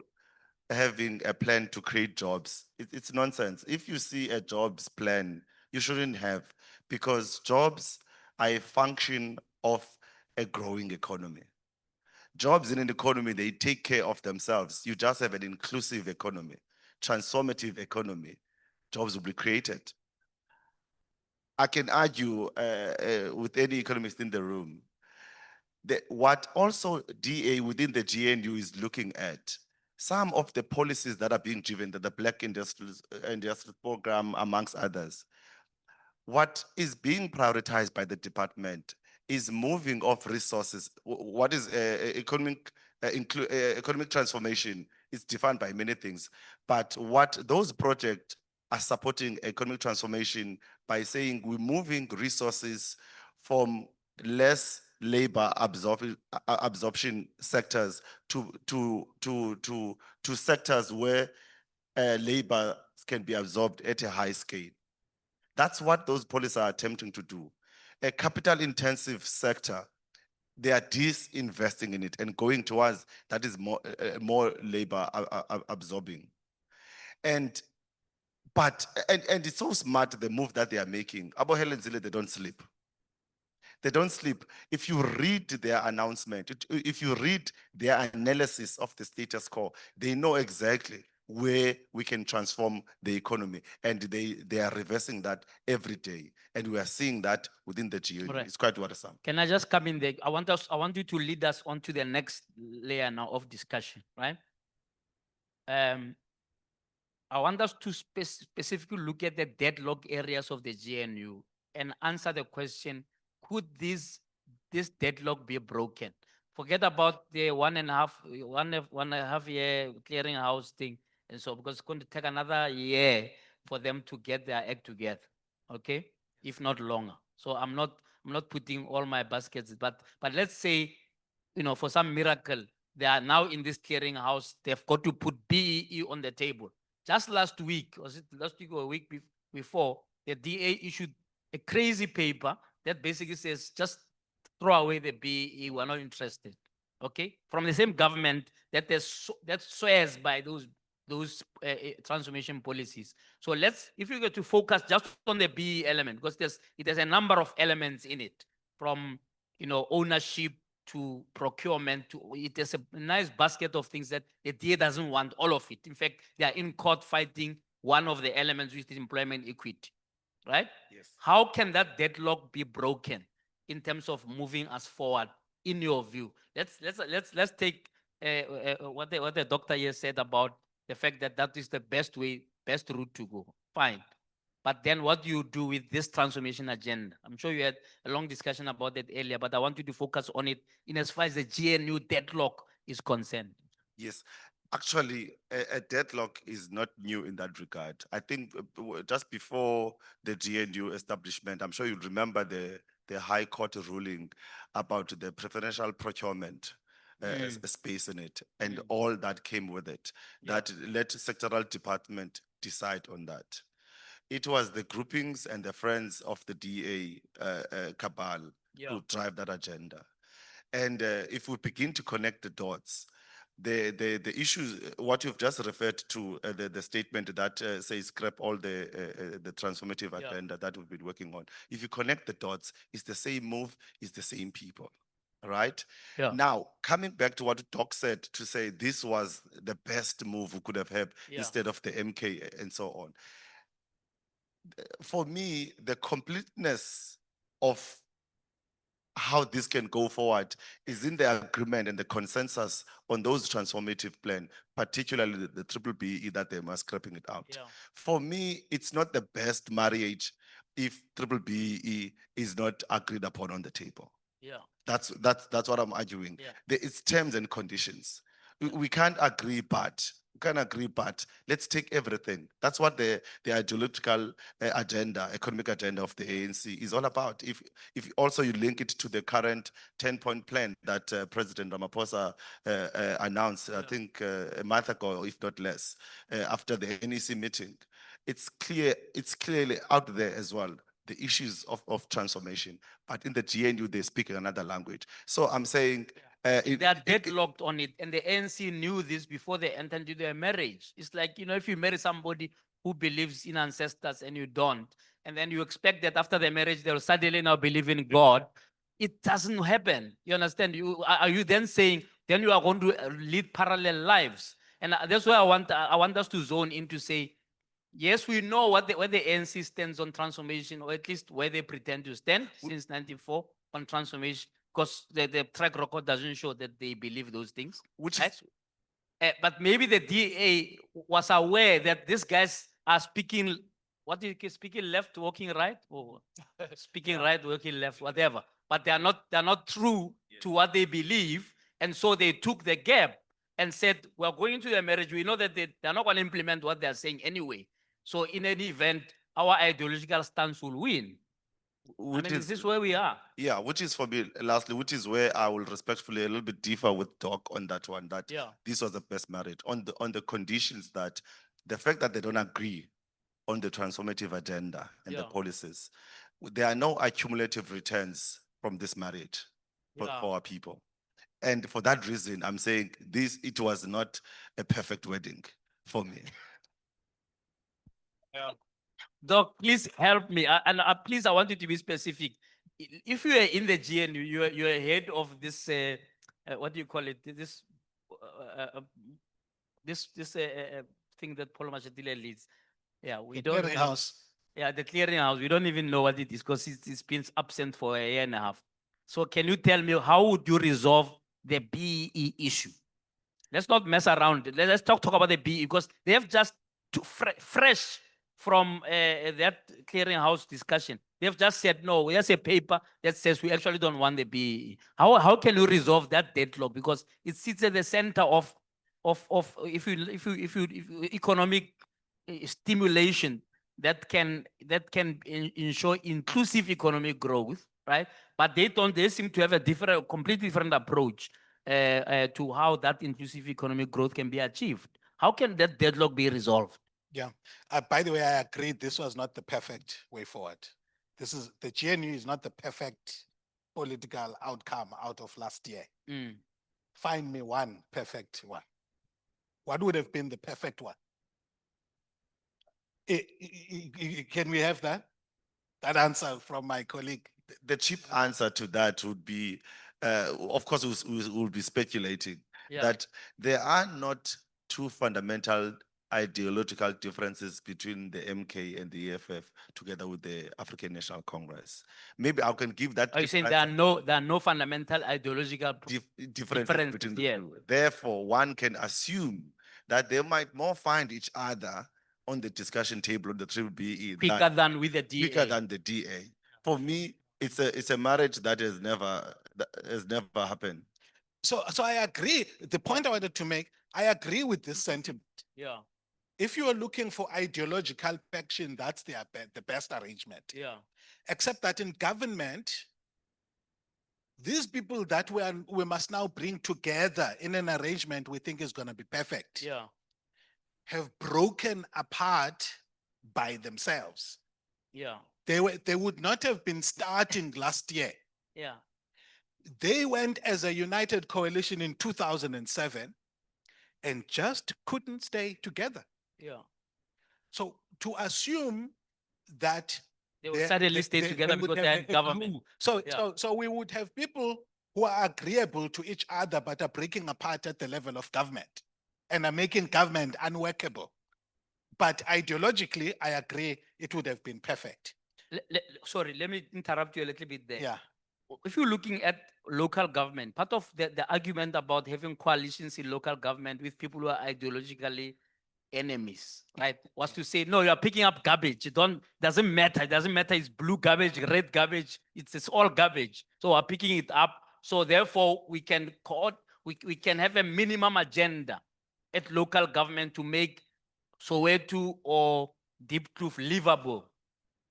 having a plan to create jobs, it's nonsense. If you see a jobs plan, you shouldn't have, because jobs are a function of a growing economy. Jobs in an economy, they take care of themselves. You just have an inclusive economy, transformative economy. Jobs will be created. I can argue with any economist in the room. What also DA within the GNU is looking at, some of the policies that are being driven, the Black Industrial Program, amongst others, what is being prioritized by the department is moving of resources. What is economic transformation is defined by many things, but what those projects are supporting economic transformation by saying we're moving resources from less labor absorption sectors to sectors where labor can be absorbed at a high scale. That's what those policies are attempting to do. A capital intensive sector, they are disinvesting in it and going towards that is more labor absorbing. And it's so smart, the move that they are making. Abo Helen Zille, they don't sleep. They don't sleep. If you read their announcement, if you read their analysis of the status quo, they know exactly where we can transform the economy. And they are reversing that every day. And we are seeing that within the GNU. Right. It's quite worrisome. Can I just come in there? I want you to lead us on to the next layer now of discussion, right? I want us to specifically look at the deadlock areas of the GNU and answer the question, could this deadlock be broken? Forget about the one and a half year clearinghouse thing. And so, because it's going to take another year for them to get their act together, okay? If not longer. So I'm not putting all my baskets, but let's say, for some miracle, they are now in this clearinghouse, they've got to put BEE on the table. Just last week, was it last week or a week before, the DA issued a crazy paper that basically says, just throw away the BEE, we're not interested. Okay, from the same government that swears by those transformation policies. So if you get to focus just on the BEE element, because there's a number of elements in it, from ownership to procurement, it is a nice basket of things that the DA doesn't want all of it. In fact, they are in court fighting one of the elements, which is employment equity, right? Yes. How can that deadlock be broken in terms of moving us forward, in your view? Let's take what the doctor here said about the fact that is the best route to go. Fine. But then what do you do with this transformation agenda? I'm sure you had a long discussion about that earlier, but I want you to focus on it in as far as the GNU deadlock is concerned. Yes. Actually, a deadlock is not new in that regard. I think just before the GNU establishment, I'm sure you remember the High Court ruling about the preferential procurement space in it and all that came with it, that let sectoral department decide on that. It was the groupings and the friends of the DA cabal who drive that agenda. And if we begin to connect the dots, the issues, what you've just referred to, the statement that says scrap all the transformative agenda that we've been working on. If you connect the dots, it's the same move, it's the same people. right? Yeah. Now, coming back to what Doc said, to say this was the best move we could have had Yeah. instead of the MK and so on. For me, the completeness of how this can go forward is in the agreement and the consensus on those transformative plan, particularly the triple BE that they are scrapping it out. Yeah. For me, it's not the best marriage if triple BE is not agreed upon on the table. Yeah. That's what I'm arguing. Yeah. It's terms and conditions. We can't agree, but let's take everything. That's what the ideological agenda, economic agenda of the ANC is all about. If also you link it to the current 10-point plan that President Ramaphosa announced, I think a month ago, if not less, after the NEC meeting, it's clearly out there as well, the issues of transformation. But in the GNU, they speak another language. So I'm saying They are deadlocked on it, and the ANC knew this before they entered into their marriage. It's like, you know, if you marry somebody who believes in ancestors and you don't, and then you expect that after the marriage they'll suddenly now believe in God, it doesn't happen. You understand? Are you then saying then you are going to lead parallel lives? And that's why I want us to zone in to say, yes, we know where the ANC stands on transformation, or at least where they pretend to stand since 94 on transformation, because the track record doesn't show that they believe those things. Which right? But maybe the DA was aware that these guys are speaking, speaking left, walking right, or speaking right, walking left, whatever. But they're not true to what they believe, and so they took the gap and said, "We're going to the marriage. We know that they're not going to implement what they're saying anyway. So in any event, our ideological stance will win." Is this where we are? Yeah, which is for me, lastly, which is where I will respectfully a little bit differ with Doc on that one, that Yeah. this was the best marriage on the conditions that the fact that they don't agree on the transformative agenda and the Yeah. policies, there are no accumulative returns from this marriage for Yeah. our people. And for that reason, I'm saying it was not a perfect wedding for me. Yeah. Doc, please help me. And please, I want you to be specific. If you are in the GNU, you are head of this, what do you call it? This thing that Paul Mashatile leads. Yeah, we The don't. clearinghouse. Yeah, the clearinghouse. We don't even know what it is because it's been absent for a year and a half. So can you tell me how would you resolve the BE issue? Let's not mess around. Let's talk about the BE because they have just fresh from that clearinghouse discussion. They've just said, no, there's a paper that says we actually don't want the BE. How can you resolve that deadlock? Because it sits at the center of if you economic stimulation that can ensure inclusive economic growth, right? But they seem to have a completely different approach to how that inclusive economic growth can be achieved. How can that deadlock be resolved? Yeah. By the way, I agree this was not the perfect way forward. The GNU is not the perfect political outcome out of last year. Find me one perfect one. What would have been the perfect one? Can we have that answer from my colleague? The cheap answer to that would be, of course, we'll be speculating that there are not two fundamental ideological differences between the MK and the EFF together with the African National Congress. Maybe I can give that. Are you saying there are no fundamental ideological differences between the two? Therefore, one can assume that they might more find each other on the discussion table on the triple BE quicker than with the DA. Quicker than the DA. For me, it's a marriage that has never happened. So I agree. The point I wanted to make, I agree with this sentiment. Yeah. If you are looking for ideological faction, that's the best arrangement. Yeah. Except that in government, these people that we must now bring together in an arrangement we think is going to be perfect. Yeah. Have broken apart by themselves. Yeah. They would not have been starting last year. Yeah. They went as a united coalition in 2007 and just couldn't stay together. Yeah. So to assume that they will suddenly stay together because they had government. So we would have people who are agreeable to each other but are breaking apart at the level of government and are making government unworkable. But ideologically, I agree it would have been perfect. Sorry, let me interrupt you a little bit there. Yeah. If you're looking at local government, part of the argument about having coalitions in local government with people who are ideologically enemies, right, was to say, no, you are picking up garbage. Doesn't matter. It doesn't matter. It's blue garbage, red garbage. It's all garbage. So we're picking it up. So therefore, we can have a minimum agenda at local government to make Soweto or Deep Kloof livable,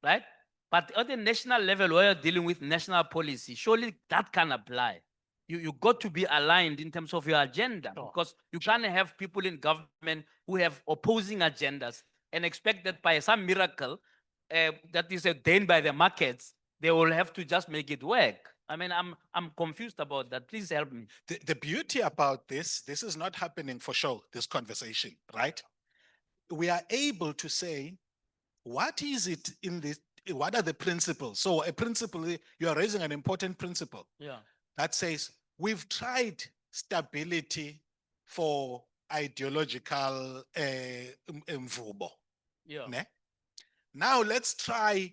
right? But at the national level, where you're dealing with national policy, surely that can apply. You got to be aligned in terms of your agenda, because you can't have people in government who have opposing agendas and expect that by some miracle that is ordained by the markets, they will have to just make it work. I mean, I'm confused about that. Please help me. The beauty about this is not happening for show, this conversation, right? We are able to say, what is it in this? What are the principles? So a principle, you are raising an important principle. Yeah. That says, we've tried stability for ideological mvubo. Yeah. Ne? Now let's try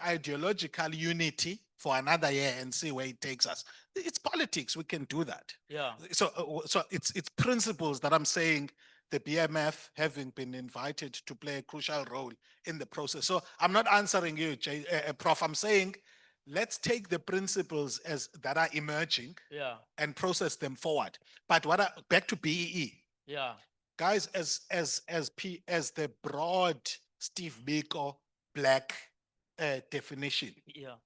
ideological unity for another year and see where it takes us. It's politics, we can do that. Yeah. So it's principles that I'm saying the BMF having been invited to play a crucial role in the process. So I'm not answering you, Prof. I'm saying, let's take the principles as that are emerging, Yeah. and process them forward. But back to BEE, Yeah. guys, as the broad Steve Biko black definition, Yeah.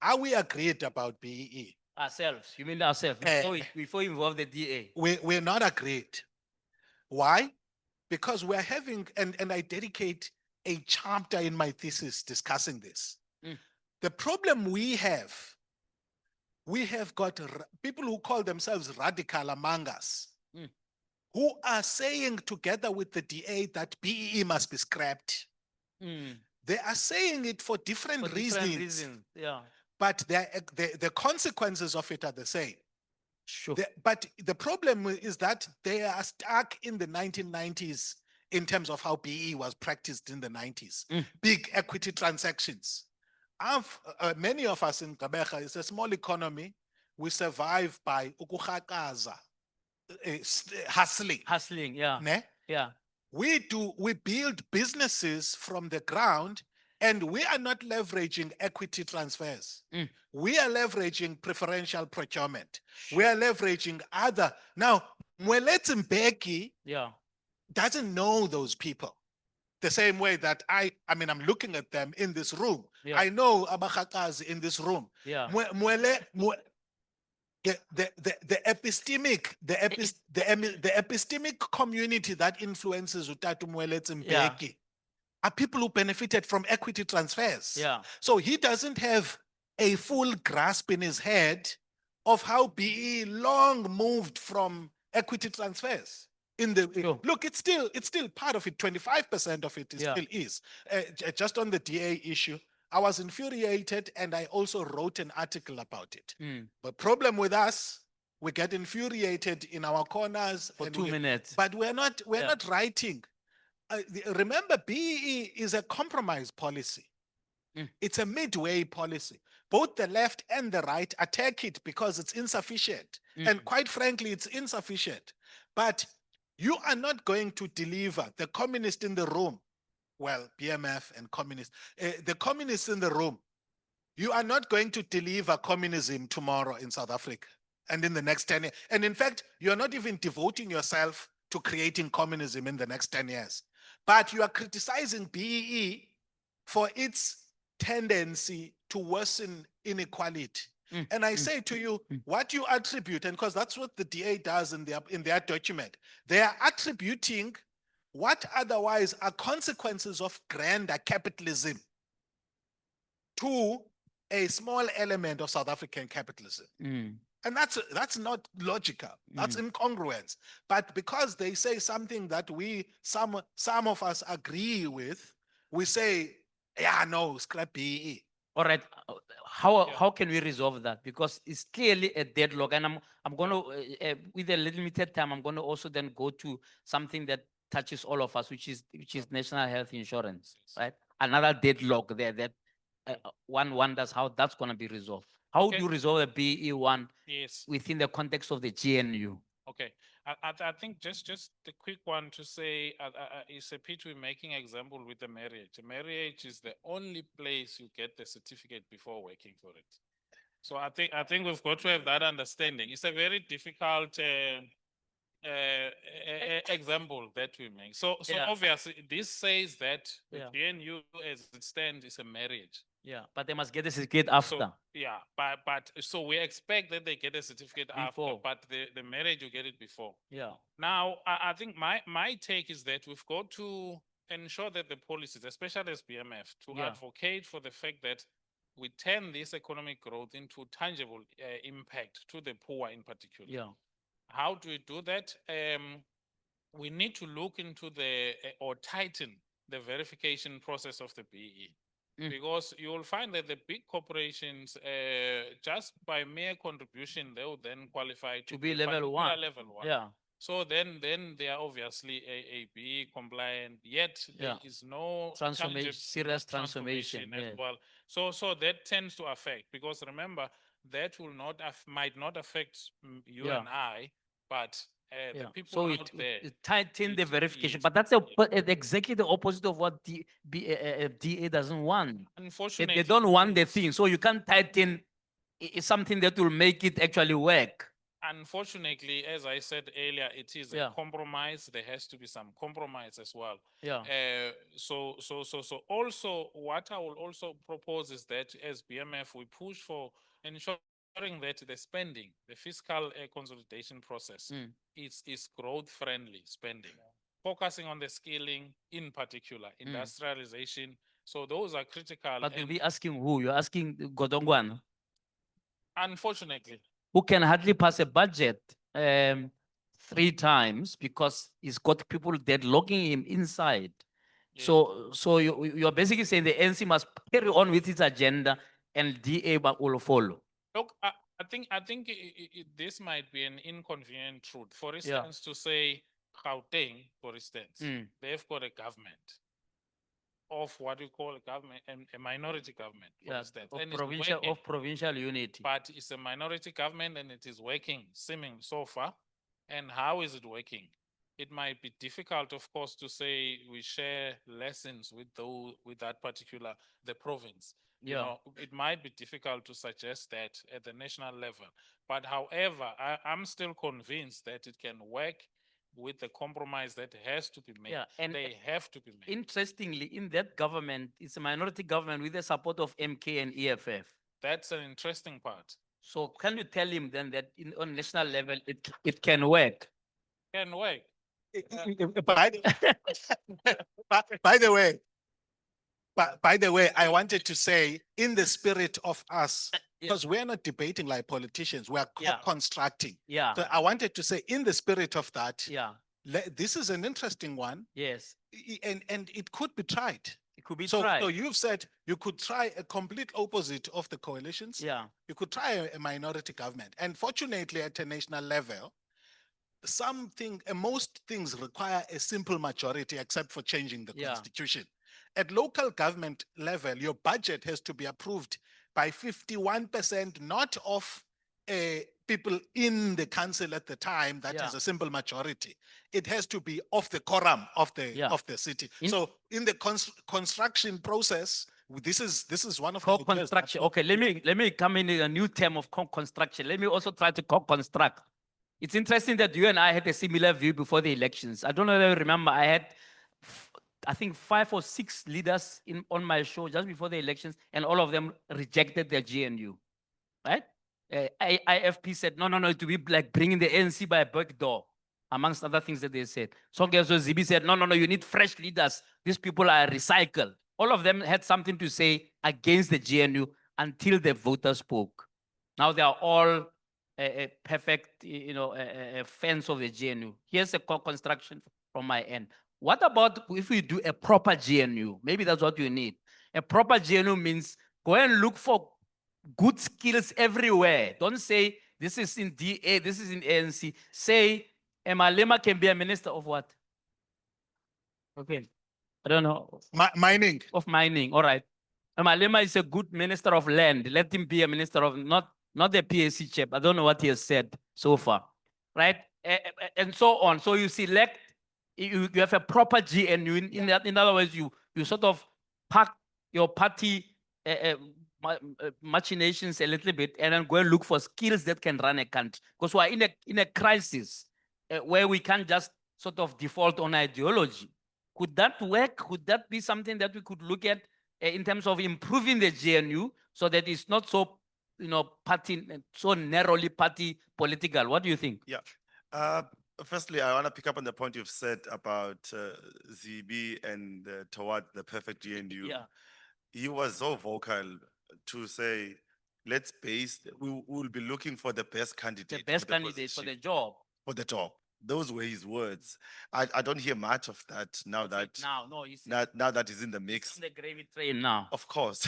are we agreed about BEE? Ourselves. You mean ourselves? Before you involve the DA. We're not agreed. Why? Because we're having, and I dedicate a chapter in my thesis discussing this. The problem we have got people who call themselves radical among us, who are saying together with the DA that BEE must be scrapped. They are saying it for different reasons. Yeah. But the consequences of it are the same. Sure. But the problem is that they are stuck in the 1990s in terms of how BEE was practiced in the 90s. Big equity transactions. Many of us in Gqeberha, it's a small economy. We survive by ukukhakaza, hustling. Hustling, yeah. Ne? Yeah. We build businesses from the ground, and we are not leveraging equity transfers. We are leveraging preferential procurement. We are leveraging other. Now, Mweletse Mbeki doesn't know those people the same way that I mean, I'm looking at them in this room. Yeah. I know Abakakazi in this room. Yeah. The epistemic community that influences Utatu Mweletse Mbeki are people who benefited from equity transfers. Yeah. So he doesn't have a full grasp in his head of how BE long moved from equity transfers. Look, it's still part of it. 25% of it still is. Just on the DA issue, I was infuriated, and I also wrote an article about it. But problem with us, we get infuriated in our corners for 2 minutes, but we're not writing. Remember, BEE is a compromise policy. It's a midway policy. Both the left and the right attack it because it's insufficient. And quite frankly, it's insufficient. But you are not going to deliver the communist in the room. Well, BMF and communists, the communists in the room, you are not going to deliver communism tomorrow in South Africa and in the next 10 years. And in fact, you're not even devoting yourself to creating communism in the next 10 years. But you are criticizing BEE for its tendency to worsen inequality. And I say to you, what you attribute, and because that's what the DA does in their document, they are attributing what otherwise are consequences of grander capitalism to a small element of South African capitalism. And that's not logical. That's incongruence. But because they say something that some of us agree with, we say, yeah, no, scrap BEE. All right, how can we resolve that? Because it's clearly a deadlock, and I'm gonna with a limited time, I'm gonna also then go to something that touches all of us, which is national health insurance, right? Another deadlock there that one wonders how that's gonna be resolved. How do you resolve the BE1 Yes. within the context of the GNU? Okay, I think just the quick one to say, it's a pity we're making example with the marriage. Marriage is the only place you get the certificate before working for it. So I think we've got to have that understanding. It's a very difficult example that we make. So Yeah. obviously this says that the Yeah. GNU as it stands is a marriage. Yeah, but they must get the certificate after. So, yeah, but so we expect that they get a certificate Before. after, but the marriage you get it before. Yeah. Now, I think my take is that we've got to ensure that the policies, especially as BMF, to Yeah. advocate for the fact that we turn this economic growth into tangible impact to the poor in particular. Yeah. How do we do that? We need to look into or tighten the verification process of the BE. Because you will find that the big corporations, just by mere contribution, they will then qualify To be a level particular 1. level 1. Yeah. So then they are obviously a BE compliant, yet there Yeah. is no Transformation, tangible serious transformation. as Yeah. well. So that tends to affect, because remember, that will not might not affect you Yeah. and I, but the Yeah. people So out there. it tighten the verification, yes. but that's exactly the opposite of what DA doesn't want. Unfortunately, They don't want the thing, so you can't tighten something that will make it actually work. Unfortunately, as I said earlier, it is Yeah. a compromise. There has to be some compromise as well. Yeah. So also what I will also propose is that as BMF, we push for ensuring that the spending, the fiscal consolidation process is growth friendly spending, focusing on the skilling in particular, industrialization. So those are critical. But you'll And be asking who? You're asking Godongwana, unfortunately, who can hardly pass a budget 3 times because he's got people deadlocking him inside. So you're basically saying the NC must carry on with its agenda and DA will follow. look, I think this might be an inconvenient truth. For instance, to say Gauteng, for instance, they've got a government of what we call a government, a minority government, for instance, Of and it's provincial, working. of provincial unity. But it's a minority government and it is working, seeming so far. And how is it working? It might be difficult, of course, to say we share lessons with that particular, the province. You Yeah. know, it might be difficult to suggest that at the national level. But however, I'm still convinced that it can work with the compromise that has to be made. Yeah, and they have to be made. Interestingly, in that government, it's a minority government with the support of MK and EFF. That's an interesting part. So can you tell him then that on national level, it can work? Can work. By the way, I wanted to say, in the spirit of us, because we're not debating like politicians, we're co-constructing. Yeah. So I wanted to say, in the spirit of that, Yeah. this is an interesting one. Yes. And it could be tried. It could be So tried. you've said you could try a complete opposite of the coalitions. Yeah. You could try a minority government. And fortunately, at a national level, most things require a simple majority except for changing the constitution. At local government level, your budget has to be approved by 51%, not of people in the council at the time that is a simple majority. It has to be of the quorum of the city. So in the construction process, this is one of the co-construction. Okay, let me come in a new term of co-construction. Let me also try to co-construct. It's interesting that you and I had a similar view before the elections. I don't know if you remember, I had, I think 5 or 6 leaders on my show just before the elections, and all of them rejected their GNU, right? IFP said, no, it will be like bringing the ANC by a back door, amongst other things that they said. Songezo Zibi said, no, you need fresh leaders. These people are recycled. All of them had something to say against the GNU until the voters spoke. Now they are all a perfect, fans of the GNU. Here's a co-construction from my end. What about if we do a proper GNU? Maybe that's what you need. A proper GNU means Go and look for good skills everywhere. Don't say this is in DA, this is in ANC. Say Malema can be a minister of what? Okay. I don't know. Mining. Of mining. All right. Malema is a good minister of land. Let him be a minister of not the PAC chap. I don't know what he has said so far. Right? And so on. So you select, you have a proper GNU. In other words, you sort of pack your party machinations a little bit and then go and look for skills that can run a country. Because we are in a crisis where we can't just sort of default on ideology. Could that work? Could that be something that we could look at in terms of improving the GNU so that it's not so, party, so narrowly party political? What do you think? Yeah. Firstly, I want to pick up on the point you've said about ZB and toward the perfect GNU. Yeah. He was so vocal to say, let's base, we will be looking for the best candidate. The best candidate for the job. For the job. Those were his words. I don't hear much of that now now that he's in the mix. On the gravy train now. Of course,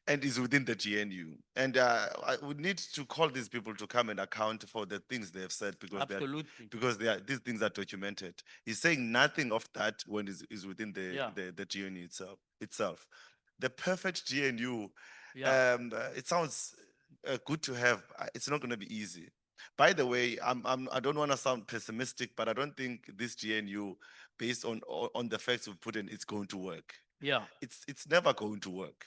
and is within the GNU. And I would need to call these people to come and account for the things they have said because these things are documented. He's saying nothing of that when is within the GNU itself. The perfect GNU, it sounds good to have. It's not going to be easy. By the way, I don't want to sound pessimistic, but I don't think this GNU, based on the facts we've put in, it's going to work. Yeah. It's never going to work.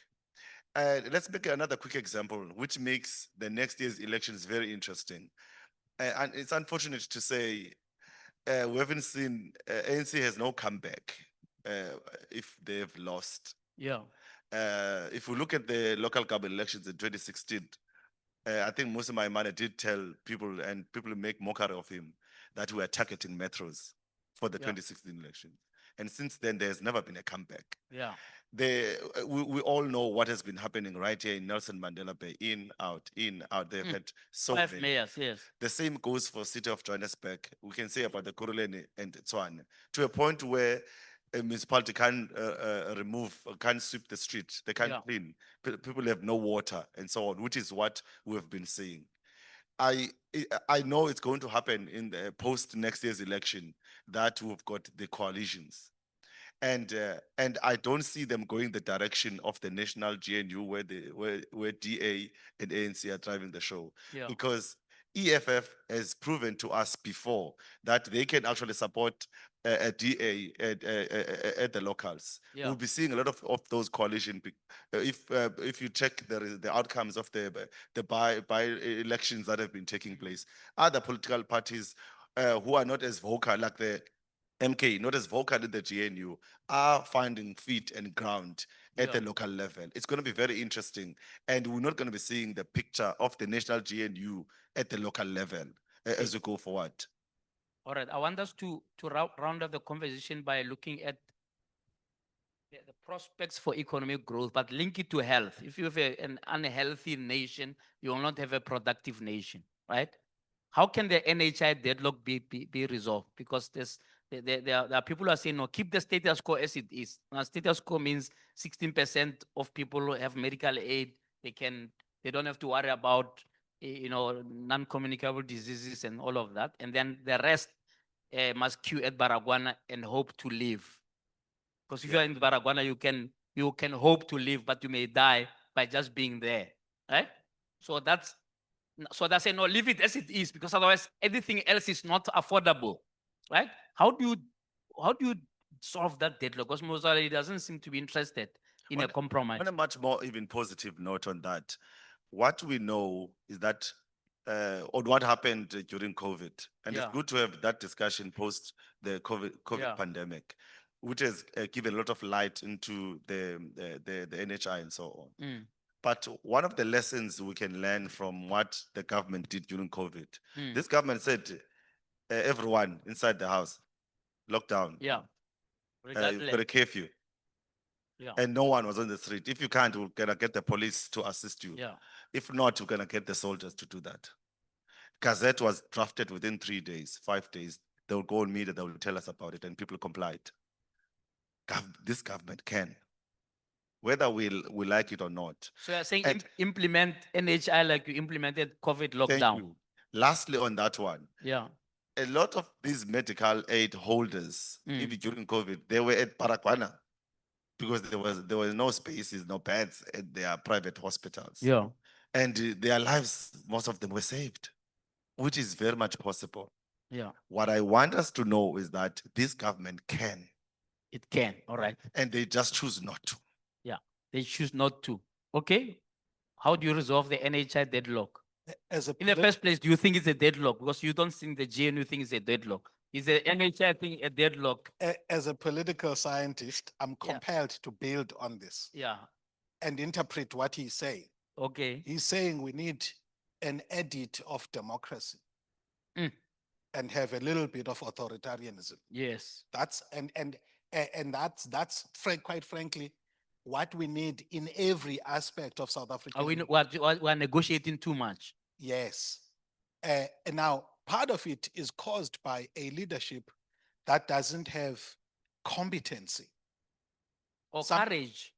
Let's make another quick example, which makes the next year's elections very interesting. And it's unfortunate to say we haven't seen ANC has no comeback if they've lost. Yeah. If we look at the local government elections in 2016, I think Musa Maimane did tell people, and people make mockery of him, that we are targeting metros for the 2016 election. And since then, there's never been a comeback. Yeah. We all know what has been happening right here in Nelson Mandela Bay, in, out. They've had so 5 many. mayors, yes. The same goes for City of Johannesburg. We can say about the Kuruleni and Tshwane, to a point where a municipality can't can't sweep the street, they can't clean. People have no water and so on, which is what we have been saying. I know it's going to happen in the post next year's election that we've got the coalitions. And I don't see them going the direction of the national GNU where DA and ANC are driving the show. Yeah. Because EFF has proven to us before that they can actually support a DA at the locals. Yeah. We'll be seeing a lot of those coalition. If you check the outcomes of the by elections that have been taking place, other political parties who are not as vocal, like the MK, not as vocal in the GNU, are finding feet and ground at the local level. It's going to be very interesting. And we're not going to be seeing the picture of the national GNU at the local level as we go forward. All right. I want us to round up the conversation by looking at the prospects for economic growth, but link it to health. If you have an unhealthy nation, you will not have a productive nation, right? How can the NHI deadlock be resolved? Because there are people who are saying, no, keep the status quo as it is. Now, status quo means 16% of people who have medical aid. They don't have to worry about, non-communicable diseases and all of that. And then the rest must queue at Baragwana and hope to live. Because if you're in Baragwana, you can hope to live, but you may die by just being there, right? So they say, no, leave it as it is, because otherwise everything else is not affordable, right? How do you solve that deadlock? Because Mozart doesn't seem to be interested in a compromise. On a much more even positive note on that, what we know is that, or what happened during COVID, and it's good to have that discussion post the COVID pandemic, which has given a lot of light into the NHI and so on. But one of the lessons we can learn from what the government did during COVID, this government said, everyone inside the house, lockdown. Yeah. You've got a curfew. Yeah. And no one was on the street. If you can't, we're going to get the police to assist you. Yeah. If not, we're going to get the soldiers to do that. Gazette was drafted within 3 days, 5 days. They'll go on media, they'll tell us about it, and people complied. This government can. whether we like it or not. So you're saying And implement NHI like you implemented COVID thank lockdown? you. Lastly, on that one, Yeah. a lot of these medical aid holders, even during COVID, they were at Paraguana because there was no spaces, no beds at their private hospitals. Yeah. And their lives, most of them were saved, which is very much possible. Yeah. What I want us to know is that this government can, It can, all right. and they just choose not to. Yeah, they choose not to. Okay. How do you resolve the NHI deadlock? As a In the first place, do you think it's a deadlock? Because you don't think the GNU think it's a deadlock. Is the NHI thing a deadlock? As a political scientist, I'm compelled to build on this. Yeah. And interpret what he's saying. Okay. He's saying we need an edit of democracy Mm. and have a little bit of authoritarianism. Yes. That's that's quite frankly what we need in every aspect of South Africa. Are we we're negotiating too much? Yes. And now part of it is caused by a leadership that doesn't have competency. Or courage.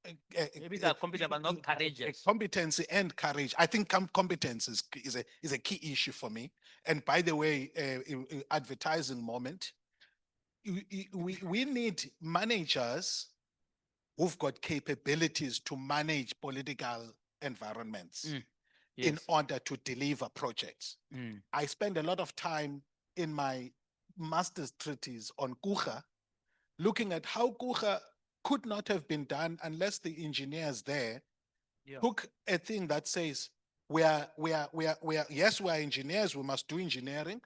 Maybe they're competent but not courageous. Competency and courage. I think competence is a key issue for me. And by the way, advertising moment, we need managers who've got capabilities to manage political environments in order to deliver projects. I spend a lot of time in my master's treatise on Gqeberha, looking at how Gqeberha could not have been done unless the engineers there took a thing that says, yes, we are engineers, we must do engineering,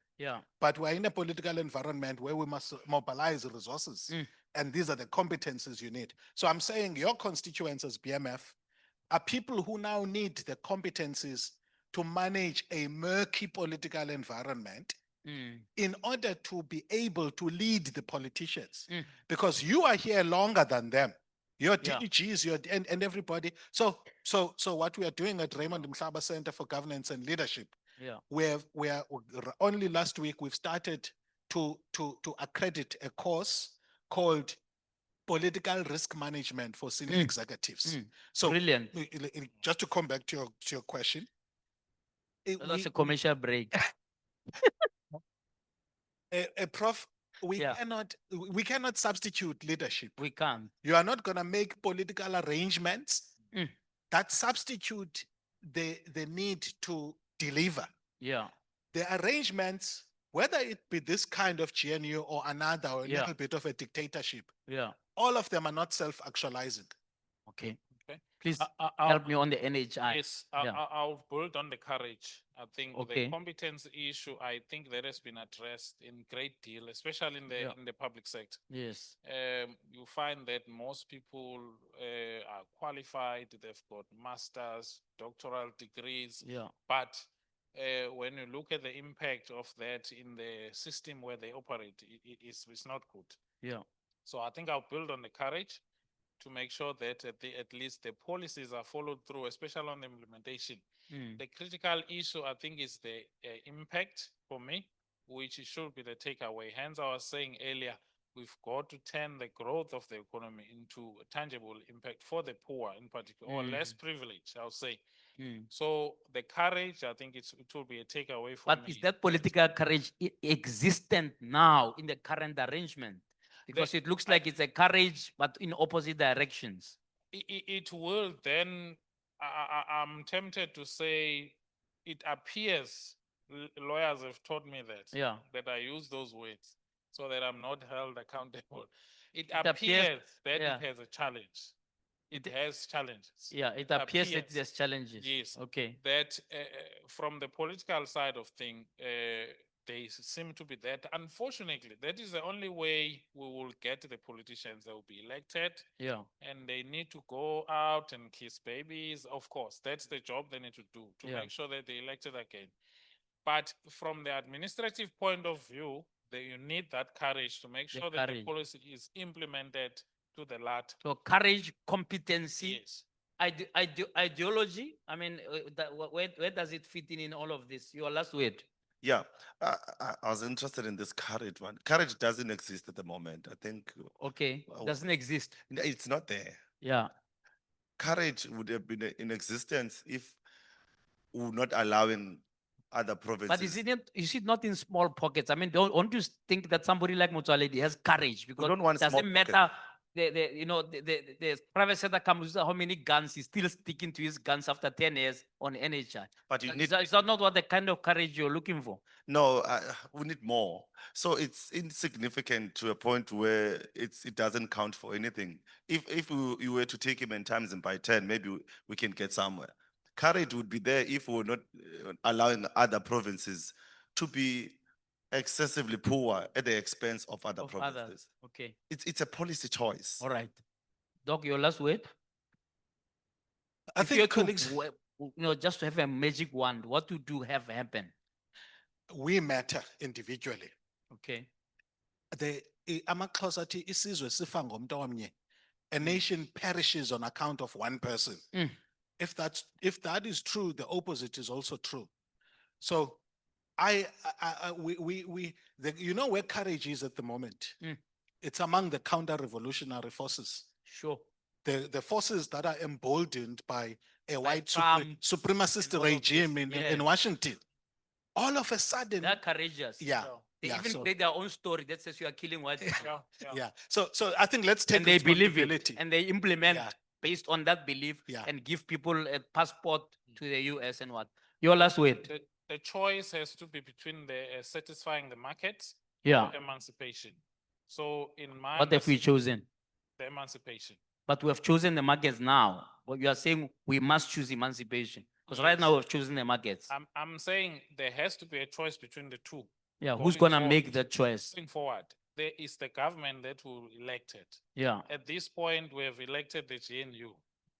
but we're in a political environment where we must mobilize resources. And these are the competencies you need. So I'm saying your constituents as BMF are people who now need the competencies to manage a murky political environment in order to be able to lead the politicians. Because you are here longer than them. Your DGs, and everybody. So what we are doing at Raymond Mhlaba Center for Governance and Leadership, we are only last week we've started to accredit a course called Political Risk Management for Senior Executives. So brilliant. Just to come back to your question. That's a commercial break. Prof, we cannot substitute leadership. We can't. You are not going to make political arrangements that substitute the need to deliver. Yeah. The arrangements, whether it be this kind of GNU or another, or a little bit of a dictatorship, all of them are not self-actualizing. Okay. Please help me on the NHI. Yes, I'll build on the courage. I think the competence issue, I think that has been addressed in great deal, especially in the public sector. Yes. You find that most people are qualified, they've got masters, doctoral degrees, but when you look at the impact of that in the system where they operate, it's not good. Yeah. So I think I'll build on the courage to make sure that at least the policies are followed through, especially on the implementation. The critical issue, I think, is the impact for me, which should be the takeaway. Hence, I was saying earlier, we've got to turn the growth of the economy into a tangible impact for the poor in particular, or less privileged, I'll say. So the courage, I think it will be a takeaway for me. But is that political courage existent now in the current arrangement? Because it looks like it's a courage, but in opposite directions. It will then, I'm tempted to say, it appears, lawyers have taught me that I use those words so that I'm not held accountable. It appears that it has a challenge. It has challenges. Yeah, it appears that it has challenges. Yes. Okay. That from the political side of things, they seem to be that. Unfortunately, that is the only way we will get the politicians that will be elected. Yeah. And they need to go out and kiss babies. Of course, that's the job they need to do, to make sure that they're elected again. But from the administrative point of view, you need that courage to make sure that the policy is implemented to the latter. So courage, competency, yes. Ideology. I mean, where does it fit in all of this? Your last word. Yeah, I was interested in this courage one. Courage doesn't exist at the moment. I think. Okay, doesn't exist. It's not there. Yeah. courage would have been in existence if we were not allowing other provinces. But is it not in small pockets? I mean, don't you think that somebody like Motsoaledi has courage? Because don't want it doesn't small matter, the private sector comes with how many guns, he's still sticking to his guns after 10 years on NHI. But you Is that not what the kind of courage you're looking for? No, we need more. So it's insignificant to a point where it doesn't count for anything. If you were to take him and times him by 10, maybe we can get somewhere. Courage would be there if we were not allowing other provinces to be excessively poor at the expense of other provinces. Okay. It's a policy choice. All right. Doc, your last word? I If you think, had colleagues, just to have a magic wand, what to do have happen? we matter individually. Okay. AmaXhosa athi isizwe sifa ngomntu omnye. A nation perishes on account of one person. If that is true, the opposite is also true. So you know where courage is at the moment? It's among the counter-revolutionary forces. Sure. The forces that are emboldened by a white Trump supremacist and all of regime this. in Yes. Washington. All of a sudden, They're courageous. Yeah. They yeah, even so- create their own story that says you are killing white people. yeah. So I think let's take And they believe responsibility. it. And they implement Yeah. based on that belief Yeah. and give people a passport to the US and what? Your last word. The choice has to be between the satisfying the market Yeah. or emancipation. So in my What have we chosen? the emancipation. But we have chosen the markets now. But you are saying we must choose emancipation. Because right now we've chosen the markets. I'm saying there has to be a choice between the two. Yeah, who's Going gonna forward. make that choice? Going forward, there is the government that will elect it. Yeah. At this point, we have elected the GNU.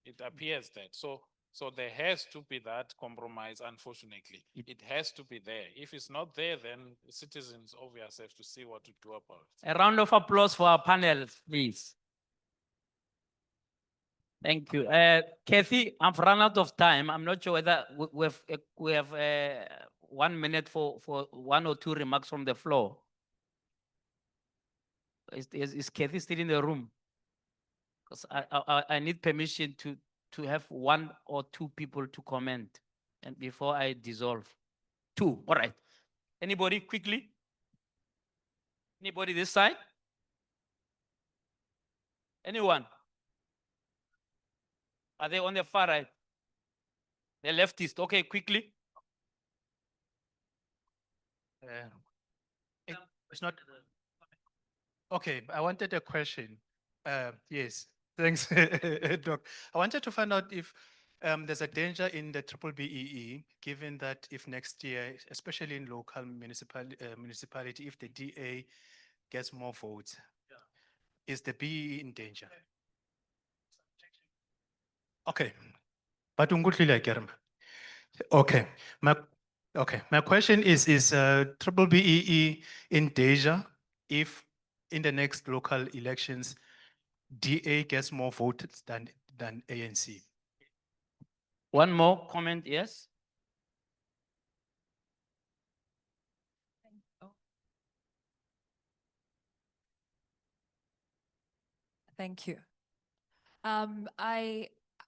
It appears that. So there has to be that compromise, unfortunately. It has to be there. If it's not there, then citizens obviously have to see what to do about it. A round of applause for our panel, please. Thank you. Kathy, I've run out of time. I'm not sure whether we have 1 minute for one or two remarks from the floor. Is Kathy still in the room? Because I need permission to have one or two people to comment and before I dissolve. Two, all right. Anybody quickly? Anybody this side? Anyone? Are they on the far right? The leftist, okay, quickly. It's not. Okay, I wanted a question. Yes, thanks, Doc. I wanted to find out if there's a danger in the triple BEE, given that if next year, especially in local municipality, if the DA gets more votes, is the BEE in danger? Okay, but ungutlile Gqeberha. Okay, my question is triple BEE in danger if in the next local elections DA gets more votes than ANC? One more comment, yes? Thank you.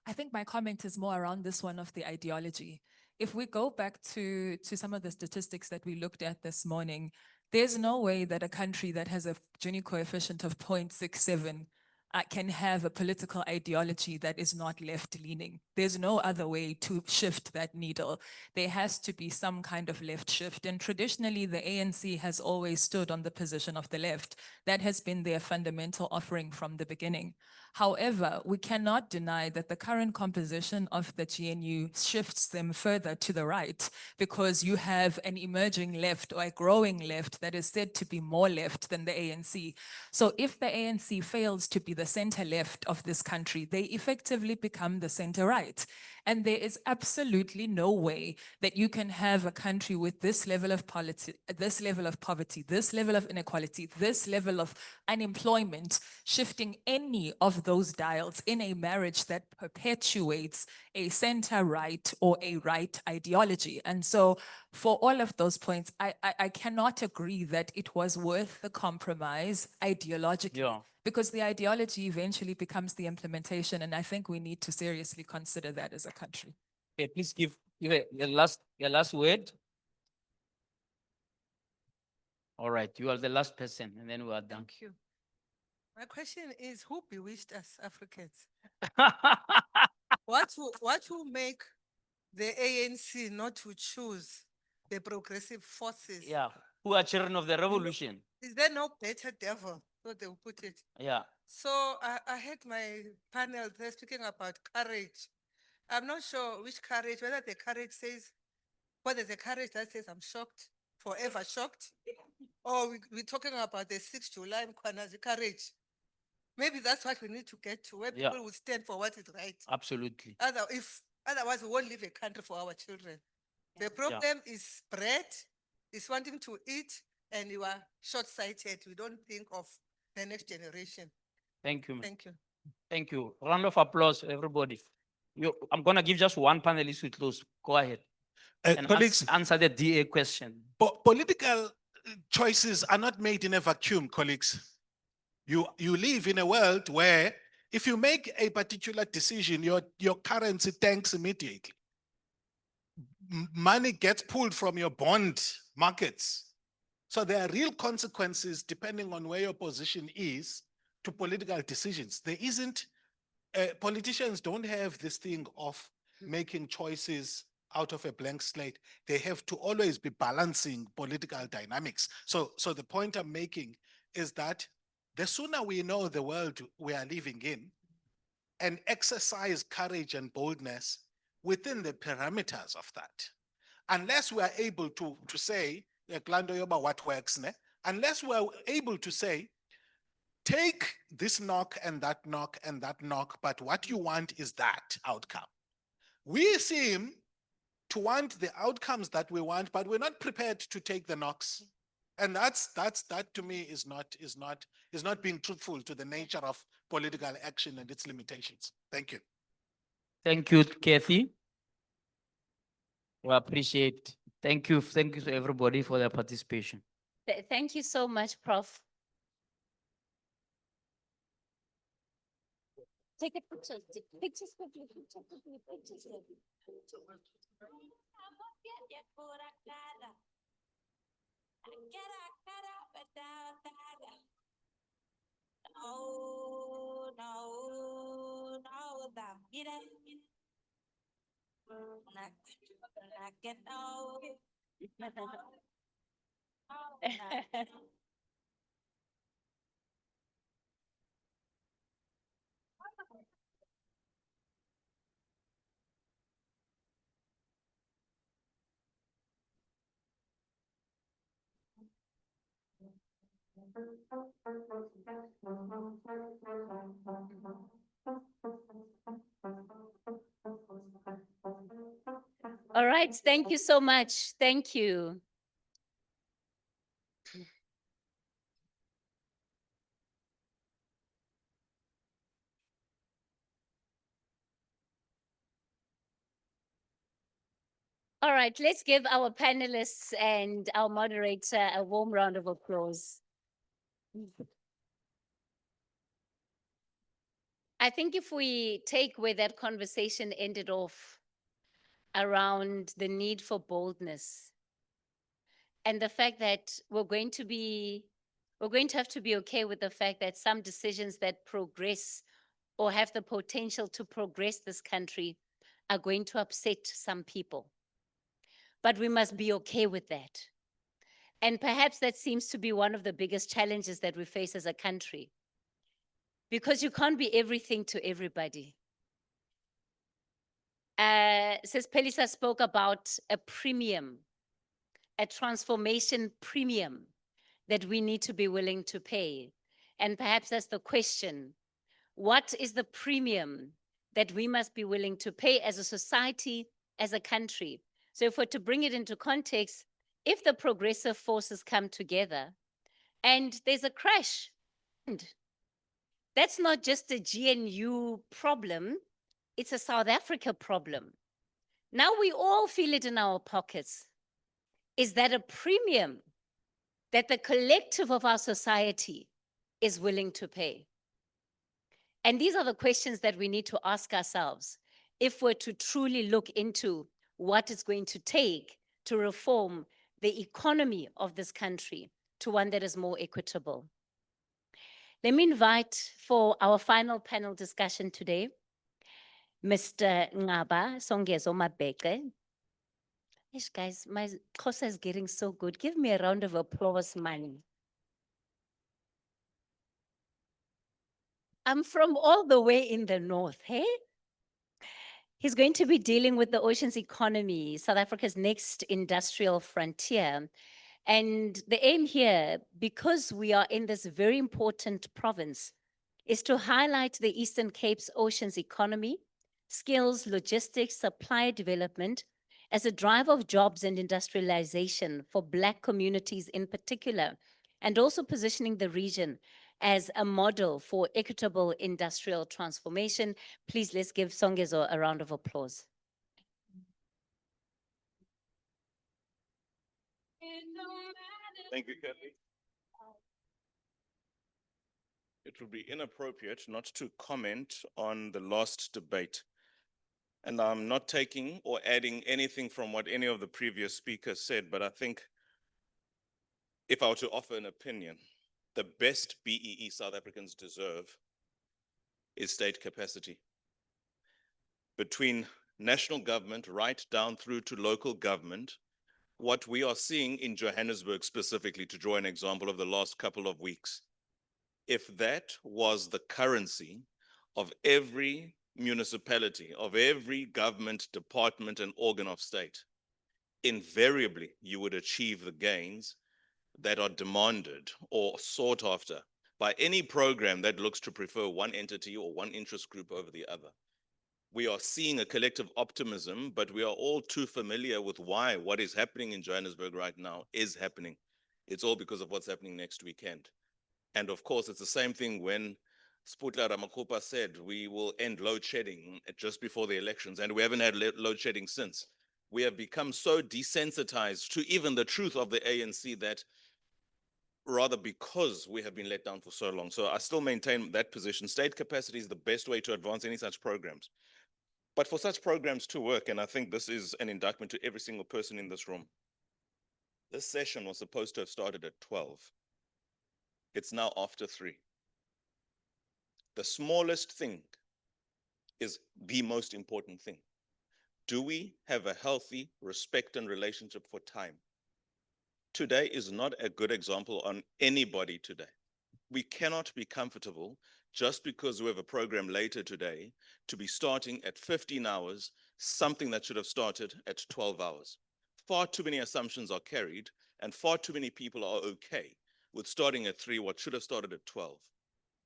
I think my comment is more around this one of the ideology. If we go back to some of the statistics that we looked at this morning, there's no way that a country that has a Gini coefficient of 0.67 can have a political ideology that is not left-leaning. There's no other way to shift that needle. There has to be some kind of left shift. And traditionally, the ANC has always stood on the position of the left. That has been their fundamental offering from the beginning. However, we cannot deny that the current composition of the GNU shifts them further to the right because you have an emerging left or a growing left that is said to be more left than the ANC. So if the ANC fails to be the center left of this country, they effectively become the center right. And there is absolutely no way that you can have a country with this level of poverty, this level of inequality, this level of unemployment, shifting any of those dials in a marriage that perpetuates a center right or a right ideology. And so for all of those points, I cannot agree that it was worth the compromise ideologically. Yeah. because the ideology eventually becomes the implementation. And I think we need to seriously consider that as a country. Okay, please give your last word. All right, you are the last person and then we are done. Thank you. My question is, who bewitched us Africans? What will make the ANC not to choose the progressive forces? Yeah, who are children of the revolution? Is there no better devil? So they will put it. Yeah. So I had my panel there speaking about courage. I'm not sure which courage, whether the courage says, whether the courage that says I'm shocked, forever shocked, or we're talking about the 6th July Mkwanazi courage. Maybe that's what we need to get to, where Yeah. people will stand for what is right. Absolutely. Otherwise, we won't leave a country for our children. The problem is bread, is wanting to eat, and you are short-sighted. We don't think of the next generation. Thank you, ma'am. Thank you. Thank you. Round of applause, everybody. I'm gonna give just one panelist to close. Go ahead. And colleagues, answer the DA question. Political choices are not made in a vacuum, colleagues. You live in a world where if you make a particular decision, your currency tanks immediately. Money gets pulled from your bond markets. So there are real consequences depending on where your position is to political decisions. There isn't, politicians don't have this thing of making choices out of a blank slate. They have to always be balancing political dynamics. So the point I'm making is that the sooner we know the world we are living in and exercise courage and boldness within the parameters of that, unless we are able to say, what works, unless we are able to say, take this knock and that knock and that knock, but what you want is that outcome. We seem to want the outcomes that we want, but we're not prepared to take the knocks. And that to me is not being truthful to the nature of political action and its limitations. Thank you. Thank you, Kathy. We appreciate. Thank you to everybody for their participation. Thank you so much, Prof. Take a picture. Pictures quickly. Pictures. Oh, no, get it. Knock it out. All right, thank you so much. Thank you. All right, let's give our panelists and our moderator a warm round of applause. I think if we take where that conversation ended off around the need for boldness and the fact that we're going to have to be okay with the fact that some decisions that progress or have the potential to progress this country are going to upset some people. But we must be okay with that. And perhaps that seems to be one of the biggest challenges that we face as a country. Because you can't be everything to everybody. Sis Pelisa spoke about a premium, a transformation premium that we need to be willing to pay. And perhaps that's the question. What is the premium that we must be willing to pay as a society, as a country? So if we're to bring it into context, if the progressive forces come together and there's a crash, that's not just a GNU problem, it's a South Africa problem. Now we all feel it in our pockets. Is that a premium that the collective of our society is willing to pay? And these are the questions that we need to ask ourselves if we're to truly look into what it's going to take to reform the economy of this country to one that is more equitable. Let me invite for our final panel discussion today, Mr. Ngaba Songezo Mabeke. Yes, guys, my Xhosa is getting so good. Give me a round of applause, man. I'm from all the way in the north, hey? He's going to be dealing with the oceans economy, South Africa's next industrial frontier. And the aim here, because we are in this very important province, is to highlight the Eastern Cape's oceans economy, skills, logistics, supply development as a driver of jobs and industrialization for Black communities in particular, and also positioning the region as a model for equitable industrial transformation. Please, let's give Songezo a round of applause. Thank you, Kathy. It would be inappropriate not to comment on the last debate. And I'm not taking or adding anything from what any of the previous speakers said, but I think if I were to offer an opinion, the best BEE South Africans deserve is state capacity. Between national government right down through to local government, what we are seeing in Johannesburg specifically, to draw an example of the last couple of weeks, if that was the currency of every municipality, of every government department and organ of state, invariably you would achieve the gains that are demanded or sought after by any program that looks to prefer one entity or one interest group over the other. We are seeing a collective optimism, but we are all too familiar with why what is happening in Johannesburg right now is happening. It's all because of what's happening next weekend. And of course, it's the same thing when Sputla Ramakopa said we will end load shedding just before the elections, and we haven't had load shedding since. We have become so desensitized to even the truth of the ANC that rather because we have been let down for so long. So I still maintain that position. State capacity is the best way to advance any such programs. But for such programs to work, and I think this is an indictment to every single person in this room, this session was supposed to have started at 12. It's now after 3. The smallest thing is the most important thing. Do we have a healthy respect and relationship for time? Today is not a good example on anybody today. We cannot be comfortable just because we have a program later today to be starting at 15 hours, something that should have started at 12 hours. Far too many assumptions are carried and far too many people are okay with starting at 3 what should have started at 12,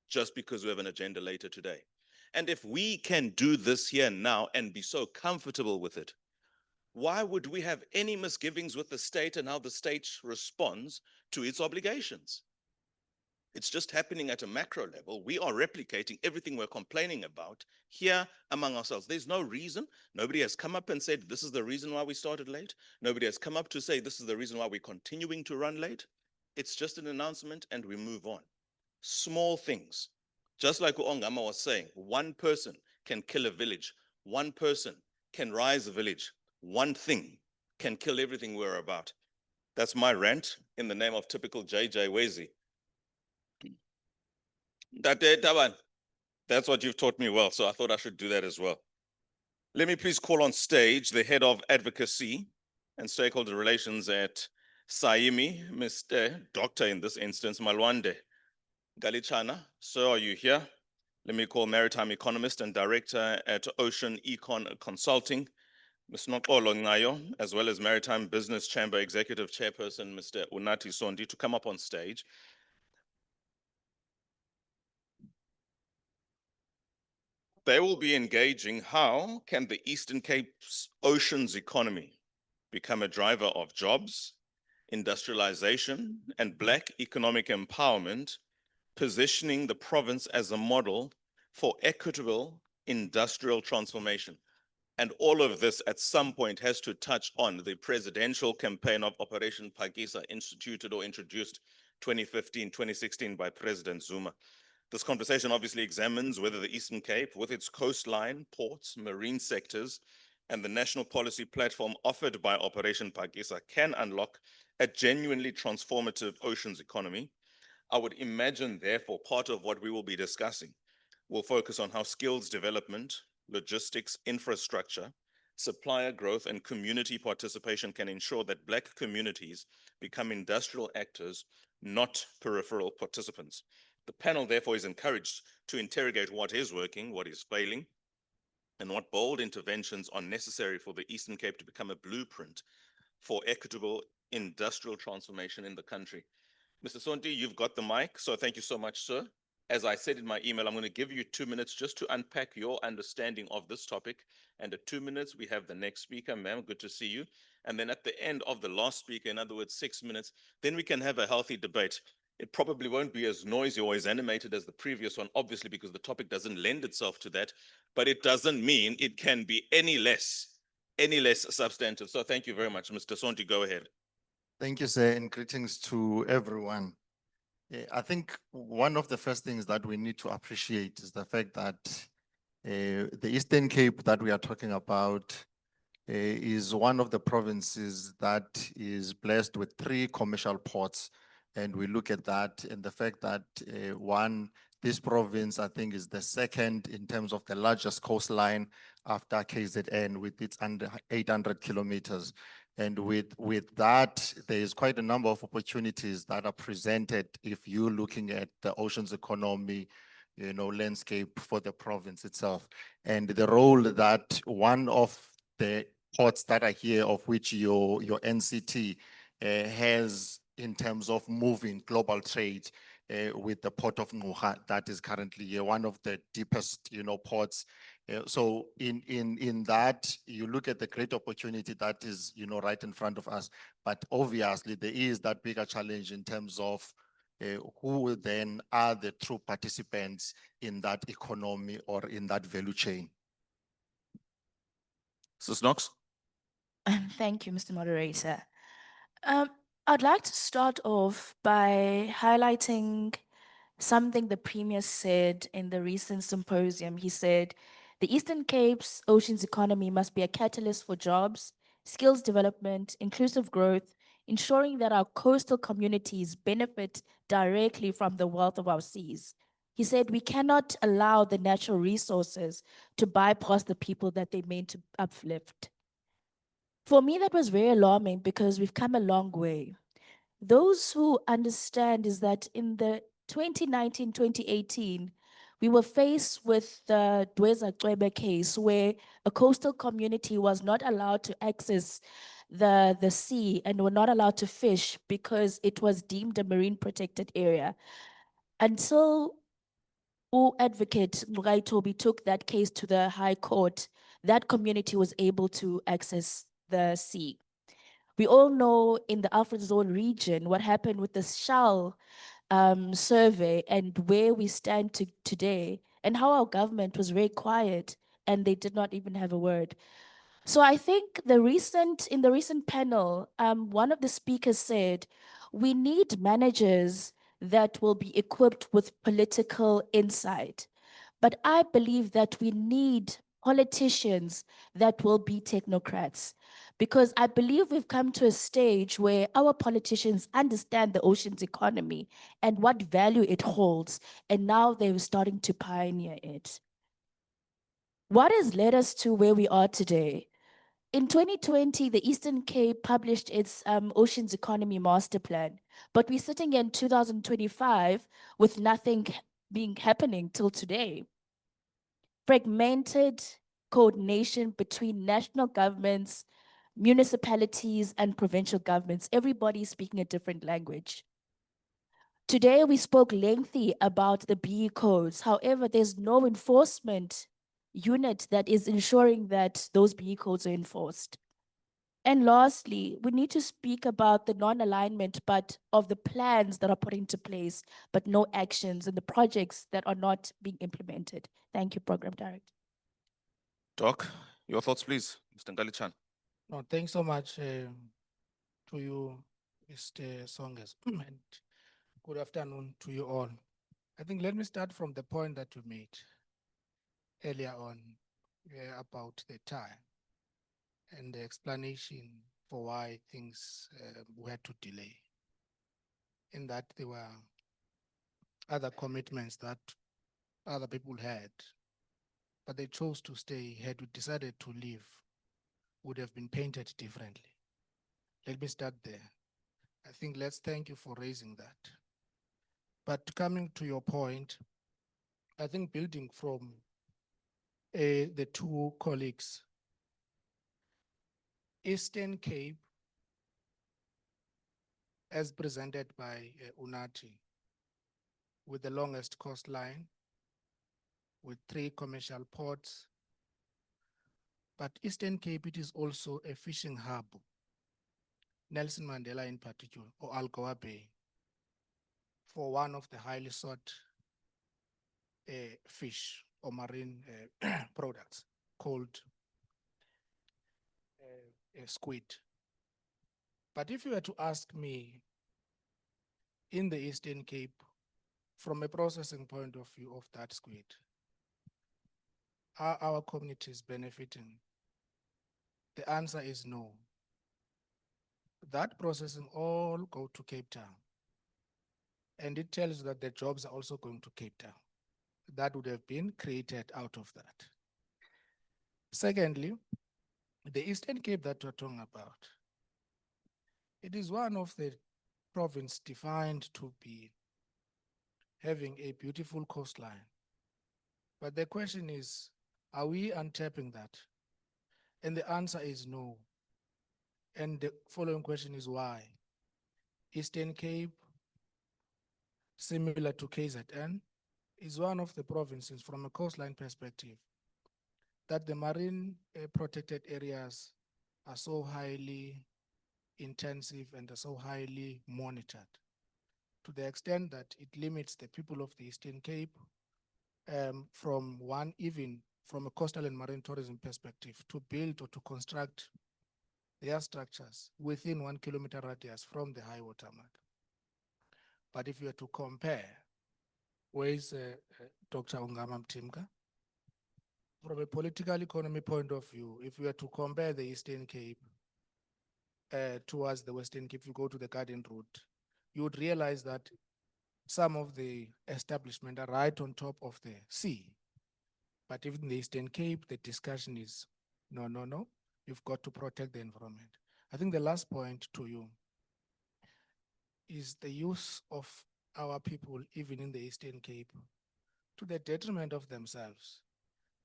just because we have an agenda later today. And if we can do this here now and be so comfortable with it, why would we have any misgivings with the state and how the state responds to its obligations? It's just happening at a macro level. We are replicating everything we're complaining about here among ourselves. There's no reason. Nobody has come up and said, this is the reason why we started late. Nobody has come up to say, this is the reason why we're continuing to run late. It's just an announcement and we move on. Small things. Just like Ongama was saying, one person can kill a village. One person can rise a village. One thing can kill everything we're about. That's my rant in the name of typical JJ Wezi. That's what you've taught me well, so I thought I should do that as well. Let me please call on stage the head of advocacy and stakeholder relations at Saimi, Mr. Doctor in this instance, Malwande Galichana. Sir, are you here? Let me call maritime economist and director at Ocean Econ Consulting, Ms. Nokolo Ngayo, as well as Maritime Business Chamber Executive Chairperson, Mr. Unati Sondi, to come up on stage. They will be engaging how can the Eastern Cape's oceans economy become a driver of jobs, industrialization, and Black economic empowerment, positioning the province as a model for equitable industrial transformation. And all of this at some point has to touch on the presidential campaign of Operation Phakisa, instituted or introduced 2015, 2016 by President Zuma. This conversation obviously examines whether the Eastern Cape, with its coastline, ports, marine sectors, and the national policy platform offered by Operation Pakisa can unlock a genuinely transformative oceans economy. I would imagine, therefore, part of what we will be discussing will focus on how skills development, logistics, infrastructure, supplier growth, and community participation can ensure that Black communities become industrial actors, not peripheral participants. The panel, therefore, is encouraged to interrogate what is working, what is failing, and what bold interventions are necessary for the Eastern Cape to become a blueprint for equitable industrial transformation in the country. Mr. Sonti, you've got the mic, so thank you so much, sir. As I said in my email, I'm going to give you 2 minutes just to unpack your understanding of this topic. And at 2 minutes, we have the next speaker. Ma'am, good to see you. And then at the end of the last speaker, in other words, 6 minutes, then we can have a healthy debate. It probably won't be as noisy or as animated as the previous one, obviously, because the topic doesn't lend itself to that. But it doesn't mean it can be any less substantive. So thank you very much. Mr. Sonti, go ahead. Thank you, sir, and greetings to everyone. I think one of the first things that we need to appreciate is the fact that the Eastern Cape that we are talking about is one of the provinces that is blessed with 3 commercial ports. And we look at that and the fact that this province, I think, is the second in terms of the largest coastline after KZN with its under 800 kilometers. And with that, there is quite a number of opportunities that are presented if you're looking at the oceans economy, landscape for the province itself. And the role that one of the ports that are here, of which your NCT has in terms of moving global trade with the port of Ngqeberha, that is currently here, one of the deepest, ports. So in that, you look at the great opportunity that is, right in front of us. But obviously, there is that bigger challenge in terms of who then are the true participants in that economy or in that value chain. Ms. Knox. Thank you, Mr. Moderator. I'd like to start off by highlighting something the Premier said in the recent symposium. He said, the Eastern Cape's oceans economy must be a catalyst for jobs, skills development, inclusive growth, ensuring that our coastal communities benefit directly from the wealth of our seas. He said, we cannot allow the natural resources to bypass the people that they meant to uplift. For me, that was very alarming because we've come a long way. Those who understand is that in the 2019-2018, we were faced with the Gqeberha case where a coastal community was not allowed to access the sea and were not allowed to fish because it was deemed a marine protected area. Until advocate Mugai Toby took that case to the High Court, that community was able to access the sea. We all know in the Alfred Zone region what happened with the Shell survey and where we stand today, and how our government was very quiet and they did not even have a word. So I think in the recent panel, one of the speakers said, we need managers that will be equipped with political insight. But I believe that we need politicians that will be technocrats, because I believe we've come to a stage where our politicians understand the ocean's economy and what value it holds, and now they're starting to pioneer it. What has led us to where we are today? In 2020, the Eastern Cape published its Oceans Economy Master Plan, but we're sitting in 2025 with nothing happening till today. Fragmented coordination between national governments, municipalities, and provincial governments. Everybody speaking a different language. Today, we spoke lengthy about the BE codes. However, there's no enforcement unit that is ensuring that those BE codes are enforced. And lastly, we need to speak about the non-alignment of the plans that are put into place, but no actions and the projects that are not being implemented. Thank you, Program Director. Doc, your thoughts, please. Mr. Ngalichan. No, thanks so much to you, Mr. Songes, and good afternoon to you all. I think let me start from the point that you made earlier on about the time and the explanation for why things were to delay. In that there were other commitments that other people had, but they chose to stay. Had we decided to leave, would have been painted differently. Let me start there. I think let's thank you for raising that. But coming to your point, I think building from the two colleagues, Eastern Cape, as presented by Unati, with the longest coastline, with 3 commercial ports. But Eastern Cape, it is also a fishing hub, Nelson Mandela in particular, or Algoa Bay, for one of the highly sought fish or marine products called squid. But if you were to ask me, in the Eastern Cape, from a processing point of view of that squid, are our communities benefiting? The answer is no. That processing all go to Cape Town. And it tells you that the jobs are also going to Cape Town. That would have been created out of that. Secondly, the Eastern Cape that we're talking about, it is one of the provinces defined to be having a beautiful coastline. But the question is, are we untapping that? And the answer is no. And the following question is why? Eastern Cape, similar to KZN, is one of the provinces from a coastline perspective that the marine protected areas are so highly intensive and are so highly monitored, to the extent that it limits the people of the Eastern Cape even from a coastal and marine tourism perspective, to build or to construct their structures within 1 kilometer radius from the high water mark. But if you were to compare, where is Dr. Ungama Mtimka? From a political economy point of view, if you were to compare the Eastern Cape towards the Western Cape, if you go to the Garden route, you would realize that some of the establishments are right on top of the sea. But even in the Eastern Cape, the discussion is, no, you've got to protect the environment. I think the last point to you is the use of our people, even in the Eastern Cape, to the detriment of themselves.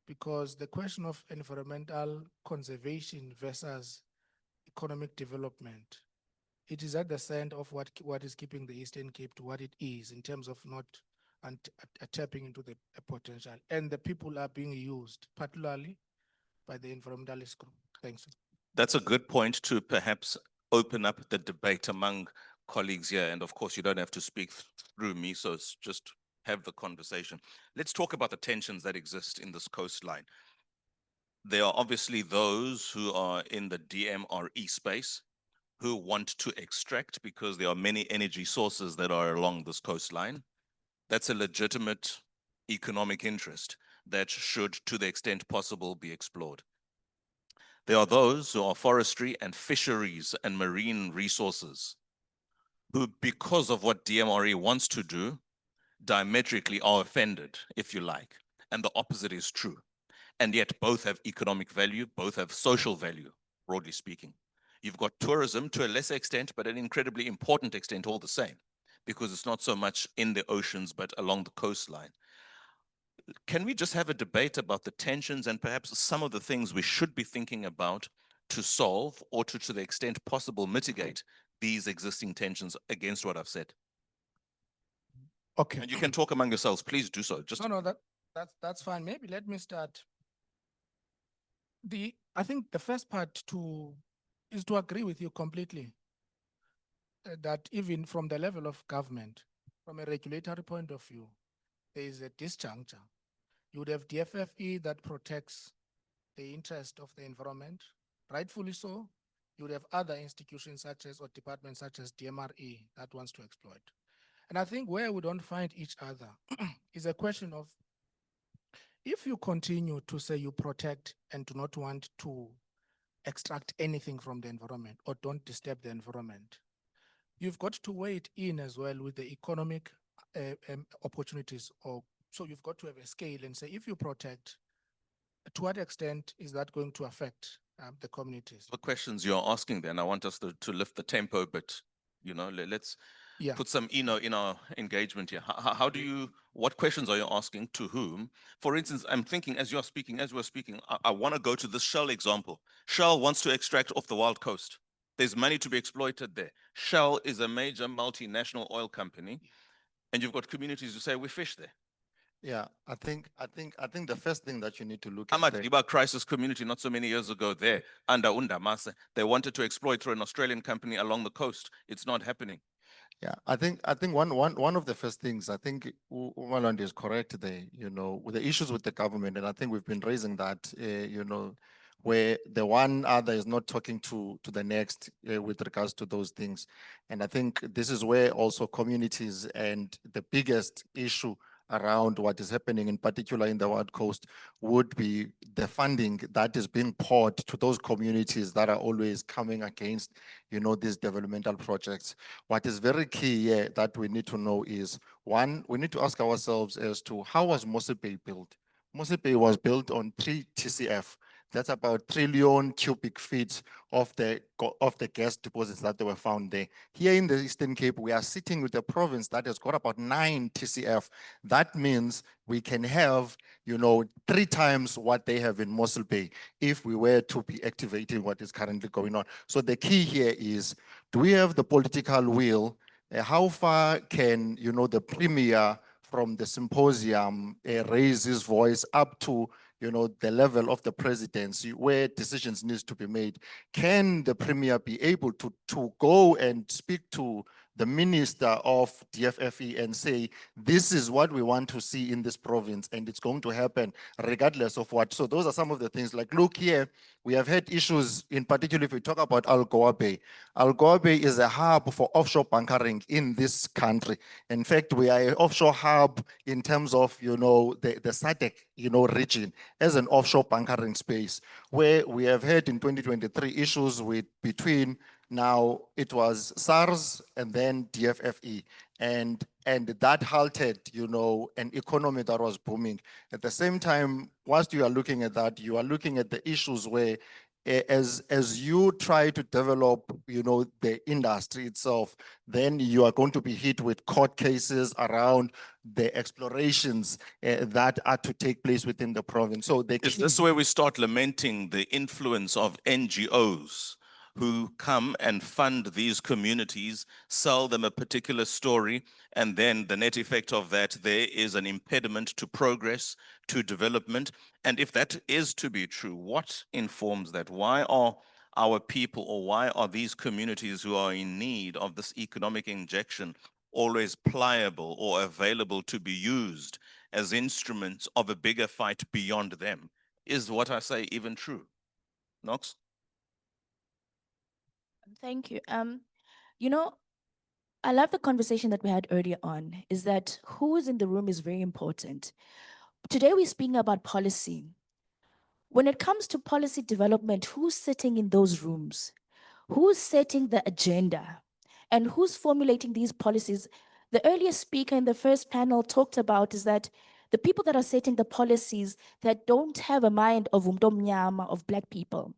Because the question of environmental conservation versus economic development, it is at the center of what is keeping the Eastern Cape to what it is in terms of not tapping into the potential. And the people are being used, particularly by the environmentalist group. Thanks. That's a good point to perhaps open up the debate among colleagues here. And of course, you don't have to speak through me, so it's just have the conversation. Let's talk about the tensions that exist in this coastline. There are obviously those who are in the DMRE space who want to extract because there are many energy sources that are along this coastline. That's a legitimate economic interest that should, to the extent possible, be explored. There are those who are forestry and fisheries and marine resources who, because of what DMRE wants to do, diametrically are offended, if you like, and the opposite is true. And yet both have economic value, both have social value, broadly speaking. You've got tourism to a lesser extent, but an incredibly important extent all the same, because it's not so much in the oceans, but along the coastline. Can we just have a debate about the tensions and perhaps some of the things we should be thinking about to solve or to the extent possible mitigate these existing tensions against what I've said? Okay. And you can talk among yourselves, please do so. Just No, that's fine. Maybe let me start. I think the first part is to agree with you completely that even from the level of government, from a regulatory point of view, there is a disjuncture. You would have DFFE that protects the interest of the environment, rightfully so. You would have other institutions such as, or departments such as DMRE that wants to exploit. And I think where we don't find each other is a question of, if you continue to say you protect and do not want to extract anything from the environment or don't disturb the environment, you've got to weigh it in as well with the economic opportunities. So you've got to have a scale and say, if you protect, to what extent is that going to affect the communities? The questions you're asking then, I want us to lift the tempo a bit. Let's put some in our engagement here. How do you, what questions are you asking to whom? For instance, I'm thinking as we're speaking, I want to go to the Shell example. Shell wants to extract off the Wild Coast. There's money to be exploited there. Shell is a major multinational oil company, and you've got communities who say we fish there. Yeah, I think the first thing that you need to look at there. Amadiba crisis community not so many years ago there under Undamase, they wanted to exploit through an Australian company along the coast. It's not happening. Yeah, I think one of the first things, I think Umalandi is correct there, with the issues with the government, and I think we've been raising that, where the one other is not talking to the next with regards to those things. And I think this is where also communities and the biggest issue around what is happening, in particular in the Wild Coast, would be the funding that is being poured to those communities that are always coming against, these developmental projects. What is very key here that we need to know is, one, we need to ask ourselves as to how was Mose Bay built? Mose Bay was built on 3 TCF. That's about 1 trillion cubic feet of the gas deposits that they were found there. Here in the Eastern Cape, we are sitting with a province that has got about 9 TCF. That means we can have, 3 times what they have in Mossel Bay if we were to be activating what is currently going on. So the key here is, do we have the political will? How far can, the premier from the symposium raise his voice up to the level of the presidency where decisions needs to be made? Can the premier be able to go and speak to the minister of DFFE and say, this is what we want to see in this province, and it's going to happen regardless of what? So those are some of the things. Like, look here, we have had issues, in particular if we talk about Algoa Bay. Algoa Bay is a hub for offshore bunkering in this country. In fact, we are an offshore hub in terms of, the SADC, region as an offshore bunkering space, where we have had in 2023 issues between, now it was SARS and then DFFE, and that halted, an economy that was booming. At the same time, whilst you are looking at that, you are looking at the issues where as you try to develop, the industry itself, then you are going to be hit with court cases around the explorations that are to take place within the province. So is this where we start lamenting the influence of NGOs who come and fund these communities, sell them a particular story, and then the net effect of that, there is an impediment to progress, to development? And if that is to be true, what informs that? Why are our people, or why are these communities who are in need of this economic injection always pliable or available to be used as instruments of a bigger fight beyond them? Is what I say even true? Knox? Thank you. I love the conversation that we had earlier on, is that who is in the room is very important. Today we're speaking about policy. When it comes to policy development, who's sitting in those rooms? Who's setting the agenda? And who's formulating these policies? The earlier speaker in the first panel talked about is that the people that are setting the policies that don't have a mind of umdomnyama, of Black people.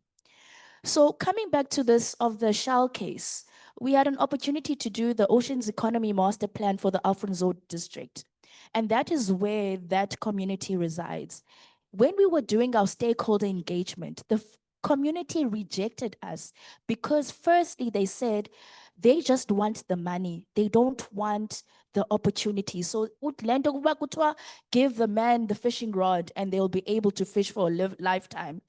So coming back to this of the Shell case, we had an opportunity to do the Oceans Economy Master Plan for the Alfredson District. And that is where that community resides. When we were doing our stakeholder engagement, the community rejected us because firstly, they said they just want the money. They don't want the opportunity. So give the man the fishing rod and they'll be able to fish for a lifetime.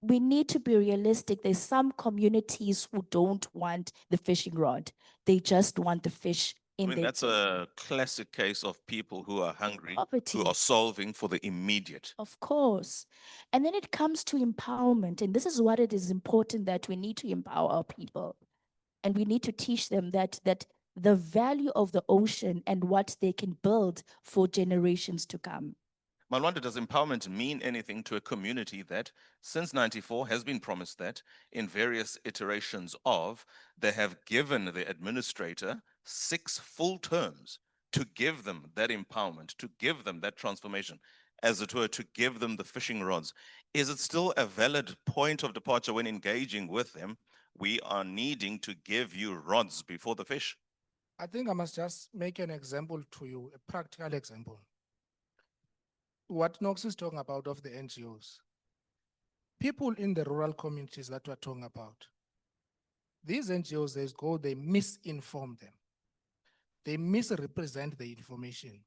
We need to be realistic. There's some communities who don't want the fishing rod. They just want the fish in their That's a classic case of people who are hungry, poverty. who are solving for the immediate. Of course. And then it comes to empowerment. And this is what it is important, that we need to empower our people. And we need to teach them that the value of the ocean and what they can build for generations to come. Malwanda, does empowerment mean anything to a community that since 94 has been promised that in various iterations of, they have given the administrator 6 full terms to give them that empowerment, to give them that transformation, as it were, to give them the fishing rods? Is it still a valid point of departure when engaging with them? We are needing to give you rods before the fish. I think I must just make an example to you, a practical example. What Knox is talking about of the NGOs, people in the rural communities that we're talking about, these NGOs, they misinform them. They misrepresent the information.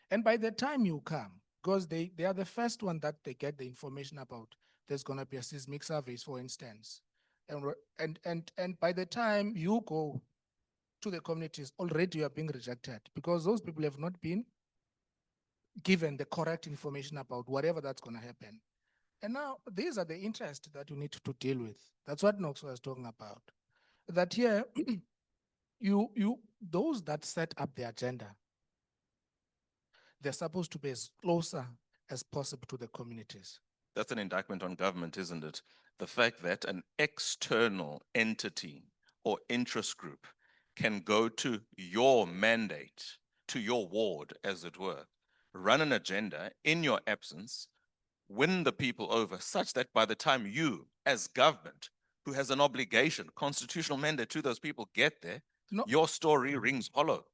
And by the time you come, because they are the first one that they get the information about, there's gonna be a seismic surveys, for instance. And by the time you go to the communities, already you are being rejected because those people have not been given the correct information about whatever that's going to happen. And now these are the interests that you need to deal with. That's what Knox was talking about. That here, those that set up the agenda, they're supposed to be as closer as possible to the communities. That's an indictment on government, isn't it? The fact that an external entity or interest group can go to your mandate, to your ward, as it were, run an agenda in your absence, win the people over, such that by the time you, as government, who has an obligation, constitutional mandate to those people, get there, your story rings hollow.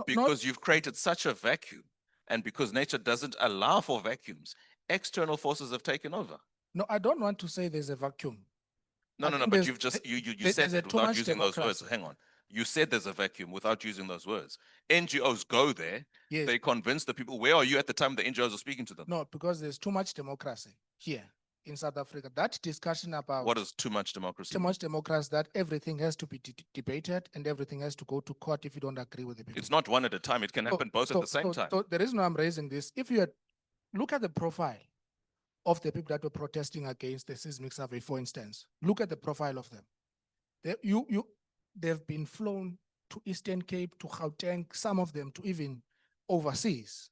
Because you've created such a vacuum, and because nature doesn't allow for vacuums, external forces have taken over. No, I don't want to say there's a vacuum. No, but you've just, you said that without using those words. Hang on. You said there's a vacuum without using those words. NGOs go there, Yes. they convince the people. Where are you at the time the NGOs are speaking to them? No, because there's too much democracy here in South Africa. That discussion about What is too much democracy? too much democracy, that everything has to be debated and everything has to go to court if you don't agree with the people. It's not one at a time. It can happen both at the same time. So the reason I'm raising this, if you look at the profile of the people that were protesting against the seismic survey, for instance, look at the profile of them. They've been flown to Eastern Cape, to Gauteng, some of them to even overseas,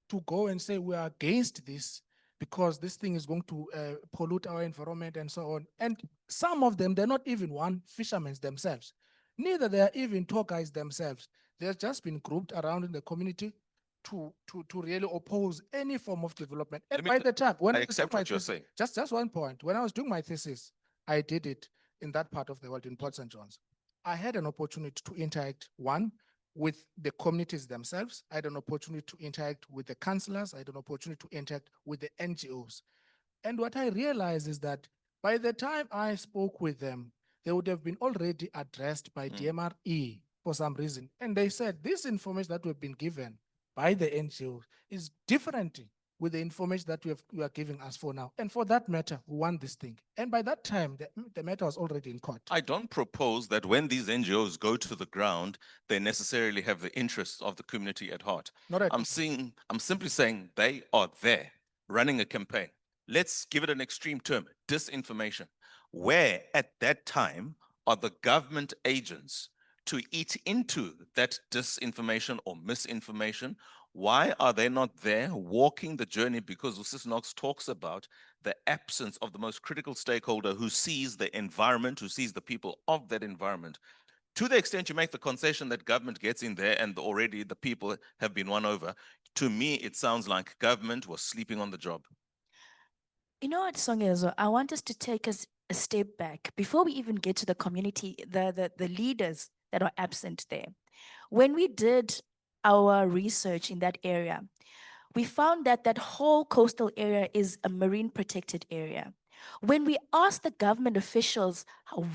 to go and say we are against this because this thing is going to pollute our environment and so on. And some of them, they're not even fishermen themselves. Neither they are even tour guides themselves. They've just been grouped around in the community to really oppose any form of development. And by the time, when I accept what you're saying. Just one point. When I was doing my thesis, I did it in that part of the world in Port St. John's. I had an opportunity to interact, one, with the communities themselves. I had an opportunity to interact with the councillors. I had an opportunity to interact with the NGOs. And what I realized is that by the time I spoke with them, they would have been already addressed by DMRE for some reason. And they said, this information that we've been given by the NGOs is different with the information that you are giving us for now. And for that matter, we want this thing. And by that time, the matter was already in court. I don't propose that when these NGOs go to the ground, they necessarily have the interests of the community at heart. I'm simply saying they are there running a campaign. Let's give it an extreme term, disinformation. Where at that time are the government agents to eat into that disinformation or misinformation? Why are they not there walking the journey? Because Sis Knox talks about the absence of the most critical stakeholder who sees the environment, who sees the people of that environment. To the extent you make the concession that government gets in there and already the people have been won over, to me, it sounds like government was sleeping on the job. You know what, Songezo, I want us to take us a step back before we even get to the community, the leaders that are absent there. When we did our research in that area, we found that that whole coastal area is a marine protected area. When we asked the government officials,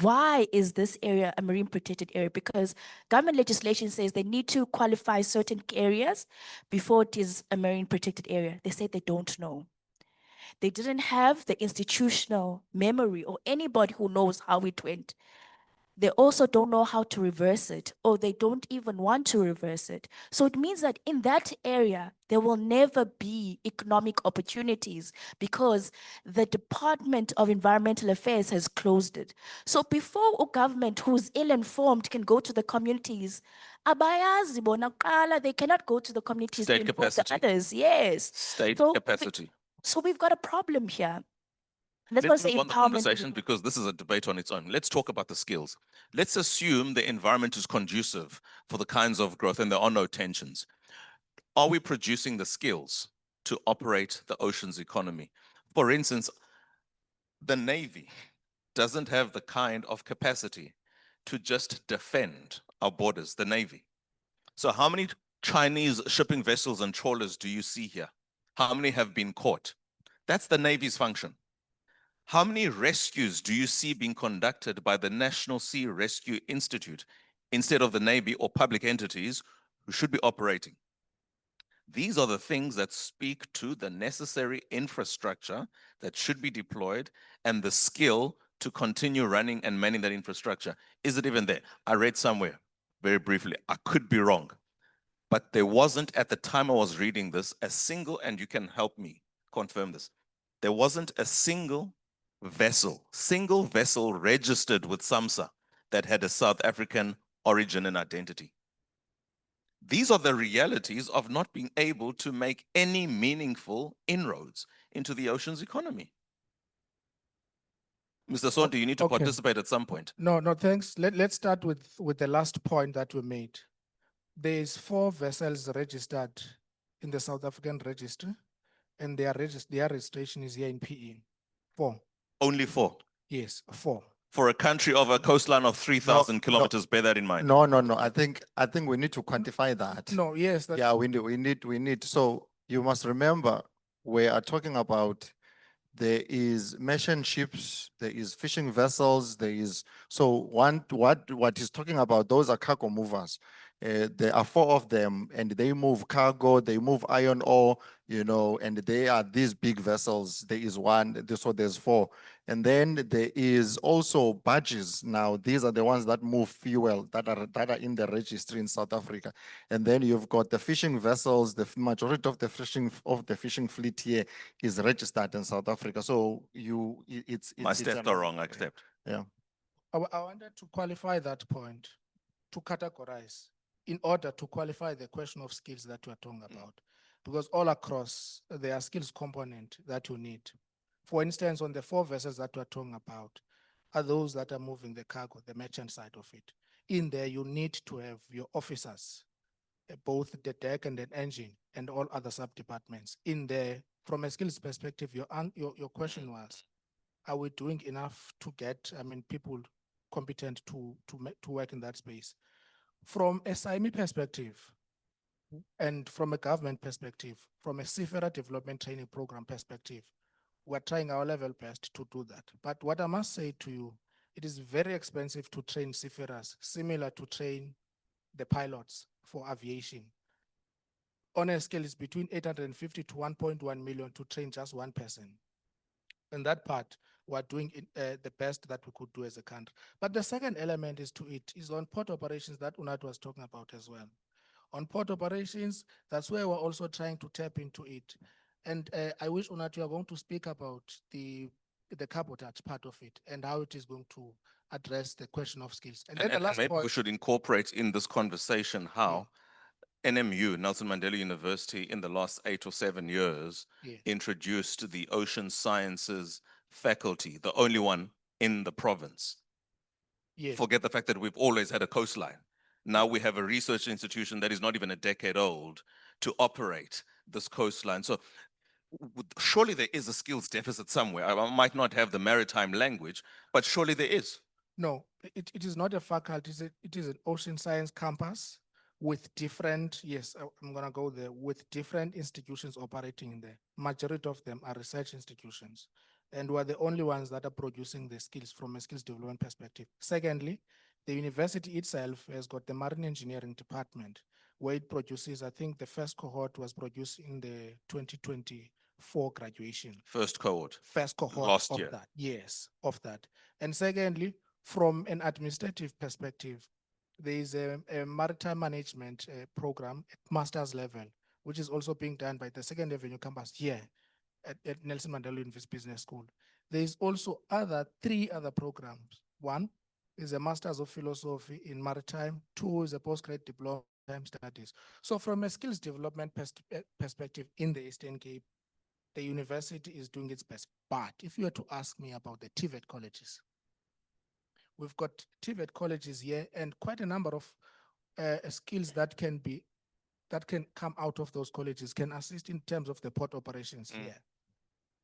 why is this area a marine protected area? Because government legislation says they need to qualify certain areas before it is a marine protected area. They said they don't know. They didn't have the institutional memory or anybody who knows how it went. they also don't know how to reverse it, or they don't even want to reverse it. So it means that in that area, there will never be economic opportunities because the Department of Environmental Affairs has closed it. So before a government who's ill-informed can go to the communities, abayazi bona kuqala, they cannot go to the communities to State inform the capacity. others. Yes. State So capacity. so we've got a problem here. That's why I Let's say move on the empowerment. conversation because this is a debate on its own. Let's talk about the skills. Let's assume the environment is conducive for the kinds of growth and there are no tensions. Are we producing the skills to operate the ocean's economy? For instance, the Navy doesn't have the kind of capacity to just defend our borders, the Navy. So how many Chinese shipping vessels and trawlers do you see here? How many have been caught? That's the Navy's function. How many rescues do you see being conducted by the National Sea Rescue Institute instead of the Navy or public entities who should be operating? These are the things that speak to the necessary infrastructure that should be deployed and the skill to continue running and manning that infrastructure. Is it even there? I read somewhere, very briefly, I could be wrong, but there wasn't at the time I was reading this a single, and you can help me confirm this, there wasn't a single vessel registered with SAMSA that had a South African origin and identity. These are the realities of not being able to make any meaningful inroads into the ocean's economy. Mr. Sonto, you need to participate at some point. No, thanks. Let's start with the last point that we made. There's 4 vessels registered in the South African register, and their registration is here in PE. 4. Only 4? Yes, 4. For a country of a coastline of 3,000 kilometers, bear that in mind. No. I think we need to quantify that. No, yes. Yeah, we need. So you must remember, we are talking about there is merchant ships, there is fishing vessels, there is, so what he's talking about, those are cargo movers. There are 4 of them, and they move cargo, they move iron ore, and they are these big vessels. There is 1, so there's 4. And then there is also barges. Now, these are the ones that move fuel that are in the registry in South Africa. And then you've got the fishing vessels. The majority of the fishing fleet here is registered in South Africa. So My steps are wrong, I accept. Yeah. I wanted to qualify that point, to categorize, in order to qualify the question of skills that we're talking about. Because all across, there are skills component that you need. For instance, on the 4 vessels that we're talking about, are those that are moving the cargo, the merchant side of it. In there, you need to have your officers, both the deck and the engine, and all other sub-departments. In there, from a skills perspective, your question was, are we doing enough to get, people competent to work in that space? From a SIME perspective, and from a government perspective, from a seafarer development training program perspective, we're trying our level best to do that. But what I must say to you, it is very expensive to train seafarers, similar to train the pilots for aviation. On a scale, it's between 850 to 1.1 million to train just 1 person. And that part, we're doing the best that we could do as a country. But the second element is on port operations that Unat was talking about as well. On port operations, that's where we're also trying to tap into it. And I wish, Unat, you are going to speak about the cabotage part of it and how it is going to address the question of skills. And then the last maybe point, we should incorporate in this conversation how NMU, Nelson Mandela University, in the last 8 or 7 years, introduced the ocean sciences faculty, the only one in the province. Forget the fact that we've always had a coastline. Now we have a research institution that is not even a decade old to operate this coastline. So surely there is a skills deficit somewhere. I might not have the maritime language, but surely there is. No, it is not a faculty, it is an ocean science campus with different, I'm gonna go there, with different institutions operating in there. Majority of them are research institutions. And we're the only ones that are producing the skills from a skills development perspective. Secondly, the university itself has got the marine engineering department where it produces, I think the first cohort was produced in the 2024 graduation. First cohort. First cohort last of year. that. Yes, of that. And secondly, From an administrative perspective, there is a maritime management program at master's level, which is also being done by the Second Avenue campus here at Nelson Mandela University Business School. There is also three other programs. One is a Master's of Philosophy in Maritime. Two is a postgrad diploma in Maritime Studies. So from a skills development perspective in the Eastern Cape, the university is doing its best. But if you were to ask me about the TVET colleges, we've got TVET colleges here and quite a number of skills that can come out of those colleges, can assist in terms of the port operations here.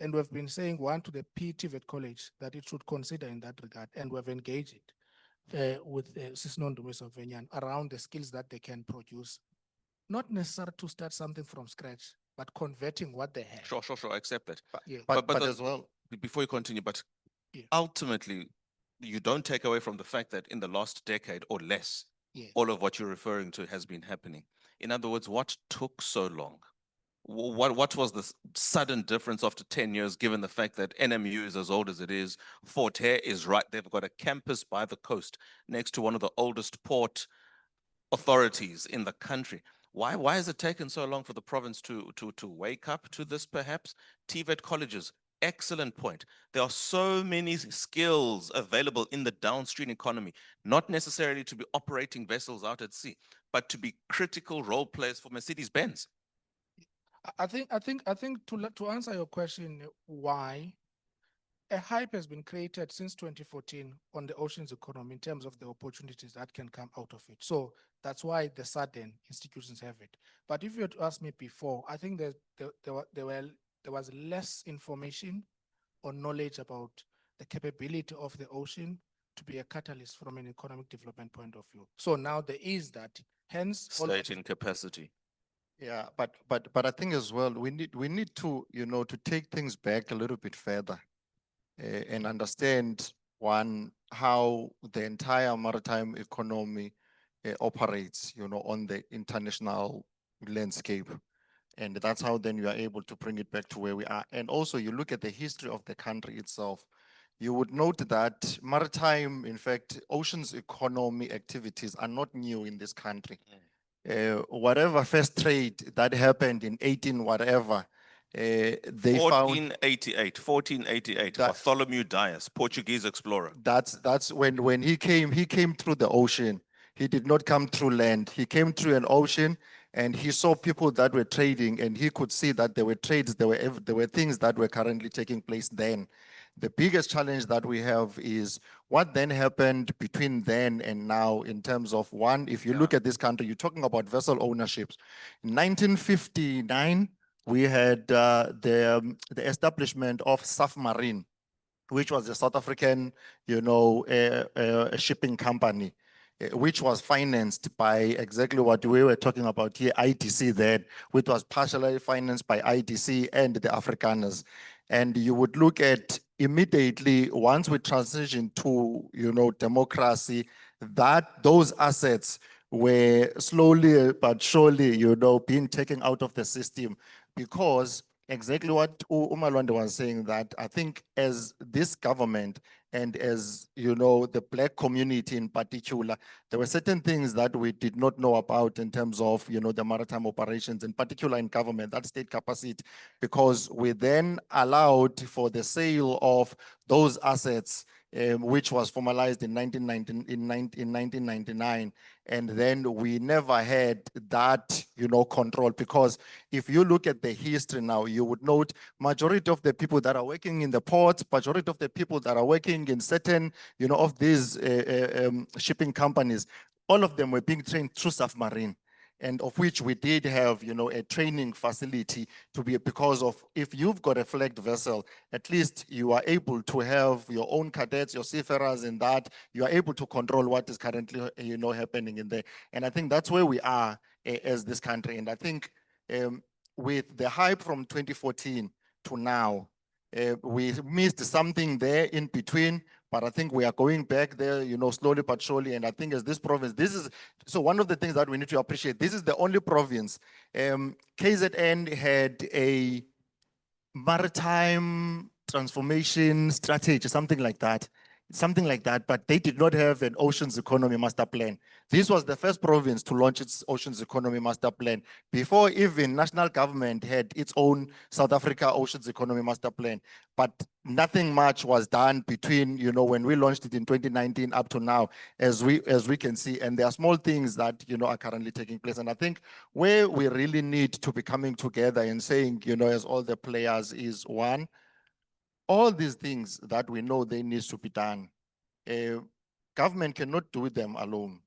And we've been saying one to the TVET college that it should consider in that regard, and we've engaged it with Sisnon Dumiso-Venyan around the skills that they can produce. Not necessary to start something from scratch, but converting what they have. Sure, I accept that. Yeah. But as well, before you continue, but ultimately, you don't take away from the fact that in the last decade or less, all of what you're referring to has been happening. In other words, what took so long? What was the sudden difference after 10 years, given the fact that NMU is as old as it is, Fort Hare is right, they've got a campus by the coast next to one of the oldest port authorities in the country. Why has it taken so long for the province to wake up to this perhaps? TVET colleges, excellent point. There are so many skills available in the downstream economy, not necessarily to be operating vessels out at sea, but to be critical role players for Mercedes-Benz. I think to answer your question, why a hype has been created since 2014 on the oceans economy in terms of the opportunities that can come out of it. So that's why the sudden institutions have it. But if you had asked me before, I think that there was less information or knowledge about the capability of the ocean to be a catalyst from an economic development point of view. So now there is that, hence State in capacity. Yeah, but I think as well we need to to take things back a little bit further and understand how the entire maritime economy operates on the international landscape, and that's how then you are able to bring it back to where we are. And also you look at the history of the country itself, you would note that maritime, in fact, oceans economy activities are not new in this country. Whatever first trade that happened in 18 whatever, they 1488, Bartholomew Dias, Portuguese explorer. That's when he came through the ocean. He did not come through land. He came through an ocean, and he saw people that were trading, and he could see that there were trades, there were things that were currently taking place then. The biggest challenge that we have is what then happened between then and now in terms of if you look at this country, you're talking about vessel ownerships. In 1959, we had the establishment of Safmarine, which was a South African, a shipping company, which was financed by exactly what we were talking about here, IDC then, which was partially financed by IDC and the Afrikaners. And you would look at immediately once we transitioned to, democracy, that those assets were slowly but surely, being taken out of the system, because exactly what Umalwande was saying, that I think as this government and as, the Black community in particular, there were certain things that we did not know about in terms of, the maritime operations, in particular in government, that state capacity, because we then allowed for the sale of those assets, which was formalized in 1999. And then we never had that, control, because if you look at the history now, you would note majority of the people that are working in the ports, majority of the people that are working in certain, of these shipping companies, all of them were being trained through Safmarine, and of which we did have, a training facility to be, because of if you've got a flagged vessel, at least you are able to have your own cadets, your seafarers, in that you are able to control what is currently, happening in there. And I think that's where we are as this country. And I think with the hype from 2014 to now, we missed something there in between, but I think we are going back there, slowly but surely. And I think as this province, so one of the things that we need to appreciate, this is the only province. KZN had a maritime transformation strategy, something like that. something like that, but they did not have an oceans economy master plan. This was the first province to launch its oceans economy master plan before even national government had its own South Africa oceans economy master plan. But nothing much was done between, you know, when we launched it in 2019 up to now, as we can see. And there are small things that, you know, are currently taking place. And I think where we really need to be coming together and saying, you know, as all the players is one, all these things that we know they need to be done, government cannot do them alone.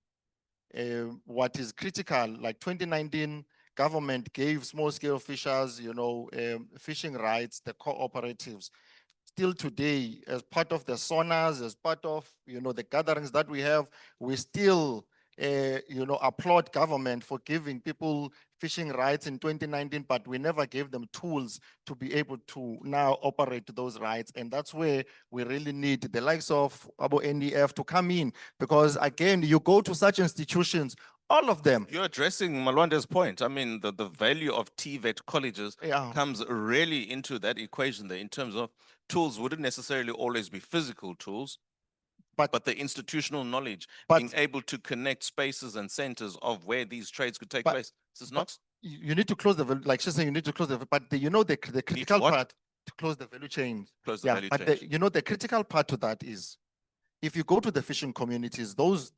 What is critical, like 2019, government gave small-scale fishers, you know, fishing rights, the cooperatives. Still today, as part of the sonars, as part of, you know, the gatherings that we have, we still, you know, applaud government for giving people fishing rights in 2019, but we never gave them tools to be able to now operate those rights. And that's where we really need the likes of NEF to come in, because again, you go to such institutions, all of them. You're addressing Malwande's point. I mean, the value of TVET colleges comes really into that equation there in terms of tools wouldn't necessarily always be physical tools, but the institutional knowledge, being able to connect spaces and centers of where these trades could take place. This is not. You need to close the, like she's saying, you need to close the, but you know, the critical part to close the value chain. Close the value chain. But you know, the critical part to that is, if you go to the fishing communities, those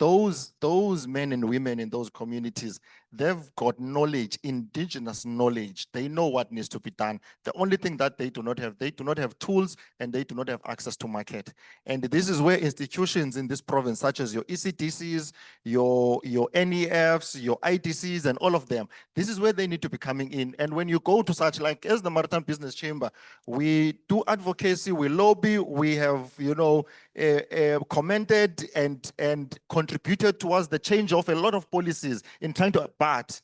men and women in those communities, they've got knowledge, indigenous knowledge. They know what needs to be done. The only thing that they do not have tools, and they do not have access to market. And this is where institutions in this province, such as your ECDCs, your NEFs, your ITCs, and all of them, this is where they need to be coming in. And when you go to such, like as the Maritime Business Chamber, we do advocacy, we lobby, we have, you know, commented and contributed towards the change of a lot of policies in trying to, but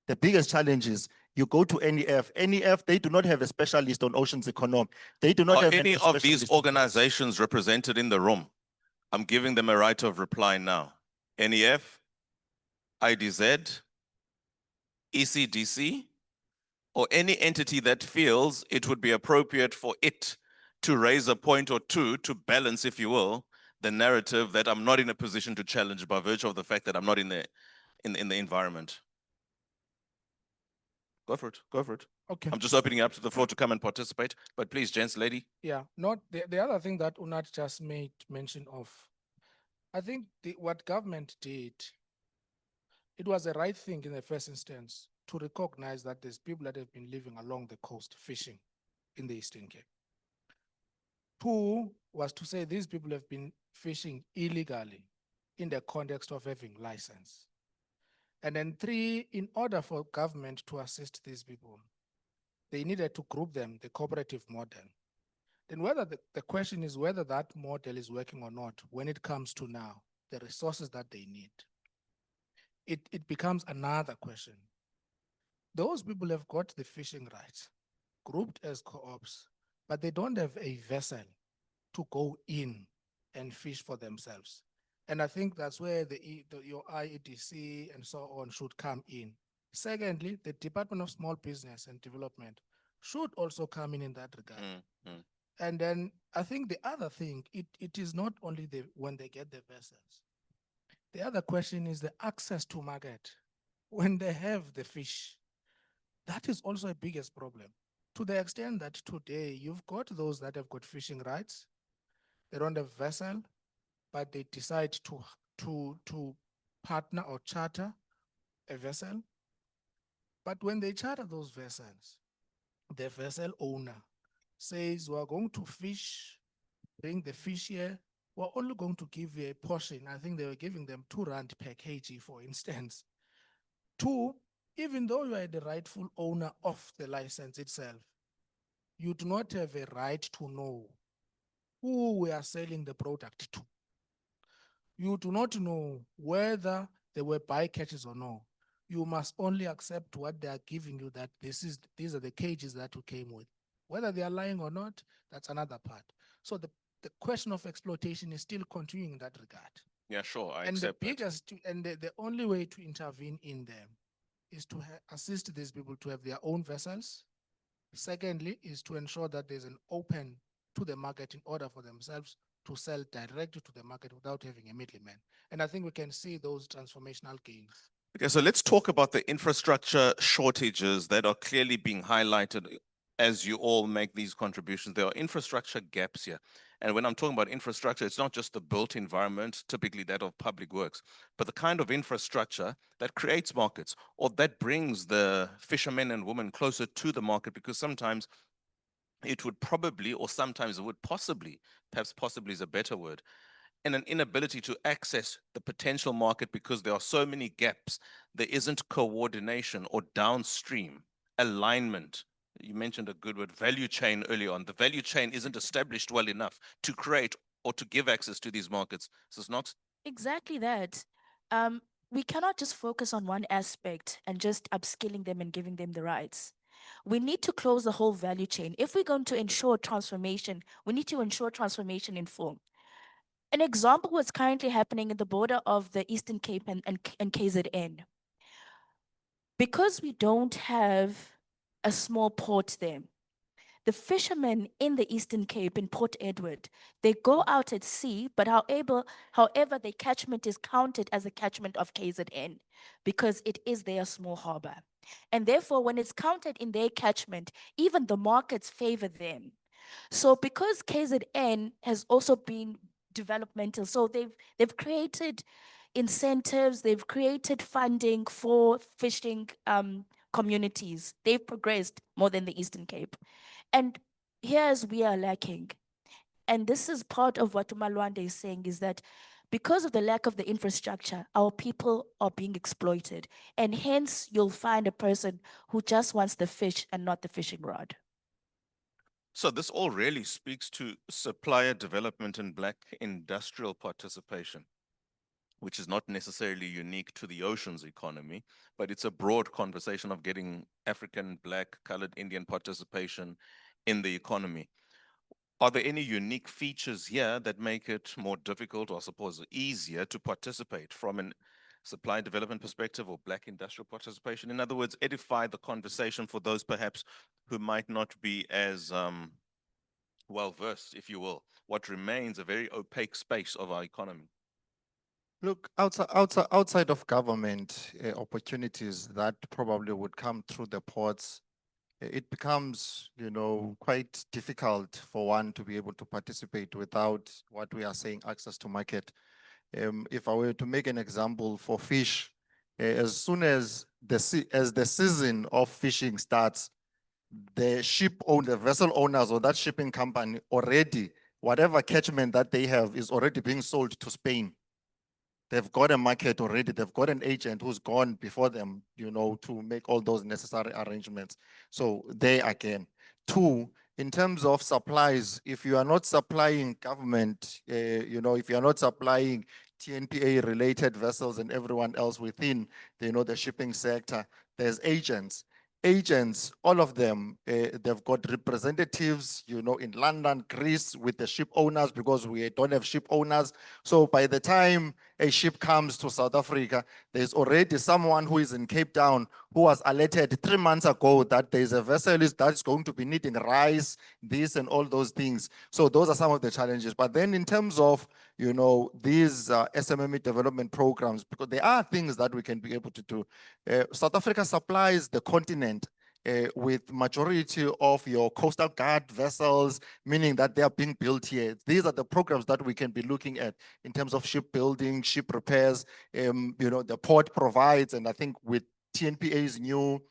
the biggest challenge is you go to NEF, they do not have a specialist on oceans economy. They do not have any of these organizations represented in the room. I'm giving them a right of reply now. NEF, IDZ, ECDC, or any entity that feels it would be appropriate for it to raise a point or two to balance, if you will, the narrative that I'm not in a position to challenge by virtue of the fact that I'm not in the environment. Go for it, go for it. Okay. I'm just opening up to the floor to come and participate, but please, gents, lady. Yeah, not the other thing that Unat just made mention of. I think what government did, it was the right thing in the first instance to recognize that there's people that have been living along the coast fishing in the Eastern Cape. Two was to say these people have been fishing illegally in the context of having license. And then three, in order for government to assist these people, they needed to group them, the cooperative model. Then whether the question is whether that model is working or not, when it comes to now, the resources that they need, it becomes another question. Those people have got the fishing rights, grouped as co-ops, but they don't have a vessel to go in and fish for themselves. And I think that's where your IEDC and so on should come in. Secondly, the Department of Small Business and Development should also come in that regard. And then I think the other thing, it is not only when they get the vessels. The other question is the access to market. When they have the fish, that is also a biggest problem. To the extent that today you've got those that have got fishing rights, they don't have vessel, but they decide to partner or charter a vessel. But when they charter those vessels, the vessel owner says, we're going to fish, bring the fish here, we're only going to give you a portion. I think they were giving them R2 per kg, for instance. Two, even though you are the rightful owner of the license itself, you do not have a right to know who we are selling the product to. You do not know whether they were bycatches or no. You must only accept what they are giving you, that these are the cages that you came with. Whether they are lying or not, that's another part. So the question of exploitation is still continuing in that regard. Yeah, sure, I and accept the that. biggest, and the only way to intervene in them is to assist these people to have their own vessels. Secondly, is to ensure that there's an open to the market in order for themselves to sell directly to the market without having a middleman. And I think we can see those transformational gains. Okay, so let's talk about the infrastructure shortages that are clearly being highlighted as you all make these contributions. There are infrastructure gaps here. And when I'm talking about infrastructure, it's not just the built environment, typically that of public works, but the kind of infrastructure that creates markets or that brings the fishermen and women closer to the market, because sometimes it would probably, or sometimes it would possibly, perhaps possibly is a better word, and an inability to access the potential market because there are so many gaps. There isn't coordination or downstream alignment. You mentioned a good word, value chain earlier on. The value chain isn't established well enough to create or to give access to these markets. So it's not. Exactly that. We cannot just focus on one aspect and just upskilling them and giving them the rights. We need to close the whole value chain. If we're going to ensure transformation, we need to ensure transformation in full. An example what's currently happening in the border of the Eastern Cape and KZN. Because we don't have a small port there, the fishermen in the Eastern Cape in Port Edward, they go out at sea, but however, their catchment is counted as a catchment of KZN because it is their small harbor. And therefore, when it's counted in their catchment, even the markets favor them. So because KZN has also been developmental, so they've created incentives, they've created funding for fishing communities. They've progressed more than the Eastern Cape. And here's we are lacking. And this is part of what Umalwande is saying, is that because of the lack of the infrastructure, our people are being exploited. And hence you'll find a person who just wants the fish and not the fishing rod. So this all really speaks to supplier development and Black industrial participation, which is not necessarily unique to the oceans economy, but it's a broad conversation of getting African, Black, colored, Indian participation in the economy. Are there any unique features here that make it more difficult, or I suppose easier, to participate from a supply development perspective or Black industrial participation? In other words, edify the conversation for those perhaps who might not be as well-versed, if you will, what remains a very opaque space of our economy. Look, outside of government opportunities that probably would come through the ports, it becomes, quite difficult for one to be able to participate without what we are saying, access to market. If I were to make an example for fish, as soon as the season of fishing starts, the vessel owners or that shipping company already, whatever catchment that they have is already being sold to Spain. They've got a market already. They've got an agent who's gone before them, to make all those necessary arrangements. So they again. Two, in terms of supplies, if you are not supplying government, if you are not supplying TNPA related vessels and everyone else within, the shipping sector, there's agents. Agents, all of them, they've got representatives, in London, Greece, with the ship owners, because we don't have ship owners. So by the time a ship comes to South Africa, there's already someone who is in Cape Town who was alerted 3 months ago that there's a vessel that's going to be needing rice, this and all those things. So those are some of the challenges. But then in terms of, these SMME development programs, because there are things that we can be able to do. South Africa supplies the continent with majority of your coastal guard vessels, meaning that they are being built here. These are the programs that we can be looking at in terms of shipbuilding, ship repairs, the port provides, and I think with TNPA's new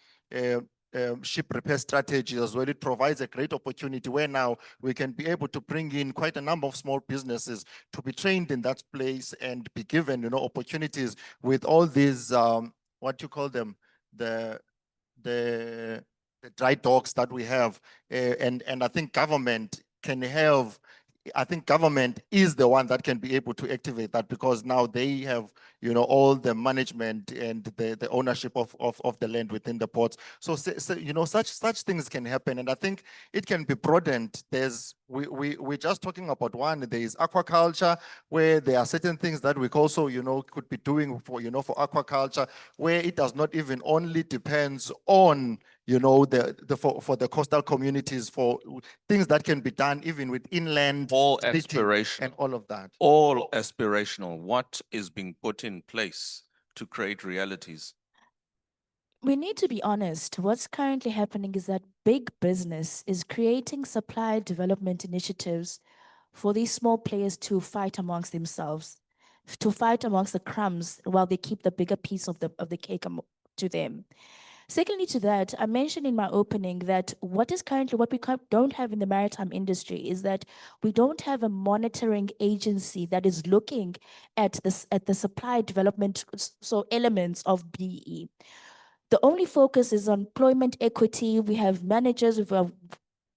ship repair strategy as well, it provides a great opportunity where now we can be able to bring in quite a number of small businesses to be trained in that place and be given, opportunities with all these, what you call them, the dry docks that we have. And I think government can have, I think government is the one that can be able to activate that, because now they have, all the management and the ownership of the land within the ports. So such things can happen. And I think it can be broadened. We're just talking about one. There is aquaculture, where there are certain things that we also, could be doing for, for aquaculture, where it does not even only depends on, you know, for the coastal communities, for things that can be done even with inland. All city aspirational. and all of that. All aspirational. What is being put in place to create realities? We need to be honest. What's currently happening is that big business is creating supply development initiatives for these small players to fight amongst themselves, to fight amongst the crumbs while they keep the bigger piece of the cake to them. Secondly to that, I mentioned in my opening that what we don't have in the maritime industry is that we don't have a monitoring agency that is looking at the supply development elements of BE. The only focus is on employment equity. We have managers, we have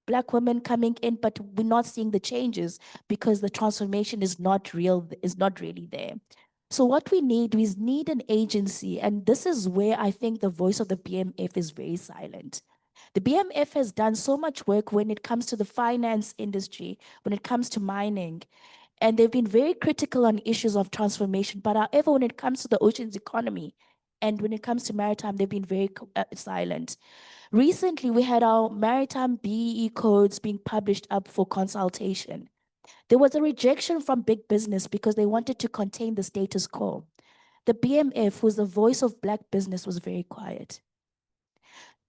Black women coming in, but we're not seeing the changes because the transformation is not really there. So what we need is an agency, and this is where I think the voice of the BMF is very silent. The BMF has done so much work when it comes to the finance industry, when it comes to mining, and they've been very critical on issues of transformation. But however, when it comes to the oceans economy, and when it comes to maritime, they've been very silent. Recently, we had our maritime BEE codes being published up for consultation. There was a rejection from big business because they wanted to contain the status quo. The BMF, who's the voice of Black business, was very quiet.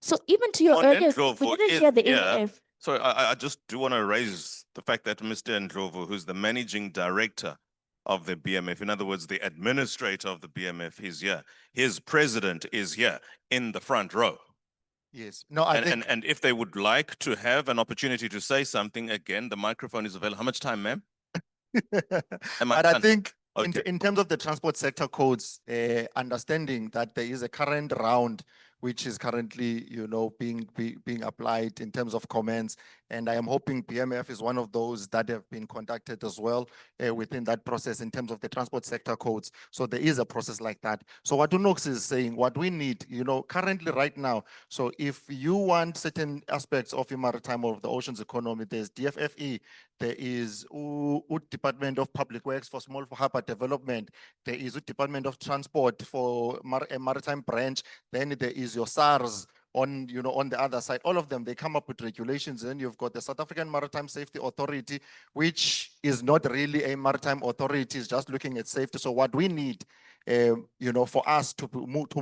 So even to your earlier, we didn't hear the AF. So I just do want to raise the fact that Mr. Ndlovu, who's the managing director of the BMF, in other words, the administrator of the BMF, is here. His president is here in the front row. Yes. No, I think. And if they would like to have an opportunity to say something, again, the microphone is available. How much time, ma'am? But I think Okay. in terms of the transport sector codes, understanding that there is a current round which is currently, you know, being applied in terms of comments, and I am hoping BMF is one of those that have been conducted as well within that process in terms of the transport sector codes. So there is a process like that. So what Unox is saying, what we need, you know, currently right now, so if you want certain aspects of the maritime or of the oceans economy, there's DFFE, there is Department of Public Works for Small Harbour Development, there is Department of Transport for a maritime branch, then there is your SARS on, you know, on the other side. All of them, they come up with regulations. And you've got the South African Maritime Safety Authority, which is not really a maritime authority, it's just looking at safety. So what we need, you know, for us to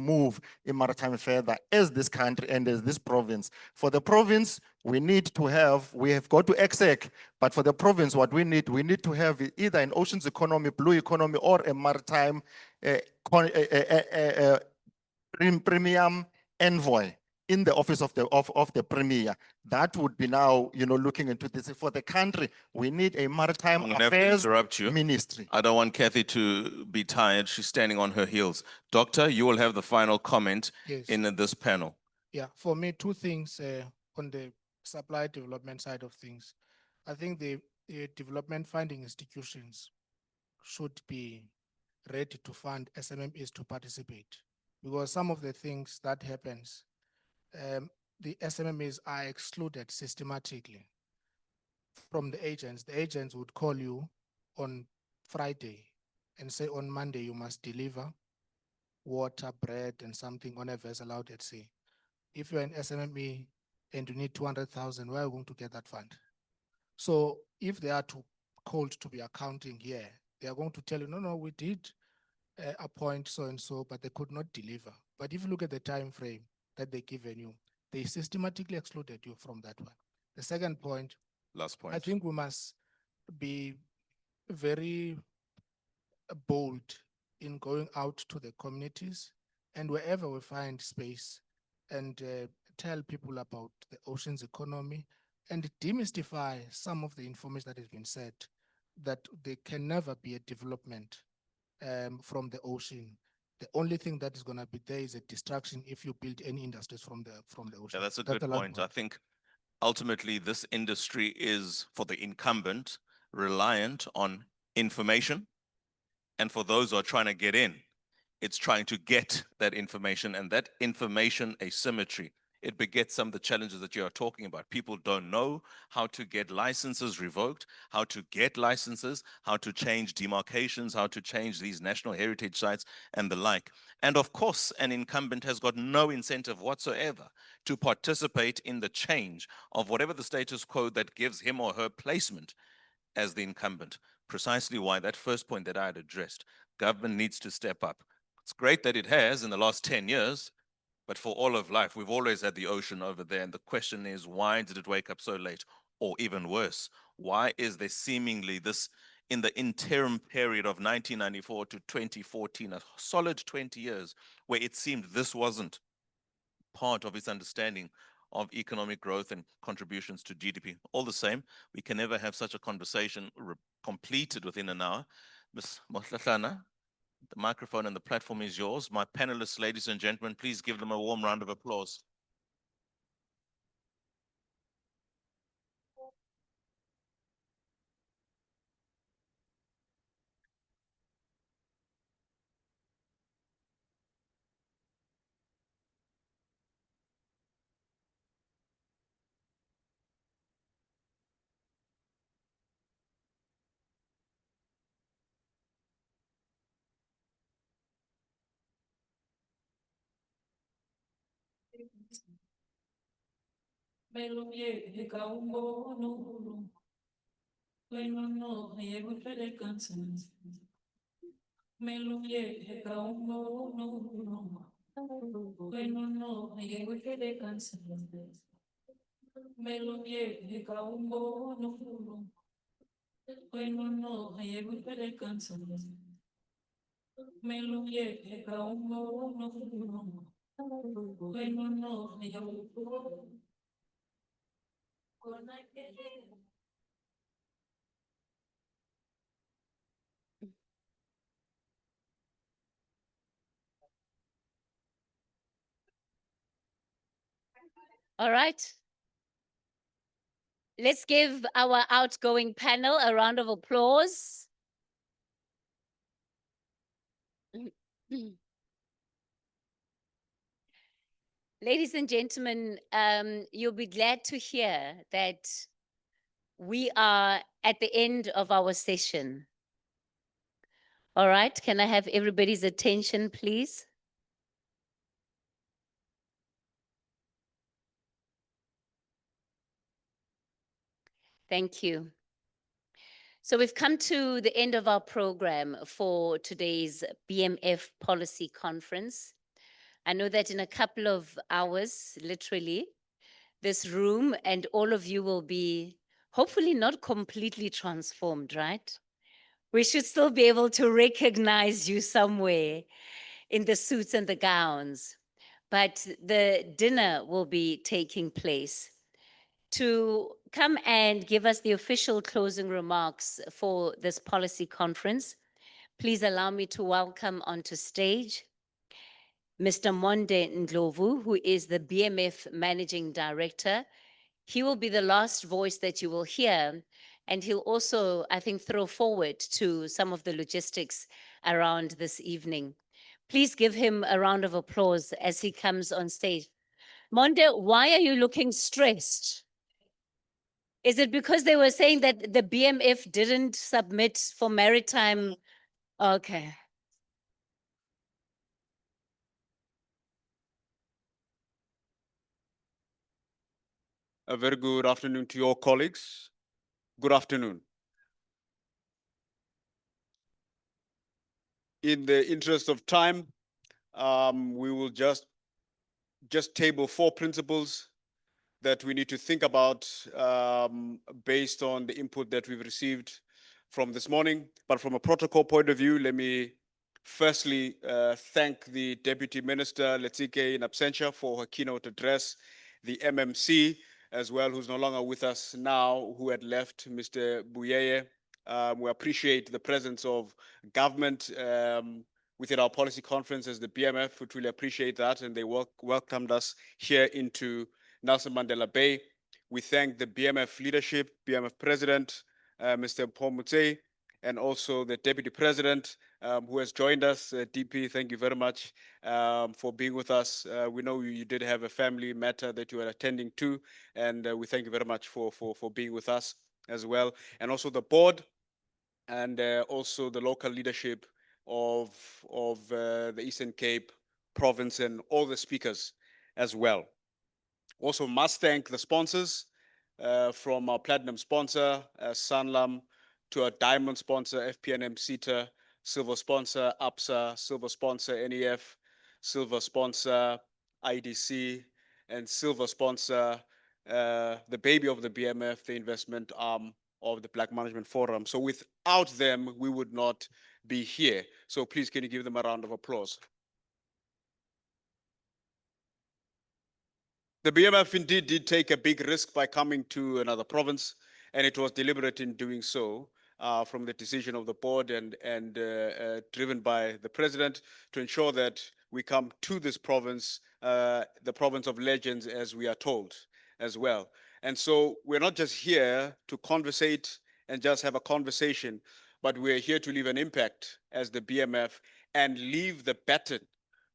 move in maritime further as this country and as this province. For the province, we have got to exec, but for the province, what we need to have either an oceans economy, blue economy, or a maritime premium envoy in the office of the premier. That would be now, you know, looking into this. For the country, we need a maritime affairs ministry. I don't want Kathy to be tired. She's standing on her heels. Doctor, you will have the final comment in this panel. Yeah, for me, two things on the supply development side of things. I think the development funding institutions should be ready to fund SMMEs to participate, because some of the things that happens, the SMMEs are excluded systematically from the agents. The agents would call you on Friday and say on Monday you must deliver water, bread, and something on a vessel out at sea. If you're an SMME and you need 200,000, where are you going to get that fund? So if they are called to be accounting here, they are going to tell you, no, we did appoint so-and-so, but they could not deliver. But if you look at the time frame that they given you, they systematically excluded you from that one. The second point, last point, I think we must be very bold in going out to the communities and wherever we find space and tell people about the oceans economy and demystify some of the information that has been said, that there can never be a development from the ocean. The only thing that is going to be there is a distraction if you build any industries from the ocean. Yeah, that's a good point. I think ultimately this industry is, for the incumbent, reliant on information. And for those who are trying to get in, it's trying to get that information, and that information asymmetry it begets some of the challenges that you are talking about. People don't know how to get licenses revoked, how to get licenses, how to change demarcations, how to change these national heritage sites and the like. And of course, an incumbent has got no incentive whatsoever to participate in the change of whatever the status quo that gives him or her placement as the incumbent. Precisely why that first point that I had addressed, government needs to step up. It's great that it has in the last 10 years, but for all of life, we've always had the ocean over there. And the question is, why did it wake up so late? Or even worse, why is there seemingly this, in the interim period of 1994 to 2014, a solid 20 years, where it seemed this wasn't part of its understanding of economic growth and contributions to GDP. All the same, we can never have such a conversation completed within an hour. Ms. Mohlahlana, the microphone and the platform is yours. My panelists, ladies and gentlemen, please give them a warm round of applause. All right. Let's give our outgoing panel a round of applause. Ladies and gentlemen, you'll be glad to hear that we are at the end of our session. All right, can I have everybody's attention, please? Thank you. So we've come to the end of our program for today's BMF Policy Conference. I know that in a couple of hours, literally, this room and all of you will be hopefully not completely transformed, right? We should still be able to recognize you somewhere in the suits and the gowns, but the dinner will be taking place. To come and give us the official closing remarks for this policy conference, please allow me to welcome onto stage Mr. Monde Ndlovu, who is the BMF Managing Director. He will be the last voice that you will hear, and he'll also, I think, throw forward to some of the logistics around this evening. Please give him a round of applause as he comes on stage. Monde, why are you looking stressed? Is it because they were saying that the BMF didn't submit for maritime? Okay. A very good afternoon to your colleagues. Good afternoon. In the interest of time, we will just table 4 principles that we need to think about based on the input that we've received from this morning. But from a protocol point of view, let me firstly thank the Deputy Minister, Letsike in absentia, for her keynote address, the MMC as well, who's no longer with us now, who had left, Mr. Buyeye. We appreciate the presence of government within our policy conference as the BMF. We truly appreciate that, and they welcomed us here into Nelson Mandela Bay. We thank the BMF leadership, BMF President, Mr. Paul Mutse, and also the Deputy President who has joined us. DP, thank you very much for being with us. We know you did have a family matter that you were attending to, and we thank you very much for being with us as well. And also the board, and also the local leadership of the Eastern Cape province, and all the speakers as well. Also must thank the sponsors, from our platinum sponsor, Sanlam, to our diamond sponsor, FPNM CETA, silver sponsor, APSA, silver sponsor, NEF, silver sponsor, IDC, and silver sponsor, the baby of the BMF, the investment arm of the Black Management Forum. So without them, we would not be here. So please, can you give them a round of applause? The BMF indeed did take a big risk by coming to another province, and it was deliberate in doing so, from the decision of the board and driven by the president, to ensure that we come to this province, the province of legends, as we are told as well. And so we're not just here to conversate and just have a conversation, but we're here to leave an impact as the BMF and leave the baton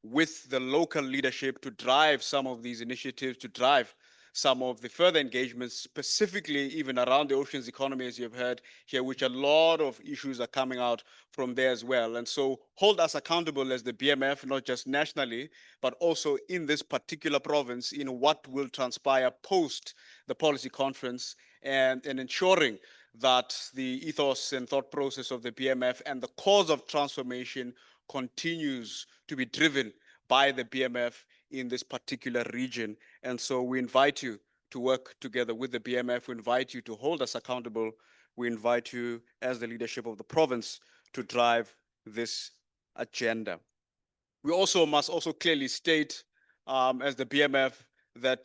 with the local leadership to drive some of these initiatives, to drive some of the further engagements, specifically even around the oceans economy, as you've heard here, which a lot of issues are coming out from there as well. And so hold us accountable as the BMF, not just nationally, but also in this particular province, in what will transpire post the policy conference, and ensuring that the ethos and thought process of the BMF and the cause of transformation continues to be driven by the BMF in this particular region. And so we invite you to work together with the BMF. We invite you to hold us accountable. We invite you as the leadership of the province to drive this agenda. We also must also clearly state, as the BMF, that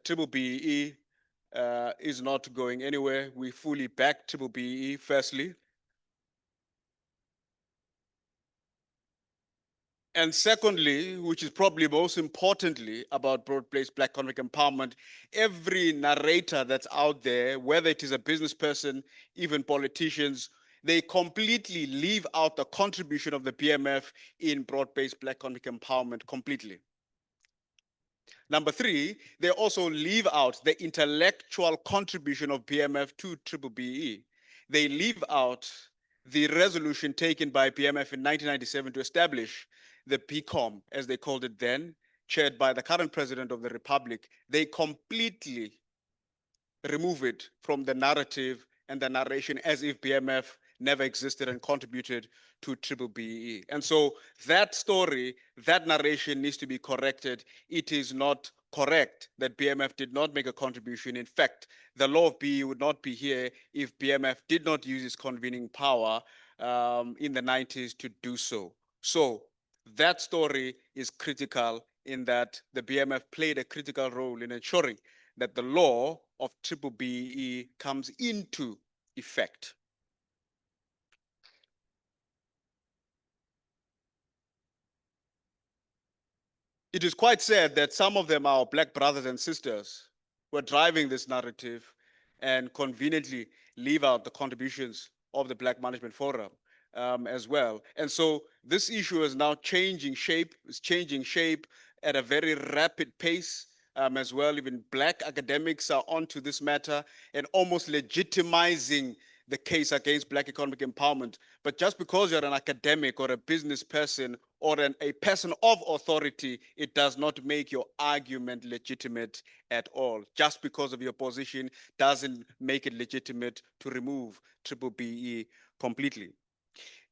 Triple BEE is not going anywhere. We fully back Triple BEE, firstly. And secondly, which is probably most importantly about broad-based Black economic empowerment, every narrator that's out there, whether it is a business person, even politicians, they completely leave out the contribution of the BMF in broad-based Black economic empowerment completely. Number three, they also leave out the intellectual contribution of BMF to Triple BE. They leave out the resolution taken by BMF in 1997 to establish the PCOM, as they called it then, chaired by the current president of the Republic. They completely remove it from the narrative and the narration as if BMF never existed and contributed to Triple BE. And so that story, that narration needs to be corrected. It is not correct that BMF did not make a contribution. In fact, the law of BE would not be here if BMF did not use its convening power in the 90s to do so. So that story is critical in that the BMF played a critical role in ensuring that the law of Triple BE comes into effect. It is quite sad that some of them, our Black brothers and sisters, who are driving this narrative and conveniently leave out the contributions of the Black Management Forum as well. And so this issue is now changing shape, it's changing shape at a very rapid pace as well. Even Black academics are onto this matter and almost legitimizing the case against Black economic empowerment. But just because you're an academic or a business person or a person of authority, it does not make your argument legitimate at all. Just because of your position doesn't make it legitimate to remove Triple BE completely.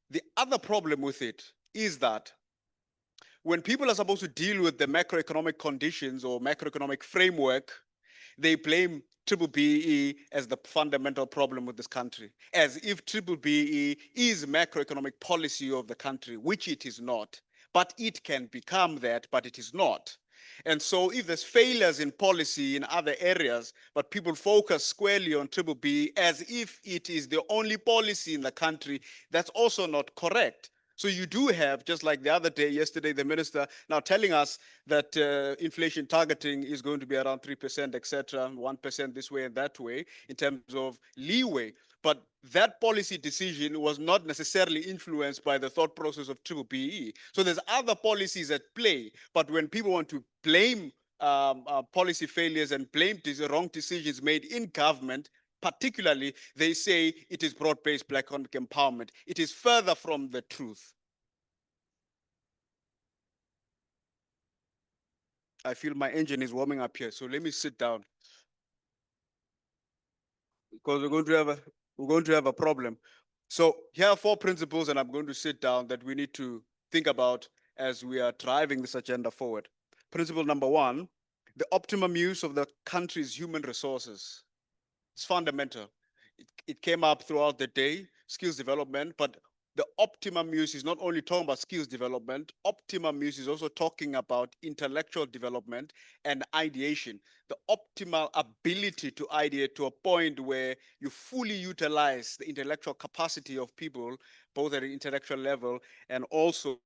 The other problem with it is that when people are supposed to deal with the macroeconomic conditions or macroeconomic framework, they blame Triple BE as the fundamental problem with this country, as if Triple BE is macroeconomic policy of the country, which it is not. But it can become that, but it is not. And so if there's failures in policy in other areas, but people focus squarely on Triple BE as if it is the only policy in the country, that's also not correct. So you do have, just like the other day, yesterday, the minister now telling us that inflation targeting is going to be around 3%, etc., 1% this way and that way in terms of leeway. but that policy decision was not necessarily influenced by the thought process of BBBE. So there's other policies at play, but when people want to blame policy failures and blame wrong decisions made in government, particularly, they say it is broad-based Black economic empowerment. It is further from the truth. I feel my engine is warming up here, so let me sit down, because we're going to have a problem. So here are 4 principles, and I'm going to sit down, that we need to think about as we are driving this agenda forward. Principle number 1, the optimum use of the country's human resources. It's fundamental. It came up throughout the day, skills development, but the optimum use is not only talking about skills development, optimum use is also talking about intellectual development and ideation. The optimal ability to ideate to a point where you fully utilize the intellectual capacity of people, both at an intellectual level and also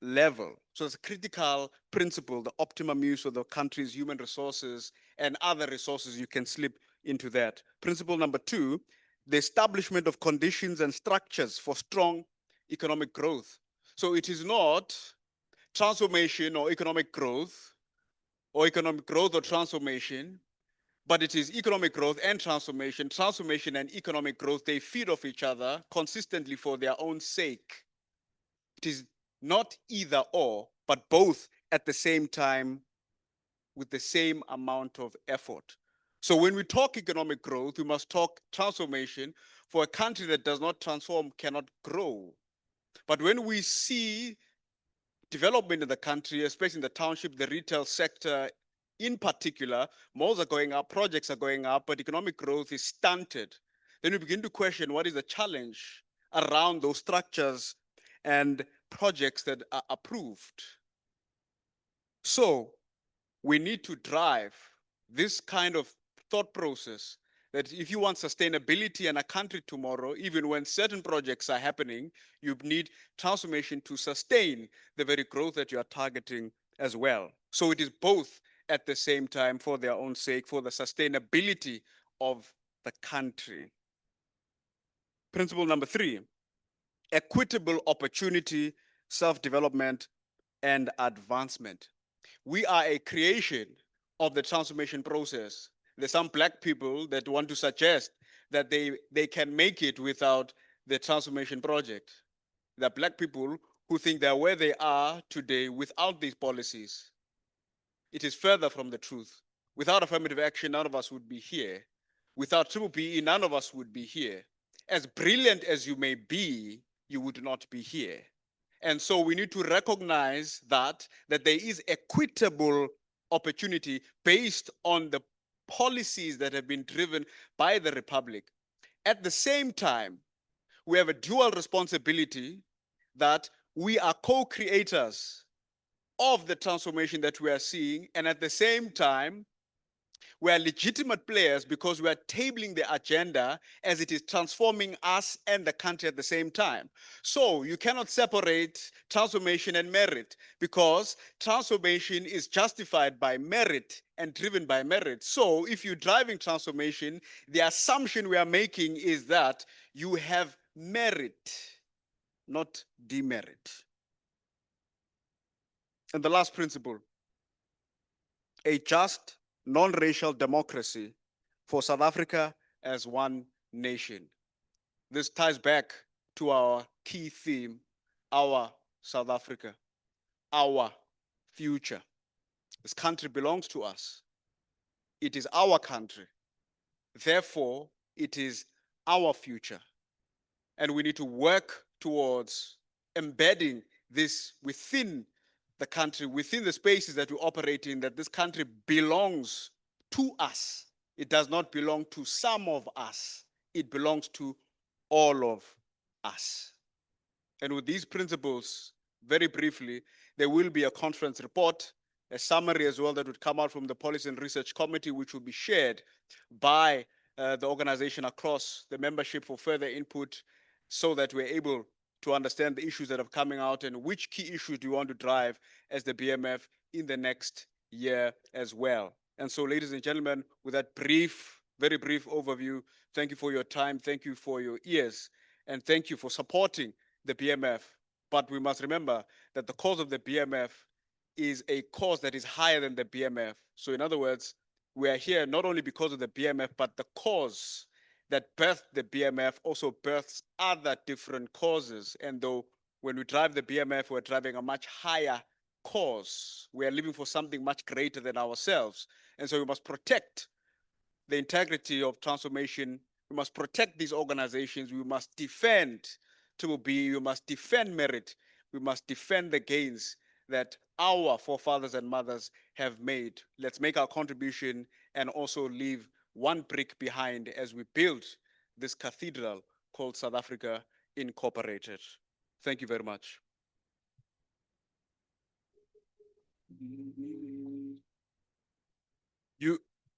level. So it's a critical principle, the optimum use of the country's human resources and other resources. You can slip into that. Principle number 2, the establishment of conditions and structures for strong economic growth. So it is not transformation or economic growth or transformation, but it is economic growth and transformation. Transformation and economic growth, they feed off each other consistently for their own sake. It is not either or, but both at the same time with the same amount of effort. So when we talk economic growth, we must talk transformation. For a country that does not transform cannot grow. But when we see development in the country, especially in the township, the retail sector in particular, malls are going up, projects are going up, but economic growth is stunted. Then we begin to question what is the challenge around those structures and projects that are approved. So we need to drive this kind of thought process that if you want sustainability in a country tomorrow, even when certain projects are happening, you need transformation to sustain the very growth that you are targeting as well. So it is both at the same time for their own sake, for the sustainability of the country. Principle number 3, equitable opportunity, self-development, and advancement. We are a creation of the transformation process. There's some Black people that want to suggest that they can make it without the transformation project. There are Black people who think they're where they are today without these policies. It is further from the truth. Without affirmative action, none of us would be here. Without BBBE, none of us would be here. As brilliant as you may be, you would not be here. And so we need to recognize that there is equitable opportunity based on the policies that have been driven by the Republic. At the same time, we have a dual responsibility that we are co-creators of the transformation that we are seeing, and at the same time, we are legitimate players because we are tabling the agenda as it is transforming us and the country at the same time. So you cannot separate transformation and merit, because transformation is justified by merit and driven by merit. So if you're driving transformation, the assumption we are making is that you have merit, not demerit. And the last principle, a just non-racial democracy for South Africa as one nation. This ties back to our key theme, our South Africa, our future. This country belongs to us. It is our country. Therefore, it is our future. And we need to work towards embedding this within the country, within the spaces that we operate in, that this country belongs to us. It does not belong to some of us. It belongs to all of us. And with these principles, very briefly, there will be a conference report, a summary as well that would come out from the Policy and Research Committee, which will be shared by the organization across the membership for further input, so that we're able to understand the issues that are coming out and which key issues do you want to drive as the BMF in the next year as well. And so, ladies and gentlemen, with that brief, very brief overview, Thank you for your time. Thank you for your ears. And thank you for supporting the BMF. But we must remember that the cause of the BMF is a cause that is higher than the BMF. So in other words, we are here not only because of the BMF, but the cause that birthed the BMF also births other different causes. And though when we drive the BMF, we're driving a much higher cause. We are living for something much greater than ourselves. And so we must protect the integrity of transformation. We must protect these organizations. We must defend B. We must defend merit. We must defend the gains that our forefathers and mothers have made. Let's make our contribution and also leave one brick behind as we build this cathedral called South Africa Incorporated. Thank you very much.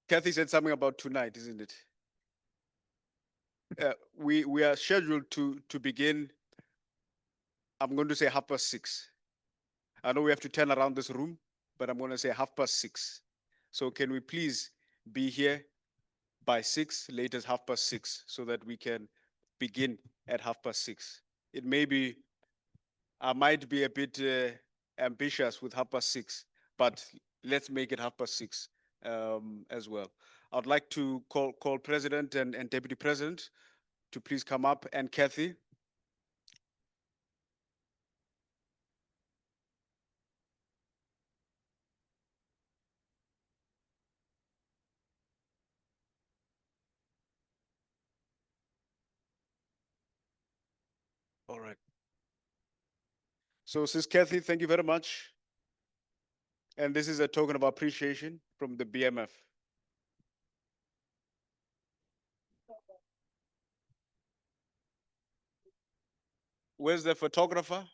Kathy said something about tonight, isn't it? We are scheduled to begin, I'm going to say 6:30. I know we have to turn around this room, but I'm going to say 6:30. So can we please be here by 6, latest 6:30, so that we can begin at 6:30. It may be, I might be a bit ambitious with 6:30, but let's make it 6:30 as well. I'd like to call President and Deputy President to please come up, and Kathy. All right. So, Sis Kathy, thank you very much. And this is a token of appreciation from the BMF. Where's the photographer?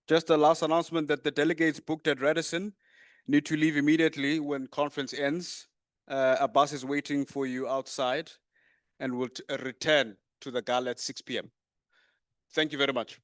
Just a last announcement that the delegates booked at Radisson need to leave immediately when conference ends. A bus is waiting for you outside and will return to the gala at 6 p.m. Thank you very much.